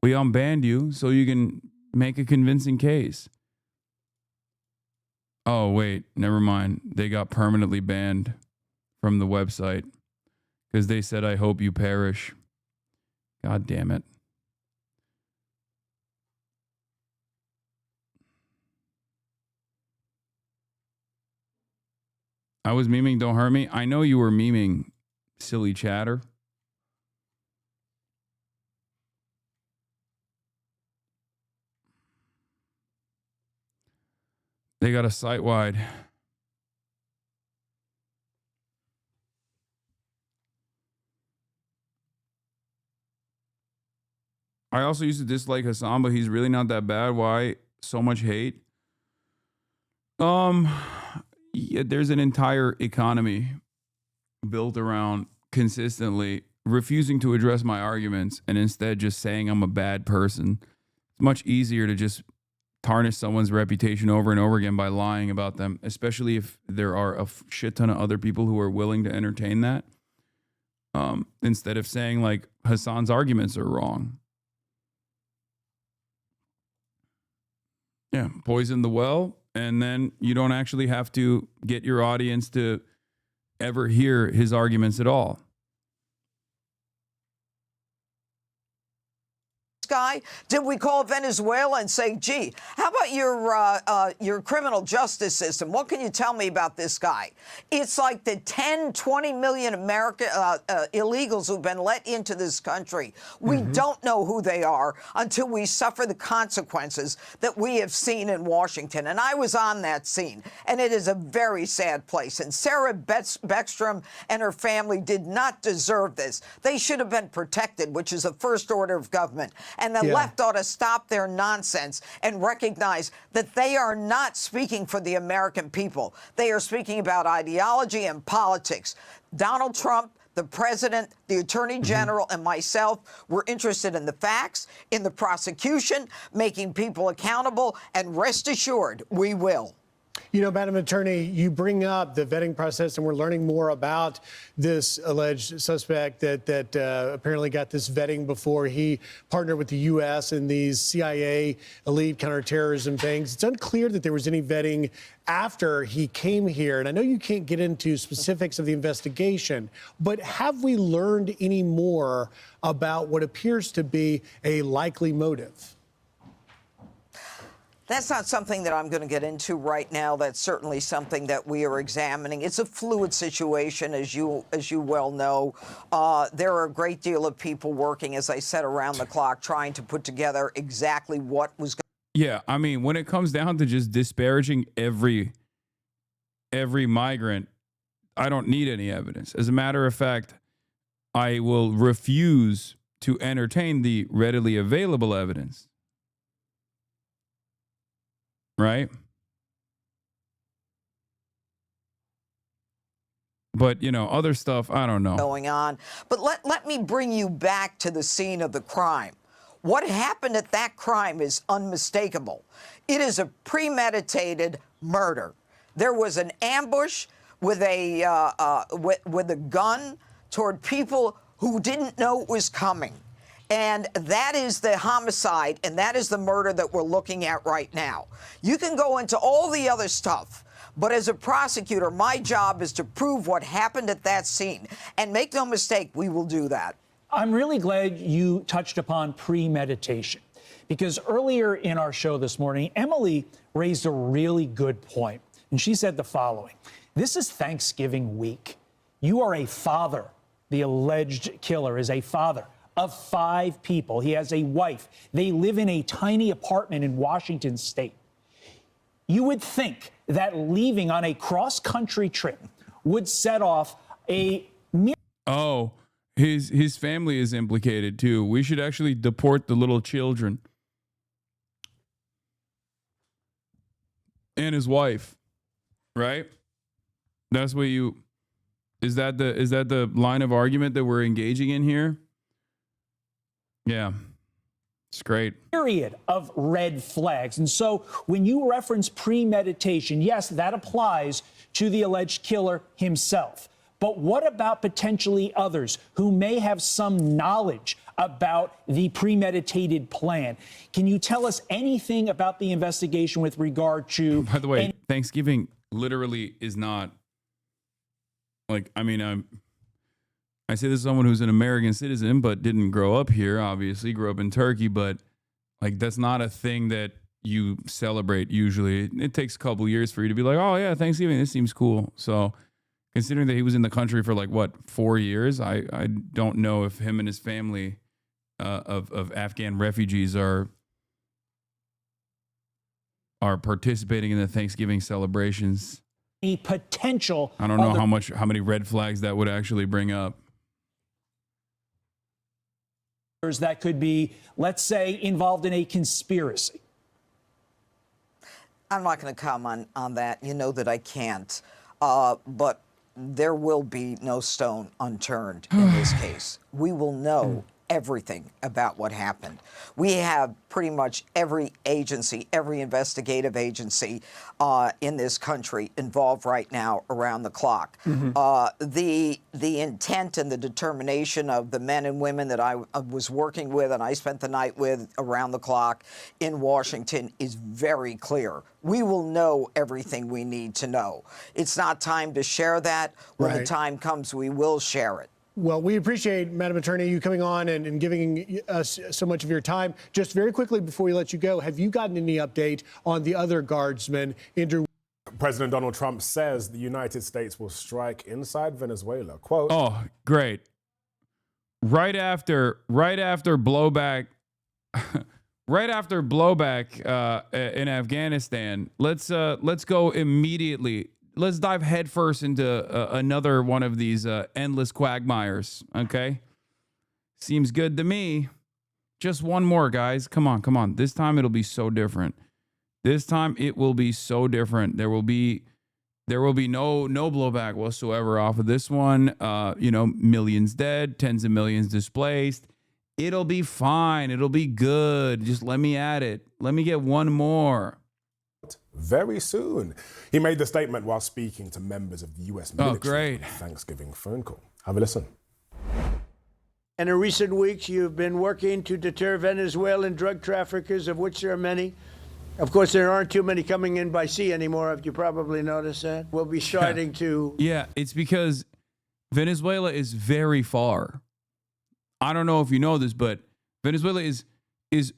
We unbanned you so you can make a convincing case. Oh, wait, never mind. They got permanently banned from the website because they said, I hope you perish. God damn it. I was memeing, don't hurt me. I know you were memeing, silly chatter. They got a site-wide. I also used to dislike Hasan, but he's really not that bad. Why so much hate? Yeah, there's an entire economy built around consistently refusing to address my arguments and instead just saying I'm a bad person. It's much easier to just tarnish someone's reputation over and over again by lying about them, especially if there are a shit ton of other people who are willing to entertain that, instead of saying like Hasan's arguments are wrong. Yeah, poison the well, and then you don't actually have to get your audience to ever hear his arguments at all. Guy, did we call Venezuela and say, gee, how about your criminal justice system? What can you tell me about this guy? It's like the 10, 20 million illegals who've been let into this country. We don't know who they are until we suffer the consequences that we have seen in Washington. And I was on that scene, and it is a very sad place. And Sarah Beckstrom and her family did not deserve this. They should have been protected, which is the first order of government. And the left ought to stop their nonsense and recognize that they are not speaking for the American people. They are speaking about ideology and politics. Donald Trump, the president, the attorney general, and myself were interested in the facts, in the prosecution, making people accountable, and rest assured, we will. You know, Madam Attorney, you bring up the vetting process, and we're learning more about this alleged suspect that apparently got this vetting before he partnered with the U.S. in these CIA elite counterterrorism things. It's unclear that there was any vetting after he came here. And I know you can't get into specifics of the investigation, but have we learned any more about what appears to be a likely motive? That's not something that I'm going to get into right now. That's certainly something that we are examining. It's a fluid situation, as you well know. There are a great deal of people working, as I said, around the clock, trying to put together exactly what was going. Yeah, I mean, when it comes down to just disparaging every migrant, I don't need any evidence. As a matter of fact, I will refuse to entertain the readily available evidence. Right? But, you know, other stuff, I don't know. Going on. But let me bring you back to the scene of the crime. What happened at that crime is unmistakable. It is a premeditated murder. There was an ambush with a gun toward people who didn't know it was coming. And that is the homicide, and that is the murder that we're looking at right now. You can go into all the other stuff, but as a prosecutor, my job is to prove what happened at that scene. And make no mistake, we will do that. I'm really glad you touched upon premeditation, because earlier in our show this morning, Emily raised a really good point. And she said the following: this is Thanksgiving week. You are a father. The alleged killer is a father of 5 people. He has a wife. They live in a tiny apartment in Washington state. You would think that leaving on a cross-country trip would set off a... Oh, his family is implicated too. We should actually deport the little children and his wife, right? That's what you. Is that the line of argument that we're engaging in here? Yeah. It's great. Period of red flags. And so when you reference premeditation, yes, that applies to the alleged killer himself. But what about potentially others who may have some knowledge about the premeditated plan? Can you tell us anything about the investigation with regard to... By the way, Thanksgiving literally is not like, I mean, I say this as someone who's an American citizen, but didn't grow up here, obviously, grew up in Turkey, but like that's not a thing that you celebrate usually. It takes a couple years for you to be like, oh yeah, Thanksgiving, this seems cool. So considering that he was in the country for like, what, 4 years, I don't know if him and his family of Afghan refugees are participating in the Thanksgiving celebrations. A potential... I don't know how many red flags that would actually bring up. That could be, let's say, involved in a conspiracy. I'm not going to comment on that. You know that I can't. But there will be no stone unturned in this case. We will know everything about what happened. We have pretty much every agency, every investigative agency in this country involved right now around the clock. The intent and the determination of the men and women that I was working with and I spent the night with around the clock in Washington is very clear. We will know everything we need to know. It's not time to share that. When the time comes, we will share it. Well, we appreciate, Madam Attorney, you coming on and giving us so much of your time. Just very quickly before we let you go, have you gotten any update on the other guardsmen injured? President Donald Trump says the United States will strike inside Venezuela. Quote, oh, great. Right after blowback, in Afghanistan, let's go immediately. Let's dive headfirst into another one of these endless quagmires, okay? Seems good to me. Just one more, guys. Come on. This time it'll be so different. This time it will be so different. There will be no blowback whatsoever off of this one. Millions dead, tens of millions displaced. It'll be fine. It'll be good. Just let me at it. Let me get one more. Very soon. He made the statement while speaking to members of the U.S. military on a Thanksgiving phone call. Have a listen. And in recent weeks, you've been working to deter Venezuelan drug traffickers, of which there are many. Of course, there aren't too many coming in by sea anymore. Have you probably noticed that? We'll be starting to... Yeah, it's because Venezuela is very far. I don't know if you know this, but Venezuela is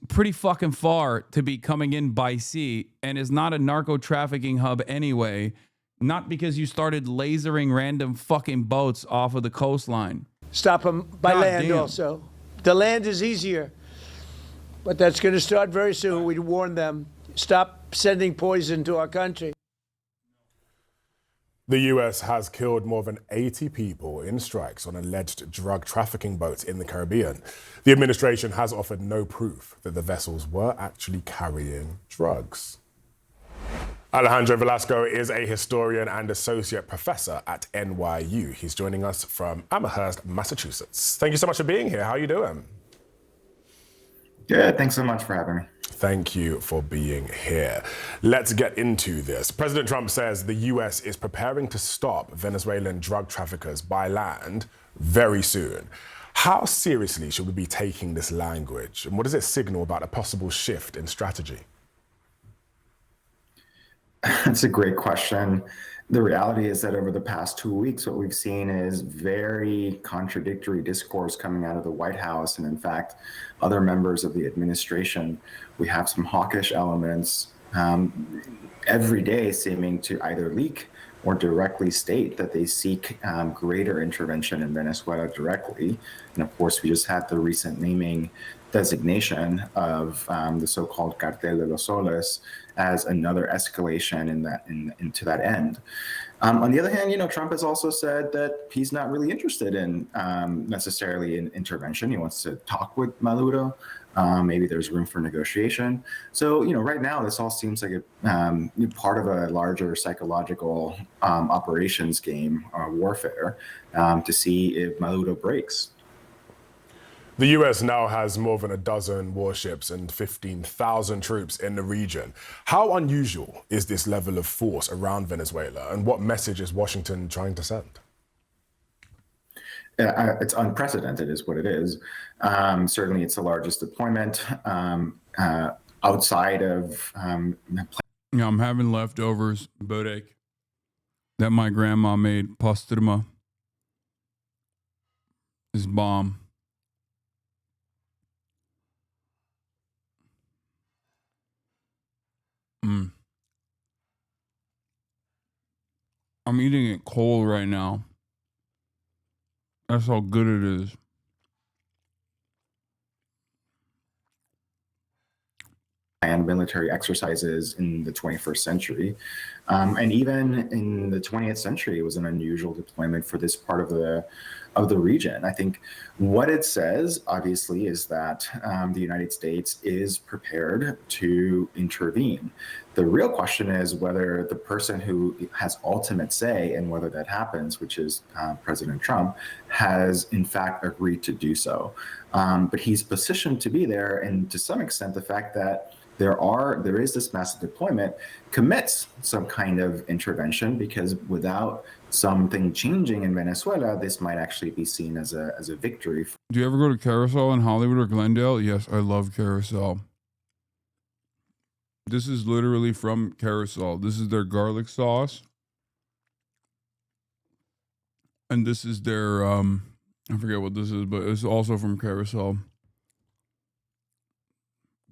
pretty fucking far to be coming in by sea and is not a narco trafficking hub anyway. Not because you started lasering random fucking boats off of the coastline. Stop them by land also. The land is easier, but that's going to start very soon. We warn them. Stop sending poison to our country. The U.S. has killed more than 80 people in strikes on alleged drug trafficking boats in the Caribbean. The administration has offered no proof that the vessels were actually carrying drugs. Alejandro Velasco is a historian and associate professor at NYU. He's joining us from Amherst, Massachusetts. Thank you so much for being here. How are you doing? Good. Thanks so much for having me. Thank you for being here. Let's get into this. President Trump says the U.S. is preparing to stop Venezuelan drug traffickers by land very soon. How seriously should we be taking this language? And what does it signal about a possible shift in strategy? That's a great question. The reality is that over the past 2 weeks, what we've seen is very contradictory discourse coming out of the White House and, in fact, other members of the administration. We have some hawkish elements every day seeming to either leak or directly state that they seek greater intervention in Venezuela directly. And of course, we just had the recent naming designation of the so-called Cartel de los Soles as another escalation into that end. On the other hand, Trump has also said that he's not really interested in necessarily in intervention. He wants to talk with Maduro. Maybe there's room for negotiation. So, right now, this all seems like a part of a larger psychological operations game, warfare, to see if Maduro breaks. The US now has more than a dozen warships and 15,000 troops in the region. How unusual is this level of force around Venezuela, and what message is Washington trying to send? It's unprecedented, is what it is. Certainly, it's the largest deployment outside of. I'm having leftovers, bodek, that my grandma made, pastrma. Is bomb. I'm eating it cold right now. That's how good it is. And military exercises in the 21st century. And even in the 20th century, it was an unusual deployment for this part of the region. I think what it says, obviously, is that the United States is prepared to intervene. The real question is whether the person who has ultimate say in whether that happens, which is President Trump, has in fact agreed to do so. But he's positioned to be there, and to some extent, the fact that there is this massive deployment commits some kind of intervention, because without something changing in Venezuela, this might actually be seen as a victory. Do you ever go to Carousel in Hollywood or Glendale? Yes, I love Carousel. This is literally from Carousel. This is their garlic sauce. And this is their, I forget what this is, but it's also from Carousel.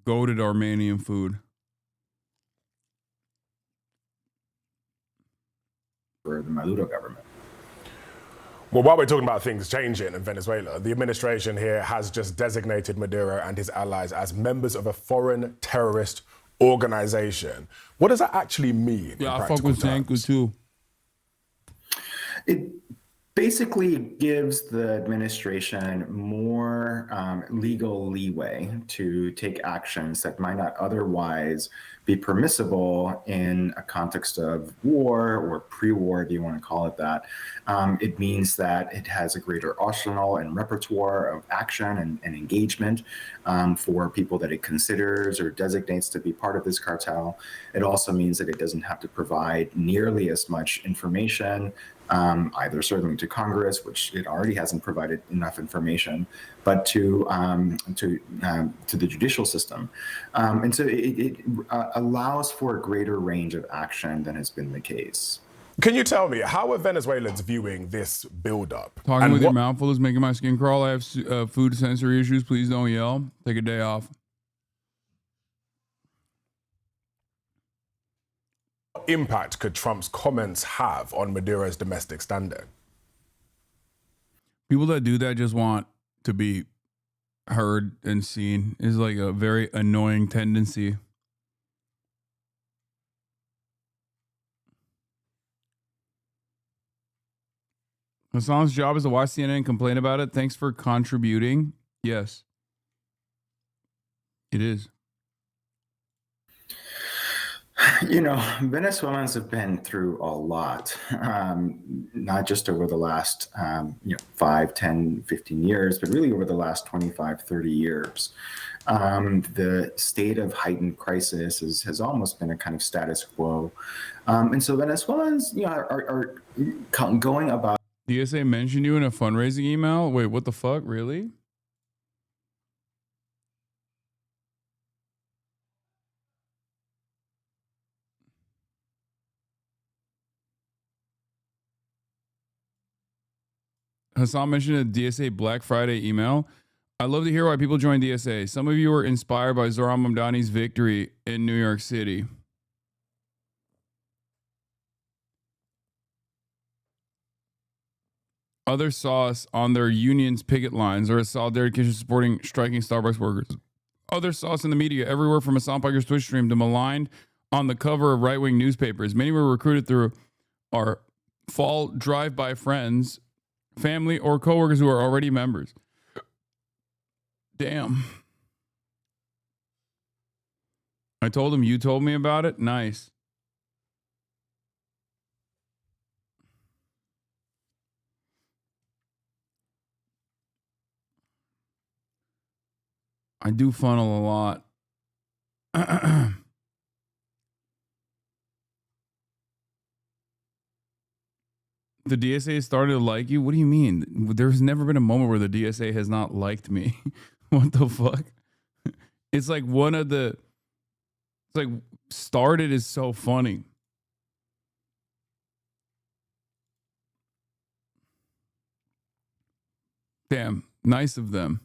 Goated Armenian food. For the Maduro government. Well, while we're talking about things changing in Venezuela, the administration here has just designated Maduro and his allies as members of a foreign terrorist organization. What does that actually mean? Yeah, I fuck with Zanku too. It basically gives the administration more legal leeway to take actions that might not otherwise be permissible in a context of war or pre-war, if you want to call it that. It means that it has a greater arsenal and repertoire of action and engagement for people that it considers or designates to be part of this cartel. It also means that it doesn't have to provide nearly as much information, either certainly to Congress, which it already hasn't provided enough information, but to the judicial system. And so it allows for a greater range of action than has been the case. Can you tell me, how are Venezuelans viewing this build-up? Talking with your mouth full is making my skin crawl. I have food sensory issues. Please don't yell. Take a day off. What impact could Trump's comments have on Maduro's domestic standing? People that do that just want to be heard and seen. Is like a very annoying tendency. Hasan's job is to watch CNN and complain about it. Thanks for contributing. Yes, it is. Venezuelans have been through a lot, not just over the last 5, 10, 15 years, but really over the last 25, 30 years. The state of heightened crisis has almost been a kind of status quo. And so Venezuelans are going about. DSA mentioned you in a fundraising email? Wait, what the fuck? Really? Hasan mentioned a DSA Black Friday email. I love to hear why people join DSA. Some of you were inspired by Zohran Mamdani's victory in New York City. Others saw us on their union's picket lines or a solidarity supporting striking Starbucks workers. Others saw us in the media everywhere from Hasan Piker's Twitch stream to maligned on the cover of right-wing newspapers. Many were recruited through our fall drive-by friends, family, or coworkers who are already members. Damn. I told him you told me about it. Nice. I do funnel a lot. The DSA started to like you? What do you mean? There's never been a moment where the DSA has not liked me. What the fuck? It's like one of the... It's like started is so funny. Damn, nice of them.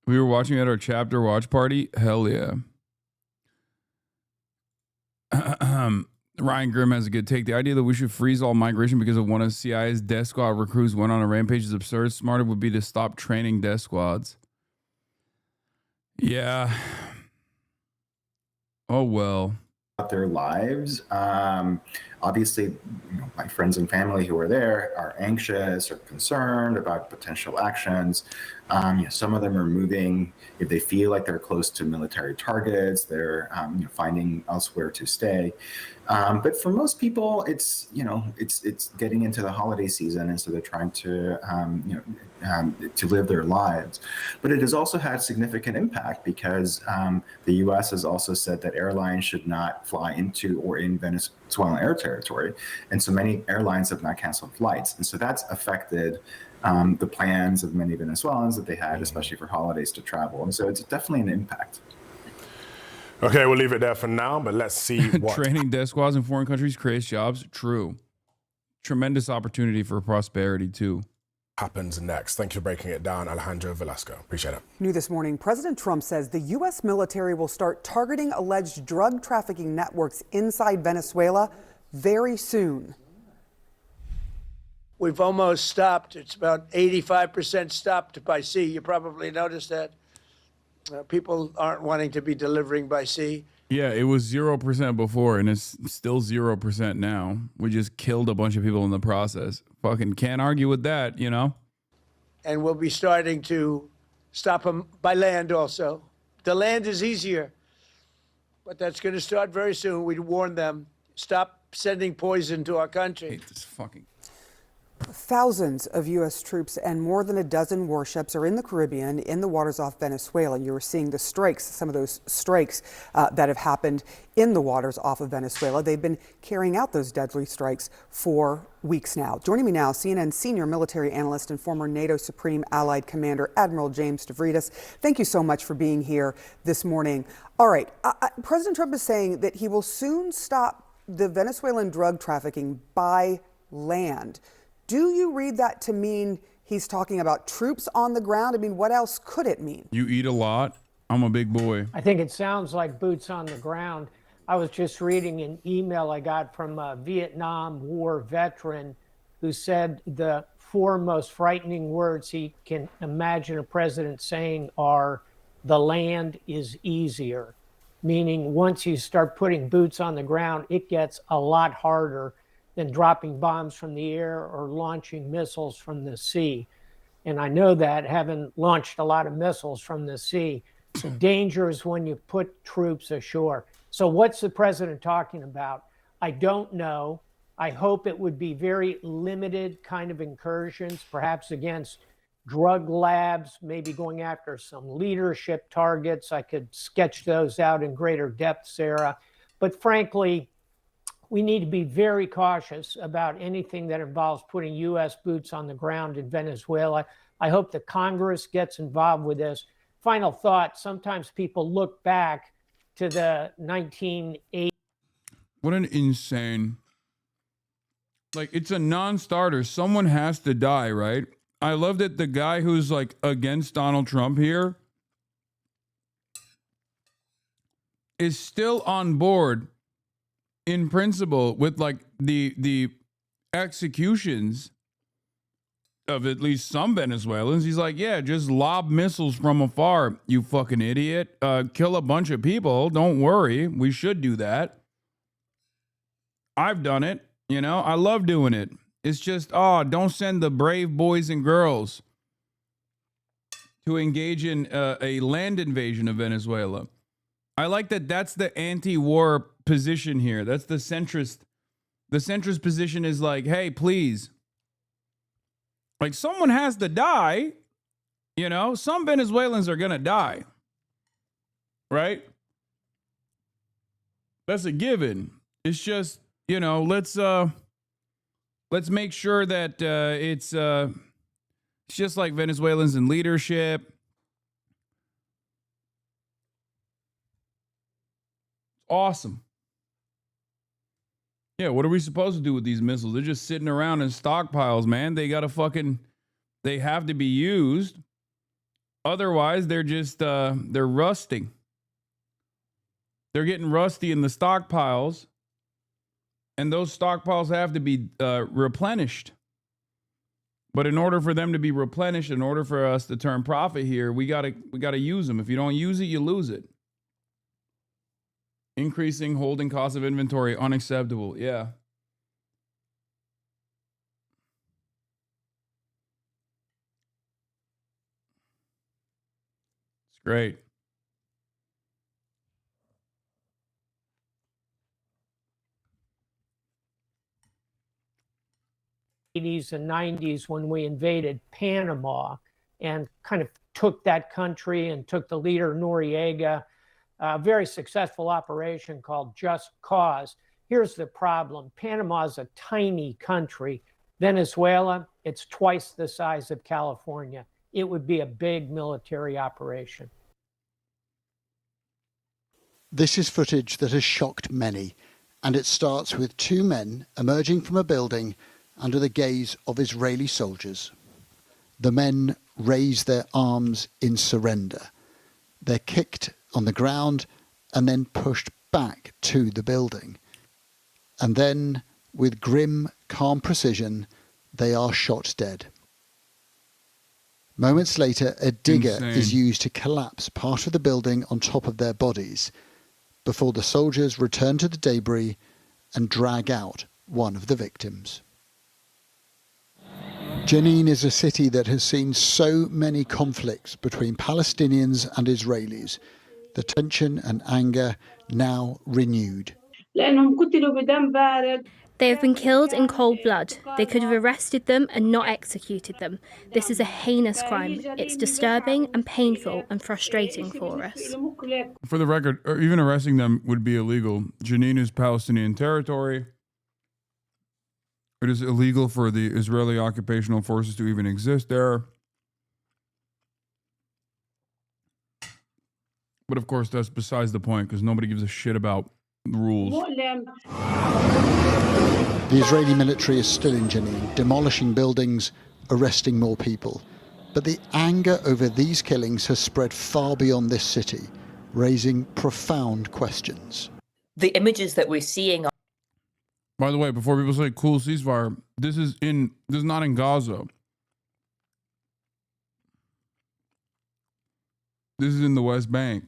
We were watching at our chapter watch party. Hell yeah. Ryan Grimm has a good take. The idea that we should freeze all migration because of one of CIA's death squad recruits went on a rampage is absurd. Smarter would be to stop training death squads. Yeah. Oh, well. Their lives. Obviously, my friends and family who are there are anxious or concerned about potential actions. Some of them are moving if they feel like they're close to military targets. They're finding elsewhere to stay. But for most people, it's getting into the holiday season, and so they're trying to live their lives. But it has also had significant impact because the U.S. has also said that airlines should not fly into or in Venezuelan air territory, and so many airlines have not canceled flights, and so that's affected the plans of many Venezuelans that they had, especially for holidays, to travel. And so it's definitely an impact. Okay, we'll leave it there for now, but let's see what... Training death squads in foreign countries creates jobs. True. Tremendous opportunity for prosperity, too. Happens next. Thank you for breaking it down, Alejandro Velasco. Appreciate it. New this morning, President Trump says the U.S. military will start targeting alleged drug trafficking networks inside Venezuela very soon. We've almost stopped. It's about 85% stopped by sea. You probably noticed that. People aren't wanting to be delivering by sea. Yeah, it was 0% before, and it's still 0% now. We just killed a bunch of people in the process. Fucking can't argue with that, you know? And we'll be starting to stop them by land also. The land is easier, but that's going to start very soon. We warned them, stop sending poison to our country. I hate this fucking... Thousands of U.S. troops and more than a dozen warships are in the Caribbean in the waters off Venezuela. You were seeing the strikes, some of those strikes that have happened in the waters off of Venezuela. They've been carrying out those deadly strikes for weeks now. Joining me now, CNN senior military analyst and former NATO Supreme Allied Commander Admiral James Stavridis. Thank you so much for being here this morning. All right, President Trump is saying that he will soon stop the Venezuelan drug trafficking by land. Do you read that to mean he's talking about troops on the ground? I mean, what else could it mean? You eat a lot. I'm a big boy. I think it sounds like boots on the ground. I was just reading an email I got from a Vietnam War veteran who said the four most frightening words he can imagine a president saying are, "The land is easier," meaning once you start putting boots on the ground, it gets a lot harder than dropping bombs from the air or launching missiles from the sea. And I know that, having launched a lot of missiles from the sea. The danger is when you put troops ashore. So what's the president talking about? I don't know. I hope it would be very limited kind of incursions, perhaps against drug labs, maybe going after some leadership targets. I could sketch those out in greater depth, Sarah. But frankly, we need to be very cautious about anything that involves putting U.S. boots on the ground in Venezuela. I hope the Congress gets involved with this. Final thought, sometimes people look back to the 1980s. What an insane... Like, it's a non-starter. Someone has to die, right? I love that the guy who's, like, against Donald Trump here is still on board in principle with like the executions of at least some Venezuelans. He's like, yeah, just lob missiles from afar, you fucking idiot. Kill a bunch of people. Don't worry. We should do that. I've done it. You know, I love doing it. It's just, don't send the brave boys and girls to engage in a land invasion of Venezuela. I like that that's the anti-war position here. That's the centrist. The centrist position is like, hey, please. Like, someone has to die. You know, some Venezuelans are going to die. Right? That's a given. It's just, you know, let's make sure that it's just like Venezuelans in leadership. Awesome. Yeah, what are we supposed to do with these missiles? They're just sitting around in stockpiles, man. They have to be used. Otherwise, they're just, they're rusting. They're getting rusty in the stockpiles. And those stockpiles have to be replenished. But in order for them to be replenished, in order for us to turn profit here, we gotta use them. If you don't use it, you lose it. Increasing holding costs of inventory, unacceptable. Yeah. It's great. '80s and '90s when we invaded Panama and kind of took that country and took the leader Noriega. A very successful operation called Just Cause. Here's the problem. Panama is a tiny country. Venezuela, it's twice the size of California. It would be a big military operation. This is footage that has shocked many, and it starts with two men emerging from a building under the gaze of Israeli soldiers. The men raise their arms in surrender. They're kicked on the ground and then pushed back to the building. And then, with grim, calm precision, they are shot dead. Moments later, a digger is used to collapse part of the building on top of their bodies before the soldiers return to the debris and drag out one of the victims. Jenin is a city that has seen so many conflicts between Palestinians and Israelis. The tension and anger now renewed. They have been killed in cold blood. They could have arrested them and not executed them. This is a heinous crime. It's disturbing and painful and frustrating for us. For the record, even arresting them would be illegal. Jenin is Palestinian territory. It is illegal for the Israeli occupational forces to even exist there. But of course, that's besides the point because nobody gives a shit about the rules. The Israeli military is still in Jenin, demolishing buildings, arresting more people. But the anger over these killings has spread far beyond this city, raising profound questions. The images that we're seeing. By the way, before people say cool ceasefire, this is not in Gaza. This is in the West Bank.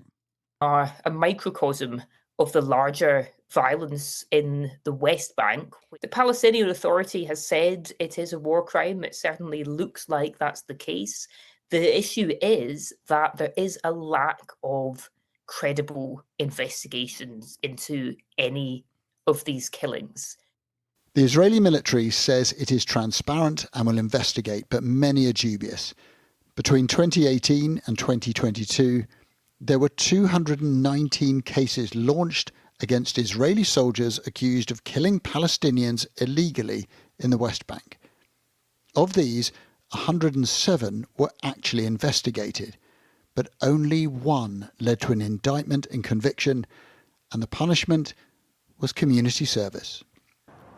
Are a microcosm of the larger violence in the West Bank. The Palestinian Authority has said it is a war crime. It certainly looks like that's the case. The issue is that there is a lack of credible investigations into any of these killings. The Israeli military says it is transparent and will investigate, but many are dubious. Between 2018 and 2022, there were 219 cases launched against Israeli soldiers accused of killing Palestinians illegally in the West Bank. Of these, 107 were actually investigated, but only one led to an indictment and conviction, and the punishment was community service.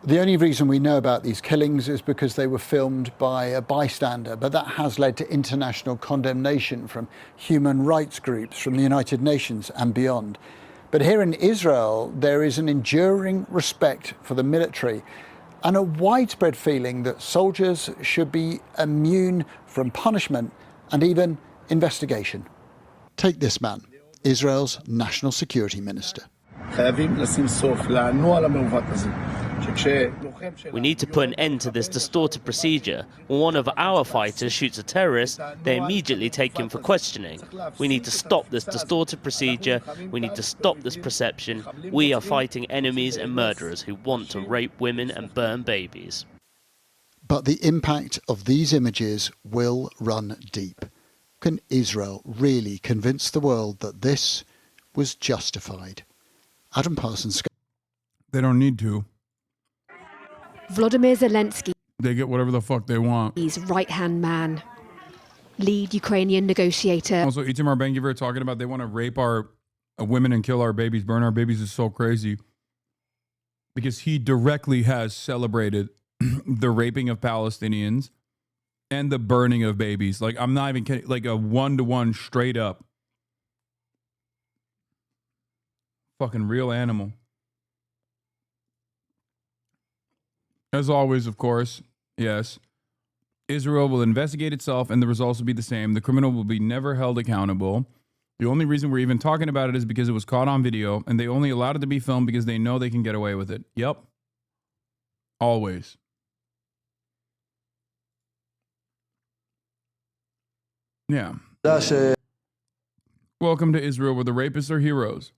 The only reason we know about these killings is because they were filmed by a bystander, but that has led to international condemnation from human rights groups, from the United Nations and beyond. But here in Israel, there is an enduring respect for the military, and a widespread feeling that soldiers should be immune from punishment and even investigation. Take this man, Israel's national security minister. We need to put an end to this distorted procedure. When one of our fighters shoots a terrorist, they immediately take him for questioning. We need to stop this distorted procedure. We need to stop this perception. We are fighting enemies and murderers who want to rape women and burn babies. But the impact of these images will run deep. Can Israel really convince the world that this was justified? Adam Parsons. They don't need to. Volodymyr Zelensky, They get whatever the fuck they want. his right-hand man, lead Ukrainian negotiator. Also, Itamar Ben-Gvir talking about they want to rape our women and kill our babies, burn our babies is so crazy. Because he directly has celebrated the raping of Palestinians and the burning of babies. Like, I'm not even kidding. Like a 1-to-1 straight up. Fucking real animal. As always, of course, yes, Israel will investigate itself and the results will be the same. The criminal will be never held accountable. The only reason we're even talking about it is because it was caught on video and they only allowed it to be filmed because they know they can get away with it. Yep. Always. Yeah. Welcome to Israel, where the rapists are heroes.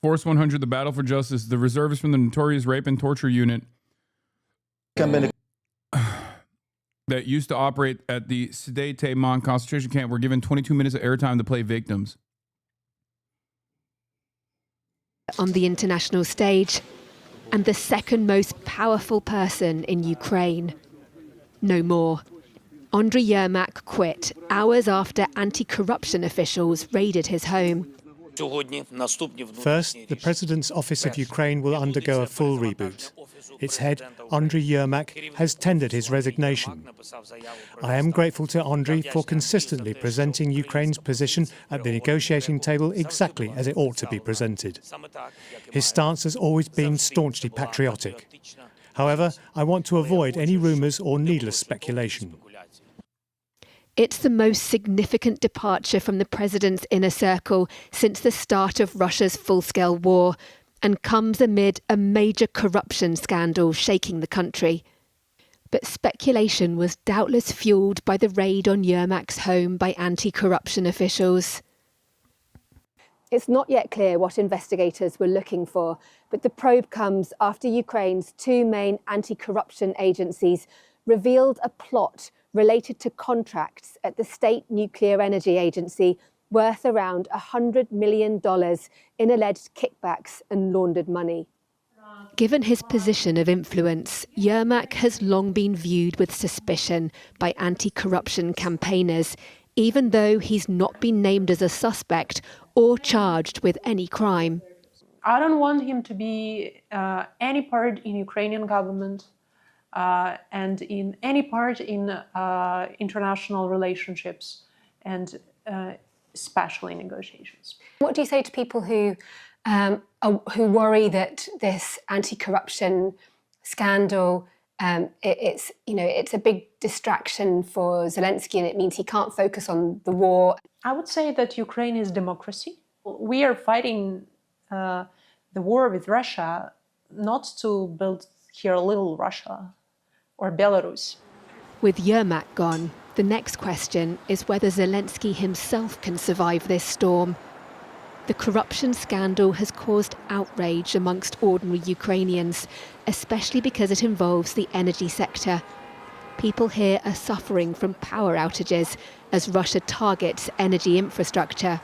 Force 100, the battle for justice, the reservists from the notorious rape and torture unit that used to operate at the Sde Taman concentration camp were given 22 minutes of airtime to play victims. On the international stage, and the second most powerful person in Ukraine. No more. Andriy Yermak quit hours after anti-corruption officials raided his home. First, the President's Office of Ukraine will undergo a full reboot. Its head, Andriy Yermak, has tendered his resignation. I am grateful to Andriy for consistently presenting Ukraine's position at the negotiating table exactly as it ought to be presented. His stance has always been staunchly patriotic. However, I want to avoid any rumours or needless speculation. It's the most significant departure from the president's inner circle since the start of Russia's full-scale war, and comes amid a major corruption scandal shaking the country. But speculation was doubtless fueled by the raid on Yermak's home by anti-corruption officials. It's not yet clear what investigators were looking for, but the probe comes after Ukraine's two main anti-corruption agencies revealed a plot related to contracts at the State Nuclear Energy Agency worth around $100 million in alleged kickbacks and laundered money. Given his position of influence, Yermak has long been viewed with suspicion by anti-corruption campaigners, even though he's not been named as a suspect or charged with any crime. I don't want him to be any part in Ukrainian government and in any part in international relationships and especially negotiations. What do you say to people who worry that this anti-corruption scandal it's a big distraction for Zelensky and it means he can't focus on the war? I would say that Ukraine is democracy. We are fighting the war with Russia not to build here a little Russia or Belarus. With Yermak gone, the next question is whether Zelensky himself can survive this storm. The corruption scandal has caused outrage amongst ordinary Ukrainians, especially because it involves the energy sector. People here are suffering from power outages as Russia targets energy infrastructure.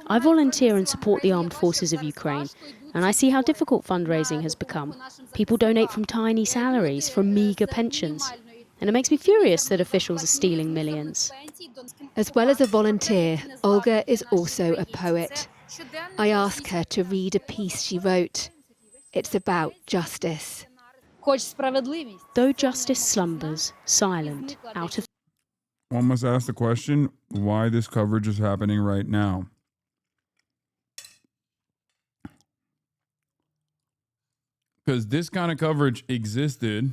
I volunteer and support the armed forces of Ukraine, and I see how difficult fundraising has become. People donate from tiny salaries, from meagre pensions. And it makes me furious that officials are stealing millions. As well as a volunteer, Olga is also a poet. I ask her to read a piece she wrote. It's about justice. Though justice slumbers, silent, out of... One must ask the question, why this coverage is happening right now. because this kind of coverage existed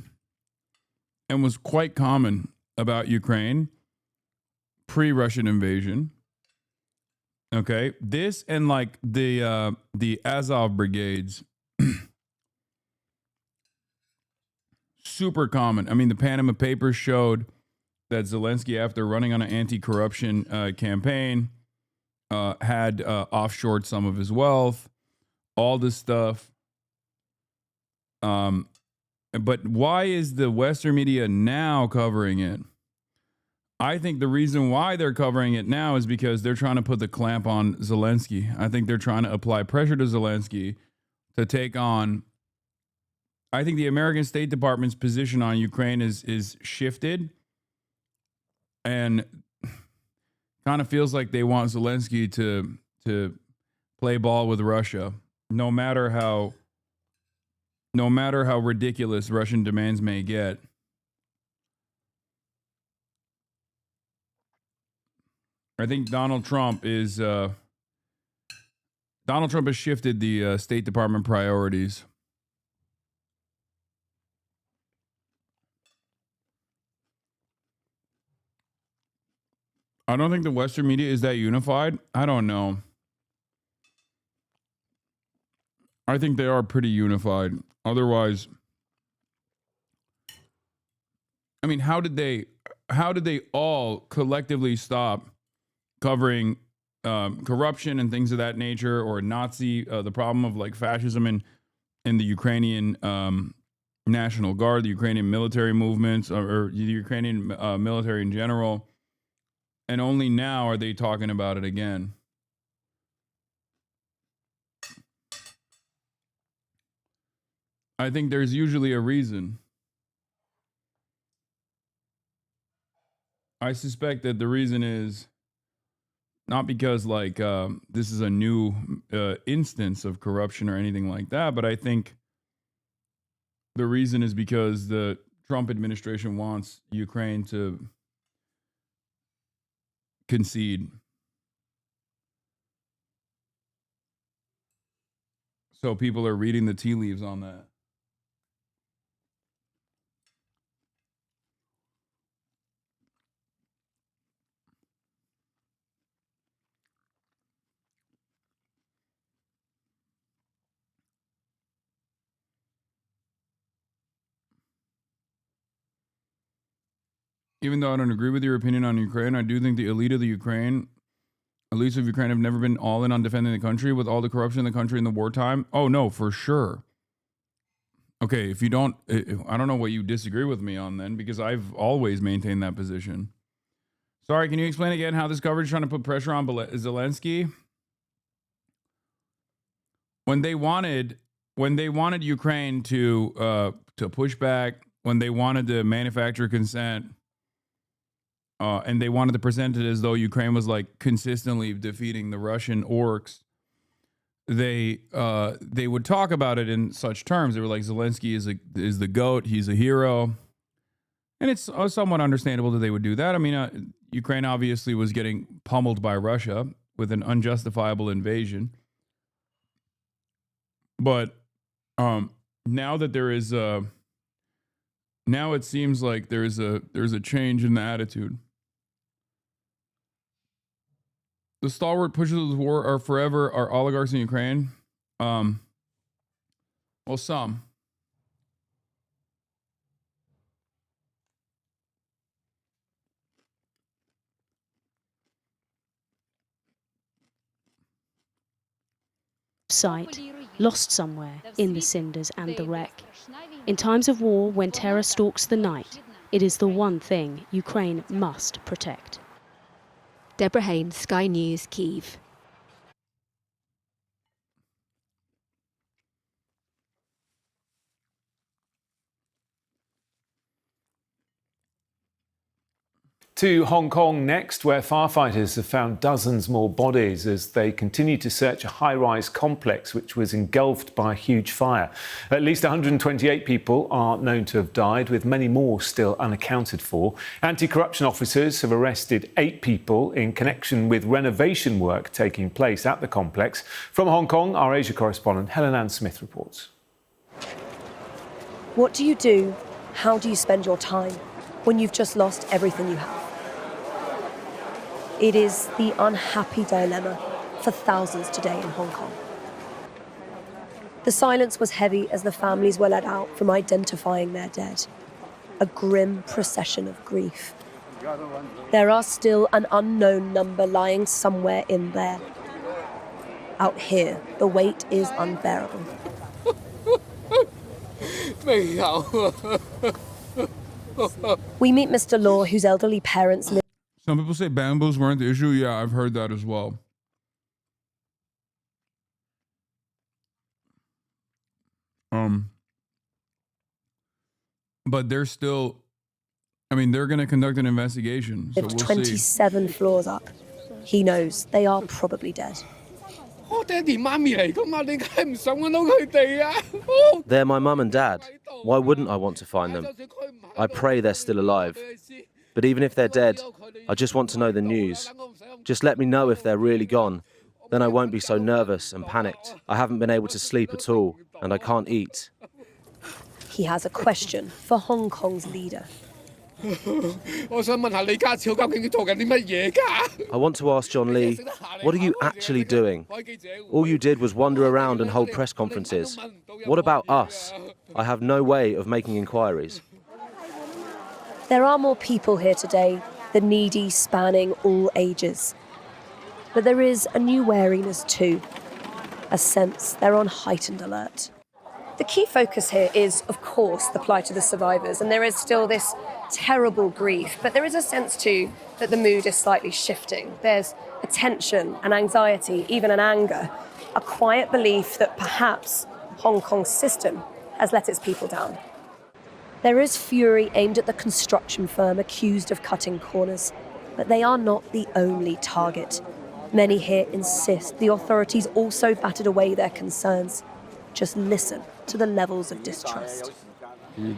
and was quite common about Ukraine pre-Russian invasion. Okay, this and like the Azov brigades, super common. I mean, the Panama Papers showed that Zelensky, after running on an anti-corruption campaign, had offshored some of his wealth, all this stuff. But why is the Western media now covering it? I think the reason why they're covering it now is because they're trying to put the clamp on Zelensky. I think they're trying to apply pressure to Zelensky to take on. I think the American State Department's position on Ukraine is shifted, and kind of feels like they want Zelensky to play ball with Russia, no matter how ridiculous Russian demands may get. I think Donald Trump has shifted the State Department priorities. I don't think the Western media is that unified. I don't know. I think they are pretty unified. Otherwise, I mean, how did they all collectively stop covering corruption and things of that nature, or Nazi, the problem of like fascism in the Ukrainian National Guard, the Ukrainian military movements, or the Ukrainian military in general, and only now are they talking about it again? I think there's usually a reason. I suspect that the reason is not because like this is a new instance of corruption or anything like that, but I think the reason is because the Trump administration wants Ukraine to concede. So people are reading the tea leaves on that. Even though I don't agree with your opinion on Ukraine, I do think the elites of Ukraine have never been all in on defending the country with all the corruption in the country in the wartime. Oh, no, for sure. Okay, if you don't, I don't know what you disagree with me on then, because I've always maintained that position. Sorry, can you explain again how this coverage is trying to put pressure on Zelensky? When they wanted Ukraine to push back, when they wanted to manufacture consent, and they wanted to present it as though Ukraine was like consistently defeating the Russian orcs, they would talk about it in such terms. They were like, Zelensky is the GOAT, he's a hero. And it's somewhat understandable that they would do that. I mean, Ukraine obviously was getting pummeled by Russia with an unjustifiable invasion. But now that there is now it seems like there's a change in the attitude. The stalwart pushers of the war are forever our oligarchs in Ukraine. Well, some. Sight, lost somewhere in the cinders and the wreck. In times of war, when terror stalks the night, it is the one thing Ukraine must protect. Deborah Haynes, Sky News, Kyiv. To Hong Kong next, where firefighters have found dozens more bodies as they continue to search a high-rise complex which was engulfed by a huge fire. At least 128 people are known to have died, with many more still unaccounted for. Anti-corruption officers have arrested 8 people in connection with renovation work taking place at the complex. From Hong Kong, our Asia correspondent Helen Ann Smith reports. What do you do? How do you spend your time when you've just lost everything you have? It is the unhappy dilemma for thousands today in Hong Kong. The silence was heavy as the families were led out from identifying their dead. A grim procession of grief. There are still an unknown number lying somewhere in there. Out here, the weight is unbearable. We meet Mr. Law, whose elderly parents live. Some people say bamboos weren't the issue. Yeah, I've heard that as well. But they're still, I mean, they're going to conduct an investigation. So we'll 27 see. floors up. He knows they are probably dead. They're my mum and dad. Why wouldn't I want to find them? I pray they're still alive. But even if they're dead, I just want to know the news. Just let me know if they're really gone. Then I won't be so nervous and panicked. I haven't been able to sleep at all, and I can't eat. He has a question for Hong Kong's leader. I want to ask John Lee, what are you actually doing? All you did was wander around and hold press conferences. What about us? I have no way of making inquiries. There are more people here today, the needy spanning all ages. But there is a new wariness too, a sense they're on heightened alert. The key focus here is, of course, the plight of the survivors, and there is still this terrible grief, but there is a sense too that the mood is slightly shifting. There's a tension, an anxiety, even an anger, a quiet belief that perhaps Hong Kong's system has let its people down. There is fury aimed at the construction firm accused of cutting corners, but they are not the only target. Many here insist the authorities also battered away their concerns. Just listen to the levels of distrust. There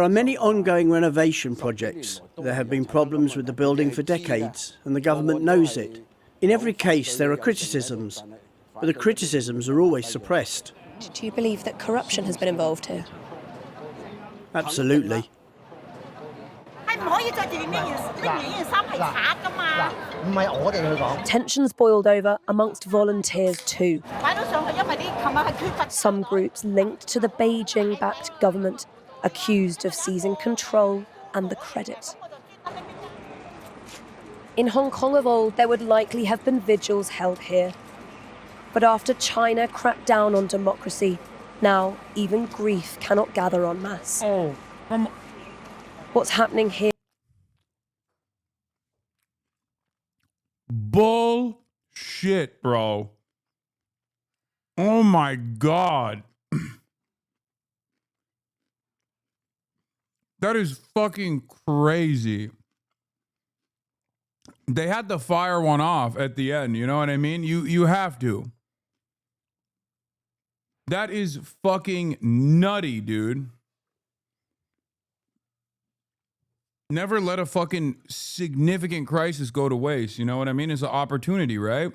are many ongoing renovation projects. There have been problems with the building for decades, and the government knows it. In every case, there are criticisms, but the criticisms are always suppressed. Do you believe that corruption has been involved here? Absolutely. Tensions boiled over amongst volunteers too. Some groups linked to the Beijing-backed government, accused of seizing control and the credit. In Hong Kong of old, there would likely have been vigils held here. But after China cracked down on democracy, now even grief cannot gather en masse. What's happening here? Bullshit, bro. Oh my God. That is fucking crazy. They had to fire one off at the end, you know what I mean? You have to. That is fucking nutty, dude. Never let a fucking significant crisis go to waste. You know what I mean? It's an opportunity, right?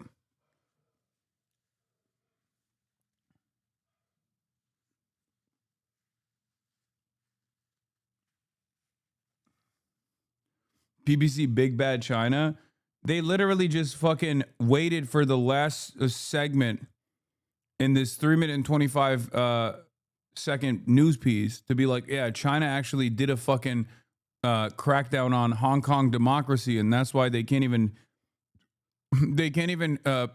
BBC Big Bad China. They literally just fucking waited for the last segment in this 3-minute and 25 second news piece to be like, yeah, China actually did a fucking crackdown on Hong Kong democracy, and that's why they can't even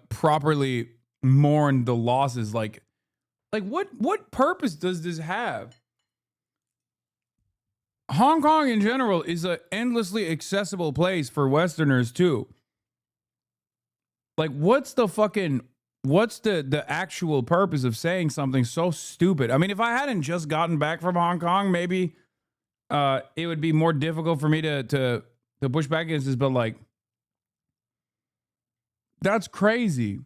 properly mourn the losses. Like what purpose does this have? Hong Kong in general is an endlessly accessible place for Westerners too. Like, what's the actual purpose of saying something so stupid? I mean, if I hadn't just gotten back from Hong Kong, maybe it would be more difficult for me to push back against this, but like, that's crazy.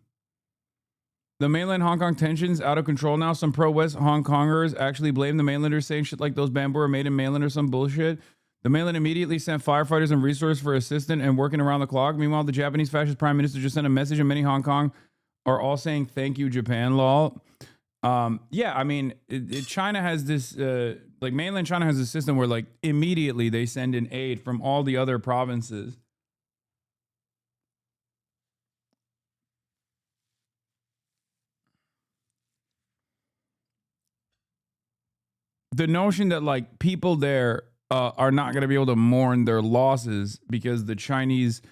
The mainland Hong Kong tensions out of control now. Some pro-West Hong Kongers actually blame the mainlanders, saying shit like those bamboo are made in mainland or some bullshit. The mainland immediately sent firefighters and resources for assistance and working around the clock. Meanwhile, the Japanese fascist prime minister just sent a message, and many Hong Kong are all saying thank you, Japan, lol. Yeah, I mean, China has this, like mainland China has a system where like immediately they send in aid from all the other provinces. The notion that like people there are not going to be able to mourn their losses because the Chinese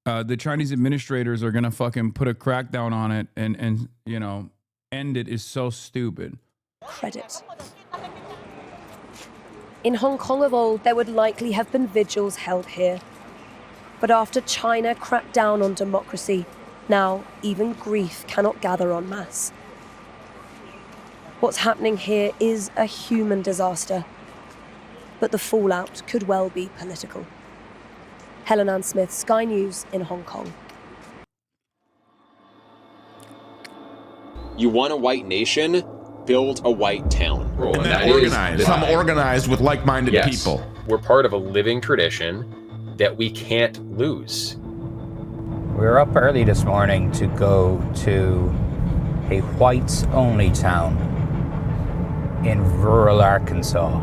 administrators are going to fucking put a crackdown on it and you know, end it is so stupid. Credit. In Hong Kong of old, there would likely have been vigils held here. But after China cracked down on democracy, now even grief cannot gather en masse. What's happening here is a human disaster, but the fallout could well be political. Helen Ann Smith, Sky News in Hong Kong. You want a white nation? Build a white town. And then organized. Become organized with like-minded people. We're part of a living tradition that we can't lose. We were up early this morning to go to a whites-only town in rural Arkansas.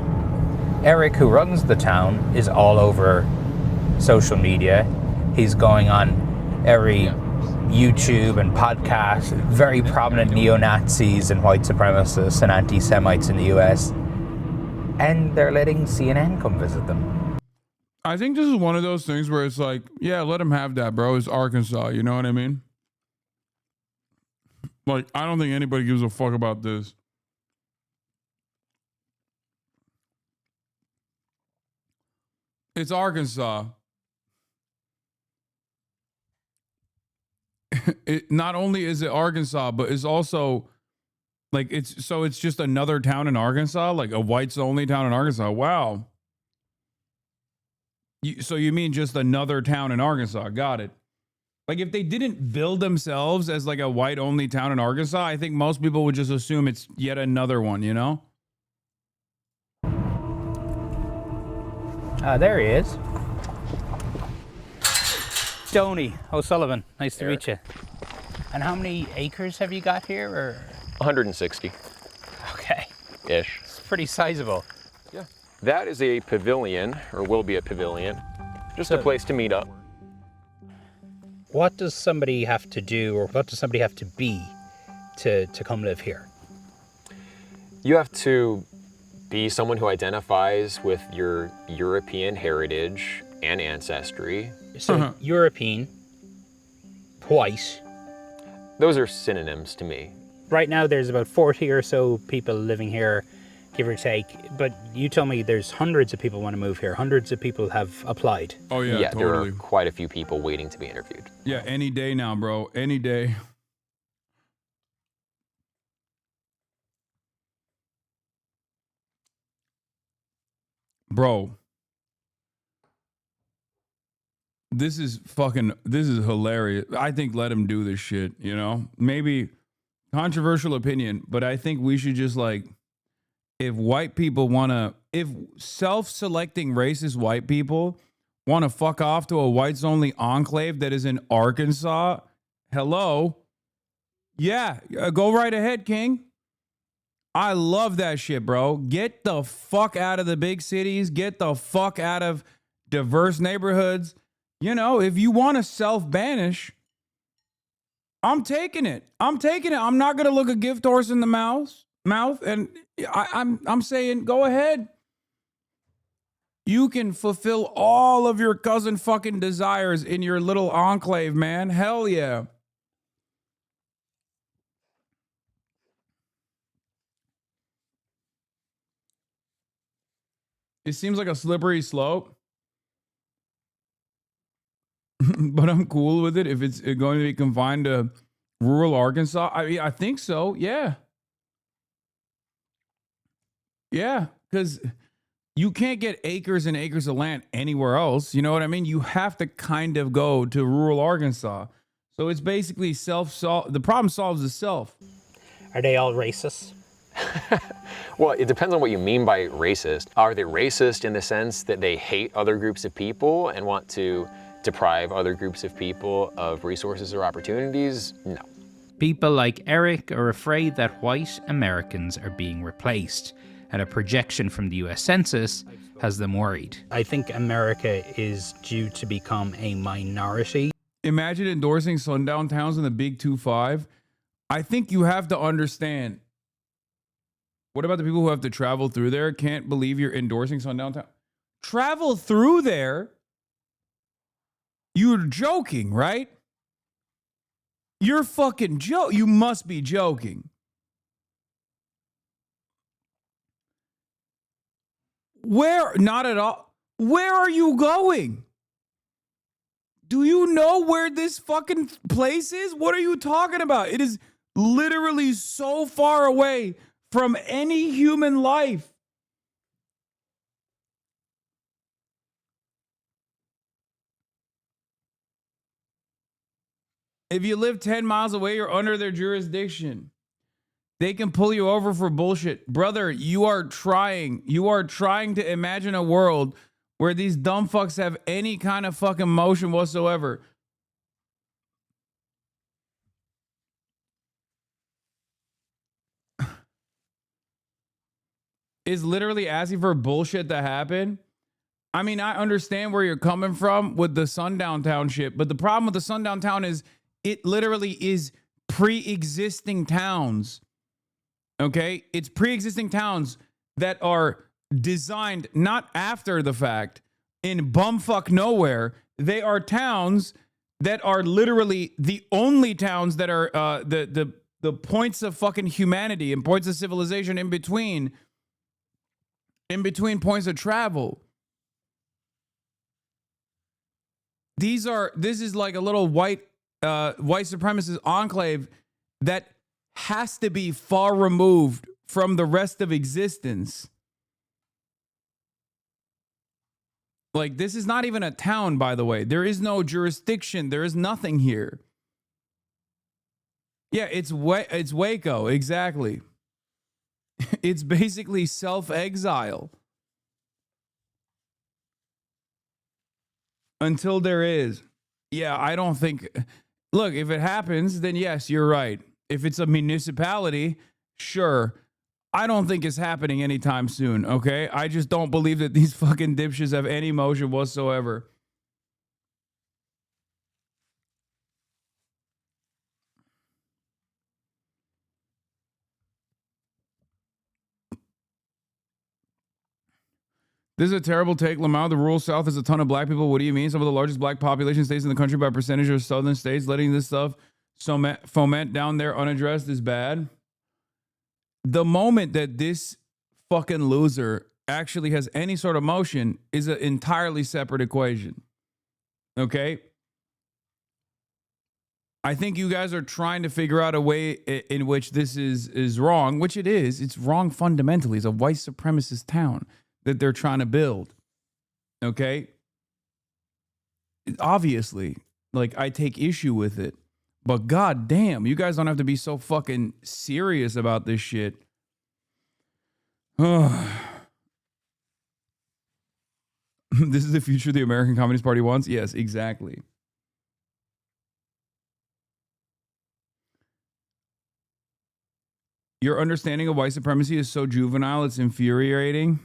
Eric, who runs the town, is all over social media. He's going on every YouTube and podcast, very prominent neo-Nazis and white supremacists and anti-Semites in the US. And they're letting CNN come visit them. I think this is one of those things where it's like, yeah, let them have that, bro. It's Arkansas, you know what I mean? Like, I don't think anybody gives a fuck about this. It's Arkansas. It not only is it Arkansas, but it's also like it's just another town in Arkansas, like a whites only town in Arkansas. Wow. So you mean just another town in Arkansas? Got it. Like if they didn't build themselves as like a white only town in Arkansas, I think most people would just assume it's yet another one, you know? There he is. Stoney O'Sullivan, nice to meet you. And how many acres have you got here? Or 160. Okay. Ish. It's pretty sizable. Yeah. That is a pavilion, or will be a pavilion. Just a place to meet up. What does somebody have to do, or what does somebody have to be to come live here? You have to be someone who identifies with your European heritage and ancestry. So European, white. Those are synonyms to me. Right now there's about 40 or so people living here, give or take. But you told me there's hundreds of people want to move here. Hundreds of people have applied. Oh yeah, yeah, totally. There are quite a few people waiting to be interviewed. Yeah, any day now, bro. Any day. Bro. This is hilarious. I think let him do this shit, you know? Maybe controversial opinion, but I think we should just like, if self-selecting racist white people want to fuck off to a whites only enclave that is in Arkansas, hello? Yeah, go right ahead, King. I love that shit, bro. Get the fuck out of the big cities. Get the fuck out of diverse neighborhoods. You know, if you want to self-banish, I'm taking it. I'm not going to look a gift horse in the mouth. And I'm saying, go ahead. You can fulfill all of your cousin fucking desires in your little enclave, man. Hell yeah. It seems like a slippery slope. But I'm cool with it if it's going to be confined to rural Arkansas. I mean, I think so. Yeah. Yeah, because you can't get acres and acres of land anywhere else. You know what I mean? You have to kind of go to rural Arkansas. So it's basically the problem solves itself. Are they all racist? Well, it depends on what you mean by racist. Are they racist in the sense that they hate other groups of people and want to deprive other groups of people of resources or opportunities? No. People like Eric are afraid that white Americans are being replaced, and a projection from the US Census has them worried. I think America is due to become a minority. Imagine endorsing sundown towns in the Big 2-5. I think you have to understand. What about the people who have to travel through there? Can't believe you're endorsing sundown town. Travel through there? You're joking, right? You're fucking joke. You must be joking. Where? Not at all. Where are you going? Do you know where this fucking place is? What are you talking about? It is literally so far away from any human life. If you live 10 miles away, you're under their jurisdiction. They can pull you over for bullshit. Brother, you are trying to imagine a world where these dumb fucks have any kind of fucking motion whatsoever. Is literally asking for bullshit to happen. I mean, I understand where you're coming from with the sundown town shit, but the problem with the sundown town is it literally is pre-existing towns. Okay? It's pre-existing towns that are designed not after the fact in bumfuck nowhere. They are towns that are literally the only towns that are the points of fucking humanity and points of civilization in between points of travel. This is like a little white supremacist enclave that has to be far removed from the rest of existence. Like, this is not even a town, by the way. There is no jurisdiction. There is nothing here. Yeah, it's Waco, exactly. It's basically self-exile. Until there is. Yeah, I don't think... Look, if it happens, then yes, you're right. If it's a municipality, sure. I don't think it's happening anytime soon, okay? I just don't believe that these fucking dipshits have any motion whatsoever. This is a terrible take. Lamau, the rural South is a ton of black people. What do you mean? Some of the largest black population states in the country by percentage of southern states. Letting this stuff foment down there unaddressed is bad. The moment that this fucking loser actually has any sort of motion is an entirely separate equation. Okay? I think you guys are trying to figure out a way in which this is wrong, which it is. It's wrong fundamentally. It's a white supremacist town that they're trying to build. Okay? Obviously, like, I take issue with it. But god damn, you guys don't have to be so fucking serious about this shit. This is the future the American Communist Party wants? Yes, exactly. Your understanding of white supremacy is so juvenile, it's infuriating.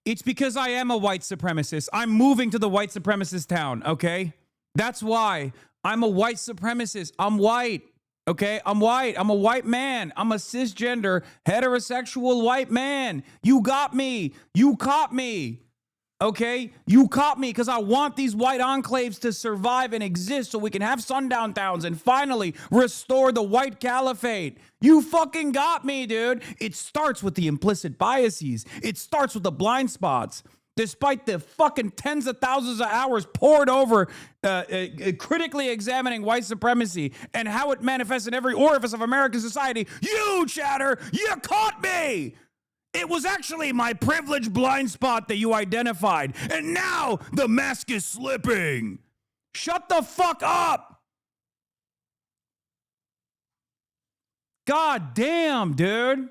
It's because I am a white supremacist. I'm moving to the white supremacist town, okay? That's why. I'm a white supremacist. I'm white, okay? I'm white. I'm a white man. I'm a cisgender, heterosexual white man. You got me. You caught me, okay? You caught me because I want these white enclaves to survive and exist so we can have sundown towns and finally restore the white caliphate. You fucking got me, dude. It starts with the implicit biases. It starts with the blind spots. Despite the fucking tens of thousands of hours poured over critically examining white supremacy and how it manifests in every orifice of American society, you, Chatter, you caught me! It was actually my privileged blind spot that you identified. And now the mask is slipping. Shut the fuck up. God damn, dude.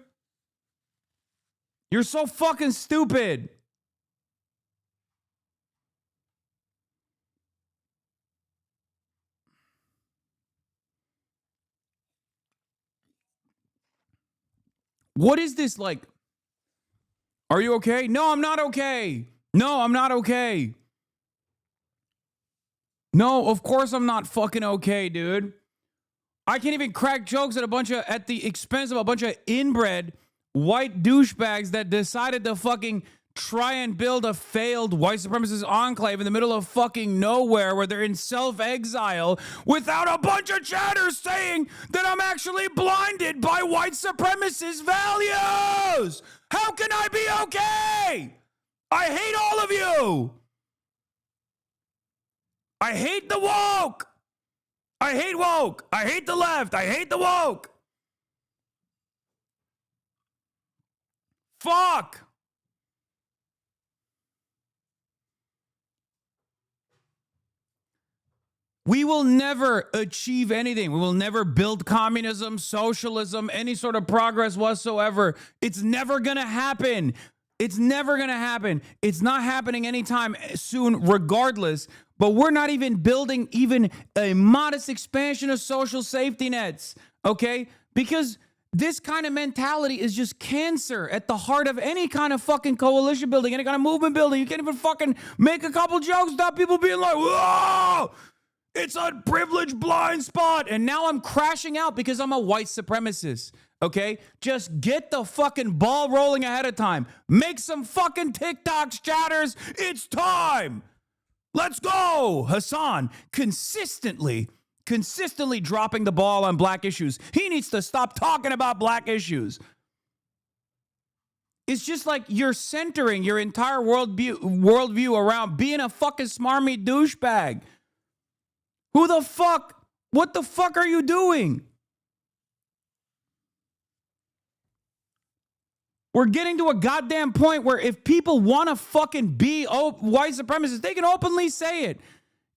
You're so fucking stupid. What is this like? Are you okay? No, I'm not okay. No, I'm not okay. No, of course I'm not fucking okay, dude. I can't even crack jokes at the expense of a bunch of inbred white douchebags that decided to fucking try and build a failed white supremacist enclave in the middle of fucking nowhere where they're in self-exile without a bunch of chatters saying that I'm actually blinded by white supremacist values. How can I be okay? I hate all of you. I hate the woke. I hate woke. I hate the left. I hate the woke. Fuck. We will never achieve anything. We will never build communism, socialism, any sort of progress whatsoever. It's never going to happen. It's never going to happen. It's not happening anytime soon, regardless. But we're not even building even a modest expansion of social safety nets, okay? Because this kind of mentality is just cancer at the heart of any kind of fucking coalition building, any kind of movement building. You can't even fucking make a couple jokes without people being like, whoa! It's a privileged blind spot. And now I'm crashing out because I'm a white supremacist. Okay? Just get the fucking ball rolling ahead of time. Make some fucking TikToks, chatters. It's time. Let's go. Hasan consistently dropping the ball on black issues. He needs to stop talking about black issues. It's just like you're centering your entire worldview around being a fucking smarmy douchebag. Who the fuck? What the fuck are you doing? We're getting to a goddamn point where if people want to fucking be white supremacists, they can openly say it.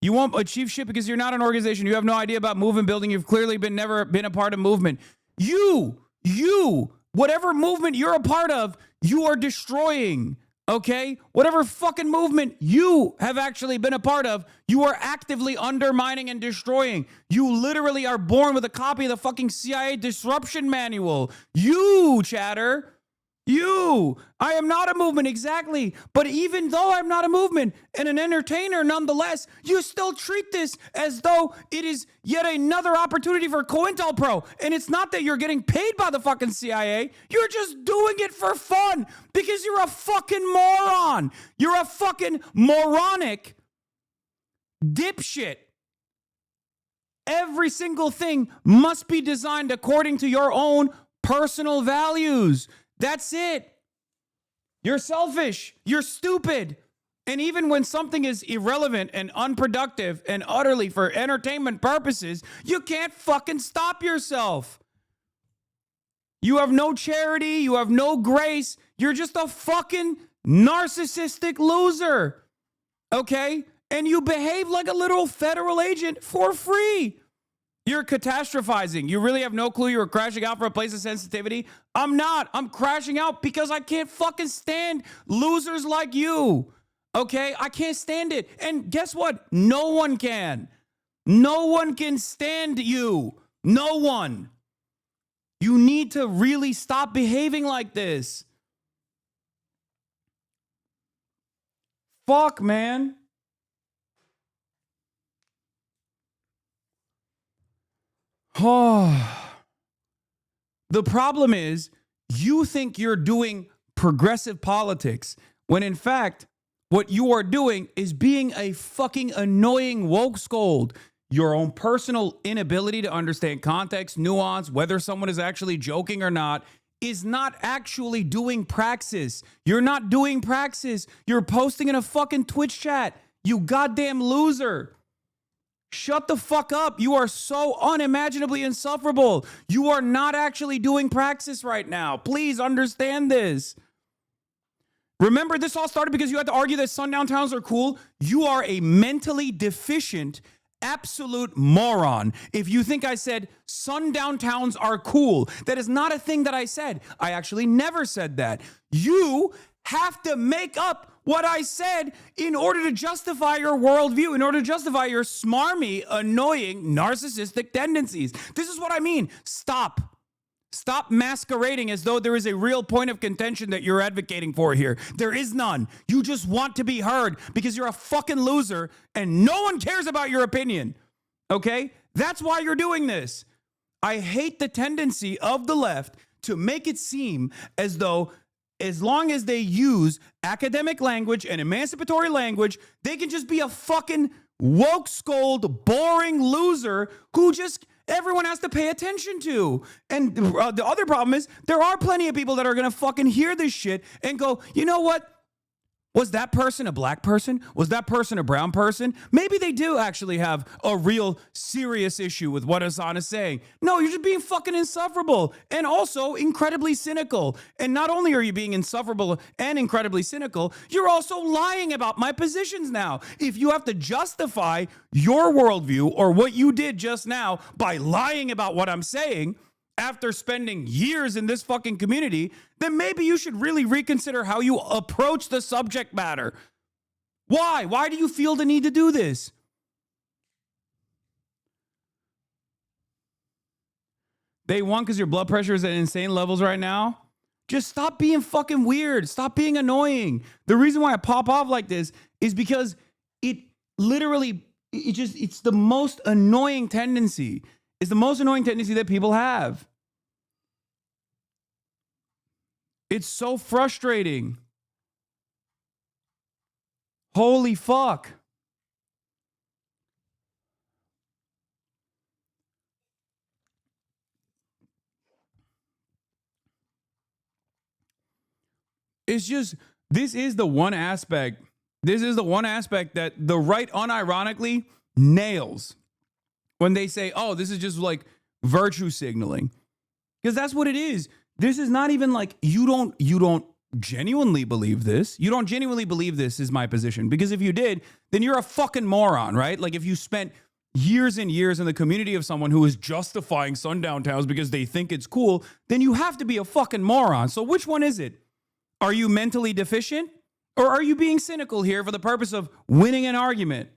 You won't achieve shit because you're not an organization. You have no idea about movement building. You've clearly never been a part of movement. You, whatever movement you're a part of, you are destroying. Okay? Whatever fucking movement you have actually been a part of, you are actively undermining and destroying. You literally are born with a copy of the fucking CIA disruption manual. You, chatter. You. I am not a movement, exactly. But even though I'm not a movement and an entertainer nonetheless, you still treat this as though it is yet another opportunity for COINTELPRO. And it's not that you're getting paid by the fucking CIA. You're just doing it for fun because you're a fucking moron. You're a fucking moronic dipshit. Every single thing must be designed according to your own personal values. That's it. You're selfish. You're stupid. And even when something is irrelevant and unproductive and utterly for entertainment purposes, you can't fucking stop yourself. You have no charity. You have no grace. You're just a fucking narcissistic loser. Okay? And you behave like a literal federal agent for free. You're catastrophizing. You really have no clue you were crashing out for a place of sensitivity? I'm not. I'm crashing out because I can't fucking stand losers like you. Okay? I can't stand it. And guess what? No one can. No one can stand you. No one. You need to really stop behaving like this. Fuck, man. Oh. The problem is you think you're doing progressive politics when in fact what you are doing is being a fucking annoying woke scold. Your own personal inability to understand context, nuance, whether someone is actually joking or not, is not actually doing praxis. You're not doing praxis. You're posting in a fucking Twitch chat. You goddamn loser. Shut the fuck up. You are so unimaginably insufferable. You are not actually doing praxis right now. Please understand this. Remember, this all started because you had to argue that sundown towns are cool. You are a mentally deficient, absolute moron if you think I said sundown towns are cool. That is not a thing that I said. I actually never said that. You have to make up what I said in order to justify your worldview, in order to justify your smarmy, annoying, narcissistic tendencies. This is what I mean. Stop masquerading as though there is a real point of contention that you're advocating for here. There is none. You just want to be heard because you're a fucking loser and no one cares about your opinion. Okay? That's why you're doing this. I hate the tendency of the left to make it seem as though as long as they use academic language and emancipatory language, they can just be a fucking woke scold, boring loser who just everyone has to pay attention to. And the other problem is there are plenty of people that are going to fucking hear this shit and go, you know what? Was that person a black person? Was that person a brown person? Maybe they do actually have a real serious issue with what Hasan is saying. No, you're just being fucking insufferable and also incredibly cynical. And not only are you being insufferable and incredibly cynical, you're also lying about my positions now. If you have to justify your worldview or what you did just now by lying about what I'm saying, after spending years in this fucking community, then maybe you should really reconsider how you approach the subject matter. Why? Why do you feel the need to do this? Day one, because your blood pressure is at insane levels right now? Just stop being fucking weird. Stop being annoying. The reason why I pop off like this is because it literally, it's the most annoying tendency. It's the most annoying tendency that people have. It's so frustrating. Holy fuck. It's just, this is the one aspect that the right unironically nails when they say, oh, this is just like virtue signaling. Because that's what it is. This is not even like you don't genuinely believe this. You don't genuinely believe this is my position. Because if you did, then you're a fucking moron, right? Like if you spent years and years in the community of someone who is justifying sundown towns because they think it's cool, then you have to be a fucking moron. So which one is it? Are you mentally deficient? Or are you being cynical here for the purpose of winning an argument?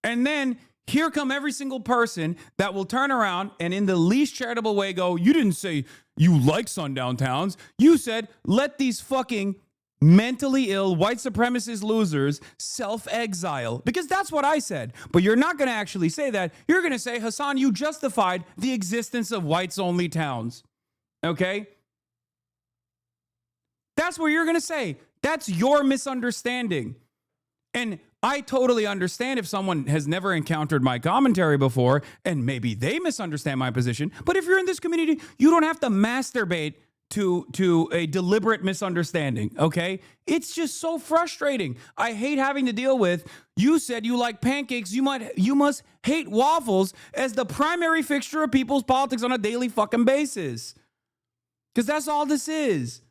And then here come every single person that will turn around and in the least charitable way go, you didn't say you like sundown towns. You said, let these fucking mentally ill white supremacist losers self-exile. Because that's what I said. But you're not going to actually say that. You're going to say, Hasan, you justified the existence of whites-only towns. Okay? That's what you're going to say. That's your misunderstanding. And I totally understand if someone has never encountered my commentary before and maybe they misunderstand my position. But if you're in this community, you don't have to masturbate to a deliberate misunderstanding, okay? It's just so frustrating. I hate having to deal with, you said you like pancakes, you must hate waffles as the primary fixture of people's politics on a daily fucking basis. Because that's all this is.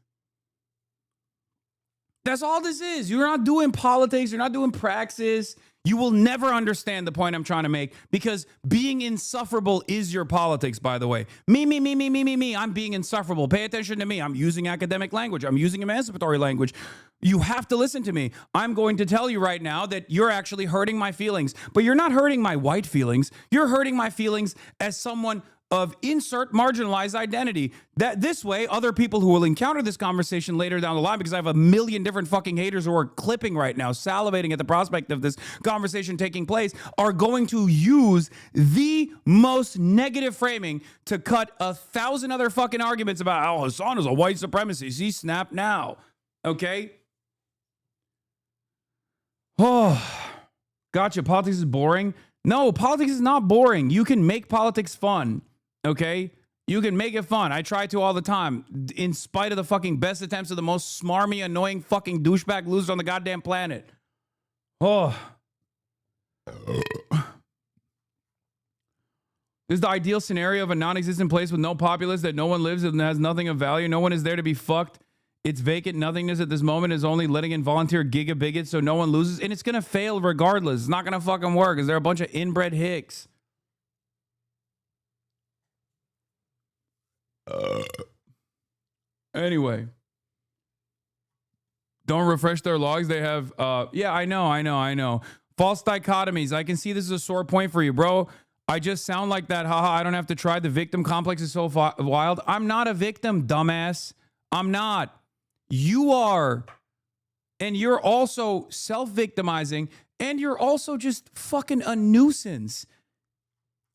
That's all this is. You're not doing politics. You're not doing praxis. You will never understand the point I'm trying to make because being insufferable is your politics, by the way. Me. I'm being insufferable. Pay attention to me. I'm using academic language. I'm using emancipatory language. You have to listen to me. I'm going to tell you right now that you're actually hurting my feelings, but you're not hurting my white feelings. You're hurting my feelings as someone of insert marginalized identity. That this way, other people who will encounter this conversation later down the line, because I have a million different fucking haters who are clipping right now, salivating at the prospect of this conversation taking place, are going to use the most negative framing to cut 1,000 other fucking arguments about how Hasan is a white supremacist. He snapped now. Okay? Oh, gotcha. Politics is boring. No, politics is not boring. You can make politics fun. Okay? You can make it fun. I try to all the time. In spite of the fucking best attempts of the most smarmy, annoying fucking douchebag losers on the goddamn planet. Oh. This is the ideal scenario of a non-existent place with no populace, that no one lives and has nothing of value. No one is there to be fucked. It's vacant nothingness at this moment is only letting in volunteer gigabigots so no one loses. And it's going to fail regardless. It's not going to fucking work because they're a bunch of inbred hicks. Anyway. Don't refresh their logs. They have, yeah, I know. False dichotomies. I can see this is a sore point for you, bro. I just sound like that. Haha, I don't have to try. The victim complex is so wild. I'm not a victim, dumbass. I'm not. You are. And you're also self-victimizing. And you're also just fucking a nuisance.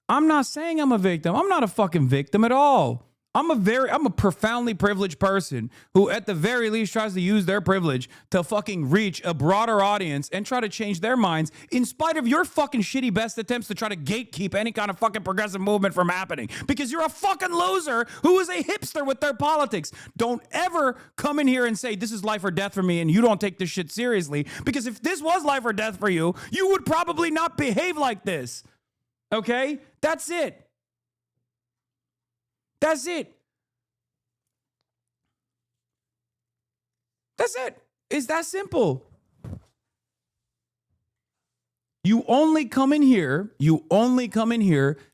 I'm not saying I'm a victim. I'm not a fucking victim at all. I'm a profoundly privileged person who at the very least tries to use their privilege to fucking reach a broader audience and try to change their minds in spite of your fucking shitty best attempts to try to gatekeep any kind of fucking progressive movement from happening because you're a fucking loser who is a hipster with their politics. Don't ever come in here and say this is life or death for me and you don't take this shit seriously, because if this was life or death for you, you would probably not behave like this. Okay? That's it. That's it. That's it. It's that simple. You only come in here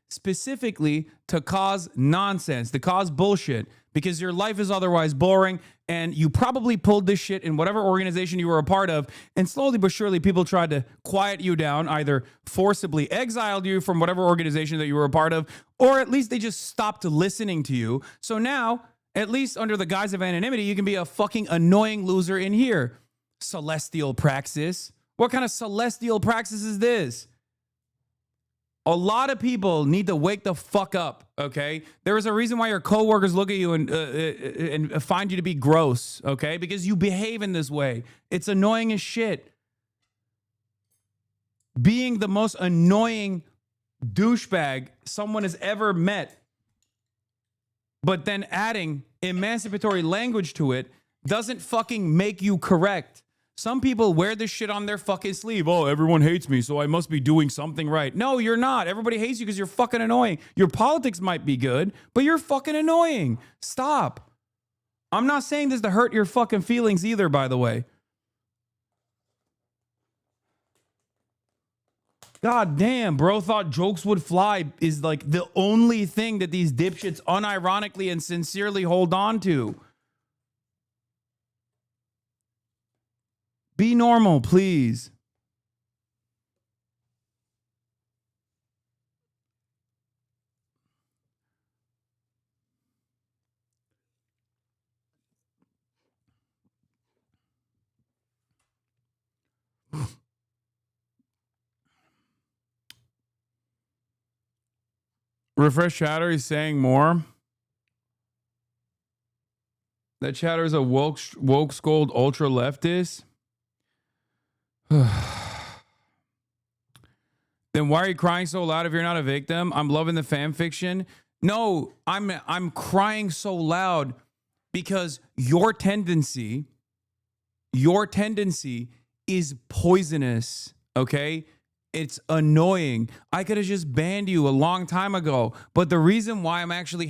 specifically to cause nonsense, to cause bullshit, because your life is otherwise boring, and you probably pulled this shit in whatever organization you were a part of, and slowly but surely people tried to quiet you down, either forcibly exiled you from whatever organization that you were a part of, or at least they just stopped listening to you. So now, at least under the guise of anonymity, you can be a fucking annoying loser in here. Celestial praxis. What kind of celestial praxis is this? A lot of people need to wake the fuck up, okay? There is a reason why your coworkers look at you and find you to be gross, okay? Because you behave in this way. It's annoying as shit. Being the most annoying douchebag someone has ever met, but then adding emancipatory language to it doesn't fucking make you correct. Some people wear this shit on their fucking sleeve. Oh, everyone hates me, so I must be doing something right. No, you're not. Everybody hates you because you're fucking annoying. Your politics might be good, but you're fucking annoying. Stop. I'm not saying this to hurt your fucking feelings either, by the way. God damn, bro thought jokes would fly is like the only thing that these dipshits unironically and sincerely hold on to. Be normal, please. Refresh chatter, he's saying more. That chatter is a woke scold ultra leftist. Then why are you crying so loud if you're not a victim? I'm loving the fan fiction. No, I'm crying so loud because your tendency is poisonous, okay? It's annoying. I could have just banned you a long time ago. But the reason why I'm actually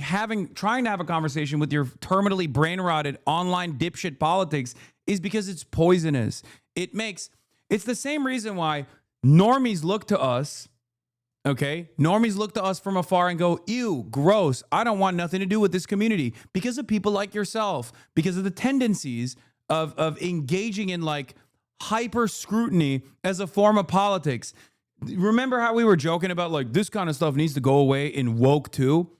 trying to have a conversation with your terminally brain-rotted online dipshit politics is because it's poisonous. It's the same reason why normies look to us, okay? Normies look to us from afar and go, ew, gross. I don't want nothing to do with this community, because of people like yourself, because of the tendencies of engaging in like hyper scrutiny as a form of politics. Remember how we were joking about like this kind of stuff needs to go away in woke too?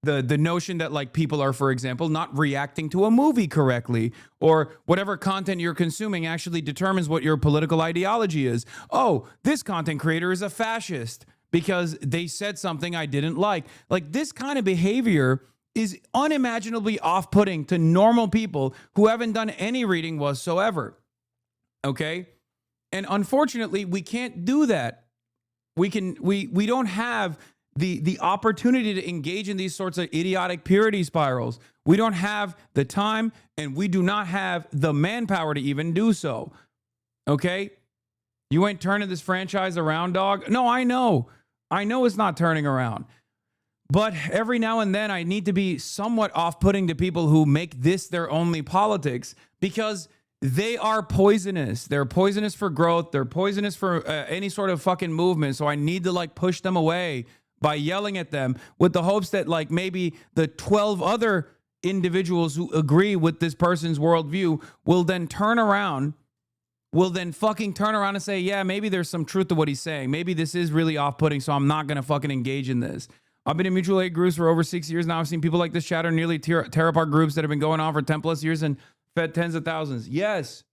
The notion that like people are, for example, not reacting to a movie correctly, or whatever content you're consuming actually determines what your political ideology is. Oh, this content creator is a fascist because they said something I didn't like. Like this kind of behavior is unimaginably off-putting to normal people who haven't done any reading whatsoever. Okay? And unfortunately, we can't do that. We don't have the opportunity to engage in these sorts of idiotic purity spirals. We don't have the time, and we do not have the manpower to even do so. Okay? You ain't turning this franchise around, dog. No, I know. I know it's not turning around. But every now and then I need to be somewhat off-putting to people who make this their only politics, because they are poisonous. They're poisonous for growth. They're poisonous for any sort of fucking movement. So I need to like push them away by yelling at them with the hopes that like maybe the 12 other individuals who agree with this person's worldview will then fucking turn around and say, yeah, maybe there's some truth to what he's saying. Maybe this is really off-putting, so I'm not going to fucking engage in this. I've been in mutual aid groups for over 6 years now. I've seen people like this chatter nearly tear apart groups that have been going on for 10 plus years and fed tens of thousands. Yes.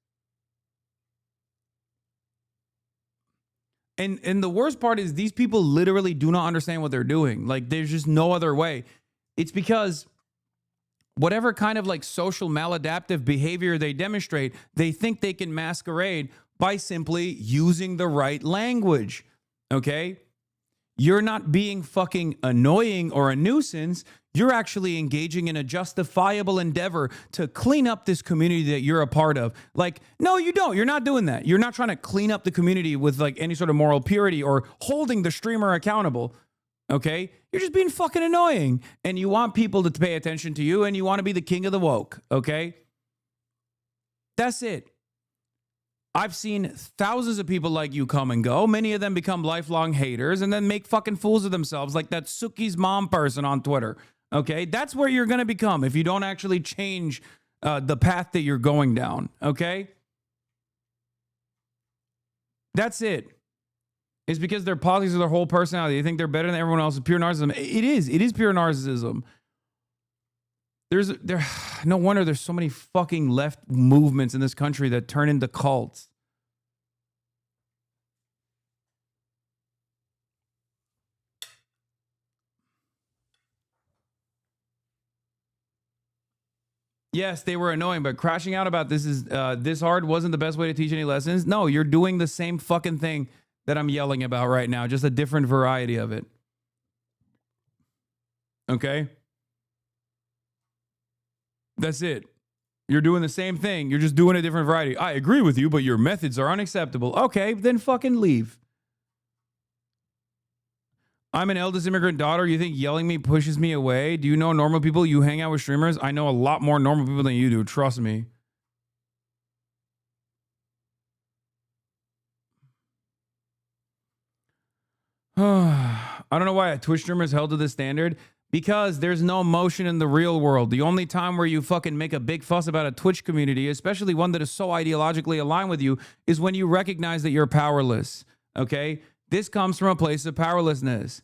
And the worst part is these people literally do not understand what they're doing. Like, there's just no other way. It's because whatever kind of like social maladaptive behavior they demonstrate, they think they can masquerade by simply using the right language. Okay? You're not being fucking annoying or a nuisance. You're actually engaging in a justifiable endeavor to clean up this community that you're a part of. Like, no, you don't. You're not doing that. You're not trying to clean up the community with like any sort of moral purity or holding the streamer accountable. Okay? You're just being fucking annoying. And you want people to pay attention to you and you want to be the king of the woke. Okay? That's it. I've seen thousands of people like you come and go. Many of them become lifelong haters and then make fucking fools of themselves, like that Suki's mom person on Twitter. Okay? That's where you're going to become if you don't actually change the path that you're going down. Okay? That's it. It's because their politics are their whole personality. They think they're better than everyone else. It's pure narcissism. It is. It is pure narcissism. No wonder there's so many fucking left movements in this country that turn into cults. Yes, they were annoying, but crashing out about this is this hard wasn't the best way to teach any lessons. No, you're doing the same fucking thing that I'm yelling about right now, just a different variety of it. Okay? That's it. You're doing the same thing. You're just doing a different variety. I agree with you, but your methods are unacceptable. Okay, then fucking leave. I'm an eldest immigrant daughter. You think yelling me pushes me away? Do you know normal people? You hang out with streamers? I know a lot more normal people than you do. Trust me. I don't know why a Twitch streamer is held to this standard. Because there's no emotion in the real world. The only time where you fucking make a big fuss about a Twitch community, especially one that is so ideologically aligned with you, is when you recognize that you're powerless. Okay? This comes from a place of powerlessness.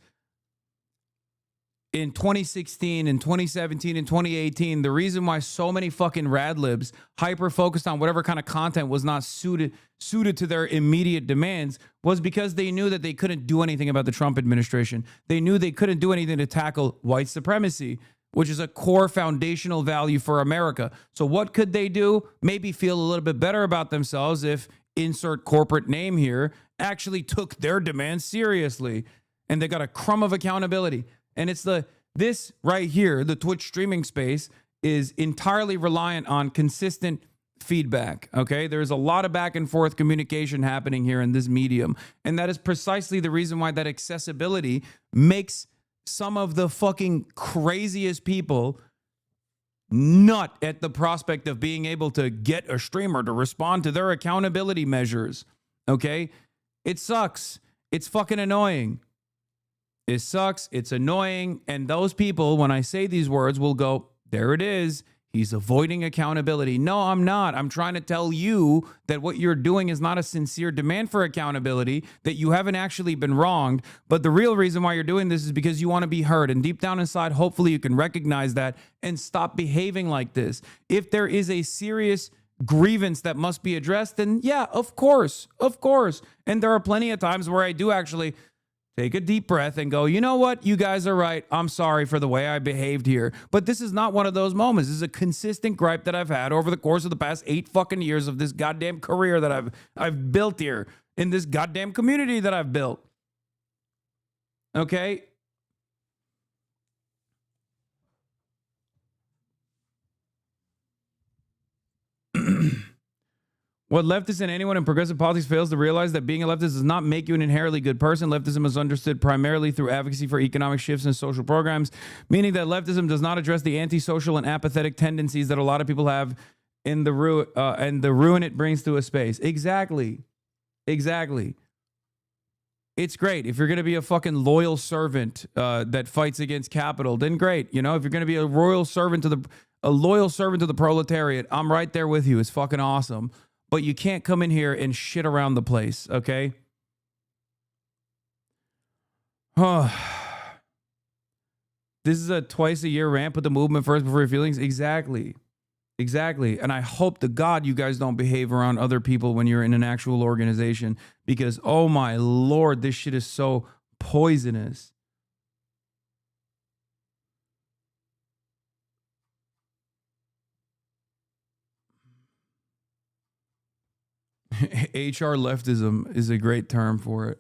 In 2016, in 2017, in 2018, the reason why so many fucking radlibs hyper-focused on whatever kind of content was not suited to their immediate demands was because they knew that they couldn't do anything about the Trump administration. They knew they couldn't do anything to tackle white supremacy, which is a core foundational value for America. So what could they do? Maybe feel a little bit better about themselves if, insert corporate name here, actually took their demands seriously. And they got a crumb of accountability. And it's this right here, the Twitch streaming space, is entirely reliant on consistent feedback. Okay, there's a lot of back and forth communication happening here in this medium, and that is precisely the reason why that accessibility makes some of the fucking craziest people nut at the prospect of being able to get a streamer to respond to their accountability measures. Okay, it sucks. It's fucking annoying. It sucks. It's annoying. And those people, when I say these words, will go, there it is. He's avoiding accountability. No, I'm not. I'm trying to tell you that what you're doing is not a sincere demand for accountability, that you haven't actually been wronged. But the real reason why you're doing this is because you want to be heard. And deep down inside, hopefully you can recognize that and stop behaving like this. If there is a serious grievance that must be addressed, then yeah, of course. And there are plenty of times where I do actually take a deep breath and go, you know what? You guys are right. I'm sorry for the way I behaved here. But this is not one of those moments. This is a consistent gripe that I've had over the course of the past 8 fucking years of this goddamn career that I've built here in this goddamn community that I've built. Okay? What leftists and anyone in progressive politics fails to realize that being a leftist does not make you an inherently good person. Leftism is understood primarily through advocacy for economic shifts and social programs, meaning that leftism does not address the antisocial and apathetic tendencies that a lot of people have in the and the ruin it brings to a space. Exactly. It's great. If you're going to be a fucking loyal servant that fights against capital, then great. You know, if you're going to be a loyal servant to the proletariat, I'm right there with you. It's fucking awesome. But you can't come in here and shit around the place, okay? This is a twice-a-year rant, put the movement first before your feelings. Exactly. And I hope to God you guys don't behave around other people when you're in an actual organization, because, oh my Lord, this shit is so poisonous. HR leftism is a great term for it.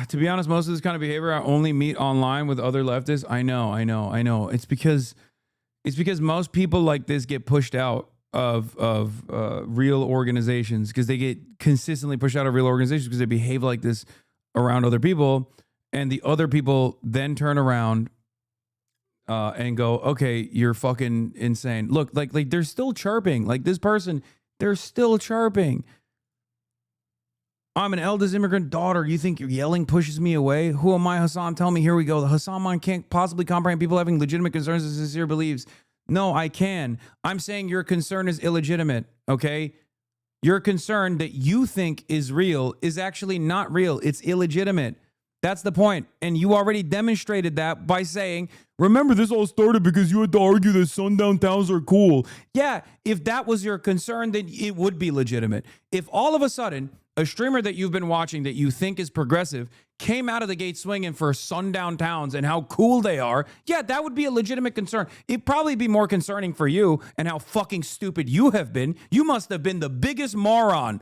To be honest, most of this kind of behavior I only meet online with other leftists. I know. It's because most people like this get pushed out of real organizations, because they get consistently pushed out of real organizations because they behave like this around other people, and the other people then turn around and go, okay, you're fucking insane. Look, like they're still chirping. Like this person, they're still chirping. I'm an eldest immigrant daughter. You think your yelling pushes me away? Who am I, Hasan? Tell me. Here we go. The Hasan mind can't possibly comprehend people having legitimate concerns and sincere beliefs. No, I can. I'm saying your concern is illegitimate, okay? Your concern that you think is real is actually not real. It's illegitimate. That's the point. And you already demonstrated that by saying, remember, this all started because you had to argue that sundown towns are cool. Yeah, if that was your concern, then it would be legitimate. If all of a sudden a streamer that you've been watching that you think is progressive came out of the gate swinging for sundown towns and how cool they are, yeah, that would be a legitimate concern. It'd probably be more concerning for you and how fucking stupid you have been. You must have been the biggest moron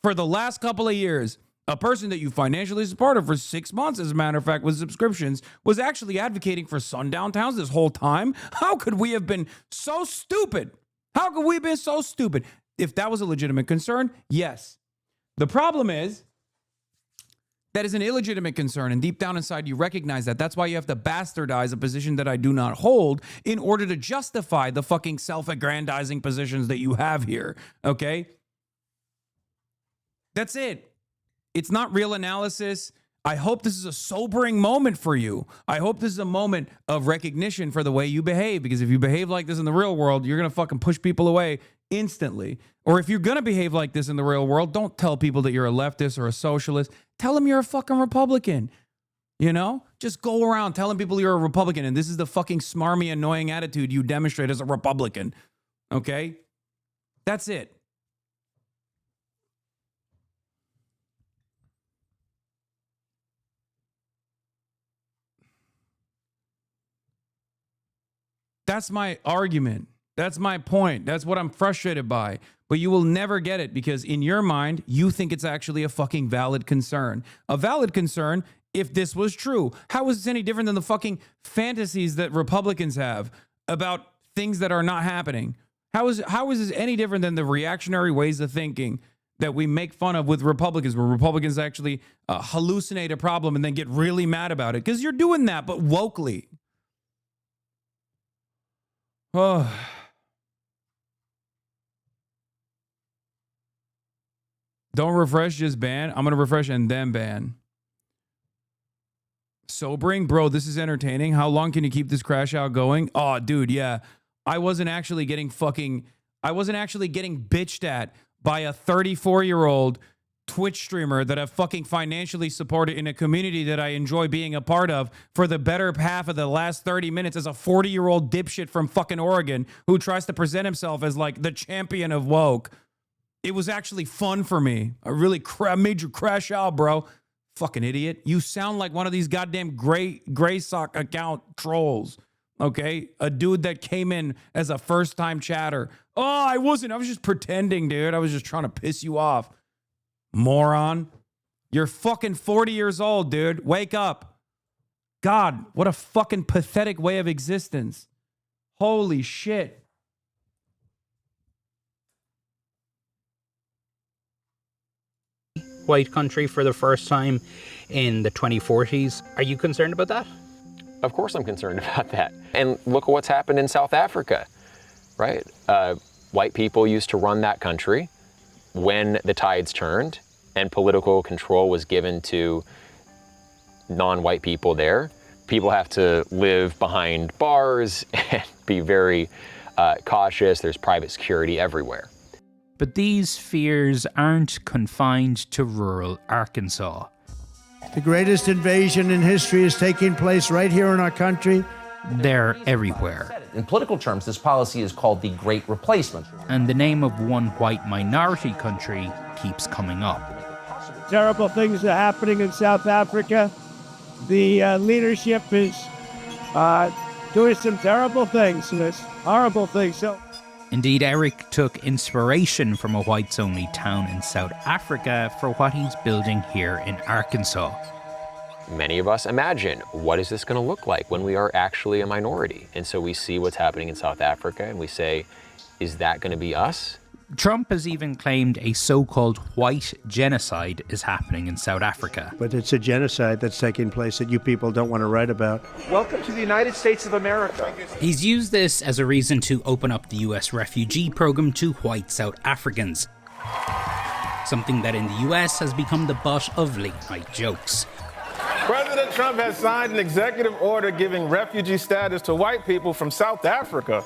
for the last couple of years. A person that you financially supported for 6 months, as a matter of fact, with subscriptions, was actually advocating for sundown towns this whole time. How could we have been so stupid? How could we have been so stupid? If that was a legitimate concern, yes. The problem is that is an illegitimate concern, and deep down inside you recognize that. That's why you have to bastardize a position that I do not hold in order to justify the fucking self-aggrandizing positions that you have here, okay? That's it. It's not real analysis. I hope this is a sobering moment for you. I hope this is a moment of recognition for the way you behave, because if you behave like this in the real world, you're going to fucking push people away instantly. Or if you're going to behave like this in the real world, don't tell people that you're a leftist or a socialist. Tell them you're a fucking Republican. You know? Just go around telling people you're a Republican, and this is the fucking smarmy, annoying attitude you demonstrate as a Republican. Okay? That's it. That's my argument. That's my point. That's what I'm frustrated by. But you will never get it because in your mind, you think it's actually a fucking valid concern. A valid concern if this was true. How is this any different than the fucking fantasies that Republicans have about things that are not happening? How is this any different than the reactionary ways of thinking that we make fun of with Republicans, where Republicans actually hallucinate a problem and then get really mad about it? Because you're doing that, but wokely. Oh. Don't refresh, just ban. I'm going to refresh and then ban. Sobering? Bro, this is entertaining. How long can you keep this crash out going? Oh, dude, yeah. I wasn't actually getting bitched at by a 34-year-old Twitch streamer that I've fucking financially supported in a community that I enjoy being a part of for the better half of the last 30 minutes as a 40-year-old dipshit from fucking Oregon who tries to present himself as like the champion of woke. It was actually fun for me. I really made you crash out, bro. fucking idiot. You sound like one of these goddamn gray sock account trolls. Okay? A dude that came in as a first-time chatter. Oh, I was just pretending, dude. I was just trying to piss you off. Moron. You're fucking 40 years old, dude. Wake up. God, what a fucking pathetic way of existence. Holy shit. White country for the first time in the 2040s. Are you concerned about that? Of course I'm concerned about that. And look at what's happened in South Africa, right? White people used to run that country. When the tides turned and political control was given to non-white people there, people have to live behind bars and be very cautious. There's private security everywhere. But these fears aren't confined to rural Arkansas. The greatest invasion in history is taking place right here in our country. They're everywhere. In political terms, this policy is called the Great Replacement. And the name of one white minority country keeps coming up. Terrible things are happening in South Africa. The leadership is doing some terrible things, horrible things. So, indeed, Eric took inspiration from a whites-only town in South Africa for what he's building here in Arkansas. Many of us imagine, what is this going to look like when we are actually a minority? And so we see what's happening in South Africa and we say, is that going to be us? Trump has even claimed a so-called white genocide is happening in South Africa. but it's a genocide that's taking place that you people don't want to write about. Welcome to the United States of America. He's used this as a reason to open up the US refugee program to white South Africans. Something that in the US has become the butt of late-night jokes. President Trump has signed an executive order giving refugee status to white people from South Africa.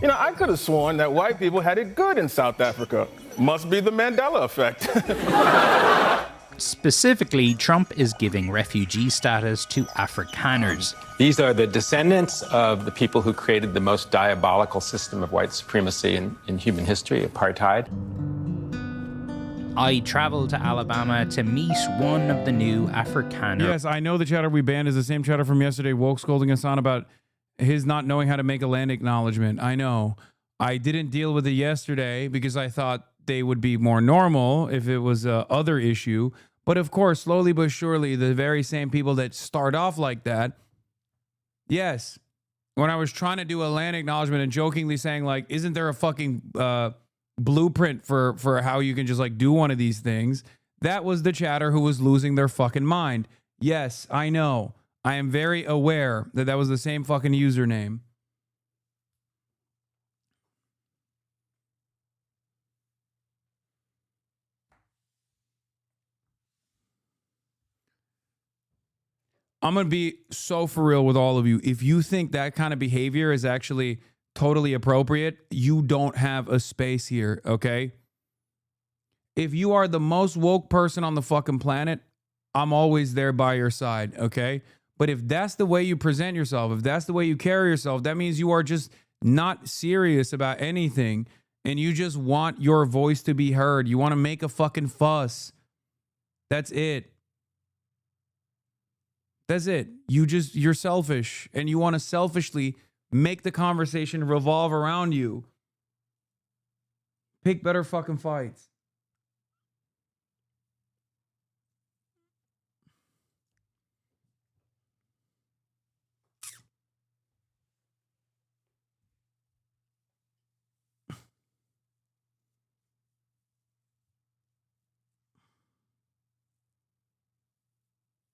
You know, I could have sworn that white people had it good in South Africa. Must be the Mandela effect. Specifically, Trump is giving refugee status to Afrikaners. These are the descendants of the people who created the most diabolical system of white supremacy in human history, apartheid. I traveled to Alabama to meet one of the new Afrikaners. Yes, I know the chatter we banned is the same chatter from yesterday, woke scolding Hasan about his not knowing how to make a land acknowledgement. I know. I didn't deal with it yesterday because I thought they would be more normal if it was a other issue. But of course, slowly but surely, the very same people that start off like that, yes, when I was trying to do a land acknowledgement and jokingly saying, like, isn't there a fucking blueprint for how you can just like do one of these things? That was the chatter who was losing their fucking mind. Yes, I know. I am very aware that that was the same fucking username. I'm going to be so for real with all of you. If you think that kind of behavior is actually totally appropriate, you don't have a space here, okay? If you are the most woke person on the fucking planet, I'm always there by your side, okay? But if that's the way you present yourself, if that's the way you carry yourself, that means you are just not serious about anything and you just want your voice to be heard. You want to make a fucking fuss. That's it. That's it. You're selfish and you want to selfishly make the conversation revolve around you. Pick better fucking fights.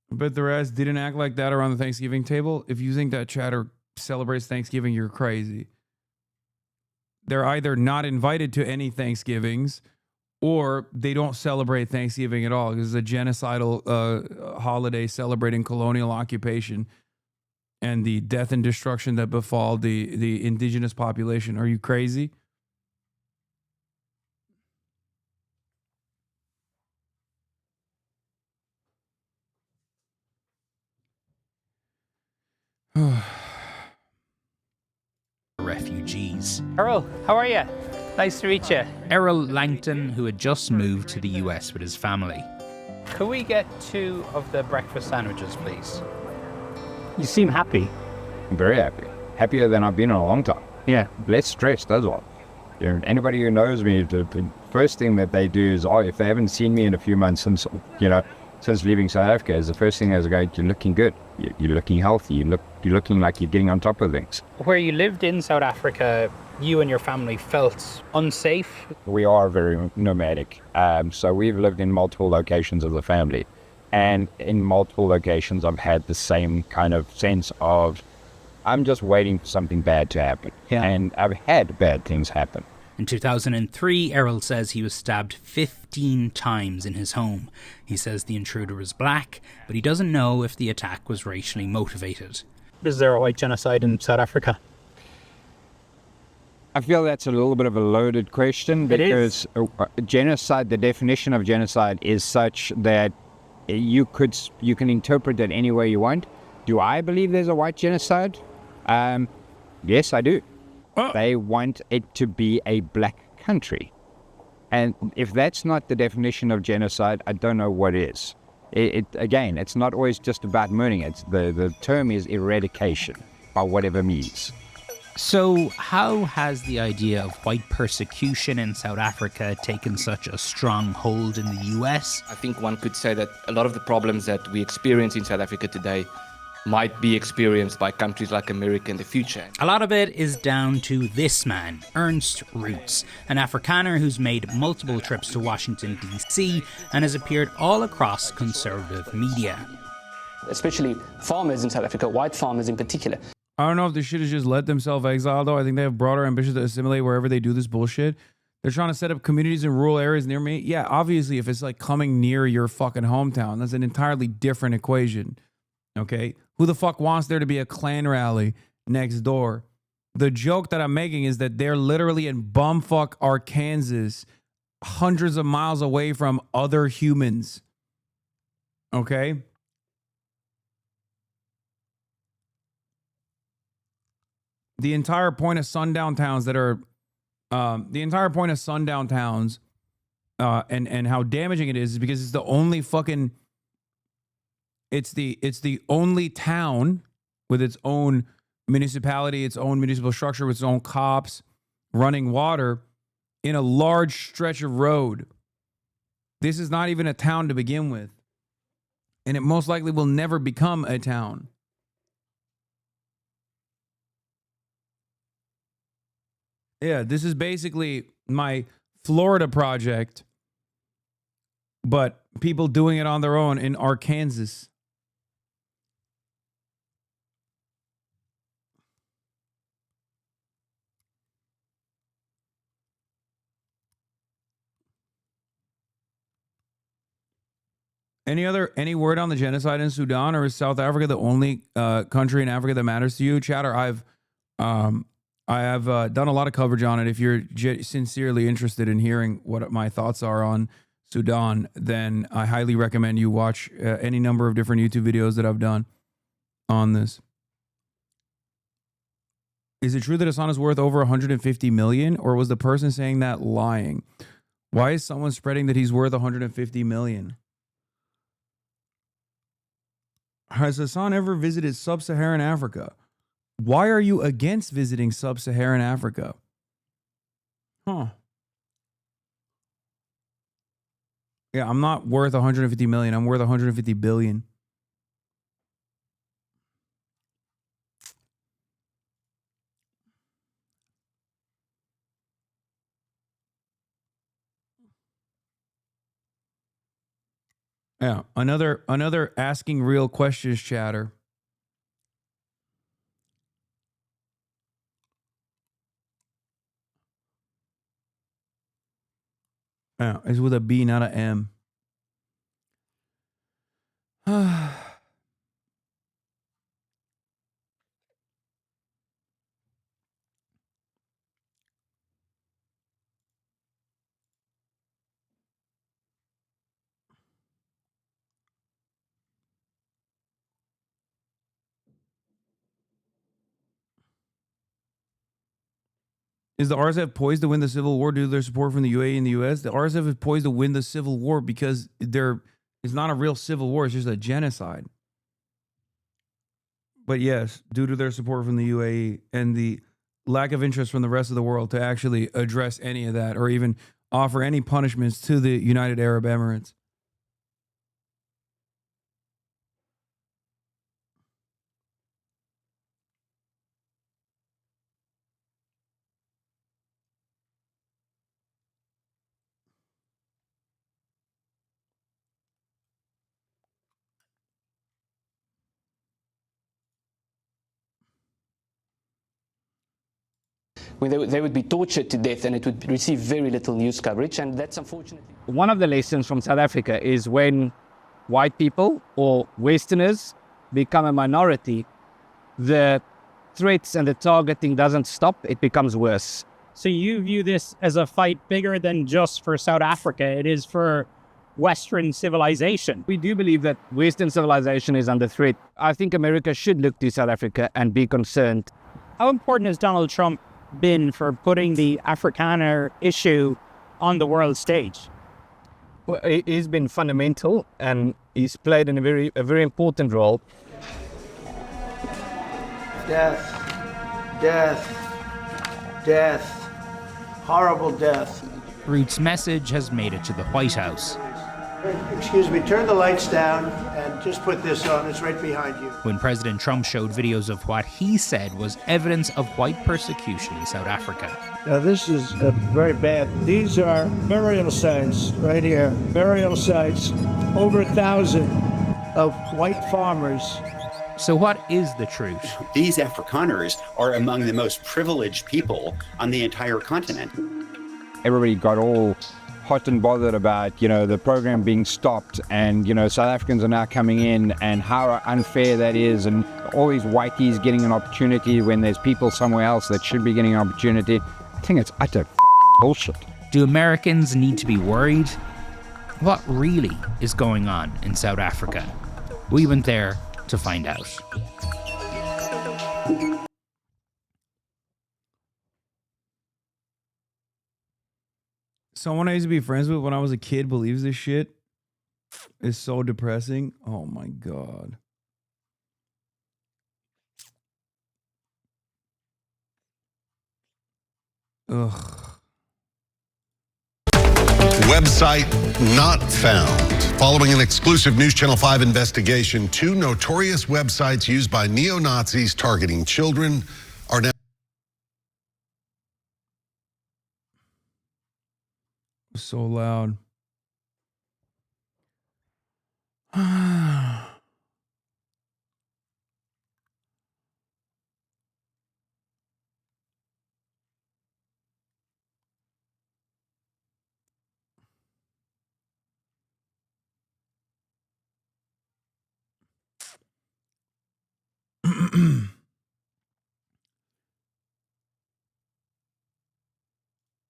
But the rest didn't act like that around the Thanksgiving table. If you think that chatter celebrates Thanksgiving, you're crazy. They're either not invited to any Thanksgivings or they don't celebrate Thanksgiving at all. This is a genocidal holiday celebrating colonial occupation and the death and destruction that befall the indigenous population. Are you crazy? Refugees. Errol, how are you? Nice to meet you. Errol Langton, who had just moved to the US with his family. Could we get 2 of the breakfast sandwiches, please? You seem happy. I'm very happy. Happier than I've been in a long time. Yeah. Less stressed as well. You know, anybody who knows me, the first thing that they do is, if they haven't seen me in a few months since leaving South Africa, is the first thing is go, you're looking good. You're looking healthy. You're looking like you're getting on top of things. Where you lived in South Africa, you and your family felt unsafe? We are very nomadic. So we've lived in multiple locations as a family. And in multiple locations, I've had the same kind of sense of, I'm just waiting for something bad to happen. Yeah. And I've had bad things happen. In 2003, Errol says he was stabbed 15 times in his home. He says the intruder was black, but he doesn't know if the attack was racially motivated. Is there a white genocide in South Africa? I feel that's a little bit of a loaded question because genocide, the definition of genocide is such that you can interpret it any way you want. Do I believe there's a white genocide? Yes, I do. They want it to be a black country. And if that's not the definition of genocide, I don't know what is. Again, it's not always just about murdering. The term is eradication, by whatever means. So how has the idea of white persecution in South Africa taken such a strong hold in the US? I think one could say that a lot of the problems that we experience in South Africa today might be experienced by countries like America in the future. A lot of it is down to this man, Ernst Roots, an Afrikaner who's made multiple trips to Washington, D.C. and has appeared all across conservative media. Especially farmers in South Africa, white farmers in particular. I don't know if this shit has just let themselves exile, though. I think they have broader ambitions to assimilate wherever they do this bullshit. They're trying to set up communities in rural areas near me. Yeah, obviously, if it's like coming near your fucking hometown, that's an entirely different equation. Okay? Who the fuck wants there to be a Klan rally next door? The joke that I'm making is that they're literally in bumfuck Arkansas, hundreds of miles away from other humans. Okay? The entire point of sundown towns that are, and how damaging it is because it's the only fucking, it's the only town with its own municipality, its own municipal structure, with its own cops, running water in a large stretch of road. This is not even a town to begin with. And it most likely will never become a town. Yeah, this is basically my Florida project, but people doing it on their own in Arkansas. Any word on the genocide in Sudan, or is South Africa the only country in Africa that matters to you, Chatter? I have done a lot of coverage on it. If you're sincerely interested in hearing what my thoughts are on Sudan, then I highly recommend you watch any number of different YouTube videos that I've done on this. Is it true that Hasan is worth over 150 million, or was the person saying that lying? Why is someone spreading that he's worth 150 million? Has Hasan ever visited sub-Saharan Africa? Why are you against visiting sub-Saharan Africa? Huh. Yeah, I'm not worth 150 million. I'm worth 150 billion. Yeah, another asking real questions chatter. Yeah, it's with a B, not a M. Is the RSF poised to win the civil war due to their support from the UAE and the US? The RSF is poised to win the civil war because they're It's not a real civil war. It's just a genocide. But yes, due to their support from the UAE and the lack of interest from the rest of the world to actually address any of that or even offer any punishments to the United Arab Emirates. When they would be tortured to death and it would receive very little news coverage, and that's unfortunately. One of the lessons from South Africa is when white people or Westerners become a minority, the threats and the targeting doesn't stop, it becomes worse. So you view this as a fight bigger than just for South Africa, it is for Western civilization. We do believe that Western civilization is under threat. I think America should look to South Africa and be concerned. How important has Donald Trump been for putting the Afrikaner issue on the world stage? Well, he's been fundamental and he's played a very important role. Death, death, death, horrible death. Root's message has made it to the White House. Excuse me, turn the lights down and just put this on. It's right behind you. When President Trump showed videos of what he said was evidence of white persecution in South Africa. Now this is very bad. These are burial sites right here. Burial sites, over 1,000 of white farmers. So what is the truth? These Afrikaners are among the most privileged people on the entire continent. Everybody got all hot and bothered about, the program being stopped and, South Africans are now coming in and how unfair that is and all these whiteys getting an opportunity when there's people somewhere else that should be getting an opportunity. I think it's utter bullshit. Do Americans need to be worried? What really is going on in South Africa? We went there to find out. Someone I used to be friends with when I was a kid believes this shit. Is so depressing. Oh my God. Ugh. Website not found. Following an exclusive News Channel 5 investigation, 2 notorious websites used by neo-Nazis targeting children are now... So loud.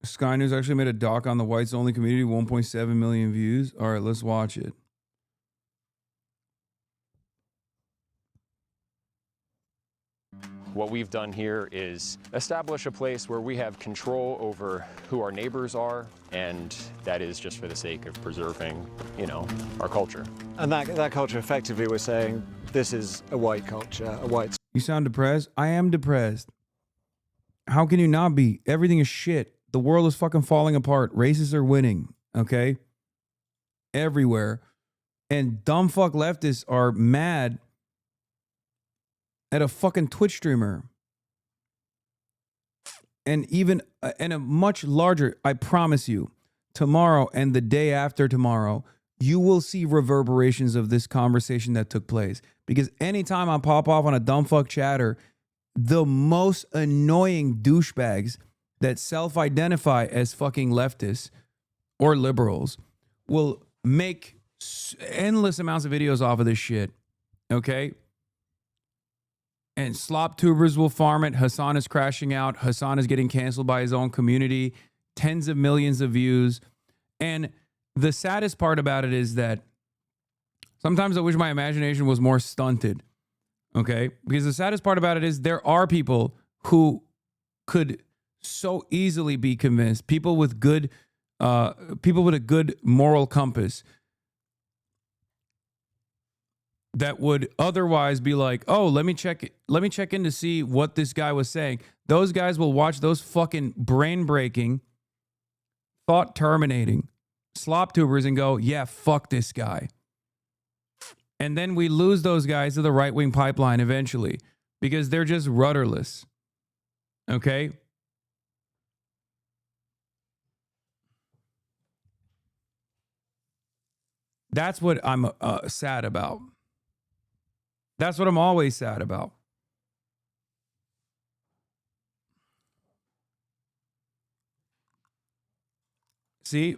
Sky News actually made a doc on the whites only community, 1.7 million views. All right, let's watch it. What we've done here is establish a place where we have control over who our neighbors are, and that is just for the sake of preserving, our culture. And that culture, effectively, we're saying this is a white culture, a white... You sound depressed? I am depressed. How can you not be? Everything is shit. The world is fucking falling apart. Racists are winning, okay? Everywhere. And dumb fuck leftists are mad at a fucking Twitch streamer. And even and a much larger, I promise you, tomorrow and the day after tomorrow, you will see reverberations of this conversation that took place. Because anytime I pop off on a dumb fuck chatter, the most annoying douchebags that self-identify as fucking leftists or liberals will make endless amounts of videos off of this shit, okay? And slop tubers will farm it. Hasan is crashing out. Hasan is getting canceled by his own community. Tens of millions of views. And the saddest part about it is that sometimes I wish my imagination was more stunted, okay? Because the saddest part about it is there are people who could so easily be convinced, people with a good moral compass, that would otherwise be like, oh, let me check in to see what this guy was saying. Those guys will watch those fucking brain-breaking, thought-terminating slop tubers and go, yeah, fuck this guy. And then we lose those guys to the right-wing pipeline eventually because they're just rudderless. Okay? That's what I'm sad about. That's what I'm always sad about. See,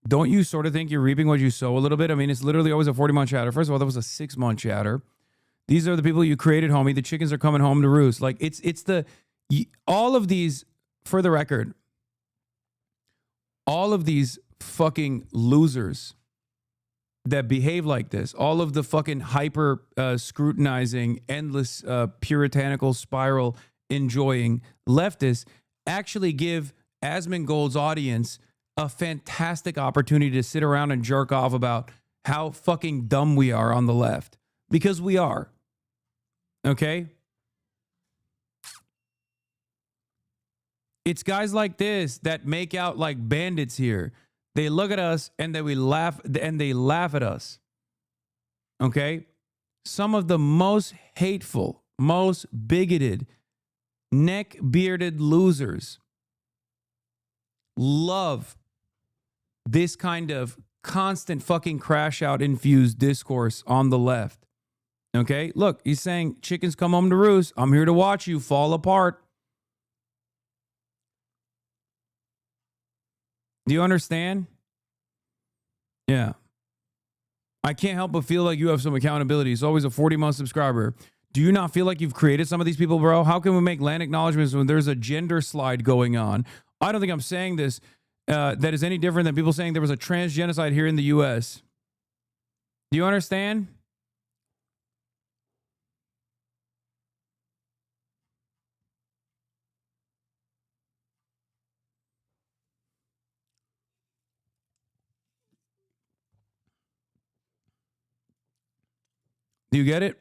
don't you sort of think you're reaping what you sow a little bit? I mean, it's literally always a 40-month chatter. First of all, that was a 6-month chatter. These are the people you created, homie. The chickens are coming home to roost. Like, all of these, for the record, all of these fucking losers that behave like this, all of the fucking hyper scrutinizing, endless puritanical spiral enjoying leftists actually give Asmongold's audience a fantastic opportunity to sit around and jerk off about how fucking dumb we are on the left. Because we are. Okay? It's guys like this that make out like bandits here. They look at us and then we laugh and they laugh at us. Okay? Some of the most hateful, most bigoted, neck-bearded losers love this kind of constant fucking crash out infused discourse on the left. Okay? Look, he's saying chickens come home to roost. I'm here to watch you fall apart. Do you understand? Yeah. I can't help but feel like you have some accountability. It's always a 40-month subscriber. Do you not feel like you've created some of these people, bro? How can we make land acknowledgments when there's a gender slide going on? I don't think I'm saying this that is any different than people saying there was a trans genocide here in the U.S. Do you understand? Do you get it?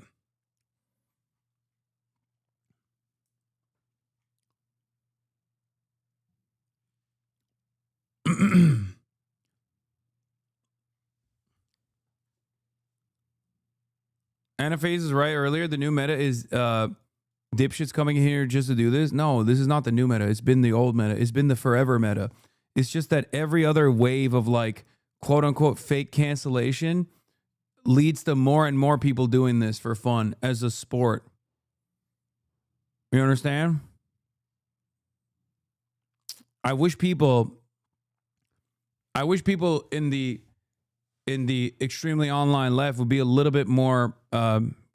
Anaphase is right earlier. The new meta is dipshits coming in here just to do this. No, this is not the new meta. It's been the old meta. It's been the forever meta. It's just that every other wave of like quote unquote fake cancellation leads to more and more people doing this for fun as a sport. You understand? I wish people in the extremely online left would be a little bit more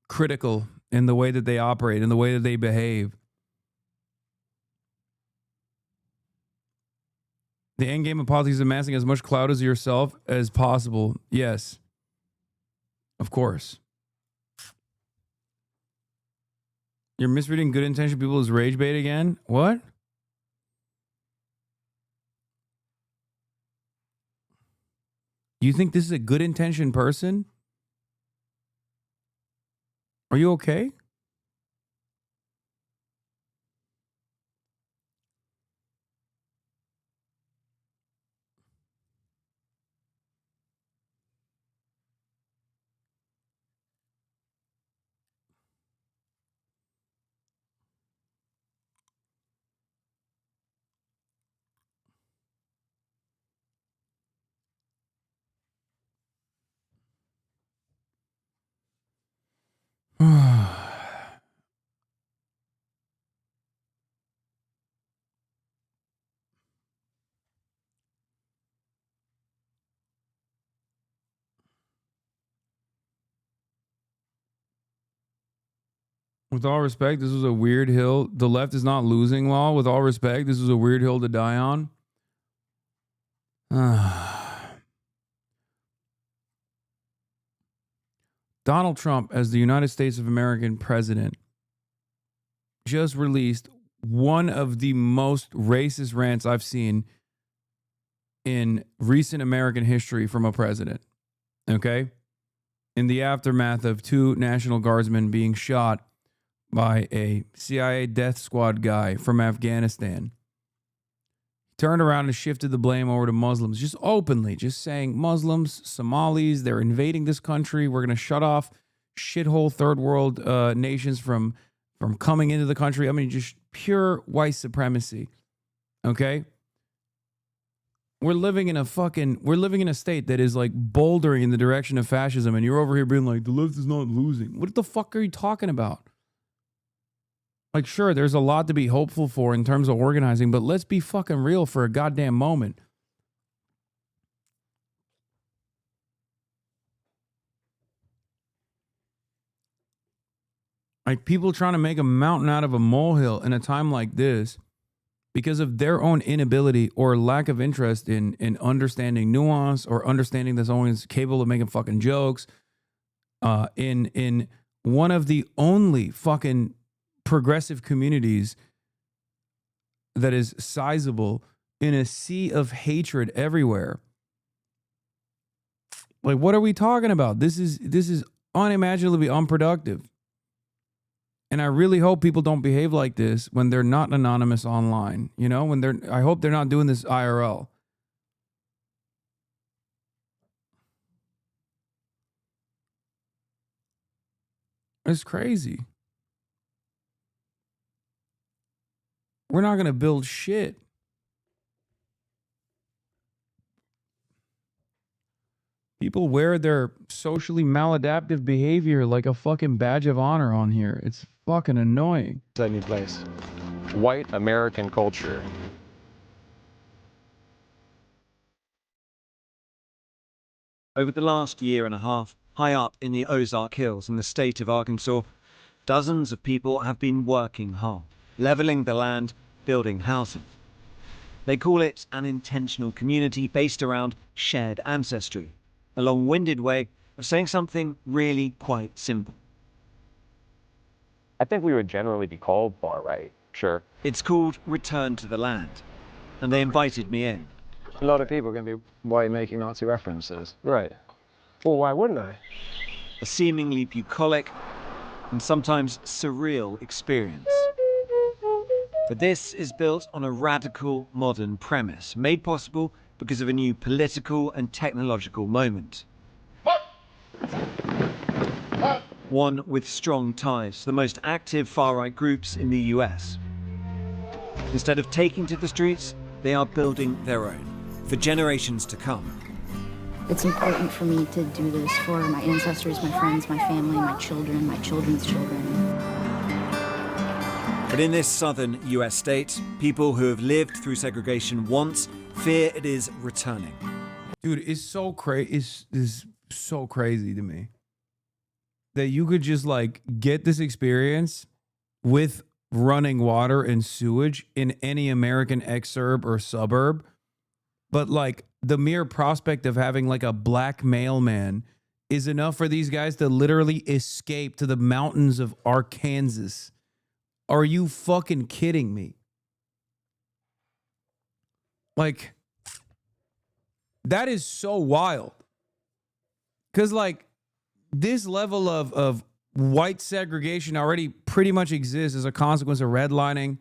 critical in the way that they operate, in the way that they behave. The end game of politics is amassing as much clout as yourself as possible. Yes. Of course. You're misreading good intention people as rage bait again? What? You think this is a good intention person? Are you okay? With all respect, this was a weird hill. The left is not losing, Law. With all respect, this was a weird hill to die on. Donald Trump, as the United States of American president, just released one of the most racist rants I've seen in recent American history from a president. Okay? in the aftermath of 2 National Guardsmen being shot by a CIA death squad guy from Afghanistan. Turned around and shifted the blame over to Muslims, just openly, just saying Muslims, Somalis, they're invading this country. We're going to shut off shithole third world nations from coming into the country. I mean, just pure white supremacy. Okay? We're living in a state that is like bouldering in the direction of fascism, and you're over here being like, the left is not losing. What the fuck are you talking about? Like, sure, there's a lot to be hopeful for in terms of organizing, but let's be fucking real for a goddamn moment. Like, people trying to make a mountain out of a molehill in a time like this because of their own inability or lack of interest in understanding nuance or understanding that someone's capable of making fucking jokes. In one of the only fucking progressive communities that is sizable in a sea of hatred everywhere. Like, what are we talking about? This is unimaginably unproductive. And I really hope people don't behave like this when they're not anonymous online. You know, I hope they're not doing this IRL. It's crazy. We're not going to build shit. People wear their socially maladaptive behavior like a fucking badge of honor on here. It's fucking annoying. Only place. White American culture. Over the last year and a half, high up in the Ozark Hills in the state of Arkansas, dozens of people have been working hard, leveling the land, building housing. They call it an intentional community based around shared ancestry, a long-winded way of saying something really quite simple. I think we would generally be called far right, sure. It's called Return to the Land, and they invited me in. A lot of people are going to be white making Nazi references. Right. Well, why wouldn't I? A seemingly bucolic and sometimes surreal experience. But this is built on a radical modern premise, made possible because of a new political and technological moment. One with strong ties to the most active far-right groups in the US. Instead of taking to the streets, they are building their own, for generations to come. It's important for me to do this for my ancestors, my friends, my family, my children, my children's children. But in this southern US state, people who have lived through segregation once fear it is returning. Dude, it's so crazy to me that you could just like get this experience with running water and sewage in any American exurb or suburb. But like the mere prospect of having like a black mailman is enough for these guys to literally escape to the mountains of Arkansas. Are you fucking kidding me? Like, that is so wild. Because like this level of white segregation already pretty much exists as a consequence of redlining.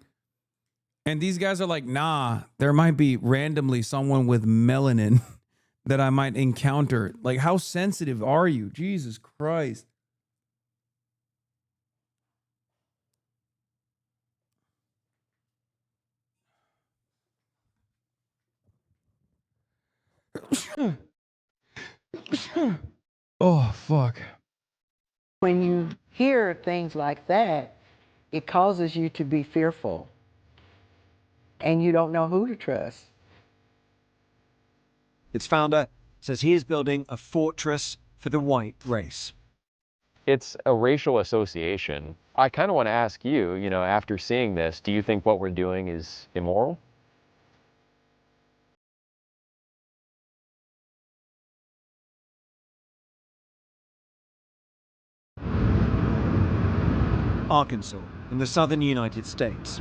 And these guys are like, nah, there might be randomly someone with melanin that I might encounter. Like, how sensitive are you? Jesus Christ. Oh, fuck. When you hear things like that, it causes you to be fearful. And you don't know who to trust. Its founder says he is building a fortress for the white race. It's a racial association. I kind of want to ask you, after seeing this, do you think what we're doing is immoral? Arkansas, in the southern United States.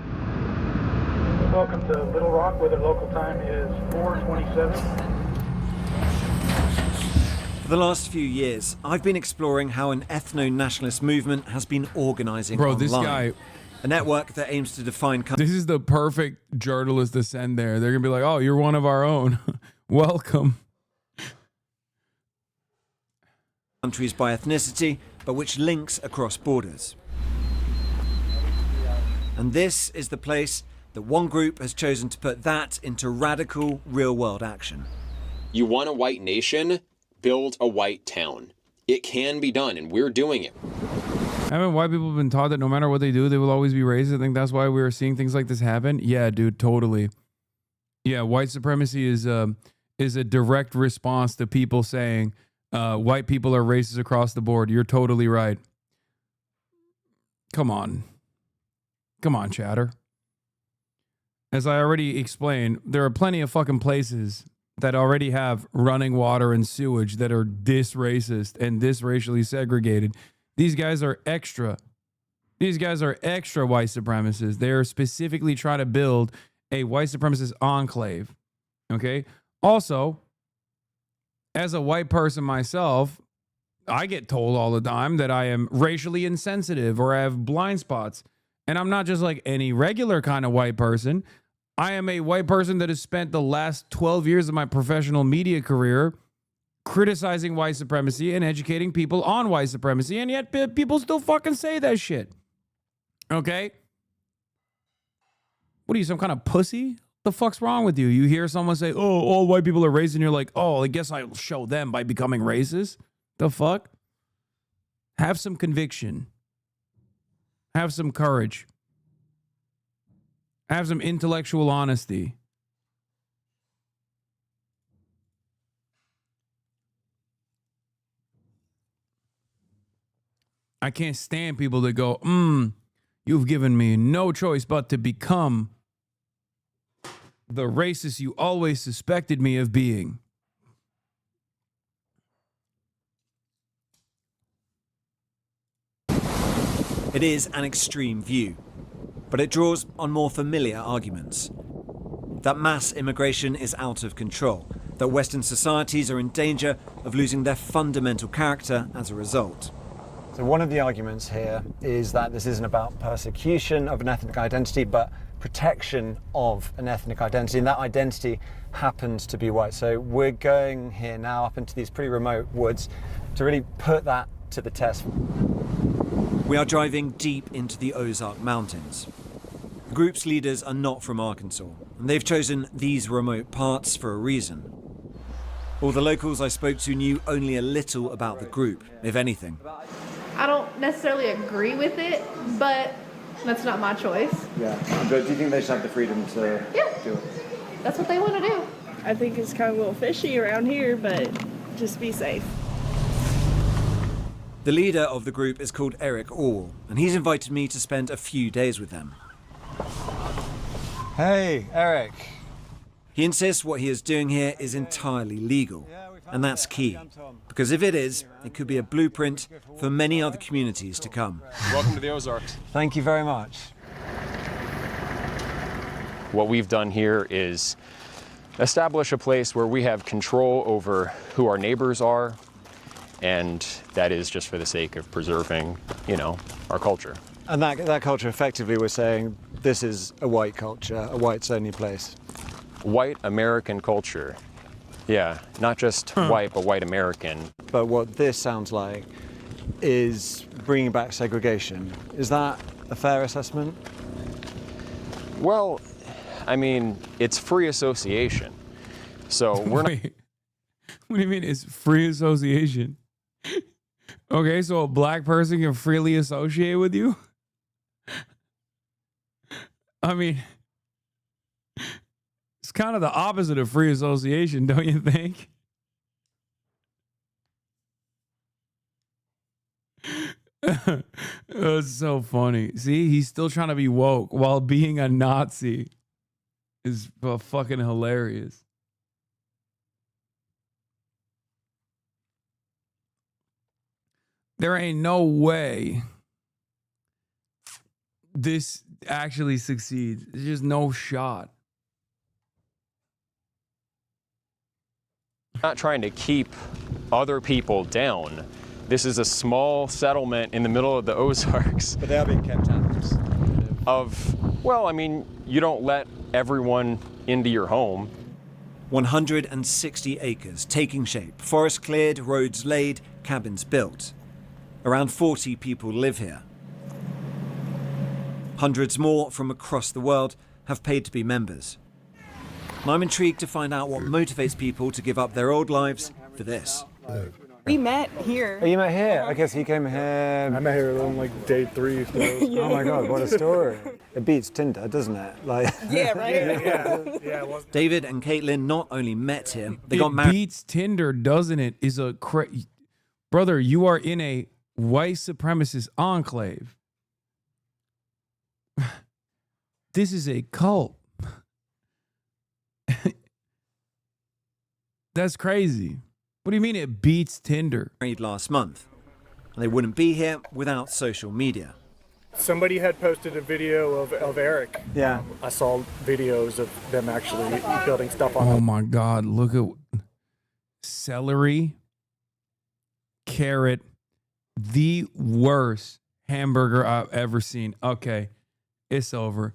Welcome to Little Rock, where the local time is 4:27. For the last few years, I've been exploring how an ethno-nationalist movement has been organising online. This guy, a network that aims to define... This is the perfect journalist to send there. They're going to be like, oh, you're one of our own. Welcome. ...countries by ethnicity, but which links across borders. And this is the place that one group has chosen to put that into radical, real-world action. You want a white nation? Build a white town. It can be done, and we're doing it. Haven't white people been taught that no matter what they do, they will always be racist? I think that's why we're seeing things like this happen. Yeah, dude, totally. Yeah, white supremacy is a direct response to people saying white people are racist across the board. You're totally right. Come on. Come on, chatter. As I already explained, there are plenty of fucking places that already have running water and sewage that are this racist and this racially segregated. These guys are extra. These guys are extra white supremacists. They are specifically trying to build a white supremacist enclave. Okay? Also, as a white person myself, I get told all the time that I am racially insensitive or I have blind spots. And I'm not just like any regular kind of white person. I am a white person that has spent the last 12 years of my professional media career criticizing white supremacy and educating people on white supremacy, and yet people still fucking say that shit. Okay? What are you, some kind of pussy? The fuck's wrong with you? You hear someone say, oh, all white people are racist, and you're like, oh, I guess I'll show them by becoming racist? The fuck? Have some conviction. Have some courage. Have some intellectual honesty. I can't stand people that go, you've given me no choice but to become the racist you always suspected me of being. It is an extreme view, but it draws on more familiar arguments. That mass immigration is out of control, that Western societies are in danger of losing their fundamental character as a result. So one of the arguments here is that this isn't about persecution of an ethnic identity, but protection of an ethnic identity, and that identity happens to be white. So we're going here now up into these pretty remote woods to really put that to the test. We are driving deep into the Ozark Mountains. The group's leaders are not from Arkansas, and they've chosen these remote parts for a reason. All the locals I spoke to knew only a little about the group, if anything. I don't necessarily agree with it, but that's not my choice. Yeah, but do you think they should have the freedom to do it? That's what they want to do. I think it's kind of a little fishy around here, but just be safe. The leader of the group is called Eric Orwell, and he's invited me to spend a few days with them. Hey, Eric. He insists what he is doing here is entirely legal, and that's key, because if it is, it could be a blueprint for many other communities to come. Welcome to the Ozarks. Thank you very much. What we've done here is establish a place where we have control over who our neighbors are, and that is just for the sake of preserving, our culture. And that culture, effectively, we're saying this is a white culture, a whites-only place. White American culture. Yeah, not just white, but white American. But what this sounds like is bringing back segregation. Is that a fair assessment? Well, I mean, it's free association. So we're not... What do you mean it's free association? Okay, so a black person can freely associate with you? I mean, it's kind of the opposite of free association, don't you think? It's so funny. See, he's still trying to be woke while being a Nazi. Is fucking hilarious. There ain't no way this actually succeeds. There's just no shot. Not trying to keep other people down. This is a small settlement in the middle of the Ozarks. But they are being kept out. Well, I mean, you don't let everyone into your home. 160 acres taking shape, forest cleared, roads laid, cabins built. Around 40 people live here. Hundreds more from across the world have paid to be members. And I'm intrigued to find out what motivates people to give up their old lives for this. We met here. Oh, you met here? I guess he came here. I met here on like day 3. Oh my God, what a story. It beats Tinder, doesn't it? Like. Yeah, right? David and Caitlin not only met here, they It got married. beats Tinder, doesn't it? Is a brother. You are in a white supremacist enclave. This is a cult. That's crazy. What do you mean it beats Tinder? Married last month. And they wouldn't be here without social media. Somebody had posted a video of Eric. Yeah. I saw videos of them actually building stuff on Oh my God, look at celery, carrot, the worst hamburger I've ever seen. Okay, it's over.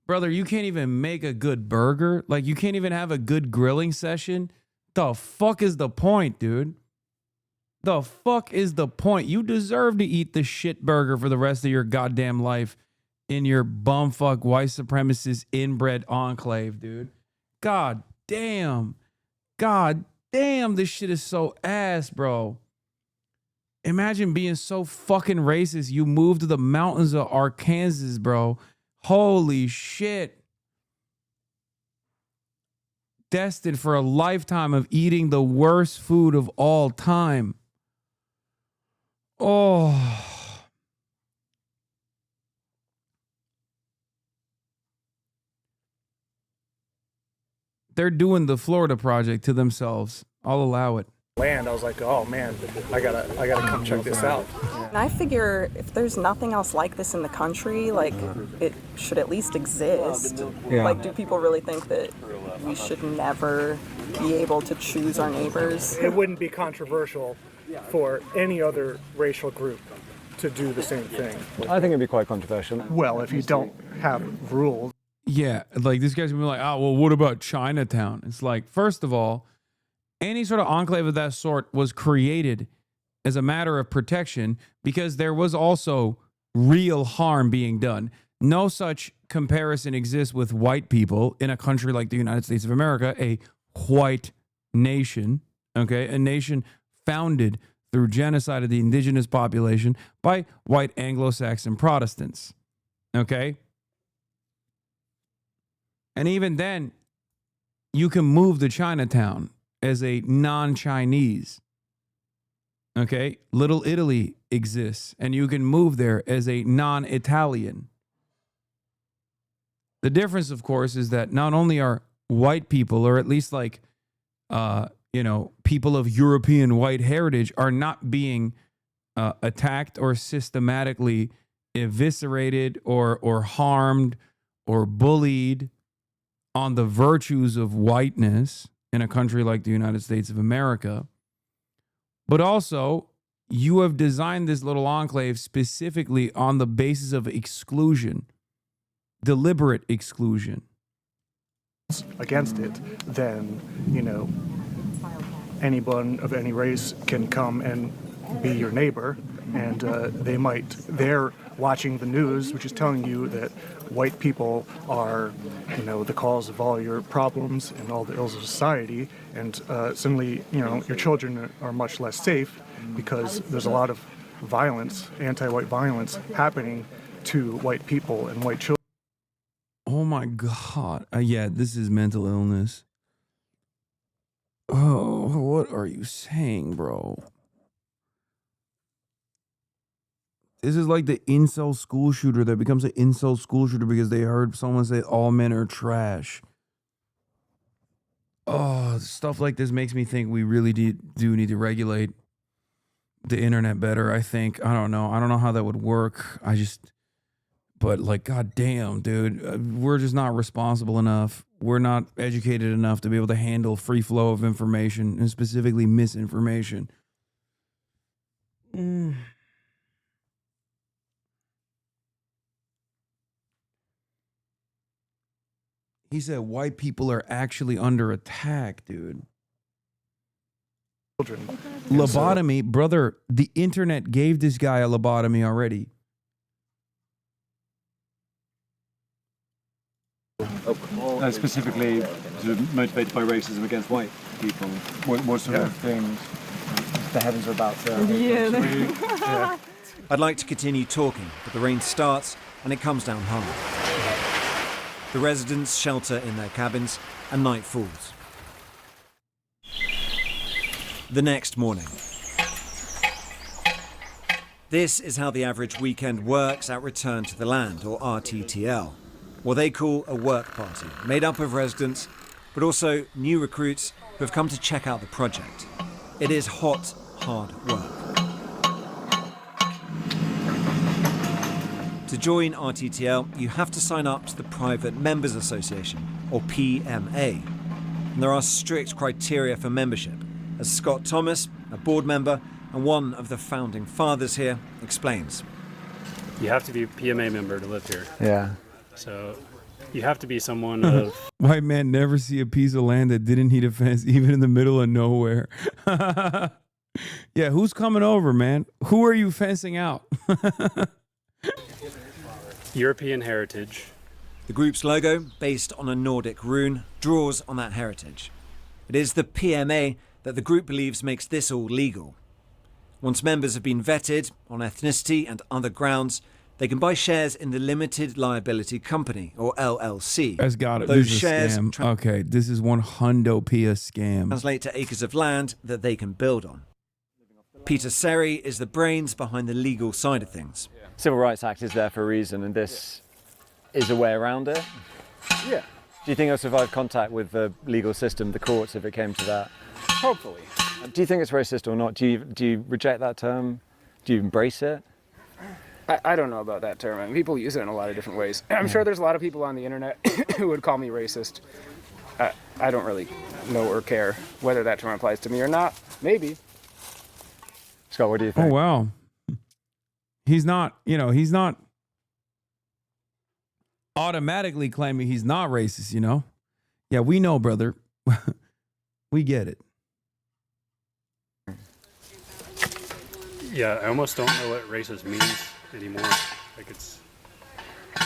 Brother, you can't even make a good burger. Like, you can't even have a good grilling session. The fuck is the point, dude? The fuck is the point? You deserve to eat the shit burger for the rest of your goddamn life in your bumfuck white supremacist inbred enclave, dude. God damn. God damn, this shit is so ass, bro. Imagine being so fucking racist. You moved to the mountains of Arkansas, bro. Holy shit. Destined for a lifetime of eating the worst food of all time. Oh. They're doing the Florida Project to themselves. I'll allow it. land. I was like, oh man, I gotta come check this out. And I figure if there's nothing else like this in the country, like it should at least exist. Yeah. Like, do people really think that we should never be able to choose our neighbors? It wouldn't be controversial for any other racial group to do the same thing. I think it'd be quite controversial. Well, if you don't have rules. Yeah, like this guy's gonna be like, oh, well, what about Chinatown? It's like, first of all, any sort of enclave of that sort was created as a matter of protection because there was also real harm being done. No such comparison exists with white people in a country like the United States of America, a white nation, okay? A nation founded through genocide of the indigenous population by white Anglo-Saxon Protestants, okay? And even then, you can move to Chinatown as a non-Chinese. Okay? Little Italy exists, and you can move there as a non-Italian. The difference, of course, is that not only are white people, or at least like, people of European white heritage are not being attacked or systematically eviscerated or harmed or bullied on the virtues of whiteness in a country like the United States of America. But also, you have designed this little enclave specifically on the basis of exclusion, deliberate exclusion. Against it, then, anyone of any race can come and be your neighbor, and they're watching the news, which is telling you that white people are, the cause of all your problems and all the ills of society, and suddenly, your children are much less safe because there's a lot of violence, anti-white violence happening to white people and white children. Oh my God. Yeah, this is mental illness. Oh, what are you saying, bro? This is like the incel school shooter that becomes an incel school shooter because they heard someone say all men are trash. Oh, stuff like this makes me think we really do need to regulate the internet better, I think. I don't know how that would work. But like, goddamn, dude, we're just not responsible enough. We're not educated enough to be able to handle free flow of information and specifically misinformation. He said white people are actually under attack, dude. Lobotomy, brother, the internet gave this guy a lobotomy already. Specifically sort of motivated by racism against white people. What sort of things? The heavens are about to... I'd like to continue talking, but the rain starts and it comes down hard. The residents shelter in their cabins and night falls. The next morning. This is how the average weekend works at Return to the Land, or RTTL. What they call a work party, made up of residents, but also new recruits who have come to check out the project. It is hot, hard work. To join RTTL, you have to sign up to the Private Members Association, or PMA. And there are strict criteria for membership, as Scott Thomas, a board member and one of the founding fathers here, explains. You have to be a PMA member to live here. Yeah. So you have to be someone of... White man never see a piece of land that didn't need a fence, even in the middle of nowhere. Yeah, who's coming over, man? Who are you fencing out? European heritage. The group's logo, based on a Nordic rune, draws on that heritage. It is the PMA that the group believes makes this all legal. Once members have been vetted on ethnicity and other grounds, they can buy shares in the Limited Liability Company, or LLC. That's got it. Those This is a shares scam. Okay, this is 100p a scam. translate to acres of land that they can build on. Peter Seri is the brains behind the legal side of things. Civil Rights Act is there for a reason, and this is a way around it. Yeah, Do you think it'll survive contact with the legal system, the courts, if it came to that? hopefully. Do you think it's racist or not? Do you reject that term? Do you embrace it? I don't know about that term. I mean, people use it in a lot of different ways. I'm sure there's a lot of people on the internet who would call me racist. I don't really know or care whether that term applies to me or not. Maybe. Scott, what do you think? Oh, wow. He's not automatically claiming he's not racist, you know? Yeah, we know, brother. We get it. Yeah, I almost don't know what racist means anymore. Like it's...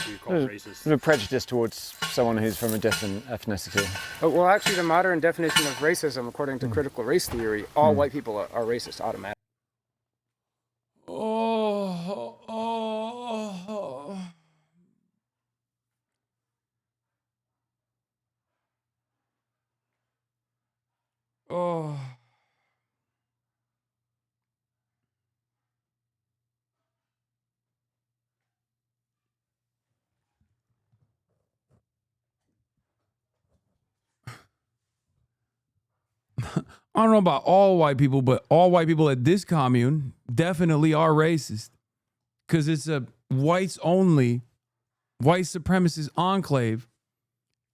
You call it racist. There's a prejudice towards someone who's from a different ethnicity. Well, actually, the modern definition of racism, according to critical race theory, all white people are racist automatically. Oh. I don't know about all white people, but all white people at this commune definitely are racist. Because it's a whites only, white supremacist enclave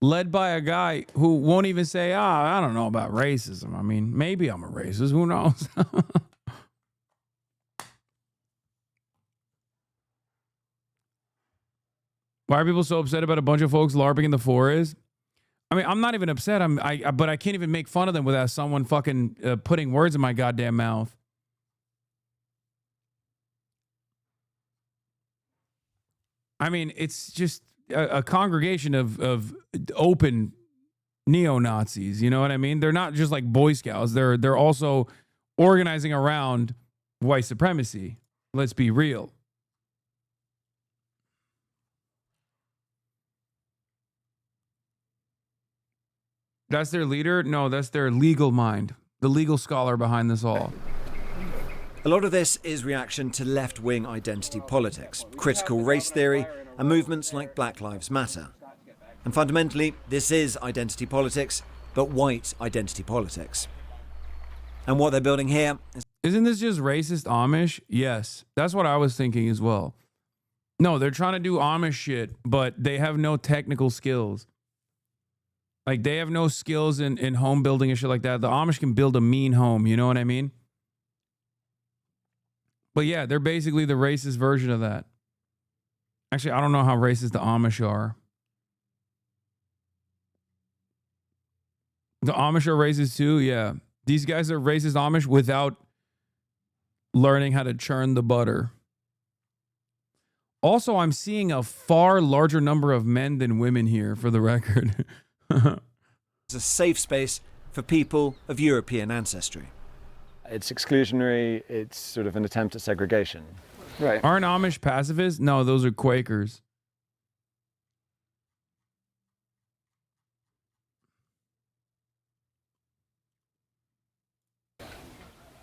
led by a guy who won't even say, I don't know about racism. I mean, maybe I'm a racist. Who knows? Why are people so upset about a bunch of folks LARPing in the forest? I mean, I'm not even upset. But I can't even make fun of them without someone fucking putting words in my goddamn mouth. I mean, it's just a congregation of open neo-Nazis. You know what I mean? They're not just like Boy Scouts. They're also organizing around white supremacy. Let's be real. That's their leader? No, that's their legal mind. The legal scholar behind this all. A lot of this is reaction to left-wing identity politics, critical race theory, and movements like Black Lives Matter. And fundamentally, this is identity politics, but white identity politics. And what they're building here is... Isn't this just racist Amish? Yes, that's what I was thinking as well. No, they're trying to do Amish shit, but they have no technical skills. Like, they have no skills in home building and shit like that. The Amish can build a mean home, you know what I mean? But yeah, they're basically the racist version of that. Actually, I don't know how racist the Amish are. The Amish are racist too, yeah. These guys are racist Amish without learning how to churn the butter. Also, I'm seeing a far larger number of men than women here, for the record. It's a safe space for people of European ancestry. It's exclusionary. It's sort of an attempt at segregation. Right. Aren't Amish pacifists? No, those are Quakers.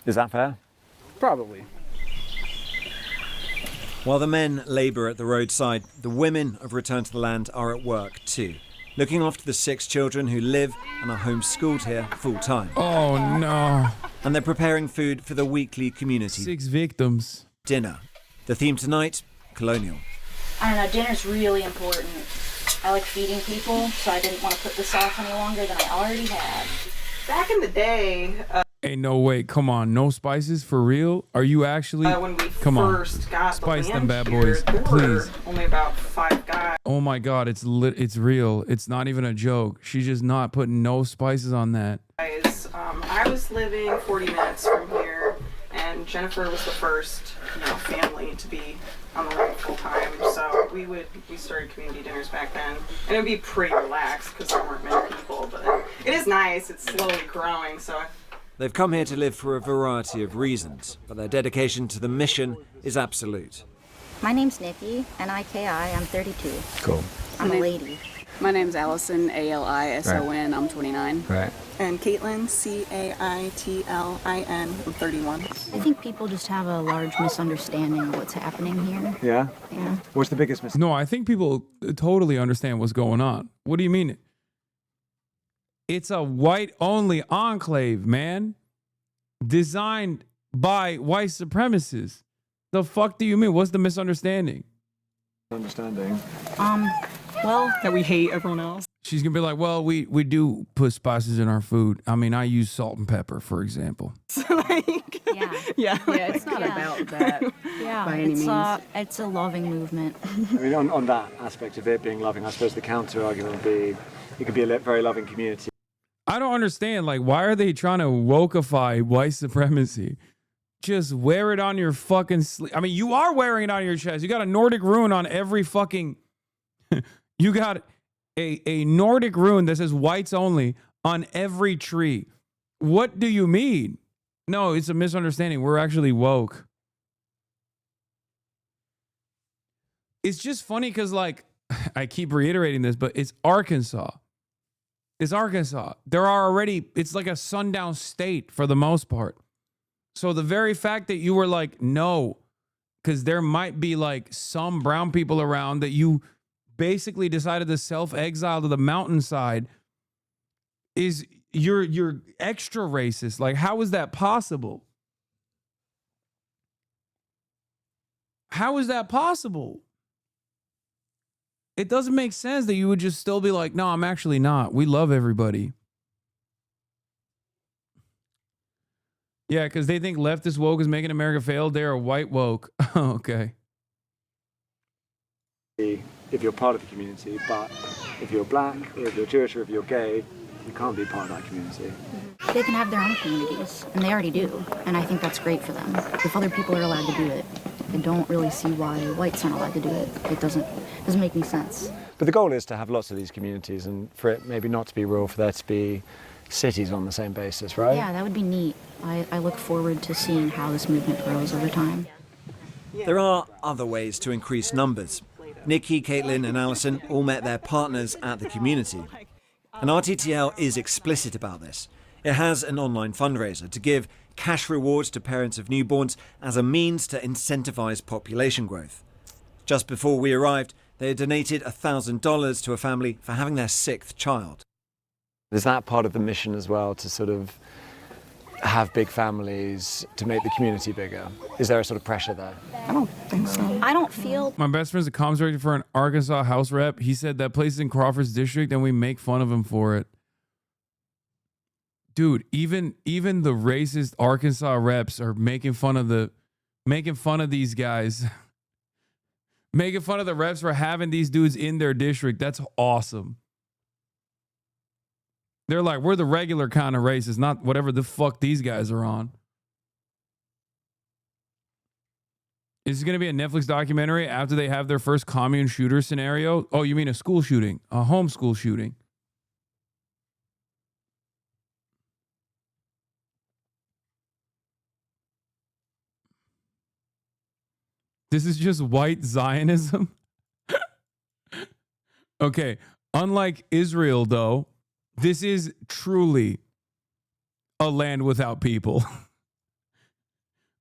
Is that fair? Probably. While the men labour at the roadside, the women of Return to the Land are at work too, looking after the 6 children who live and are homeschooled here full time. Oh no. And they're preparing food for the weekly community 6 victims. dinner. The theme tonight, colonial. I don't know, dinner's really important. I like feeding people, so I didn't want to put this off any longer than I already had. Back in the day, Hey, no way. Come on. No spices for real? Are you actually? when we Come on. first got Spice the them land bad here, boys. there Please. were only about 5 guys. Oh my God. It's real. It's not even a joke. She's just not putting no spices on that. I was living 40 minutes from here, and Jennifer was the first, family to be on the road full time. So we started community dinners back then, and it would be pretty relaxed because there weren't many people. But it is nice. It's slowly growing. So. They've come here to live for a variety of reasons, but their dedication to the mission is absolute. My name's Nikki, N-I-K-I. I'm 32. Cool. I'm a lady. My name's Allison, A-L-I-S-O-N. I'm 29. Right. And Caitlin, C-A-I-T-L-I-N. I'm 31. I think people just have a large misunderstanding of what's happening here. Yeah? Yeah. What's the biggest mistake? No, I think people totally understand what's going on. What do you mean? It's a white-only enclave, man. Designed by white supremacists. The fuck do you mean? What's the misunderstanding? Understanding. Well, that we hate everyone else. She's gonna be like, well, we do put spices in our food. I mean, I use salt and pepper, for example. Yeah, it's not about that Yeah, by any means. It's a loving movement. I mean, on that aspect of it being loving, I suppose the counter argument would be it could be a very loving community. I don't understand. Like, why are they trying to wokeify white supremacy? Just wear it on your fucking sleeve. I mean, you are wearing it on your chest. You got a Nordic rune on every fucking... You got a Nordic rune that says whites only on every tree. What do you mean? No, it's a misunderstanding. We're actually woke. It's just funny because, like, I keep reiterating this, but it's Arkansas. It's Arkansas. There are already, it's like a sundown state for the most part. So the very fact that you were like, no, because there might be like some brown people around that you basically decided to self-exile to the mountainside is you're extra racist. Like, how is that possible? How is that possible? It doesn't make sense that you would just still be like, no, I'm actually not. We love everybody. Yeah, because they think leftist woke is making America fail. They're a white woke. Oh, okay. If you're part of the community, but if you're black, or if you're Jewish, or if you're gay, you can't be part of that community. They can have their own communities, and they already do. And I think that's great for them. If other people are allowed to do it, I don't really see why whites aren't allowed to do it. It doesn't make any sense. But the goal is to have lots of these communities and for it maybe not to be rural, for there to be cities on the same basis, right? Yeah, that would be neat. I look forward to seeing how this movement grows over time. There are other ways to increase numbers. Nikki, Caitlin and Allison all met their partners at the community. And RTTL is explicit about this. It has an online fundraiser to give cash rewards to parents of newborns as a means to incentivize population growth. Just before we arrived, they had donated $1,000 to a family for having their 6th child. Is that part of the mission as well, to sort of have big families, to make the community bigger? Is there a sort of pressure there? I don't think so. I don't feel... My best friend's a comms director for an Arkansas House rep. He said that place is in Crawford's district and we make fun of him for it. Dude, even the racist Arkansas reps are making fun of the making fun of these guys. Making fun of the refs for having these dudes in their district. That's awesome. They're like, we're the regular kind of racist, not whatever the fuck these guys are on. Is this going to be a Netflix documentary after they have their first commune shooter scenario? Oh, you mean a school shooting, a homeschool shooting. This is just white Zionism. Okay. Unlike Israel, though, this is truly a land without people.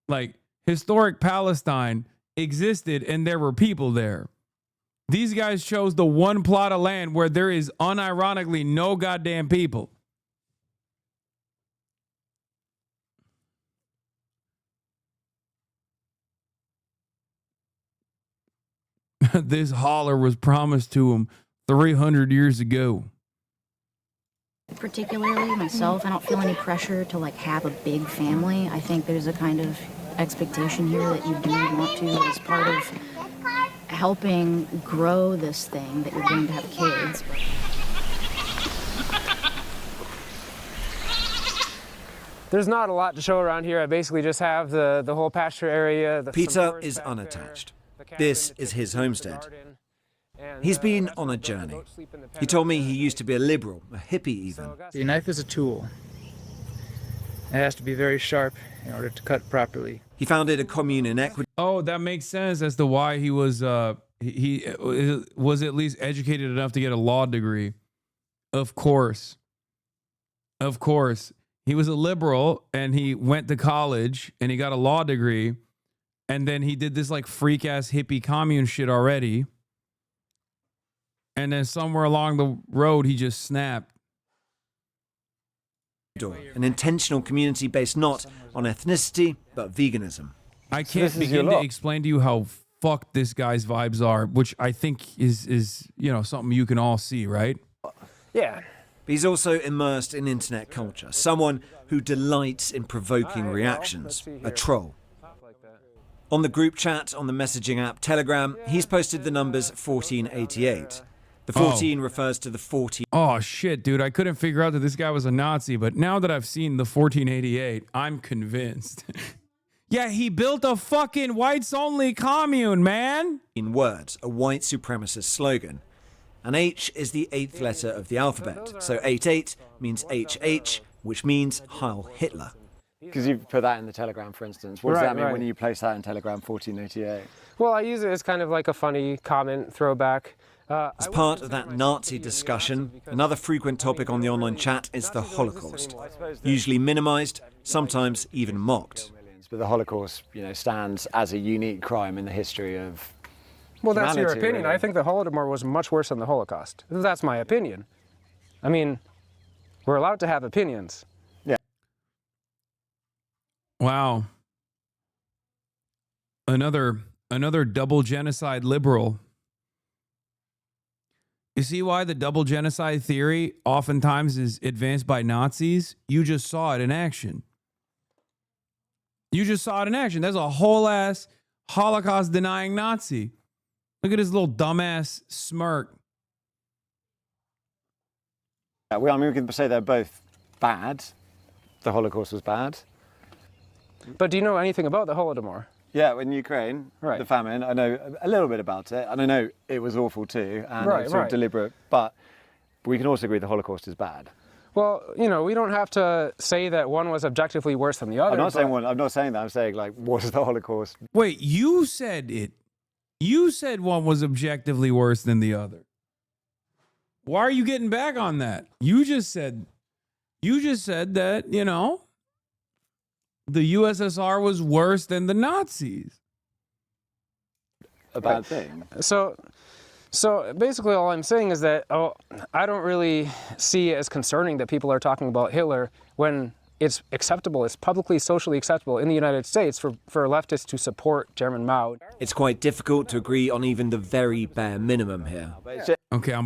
Like, historic Palestine existed and there were people there. These guys chose the one plot of land where there is unironically no goddamn people. This holler was promised to them 300 years ago. Particularly myself, I don't feel any pressure to like have a big family. I think there's a kind of expectation here that you do want to, as part of helping grow this thing, that you're going to have kids. There's not a lot to show around here. I basically just have the whole pasture area. Peter is unattached. This is his homestead. He's been on a journey. He told me he used to be a liberal, a hippie even. The knife is a tool. It has to be very sharp in order to cut properly. He founded a commune in Ecuador. Oh, that makes sense as to why he was he was at least educated enough to get a law degree. Of course. Of course. He was a liberal and he went to college and he got a law degree, and then he did this like freak ass hippie commune shit already. And then somewhere along the road he just snapped. An intentional community based not on ethnicity, but veganism. I can't begin to explain to you how fucked this guy's vibes are, which I think is you know, something you can all see, right? Yeah. He's also immersed in internet culture, someone who delights in provoking reactions, a troll. On the group chat on the messaging app Telegram, he's posted the numbers 1488. The 14 refers to the 14. Oh, shit, dude. I couldn't figure out that this guy was a Nazi, but now that I've seen the 1488, I'm convinced. Yeah, he built a fucking whites-only commune, man. In words, a white supremacist slogan. And H is the 8th letter of the alphabet. So 88 means HH, which means Heil Hitler. Because you put that in the Telegram, for instance. What does that mean when you place that in Telegram 1488? Well, I use it as kind of like a funny comment throwback. As part of that Nazi discussion, another frequent topic on the online chat is the Holocaust. Usually minimized, sometimes even mocked. But the Holocaust, you know, stands as a unique crime in the history of Well, that's your humanity, opinion. really. I think the Holodomor was much worse than the Holocaust. That's my opinion. I mean, we're allowed to have opinions. Yeah. Wow. Another double genocide liberal. You see why the double genocide theory oftentimes is advanced by Nazis? You just saw it in action. You just saw it in action. There's a whole ass Holocaust denying Nazi. Look at his little dumbass smirk. Yeah, well, I mean, we can say they're both bad. The Holocaust was bad. But do you know anything about the Holodomor? Yeah, in Ukraine, the famine, I know a little bit about it, and I know it was awful too, and it was sort of deliberate, but we can also agree the Holocaust is bad. Well, you know, we don't have to say that one was objectively worse than the other. I'm not saying that, I'm saying, like, what is the Holocaust? Wait, you said it. You said one was objectively worse than the other. Why are you getting back on that? You just said that, you know, the USSR was worse than the Nazis. A bad thing. So basically all I'm saying is that I don't really see it as concerning that people are talking about Hitler when it's acceptable, it's publicly, socially acceptable in the United States for leftists to support Chairman Mao. It's quite difficult to agree on even the very bare minimum here. Okay,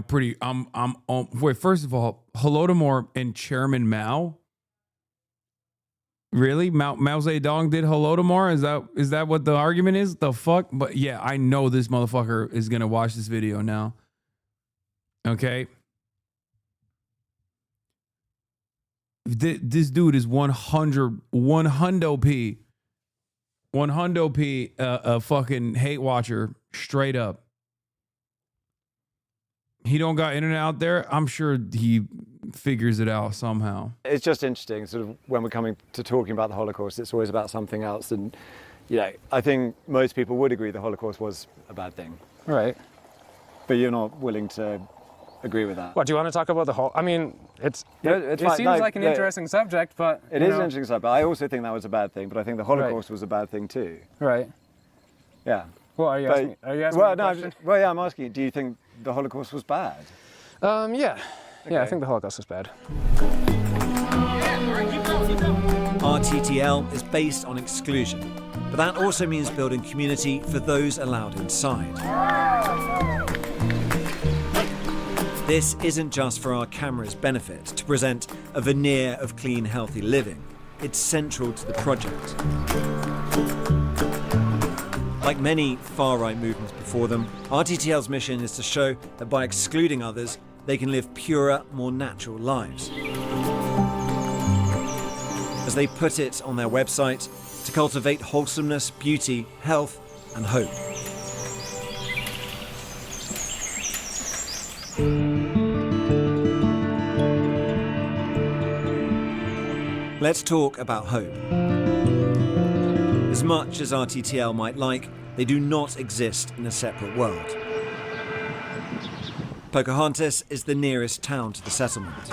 wait, first of all, Holodomor and Chairman Mao? Really? Mao Zedong did Holodomor? Is that what the argument is? The fuck? But yeah, I know this motherfucker is gonna watch this video now. Okay. This dude is 100 P a fucking hate watcher, straight up. He don't got internet out there. I'm sure he figures it out somehow. It's just interesting, sort of, when we're coming to talking about the Holocaust, it's always about something else. And, you know, I think most people would agree the Holocaust was a bad thing. Right. But you're not willing to agree with that. What, do you want to talk about the whole? I mean, it fine. seems like an interesting subject, but it is an interesting subject. I also think that was a bad thing, but I think the Holocaust was a bad thing too. Right. Yeah. Well, are you asking me well, a question? Yeah, I'm asking you, do you think the Holocaust was bad? Yeah. Yeah, I think the Holocaust was bad. RTTL is based on exclusion, but that also means building community for those allowed inside. This isn't just for our camera's benefit, to present a veneer of clean, healthy living. It's central to the project. Like many far-right movements before them, RTTL's mission is to show that by excluding others, they can live purer, more natural lives. As they put it on their website, to cultivate wholesomeness, beauty, health, and hope. Let's talk about hope. As much as RTTL might like, they do not exist in a separate world. Pocahontas is the nearest town to the settlement.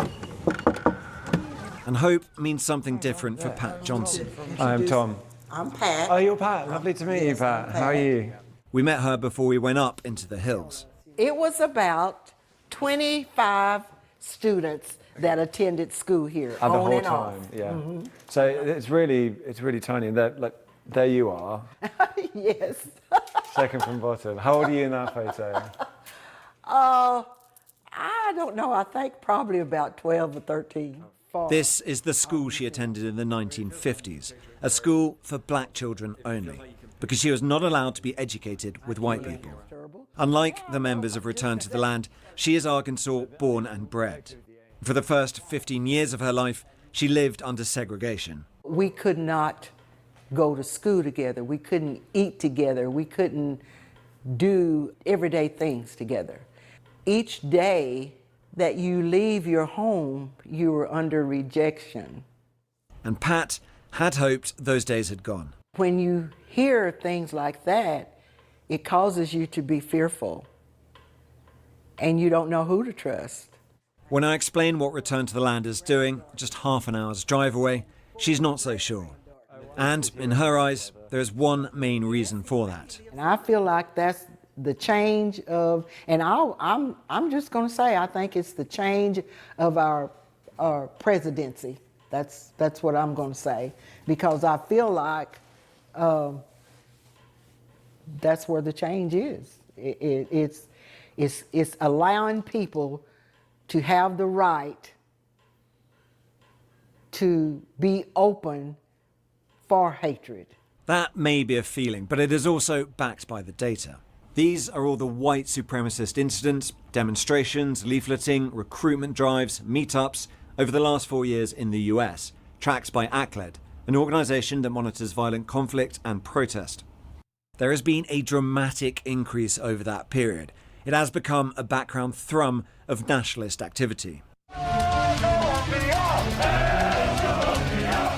And hope means something different for Pat Johnson. I'm Tom. I'm Pat. Oh, you're Pat. Lovely to meet you, Pat. How are you? We met her before we went up into the hills. It was about 25 students that attended school here. At the on whole and off. time, yeah. Mhm. So it's really tiny. There you are. Yes. Second from bottom. How old are you in that photo? I don't know. I think probably about 12 or 13. This is the school she attended in the 1950s, a school for black children only, because she was not allowed to be educated with white people. Unlike the members of Return to the Land, she is Arkansas born and bred. For the first 15 years of her life, she lived under segregation. We could not go to school together. We couldn't eat together. We couldn't do everyday things together. Each day that you leave your home, you are under rejection. And Pat had hoped those days had gone. When you hear things like that, it causes you to be fearful, and you don't know who to trust. When I explain what Return to the Land is doing, just half an hour's drive away, she's not so sure. And in her eyes, there is one main reason for that. And I feel like that's the change of, and I'm just going to say, I think it's the change of our presidency. That's what I'm going to say, because I feel like that's where the change is. It's allowing people to have the right to be open for hatred. That may be a feeling, but it is also backed by the data. These are all the white supremacist incidents, demonstrations, leafleting, recruitment drives, meetups over the last 4 years in the US, tracked by ACLED, an organisation that monitors violent conflict and protest. There has been a dramatic increase over that period. It has become a background thrum of nationalist activity.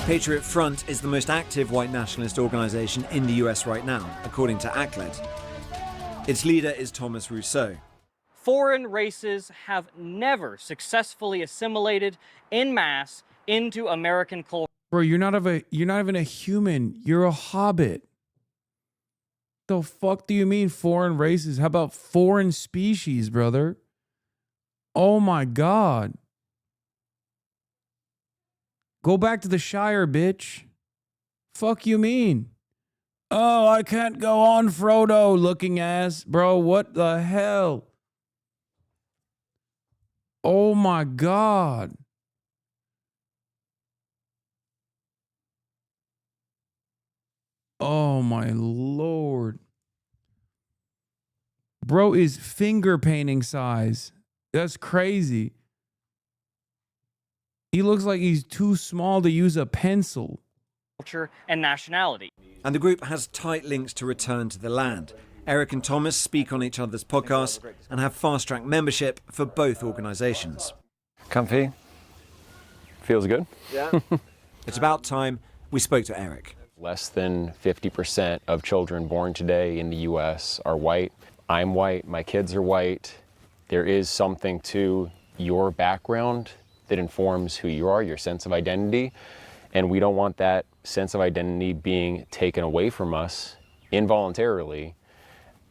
Patriot Front is the most active white nationalist organisation in the US right now, according to ACLED. Its leader is Thomas Rousseau. Foreign races have never successfully assimilated en masse into American culture. Bro, you're not even a human. You're a hobbit. The fuck do you mean foreign races? How about foreign species, brother? Oh my God. Go back to the Shire, bitch. Fuck you mean? Oh, I can't go on, Frodo looking ass. Bro, what the hell? Oh my God. Oh my Lord. Bro is finger painting size. That's crazy. He looks like he's too small to use a pencil. Culture and nationality. And the group has tight links to return to the land. Eric and Thomas speak on each other's podcasts and have fast-track membership for both organisations. Comfy? Feels good. Yeah. It's about time we spoke to Eric. Less than 50% of children born today in the US are white. I'm white, my kids are white. There is something to your background that informs who you are, your sense of identity. And we don't want that sense of identity being taken away from us involuntarily.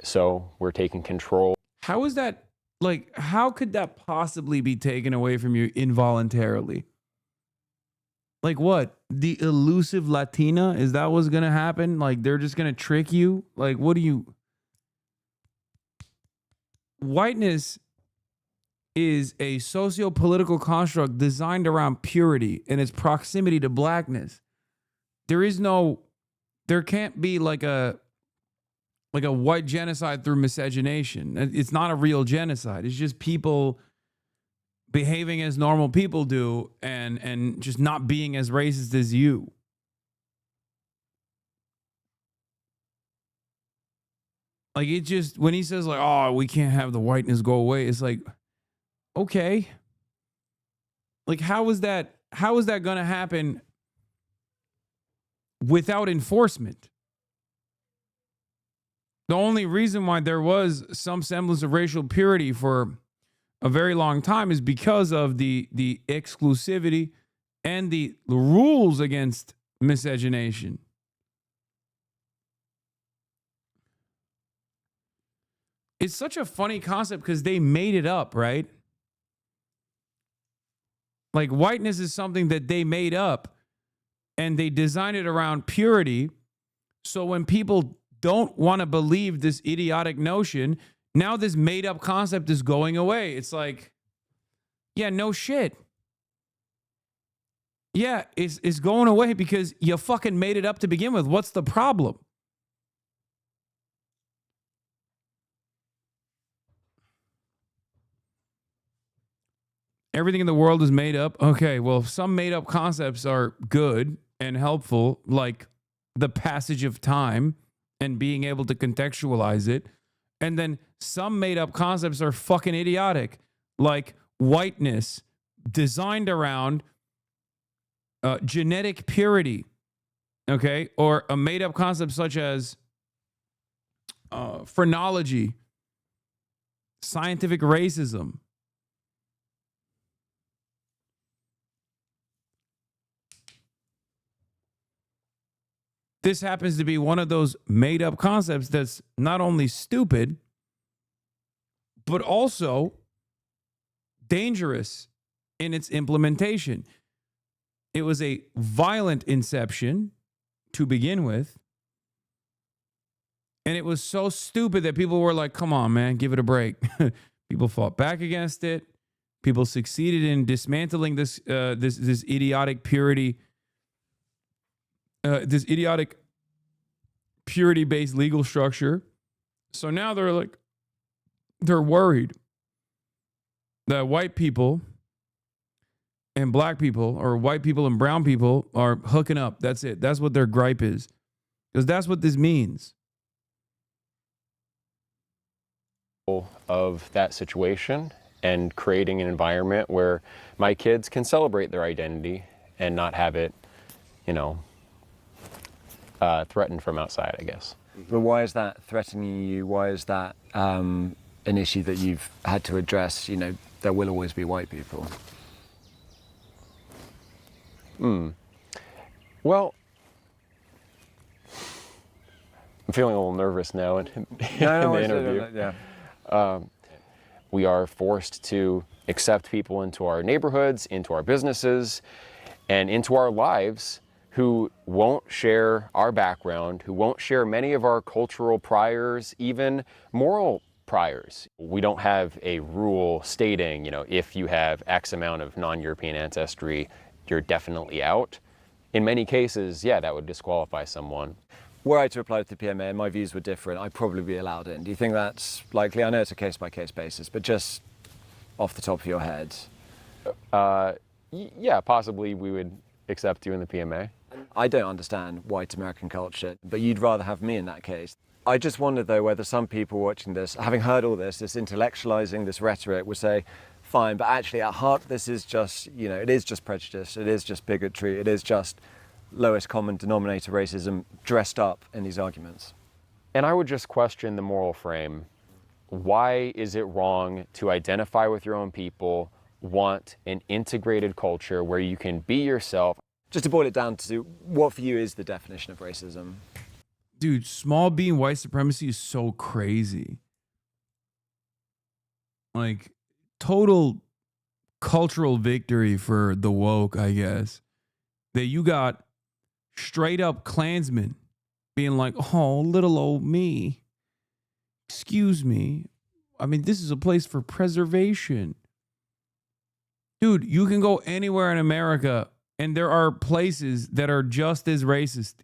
So we're taking control. How is that, like, how could that possibly be taken away from you involuntarily? Like what? The elusive Latina? Is that what's going to happen? Like they're just going to trick you? Like what do you... Whiteness is a socio-political construct designed around purity and its proximity to blackness. There can't be like a white genocide through miscegenation. It's not a real genocide. It's just people behaving as normal people do and just not being as racist as you. Like it just, when he says like, oh, we can't have the whiteness go away, it's like, okay. Like how is that going to happen without enforcement? The only reason why there was some semblance of racial purity for a very long time is because of the exclusivity and the rules against miscegenation. It's such a funny concept because they made it up, right? Like whiteness is something that they made up and they designed it around purity. So when people don't want to believe this idiotic notion, now this made up concept is going away. It's like, yeah, no shit. Yeah, it's going away because you fucking made it up to begin with. What's the problem? Everything in the world is made up. Okay, well, some made up concepts are good and helpful, like the passage of time and being able to contextualize it. And then some made up concepts are fucking idiotic, like whiteness, designed around genetic purity, okay? Or a made up concept such as phrenology, scientific racism. This happens to be one of those made up concepts that's not only stupid, but also dangerous in its implementation. It was a violent inception to begin with. And it was so stupid that people were like, come on, man, give it a break. People fought back against it. People succeeded in dismantling this idiotic purity. This idiotic purity-based legal structure. So now they're worried that white people and black people, or white people and brown people, are hooking up. That's it. That's what their gripe is. Because that's what this means. Of that situation and creating an environment where my kids can celebrate their identity and not have it, threatened from outside, I guess. But why is that threatening you? Why is that an issue that you've had to address? There will always be white people. Well, I'm feeling a little nervous now in the interview. Yeah. We are forced to accept people into our neighborhoods, into our businesses, and into our lives who won't share our background, who won't share many of our cultural priors, even moral priors. We don't have a rule stating, if you have X amount of non-European ancestry, you're definitely out. In many cases, yeah, that would disqualify someone. were I to apply to the PMA and my views were different, I'd probably be allowed in. Do you think that's likely? I know it's a case-by-case basis, but just off the top of your head. Yeah, possibly we would accept you in the PMA. I don't understand white American culture, but you'd rather have me in that case. I just wonder, though, whether some people watching this, having heard all this intellectualizing, this rhetoric, would say, fine, but actually at heart, this is just, it is just prejudice, it is just bigotry, it is just lowest common denominator racism dressed up in these arguments. And I would just question the moral frame. Why is it wrong to identify with your own people, want an integrated culture where you can be yourself? Just to boil it down to what for you is the definition of racism? Dude, small b and white supremacy is so crazy. Like, total cultural victory for the woke, I guess. That you got straight up Klansmen being like, oh, little old me. Excuse me. I mean, this is a place for preservation. Dude, you can go anywhere in America and there are places that are just as racist,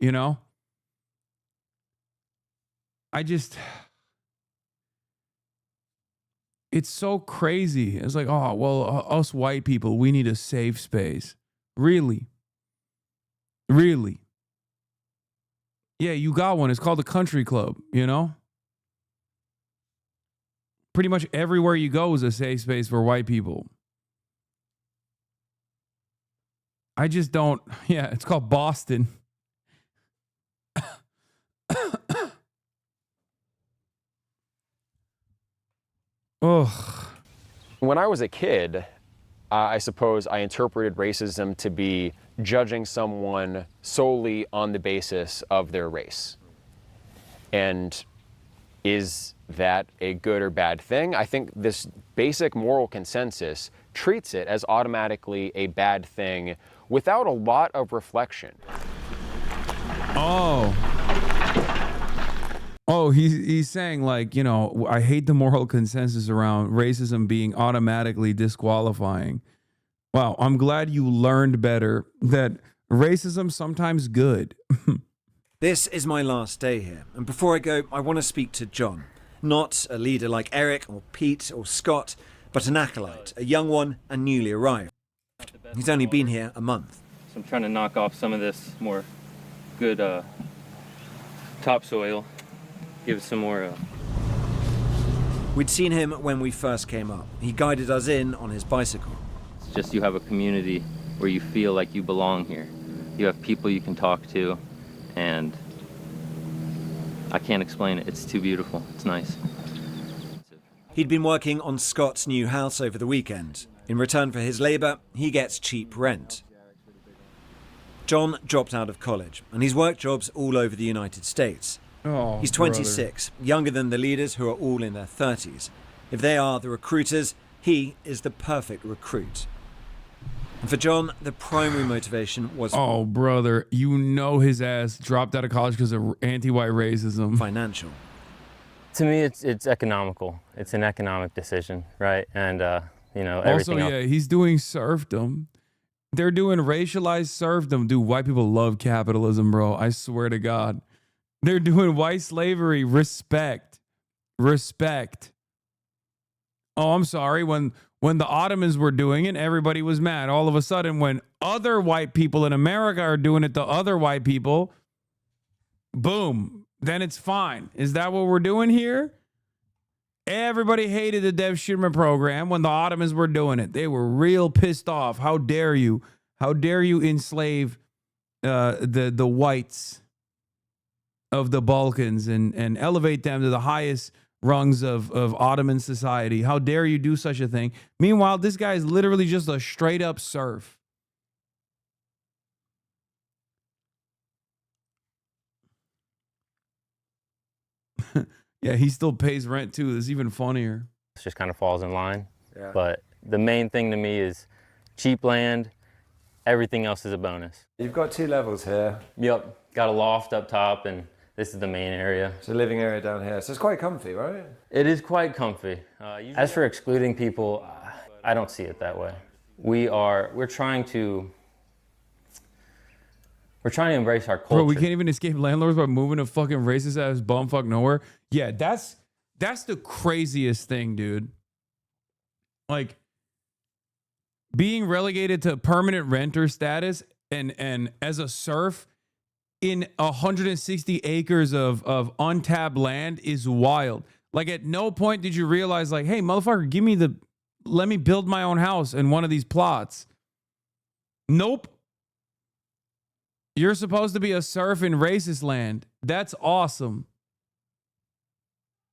it's so crazy. It's like, oh, well, us white people, we need a safe space. Really? Really? Yeah, you got one. It's called the country club, Pretty much everywhere you go is a safe space for white people. I just don't, it's called Boston. Ugh. When I was a kid, I suppose I interpreted racism to be judging someone solely on the basis of their race. And is that a good or bad thing? I think this basic moral consensus treats it as automatically a bad thing without a lot of reflection. Oh, he's saying, like, I hate the moral consensus around racism being automatically disqualifying. Wow, I'm glad you learned better that racism's sometimes good. This is my last day here, and before I go, I want to speak to John. Not a leader like Eric or Pete or Scott, but an acolyte, a young one and newly arrived. He's only been here a month. So I'm trying to knock off some of this more good topsoil. Give it some more. We'd seen him when we first came up. He guided us in on his bicycle. It's just you have a community where you feel like you belong here. You have people you can talk to, and I can't explain it. It's too beautiful. It's nice. He'd been working on Scott's new house over the weekend. In return for his labour, he gets cheap rent. John dropped out of college, and he's worked jobs all over the United States. Oh, he's 26, younger than the leaders who are all in their 30s. If they are the recruiters, he is the perfect recruit. And for John, the primary motivation was... Oh, brother, his ass dropped out of college because of anti-white racism. Financial. To me, it's economical. It's an economic decision, right? And, everything also, else. He's doing serfdom. They're doing racialized serfdom. Dude, white people love capitalism, bro. I swear to God. They're doing white slavery. Respect. Respect. Oh, I'm sorry. When the Ottomans were doing it, everybody was mad. All of a sudden, when other white people in America are doing it to other white people, boom, then it's fine. Is that what we're doing here? Everybody hated the Dev Shirman program when the Ottomans were doing it. They were real pissed off. How dare you? How dare you enslave the whites of the Balkans and elevate them to the highest rungs of Ottoman society? How dare you do such a thing? Meanwhile, this guy is literally just a straight up serf. Yeah, he still pays rent too. It's even funnier. It just kind of falls in line. Yeah. But the main thing to me is cheap land. Everything else is a bonus. You've got 2 levels here. Yep. Got a loft up top, and this is the main area. So living area down here. So it's quite comfy, right? It is quite comfy. As for excluding people, I don't see it that way. We're trying to We're trying to embrace our culture. Bro, we can't even escape landlords by moving to fucking racist ass bumfuck nowhere. Yeah, that's the craziest thing, dude. Like being relegated to permanent renter status and as a serf in 160 acres of untabbed land is wild. Like at no point did you realize like, hey, motherfucker, let me build my own house in one of these plots. Nope. You're supposed to be a serf in racist land. That's awesome.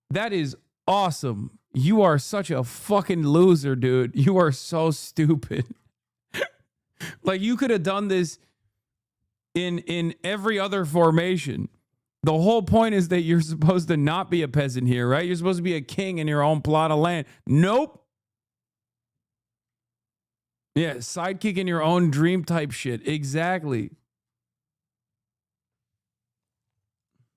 That is awesome. You are such a fucking loser, dude. You are so stupid. Like you could have done this in every other formation. The whole point is that you're supposed to not be a peasant here, right? You're supposed to be a king in your own plot of land. Nope. Yeah, sidekick in your own dream type shit. Exactly.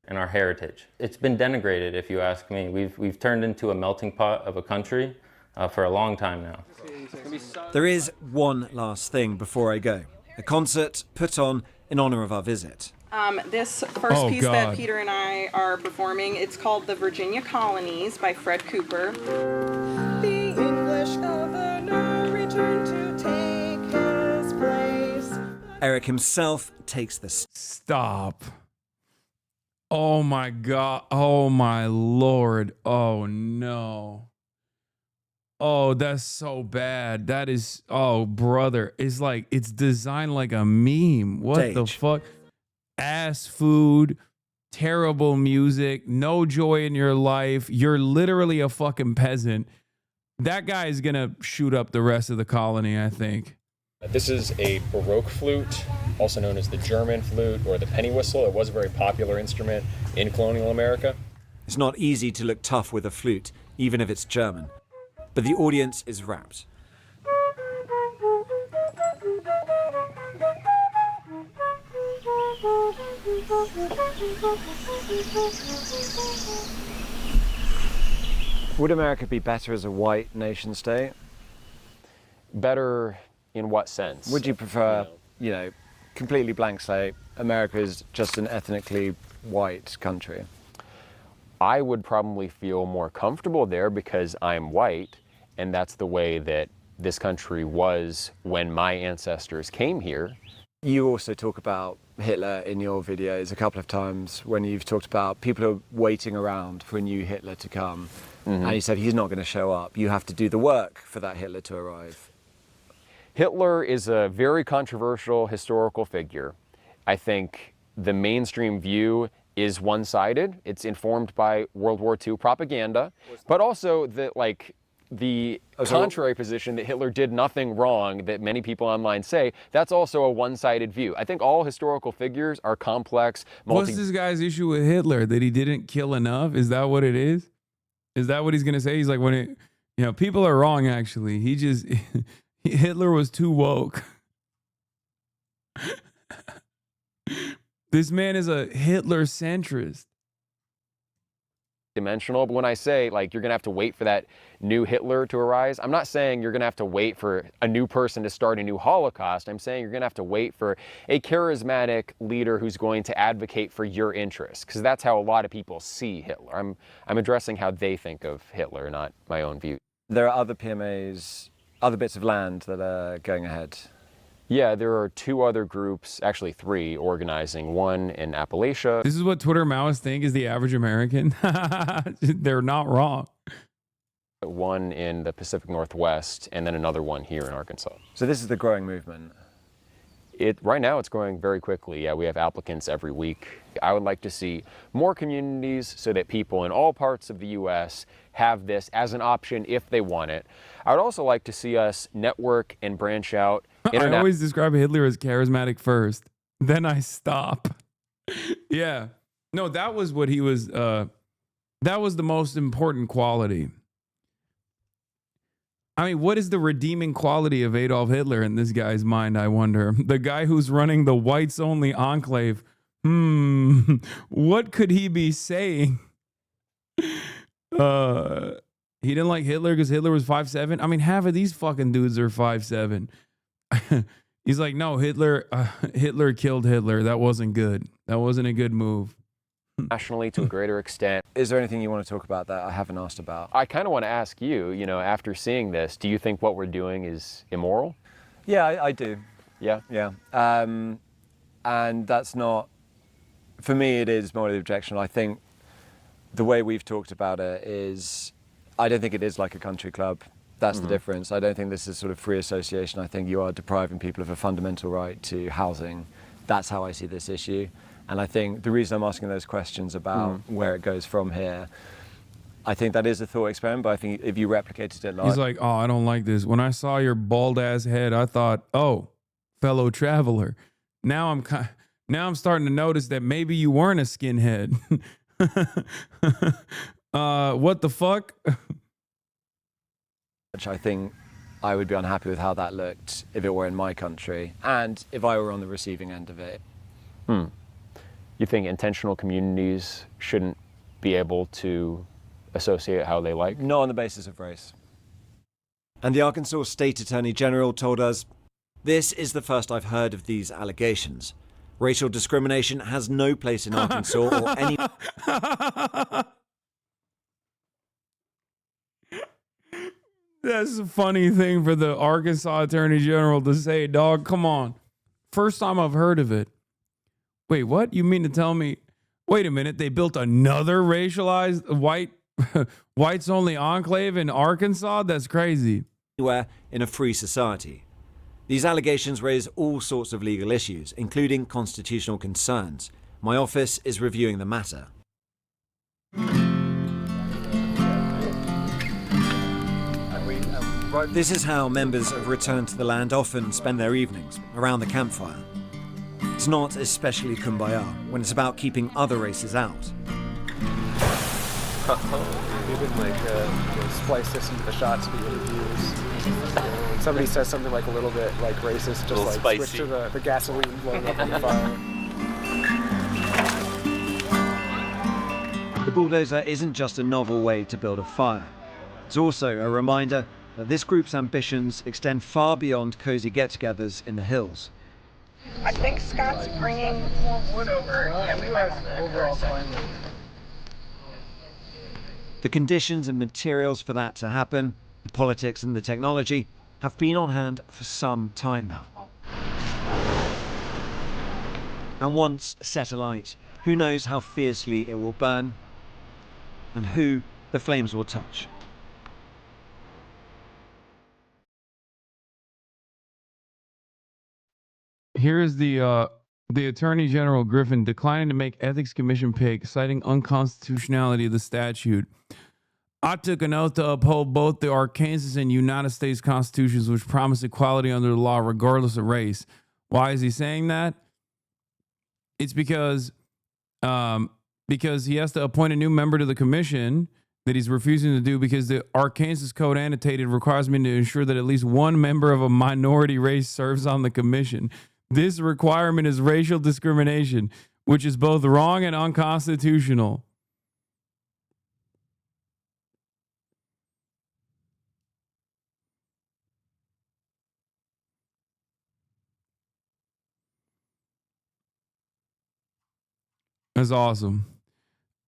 And our heritage. It's been denigrated, if you ask me. We've turned into a melting pot of a country for a long time now. There is one last thing before I go. A concert put on in honor of our visit. This first piece that Peter and I are performing, it's called The Virginia Colonies by Fred Cooper. The English governor returned to take his place. Eric himself takes the... Stop. Oh my God. Oh my Lord. Oh no. Oh, that's so bad. That is, oh brother. It's like, it's designed like a meme. What the fuck? Ass food, terrible music, no joy in your life. You're literally a fucking peasant. That guy is gonna shoot up the rest of the colony, I think. This is a Baroque flute, also known as the German flute or the penny whistle. It was a very popular instrument in colonial America. It's not easy to look tough with a flute, even if it's German. But the audience is rapt. Would America be better as a white nation state? Better in what sense? Would you prefer, completely blank slate, America is just an ethnically white country? I would probably feel more comfortable there because I'm white, and that's the way that this country was when my ancestors came here. You also talk about Hitler in your videos a couple of times when you've talked about people who are waiting around for a new Hitler to come. Mm-hmm. And you said he's not going to show up. You have to do the work for that Hitler to arrive. Hitler is a very controversial historical figure. I think the mainstream view is one-sided. It's informed by World War II propaganda, but also the contrary position that Hitler did nothing wrong that many people online say, that's also a one-sided view. I think all historical figures are complex. What's this guy's issue with Hitler? That he didn't kill enough? Is that what it is? Is that what he's going to say? He's like, people are wrong, actually. Hitler was too woke. This man is a Hitler centrist. Dimensional, but when I say you're gonna have to wait for that new Hitler to arise, I'm not saying you're gonna have to wait for a new person to start a new Holocaust. I'm saying you're gonna have to wait for a charismatic leader who's going to advocate for your interests, because that's how a lot of people see Hitler. I'm addressing how they think of Hitler, not my own view. There are other PMAs, other bits of land that are going ahead. Yeah, there are two other groups, actually three, organizing. One in Appalachia. This is what Twitter Maoists think is the average American. They're not wrong. One in the Pacific Northwest, and then another one here in Arkansas. So this is the growing movement. Right now it's growing very quickly. Yeah, we have applicants every week. I would like to see more communities so that people in all parts of the U.S. have this as an option if they want it. I would also like to see us network and branch out. I always describe Hitler as charismatic first, then I stop. Yeah. No, that was what he was, that was the most important quality. I mean, what is the redeeming quality of Adolf Hitler in this guy's mind, I wonder? The guy who's running the whites-only enclave. What could he be saying? He didn't like Hitler because Hitler was 5'7"? I mean, half of these fucking dudes are 5'7". He's like, no, Hitler killed Hitler. That wasn't good. That wasn't a good move. Nationally, to a greater extent. Is there anything you want to talk about that I haven't asked about? I kind of want to ask you, after seeing this, do you think what we're doing is immoral? Yeah, I do. Yeah? Yeah. And that's not, for me, it is morally objectionable. I think the way we've talked about it is, I don't think it is like a country club. That's the difference. I don't think this is sort of free association. I think you are depriving people of a fundamental right to housing. That's how I see this issue. And I think the reason I'm asking those questions about where it goes from here, I think that is a thought experiment, but I think if you replicated it He's like, oh, I don't like this. When I saw your bald ass head, I thought, oh, fellow traveler. Now I'm starting to notice that maybe you weren't a skinhead. What the fuck? Which I think I would be unhappy with how that looked if it were in my country and if I were on the receiving end of it. You think intentional communities shouldn't be able to associate how they like? Not on the basis of race. And the Arkansas State Attorney General told us, "This is the first I've heard of these allegations. Racial discrimination has no place in Arkansas or any..." That's a funny thing for the Arkansas Attorney General to say, dog. Come on. First time I've heard of it. Wait, what? You mean to tell me, wait a minute, they built another racialized whites only enclave in Arkansas? That's crazy. Anywhere in a free society. These allegations raise all sorts of legal issues, including constitutional concerns. My office is reviewing the matter. This is how members of Return to the Land often spend their evenings, around the campfire. It's not especially kumbaya when it's about keeping other races out. You can splice this into the shots of the interviews. When somebody says something like a little bit like racist, just like spicy. switch to the gasoline blowing up on the fire. The bulldozer isn't just a novel way to build a fire. It's also a reminder that this group's ambitions extend far beyond cozy get-togethers in the hills. I think Scott's bringing more wood over. Yeah, we might overall find them. The conditions and materials for that to happen, the politics and the technology, have been on hand for some time now. And once set alight, who knows how fiercely it will burn, and who the flames will touch. Here's the Attorney General Griffin declining to make Ethics Commission pick, citing unconstitutionality of the statute. I took an oath to uphold both the Arkansas and United States constitutions, which promise equality under the law regardless of race. Why is he saying that? It's because he has to appoint a new member to the commission that he's refusing to do because the Arkansas Code annotated requires me to ensure that at least one member of a minority race serves on the commission. This requirement is racial discrimination, which is both wrong and unconstitutional. That's awesome.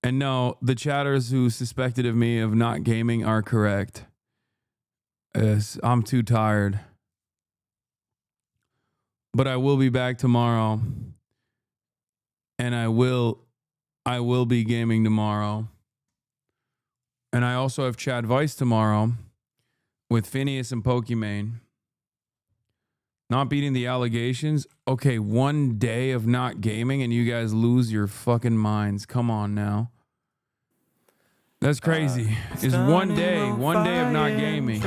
And no, the chatters who suspected of me of not gaming are correct. Yes, I'm too tired. But I will be back tomorrow. And I will be gaming tomorrow. And I also have chadvice tomorrow with Phineas and Pokimane. Not beating the allegations. Okay, one day of not gaming and you guys lose your fucking minds. Come on now. That's crazy. It's one day of not gaming.